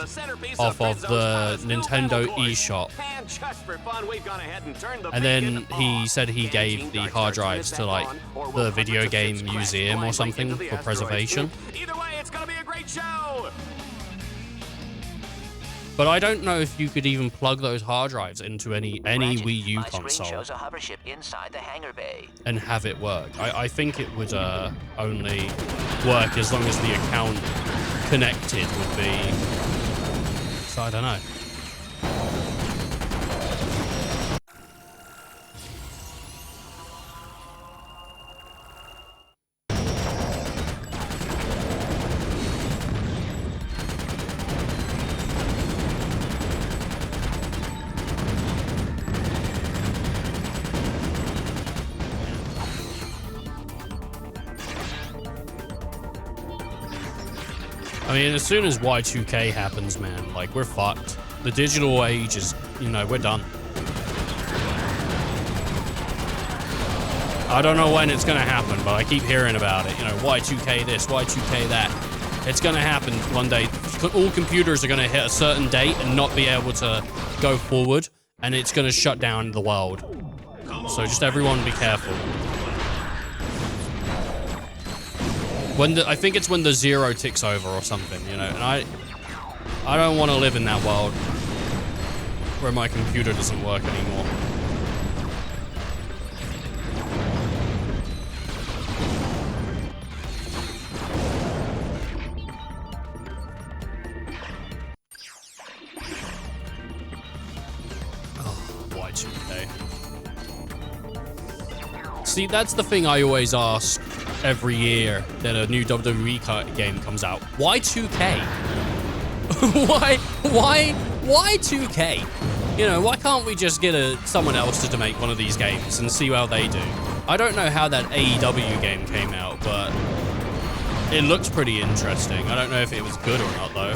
Speaker 1: off of the Nintendo eShop. And then he said he gave the hard drives to like the video game museum or something for preservation.
Speaker 2: Either way, it's gonna be a great show.
Speaker 1: But I don't know if you could even plug those hard drives into any Wii U
Speaker 3: My screen
Speaker 1: console
Speaker 3: shows a hover ship inside the hangar bay.
Speaker 1: and have it work. I think it would only work as long as the account connected would be. So I don't know. I mean, as soon as Y2K happens, man, like, we're fucked. The digital age is, you know, we're done. I don't know when it's gonna happen, but I keep hearing about it. You know, Y2K this, Y2K that. It's gonna happen one day. All computers are gonna hit a certain date and not be able to go forward, and it's gonna shut down the world. So just everyone be careful. I think it's when the 0 ticks over or something, you know, and I don't want to live in that world where my computer doesn't work anymore. Oh, Y2K. See, that's the thing I always ask every year that a new WWE game comes out. Why 2K? why 2K? You know, why can't we just get someone else to make one of these games and see how they do? I don't know how that AEW game came out, but it looks pretty interesting. I don't know if it was good or not, though.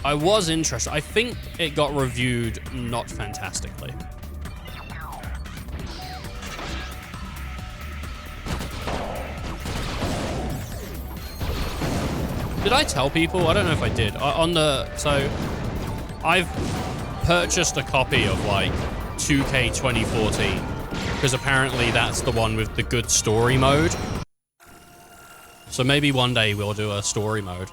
Speaker 1: I was interested. I think it got reviewed not fantastically. Did I tell people? I don't know if I did. So I've purchased a copy of like 2K 2014 because apparently that's the one with the good story mode. So maybe one day we'll do a story mode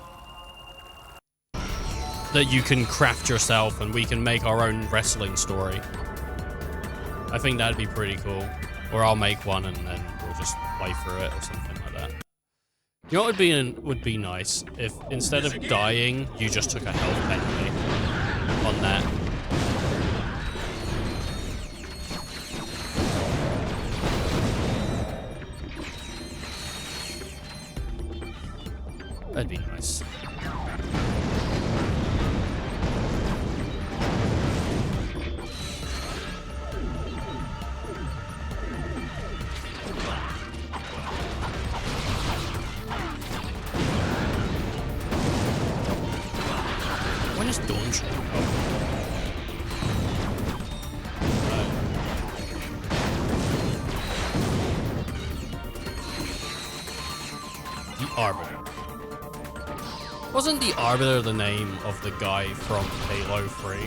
Speaker 1: that you can craft yourself and we can make our own wrestling story. I think that'd be pretty cool. Or I'll make one and then we'll just play through it or something like that. You know what would be nice? If instead of dying, you just took a health penalty on that. That'd be nice. When is Dawn showing up? The Arbiter. Wasn't the Arbiter the name of the guy from Halo 3?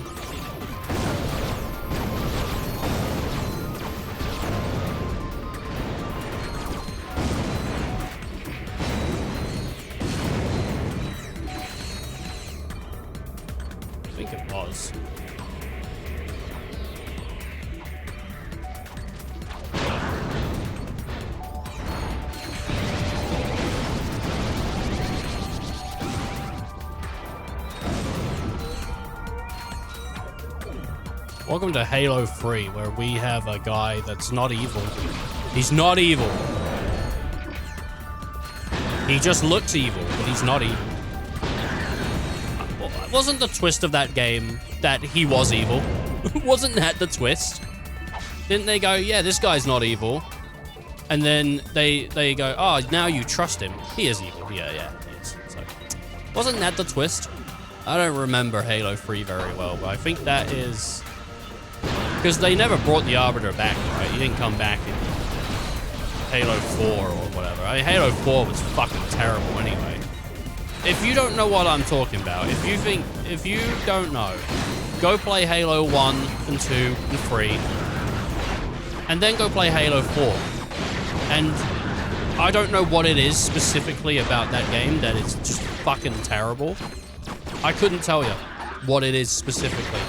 Speaker 1: I think it was. Welcome to Halo 3, where we have a guy that's not evil. He's not evil. He just looks evil, but he's not evil. Wasn't the twist of that game that he was evil? Wasn't that the twist? Didn't they go, yeah, this guy's not evil? And then they go, oh, now you trust him. He is evil. Yeah, he is. So, wasn't that the twist? I don't remember Halo 3 very well, but I think that is... Because they never brought the Arbiter back, right? He didn't come back in Halo 4 or whatever. I mean, Halo 4 was fucking terrible anyway. If you don't know what I'm talking about, if you don't know, go play Halo 1 and 2 and 3, and then go play Halo 4. And I don't know what it is specifically about that game that is just fucking terrible. I couldn't tell you what it is specifically.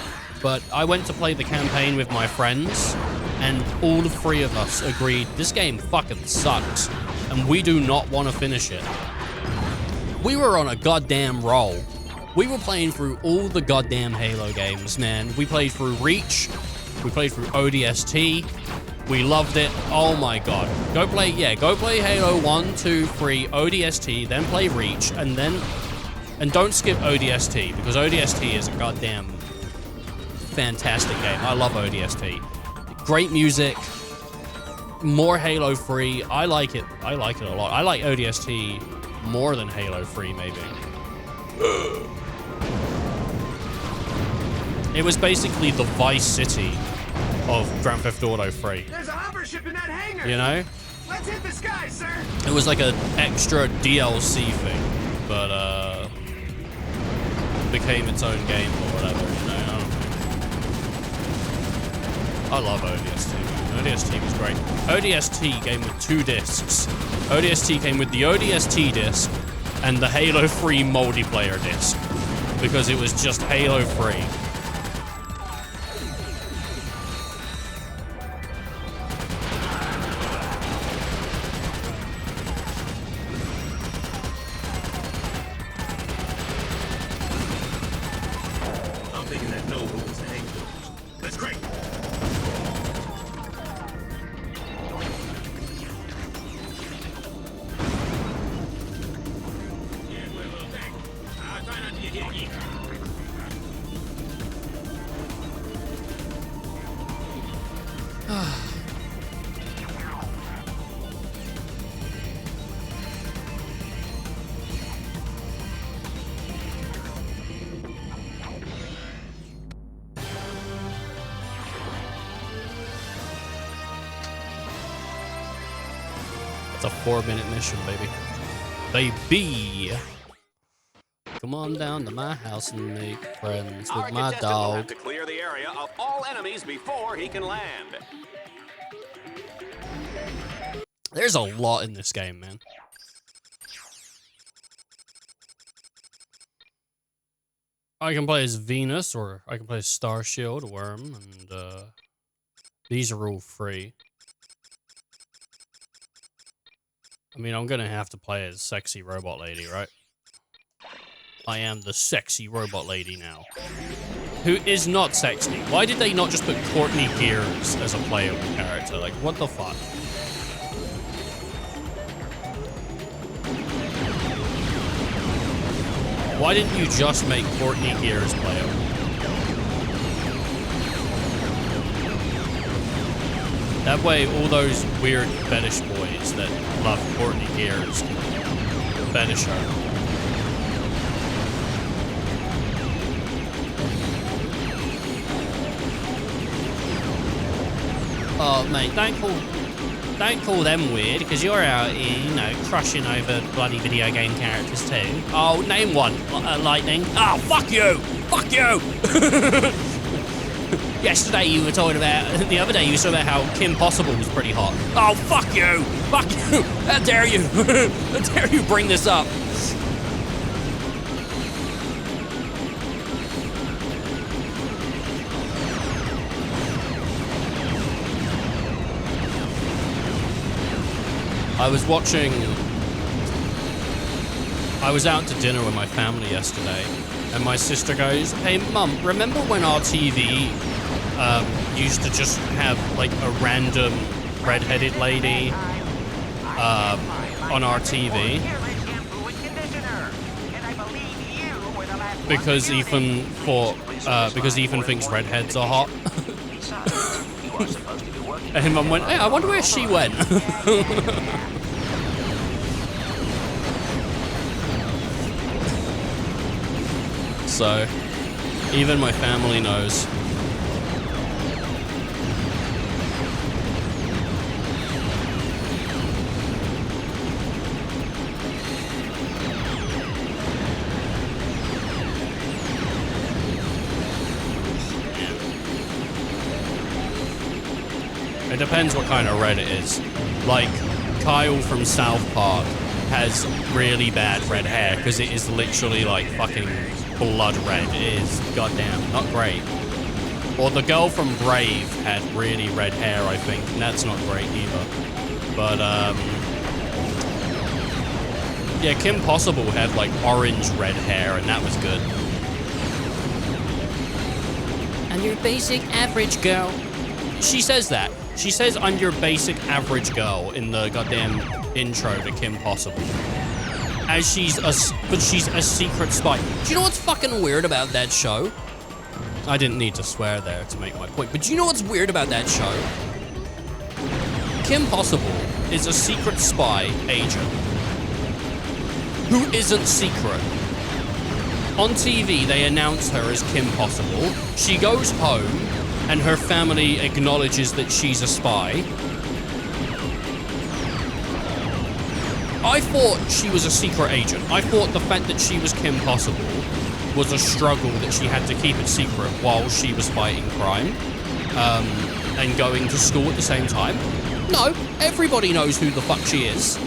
Speaker 1: But I went to play the campaign with my friends, and all the three of us agreed this game fucking sucks, and we do not want to finish it. We were on a goddamn roll. We were playing through all the goddamn Halo games, man. We played through Reach, we played through ODST, we loved it. Oh my god. Go play Halo 1, 2, 3, ODST, then play Reach, and don't skip ODST, because ODST is a goddamn fantastic game. I love ODST. Great music, more Halo 3. I like it a lot. I like ODST more than Halo 3, maybe. It was basically the Vice City of Grand Theft Auto 3.
Speaker 10: There's a hover ship in that hangar.
Speaker 1: You know?
Speaker 10: Let's hit the sky, sir.
Speaker 1: It was like an extra DLC thing, but became its own game or whatever, you know? I love ODST. ODST was great. ODST came with 2 discs. ODST came with the ODST disc and the Halo 3 multiplayer disc, because it was just Halo 3.
Speaker 6: I'm thinking that no was the hang doors. That's great.
Speaker 1: It's a 4-minute mission, baby. Baby! Come on down to my house and make friends with my
Speaker 2: contestant will have
Speaker 1: dog.
Speaker 2: to clear the area of all enemies before he can land.
Speaker 1: There's a lot in this game, man. I can play as Venus, or I can play as Starshield, Worm, and these are all free. I mean, I'm gonna have to play as Sexy Robot Lady, right? I am the sexy robot lady now. Who is not sexy? Why did they not just put Courtney Gears as a playable character? Like, what the fuck? Why didn't you just make Courtney Gears playable? That way, all those weird fetish boys that love Courtney Gears can fetish her. Oh, mate, don't call them weird, because you're out here, you know, crushing over bloody video game characters too. Oh, name one, Lightning. Oh, fuck you! Fuck you! Yesterday you were talking about, the other day you were talking about how Kim Possible was pretty hot. Oh, fuck you! Fuck you! How dare you! How dare you bring this up? I was out to dinner with my family yesterday, and my sister goes, "Hey, Mum, remember when our TV used to just have, like, a random red-headed lady on our TV?" Because Ethan thought
Speaker 3: Because
Speaker 1: Ethan thinks redheads are hot.
Speaker 3: Besides, you are supposed to be working.
Speaker 1: And Mum went, hey, I wonder where she went. So, even my family knows. It depends what kind of red it is. Like, Kyle from South Park has really bad red hair because it is literally like fucking blood red. It is goddamn not great. Or the girl from Brave had really red hair, I think, and that's not great either. But yeah, Kim Possible had like orange red hair, and that was good. And your basic average girl. She says that. She says I'm your basic average girl in the goddamn intro to Kim Possible. But she's a secret spy. Do you know what's fucking weird about that show? I didn't need to swear there to make my point, but do you know what's weird about that show? Kim Possible is a secret spy agent who isn't secret. On TV, they announce her as Kim Possible. She goes home, and her family acknowledges that she's a spy. I thought she was a secret agent. I thought the fact that she was Kim Possible was a struggle that she had to keep it secret while she was fighting crime and going to school at the same time. No, everybody knows who the fuck she is.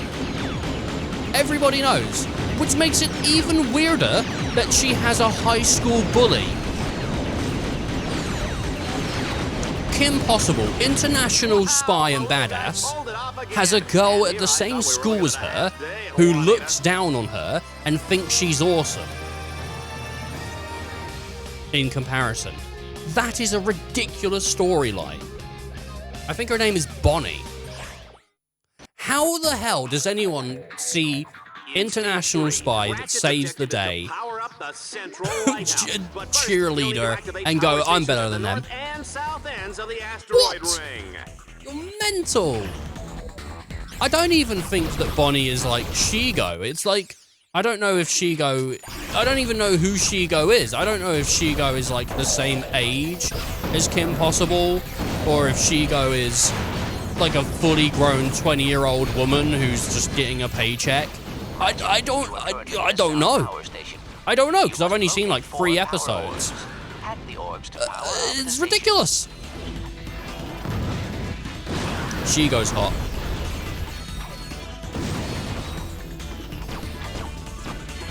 Speaker 1: Everybody knows. Which makes it even weirder that she has a high school bully. Kim Possible, international spy and badass, has a girl at the same school as her who looks down on her and thinks she's awesome. In comparison. That is a ridiculous storyline. I think her name is Bonnie. How the hell does anyone see international spy that saves the day, cheerleader, and go, I'm better than them? What? You're mental. I don't even think that Bonnie is like Shigo. It's like, I don't know if Shigo, I don't even know who Shigo is. I don't know if Shigo is like the same age as Kim Possible, or if Shigo is like a fully grown 20-year-old woman who's just getting a paycheck. I don't know. I don't know, because I've only seen like 3 episodes. It's ridiculous. Shigo's hot.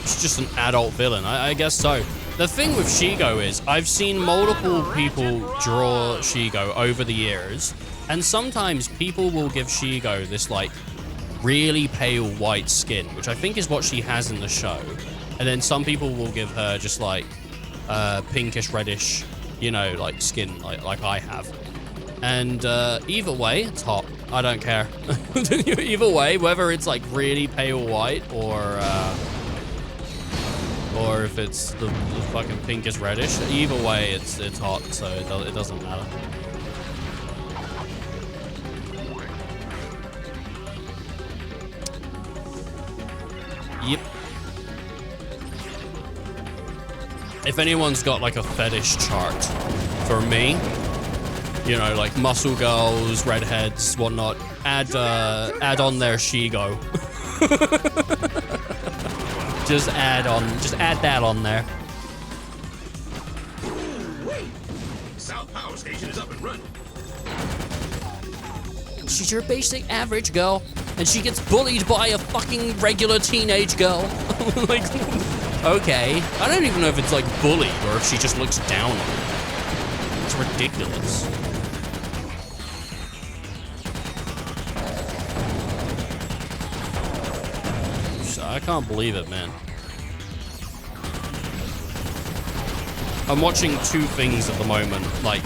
Speaker 1: She's just an adult villain. I guess so. The thing with Shigo is, I've seen multiple people draw Shigo over the years, and sometimes people will give Shigo this like really pale white skin, which I think is what she has in the show. And then some people will give her just like pinkish reddish, you know, like skin like I have. And either way, it's hot. I don't care. Either way, whether it's like really pale white or if it's the fucking pinkish reddish, either way, it's hot, so it doesn't matter. Yep. If anyone's got like a fetish chart for me, you know, like muscle girls, redheads, whatnot, add on their Shigo. Just add that on there.
Speaker 6: Wait! South Power Station is up and running.
Speaker 1: She's your basic average girl, and she gets bullied by a fucking regular teenage girl. Like, okay. I don't even know if it's like bullied or if she just looks down on her. It's ridiculous. I can't believe it, man. I'm watching 2 things at the moment, like,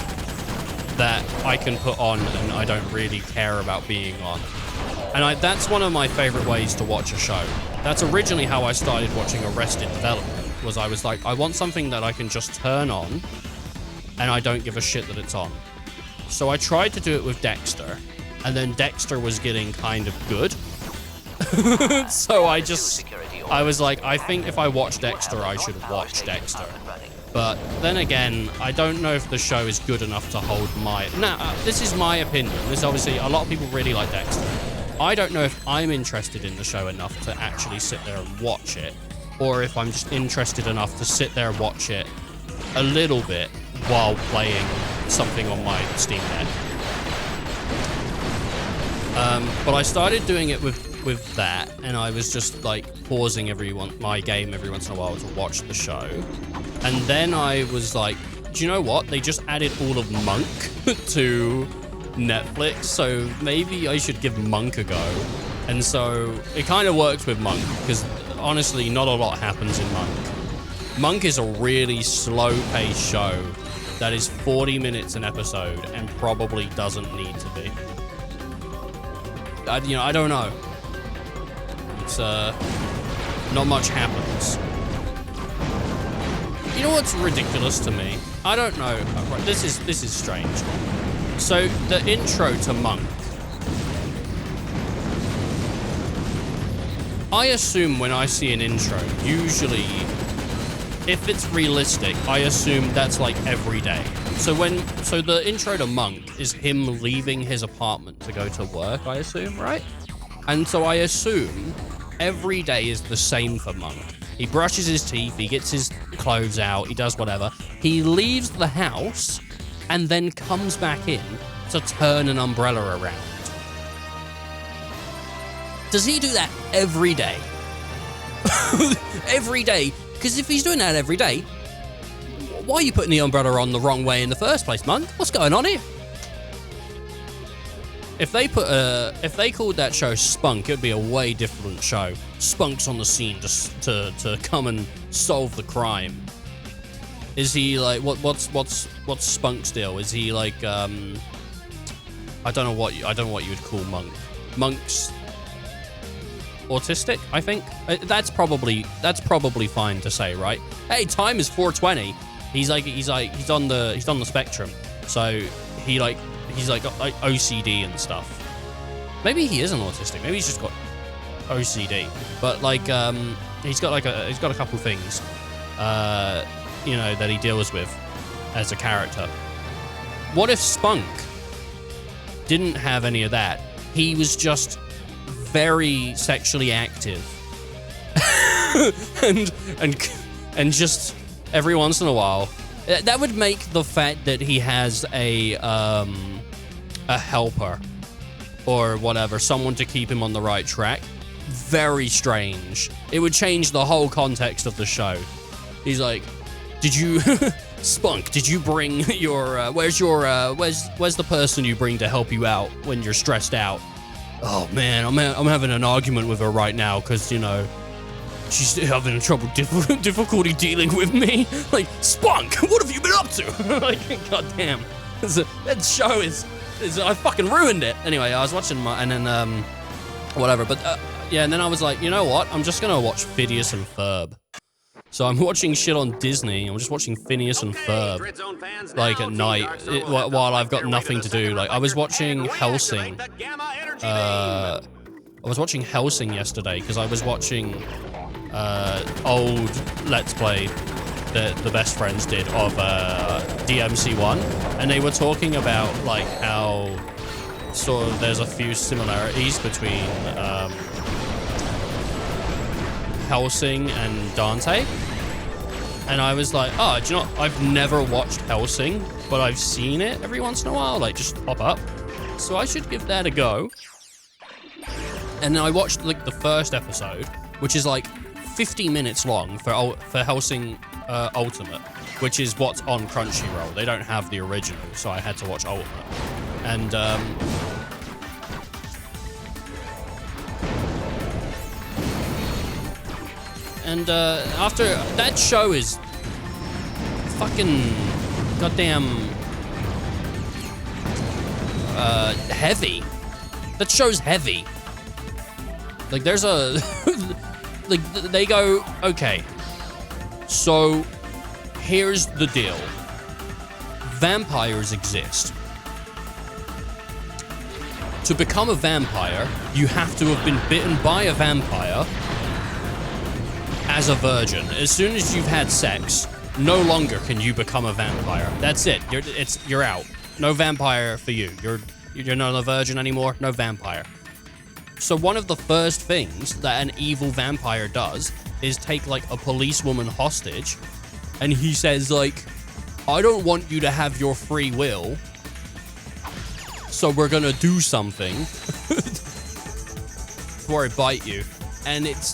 Speaker 1: that I can put on and I don't really care about being on. And that's one of my favorite ways to watch a show. That's originally how I started watching Arrested Development, was I was like, I want something that I can just turn on and I don't give a shit that it's on. So I tried to do it with Dexter, and then Dexter was getting kind of good. So I was like, I think if I watch Dexter, I should watch Dexter. But then again, I don't know if the show is good enough to hold my... Now, this is my opinion. This obviously, a lot of people really like Dexter. I don't know if I'm interested in the show enough to actually sit there and watch it, or if I'm just interested enough to sit there and watch it a little bit while playing something on my Steam Deck. But I started doing it with that, and I was just like pausing my game every once in a while to watch the show. And then I was like, do you know what? They just added all of Monk to Netflix, so maybe I should give Monk a go. And so it kind of works with Monk, because honestly, not a lot happens in Monk. Monk is a really slow-paced show that is 40 minutes an episode and probably doesn't need to be. I don't know. It's, not much happens. You know what's ridiculous to me? I don't know. Right, this is strange. So, the intro to Monk. I assume when I see an intro, usually, if it's realistic, I assume that's like every day. So the intro to Monk is him leaving his apartment to go to work, I assume, right? And so I assume every day is the same for Monk. He brushes his teeth, he gets his clothes out, he does whatever. He leaves the house and then comes back in to turn an umbrella around. Does he do that every day? Every day? Because if he's doing that every day, why are you putting the umbrella on the wrong way in the first place, Monk? What's going on here? If they called that show Spunk, it'd be a way different show. Spunk's on the scene to come and solve the crime. Is he like what's Spunk's deal? Is he like I don't know what you would call Monk. Monk's autistic, I think. That's probably fine to say, right? Hey, time is 4:20. He's on the spectrum. So he's like OCD and stuff. Maybe he isn't autistic. Maybe he's just got OCD. But like he's got a couple things that he deals with as a character. What if Spunk didn't have any of that? He was just very sexually active. and just every once in a while, that would make the fact that he has a helper or whatever, someone to keep him on the right track, very strange. It would change the whole context of the show. He's like, did you Spunk, did you bring your where's the person you bring to help you out when you're stressed out? Oh man, I'm having an argument with her right now because she's having difficulty dealing with me. Like, Spunk, what have you been up to? Like, goddamn, that show is I fucking ruined it. Anyway, I was watching whatever, but yeah, and then I was like, you know what? I'm just gonna watch Phineas and Ferb. So I'm watching shit on Disney. I'm just watching Phineas and Ferb, like at night, while I've got nothing to do. Like I was watching Hellsing. I was watching Hellsing yesterday because I was watching old Let's Play that the best friends did of DMC1, and they were talking about like how sort of there's a few similarities between Hellsing and Dante. And I was like, oh, do you know what? I've never watched Hellsing, but I've seen it every once in a while, like just pop up. So I should give that a go. And then I watched like the first episode, which is like 50 minutes long for Hellsing Ultimate, which is what's on Crunchyroll. They don't have the original, so I had to watch Ultimate. And after that show is fucking goddamn heavy. That show's heavy. Like there's a like they go, okay, So, here's the deal. Vampires exist. To become a vampire, you have to have been bitten by a vampire as a virgin. As soon as you've had sex, no longer can you become a vampire. That's it. You're out. No vampire for you. You're not a virgin anymore. No vampire. So one of the first things that an evil vampire does is take like a policewoman hostage, and he says like, I don't want you to have your free will, so we're gonna do something before I bite you. And it's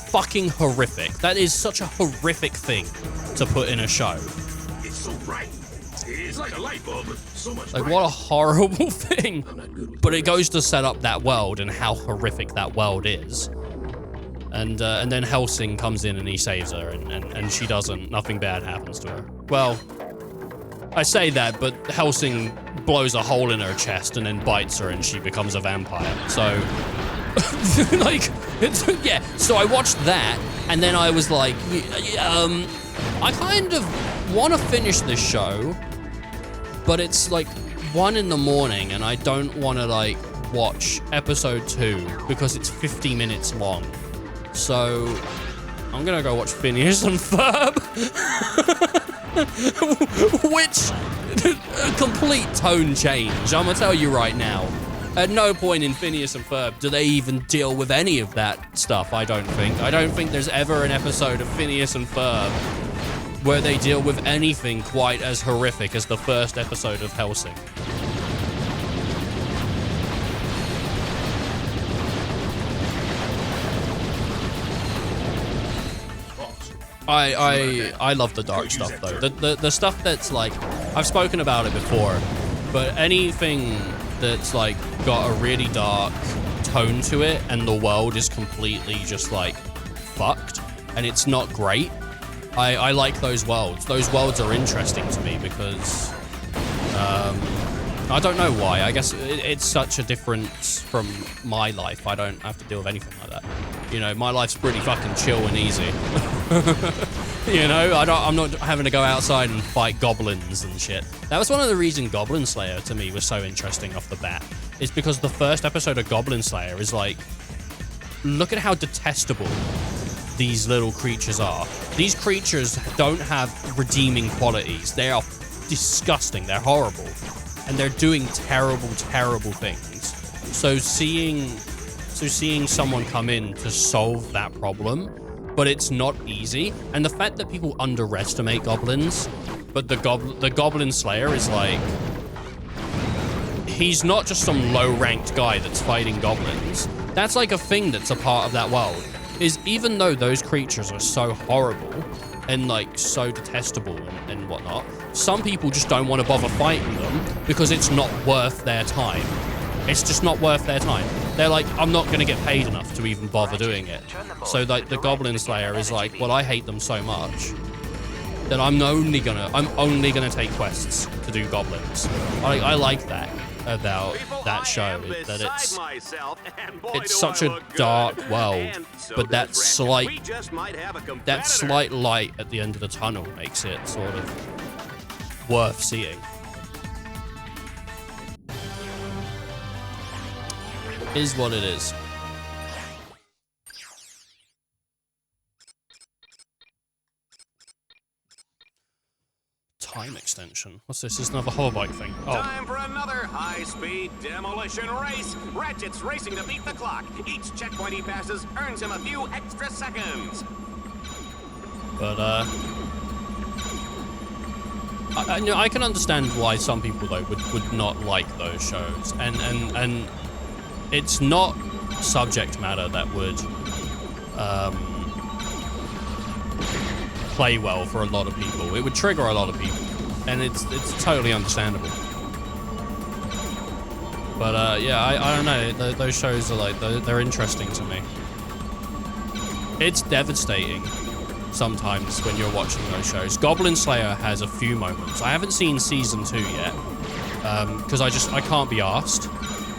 Speaker 1: fucking horrific. That is such a horrific thing to put in a show.
Speaker 6: It's so bright. It's like a light bulb. So much
Speaker 1: Like,
Speaker 6: bright.
Speaker 1: what a horrible thing. But it goes to set up that world and how horrific that world is. And then Helsing comes in and he saves her, and she doesn't. Nothing bad happens to her. Well, I say that, but Helsing blows a hole in her chest and then bites her, and she becomes a vampire. So, like, yeah. So I watched that, and then I was like, I kind of want to finish this show, but it's like 1 in the morning, and I don't want to like watch episode 2 because it's 50 minutes long. So I'm gonna go watch Phineas and Ferb, which a complete tone change. I'm gonna tell you right now. At no point in Phineas and Ferb do they even deal with any of that stuff. I don't think there's ever an episode of Phineas and Ferb where they deal with anything quite as horrific as the first episode of Helsing. I love the dark stuff though. The stuff that's like, I've spoken about it before, but anything that's like got a really dark tone to it and the world is completely just like fucked and it's not great, I like those worlds. Those worlds are interesting to me because I don't know why. I guess it's such a difference from my life. I don't have to deal with anything like that. You know, my life's pretty fucking chill and easy. You know, I'm not having to go outside and fight goblins and shit. That was one of the reasons Goblin Slayer to me was so interesting off the bat. Is because the first episode of Goblin Slayer is like, look at how detestable these little creatures are. These creatures don't have redeeming qualities. They are disgusting. They're horrible. And they're doing terrible, terrible things. So seeing someone come in to solve that problem, but it's not easy. And the fact that people underestimate goblins, but the Goblin Slayer is like, he's not just some low-ranked guy that's fighting goblins. That's like a thing that's a part of that world. Is even though those creatures are so horrible and like so detestable and whatnot, some people just don't want to bother fighting them because it's not worth their time. It's just not worth their time. They're like, I'm not going to get paid enough to even bother doing it. So like the Goblin Slayer is like, well, I hate them so much that I'm only gonna take quests to do goblins. I like that about that show, that it's such a dark world, but that slight light at the end of the tunnel makes it sort of worth seeing. Is what it is. Time extension. What's this? This is another hoverbike thing. Oh.
Speaker 2: Time for another high-speed demolition race. Ratchet's racing to beat the clock. Each checkpoint he passes earns him a few extra seconds.
Speaker 1: But I can understand why some people though would not like those shows, and it's not subject matter that would play well for a lot of people. It would trigger a lot of people, and it's totally understandable. But yeah, I don't know. Those shows are like, they're interesting to me. It's devastating sometimes when you're watching those shows. Goblin Slayer has a few moments. I haven't seen season 2 yet because I can't be arsed.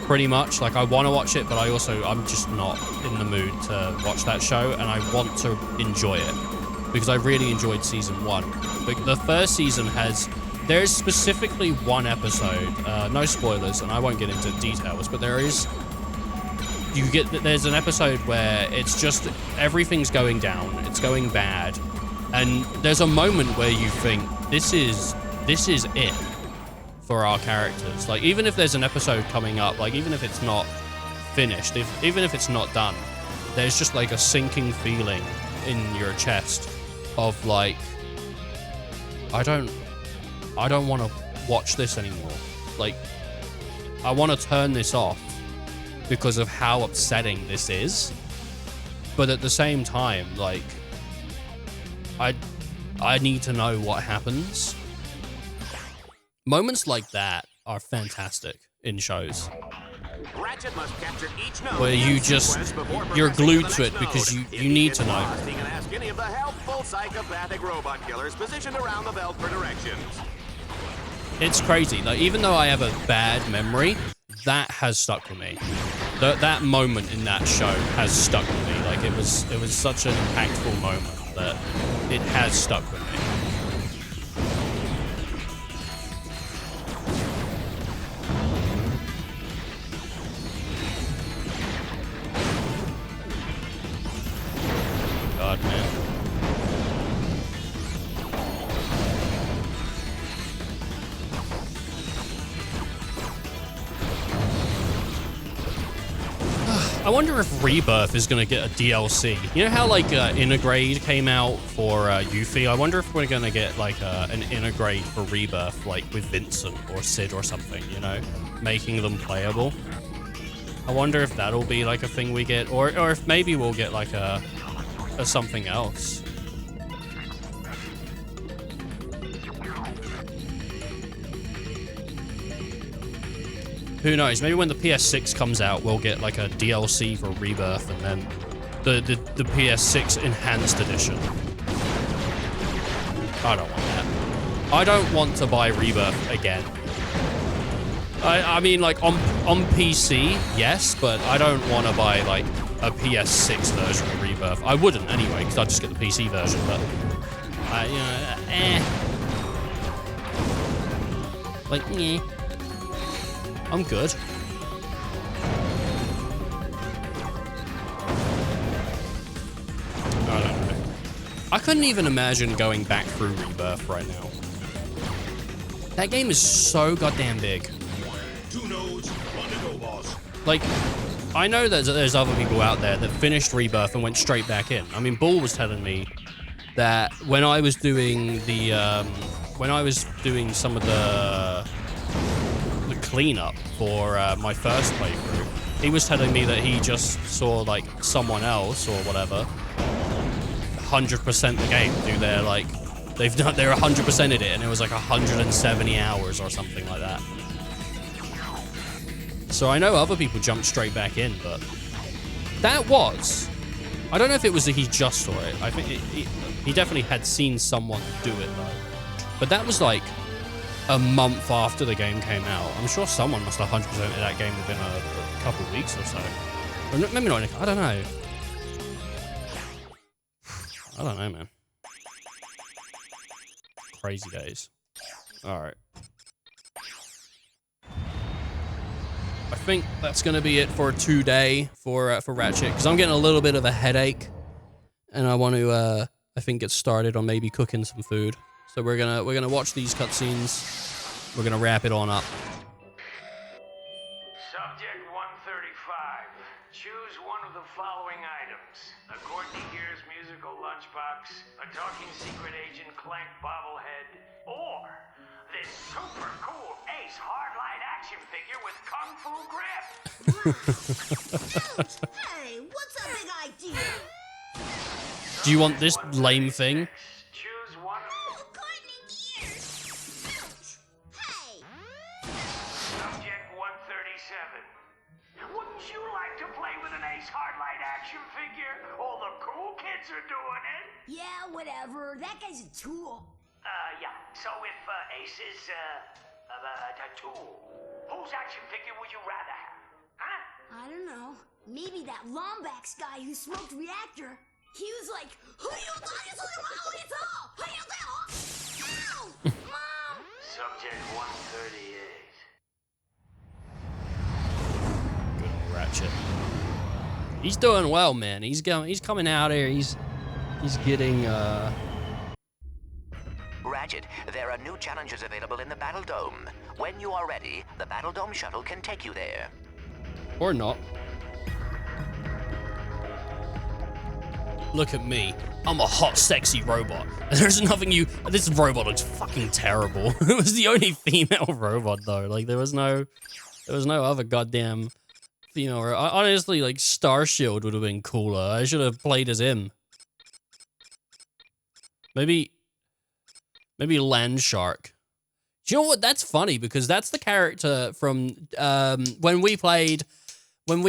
Speaker 1: Pretty much, like I want to watch it, but I'm just not in the mood to watch that show, and I want to enjoy it. because I really enjoyed season 1. But the first season there's specifically one episode, no spoilers, and I won't get into details, but there's an episode where it's just everything's going down, it's going bad, and there's a moment where you think this is it for our characters. Like, even if there's an episode coming up, like, even if it's not finished, even if it's not done, there's just like a sinking feeling in your chest of like, I don't want to watch this anymore. Like, I want to turn this off because of how upsetting this is. But at the same time, like, I need to know what happens. Moments like that are fantastic in shows.
Speaker 2: Ratchet must capture each node
Speaker 1: where you're glued to it because you need to know.
Speaker 2: He can ask any of the helpful psychopathic robot killers positioned around the belt for directions.
Speaker 1: It's crazy. Like, even though I have a bad memory, that has stuck with me. That moment in that show has stuck with me. Like, it was such an impactful moment that it has stuck with me. God, man. I wonder if Rebirth is going to get a DLC. You know how, like, Integrate came out for Yuffie? I wonder if we're going to get, like, an Integrate for Rebirth, like, with Vincent or Sid or something, you know? Making them playable. I wonder if that'll be, like, a thing we get, or if maybe we'll get, like, a something else. Who knows? Maybe when the PS6 comes out, we'll get like a DLC for Rebirth, and then the PS6 Enhanced Edition. I don't want that. I don't want to buy Rebirth again. I mean, like, on PC, yes, but I don't want to buy like a PS6 version of Rebirth. I wouldn't anyway, because I'd just get the PC version, but you know, like, yeah. I'm good. I don't know. I couldn't even imagine going back through Rebirth right now. That game is so goddamn big.
Speaker 6: 2 nodes, 1 to go, boss.
Speaker 1: Like, I know that there's other people out there that finished Rebirth and went straight back in. I mean, Bull was telling me that when I was doing some of the cleanup for my first playthrough, he was telling me that he just saw like someone else or whatever 100% the game do their like they're 100%ed it, and it was like 170 hours or something like that. So I know other people jumped straight back in, but I don't know if it was that he just saw it. I think he definitely had seen someone do it though, but that was like a month after the game came out. I'm sure someone must have 100%ed that game within a couple of weeks or so. Or maybe not. I don't know. I don't know, man. Crazy days. All right. I think that's gonna be it for today for Ratchet, because I'm getting a little bit of a headache, and I want to I think get started on maybe cooking some food. So we're gonna watch these cutscenes. We're gonna wrap it on up.
Speaker 13: Subject 135. Choose one of the following items: a Courtney Gears musical lunchbox, a talking secret agent Clank bobblehead, or this super cool Ace Hardlight action figure with kung fu grip.
Speaker 15: Hey, what's a big idea?
Speaker 1: Do you want this lame thing?
Speaker 13: Choose one.
Speaker 15: Courtney Gears. Ouch. Hey.
Speaker 13: Subject 137. Wouldn't you like to play with an Ace Hardlight action figure? All the cool kids are doing it.
Speaker 15: Yeah, whatever. That guy's a tool.
Speaker 13: Yeah. So if Ace is a tool, whose action figure would you rather have? Huh?
Speaker 15: I don't know. Maybe that Lombax guy who smoked Reactor. He was like, who you thought is who you Ow! Mom!
Speaker 9: Subject 138.
Speaker 1: Good old Ratchet. He's doing well, man. He's coming out here. He's getting
Speaker 3: Ratchet, there are new challenges available in the Battle Dome. When you are ready, the Battle Dome shuttle can take you there.
Speaker 1: Or not. Look at me. I'm a hot, sexy robot. And there's nothing you... This robot looks fucking terrible. It was the only female robot, though. Like, there was no other goddamn female robot. Honestly, like, Starshield would have been cooler. I should have played as him. Maybe Land Shark. Do you know what? That's funny, because that's the character from, when we played, no, it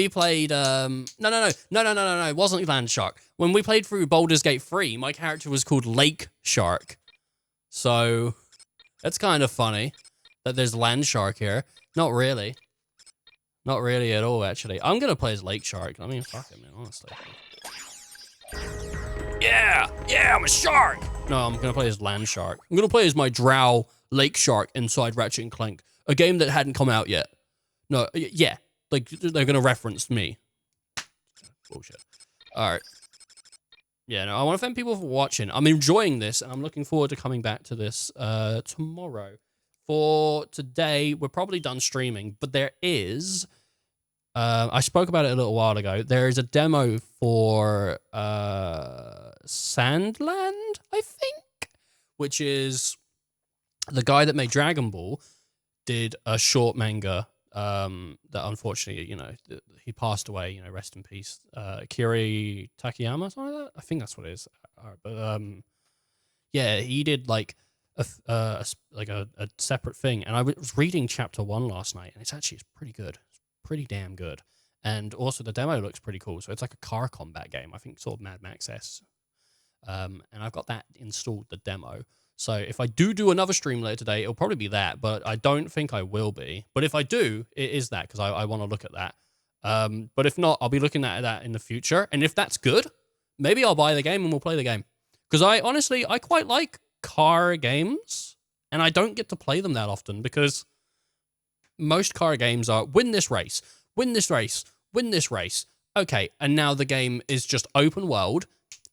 Speaker 1: wasn't Land Shark. When we played through Baldur's Gate 3, my character was called Lake Shark. So, that's kind of funny that there's Land Shark here. Not really. Not really at all, actually. I'm gonna play as Lake Shark. I mean, fuck it, man, honestly. Yeah, I'm a shark! No, I'm gonna play as Land Shark. I'm gonna play as my drow Lake Shark inside Ratchet and Clank. A game that hadn't come out yet. No, yeah. Like, they're gonna reference me. Bullshit. Alright. Yeah, no, I want to thank people for watching. I'm enjoying this, and I'm looking forward to coming back to this tomorrow. For today, we're probably done streaming, but there is... I spoke about it a little while ago. There is a demo for Sandland, I think, which is the guy that made Dragon Ball did a short manga that unfortunately, he passed away. Rest in peace, Kiri Takayama, something like that. I think that's what it is. But yeah, he did like a separate thing, and I was reading chapter 1 last night, and it's pretty good. Pretty damn good. And also the demo looks pretty cool. So it's like a car combat game. I think sort of Mad Max-esque. And I've got that installed, the demo. So if I do another stream later today, it'll probably be that, but I don't think I will be. But if I do, it is that, because I want to look at that. But if not, I'll be looking at that in the future. And if that's good, maybe I'll buy the game and we'll play the game. Because I quite like car games, and I don't get to play them that often, because most car games are win this race, win this race, win this race. Okay, and now the game is just open world,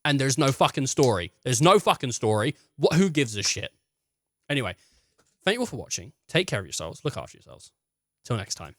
Speaker 1: and there's no fucking story. There's no fucking story. Who gives a shit? Anyway, thank you all for watching. Take care of yourselves. Look after yourselves. Till next time.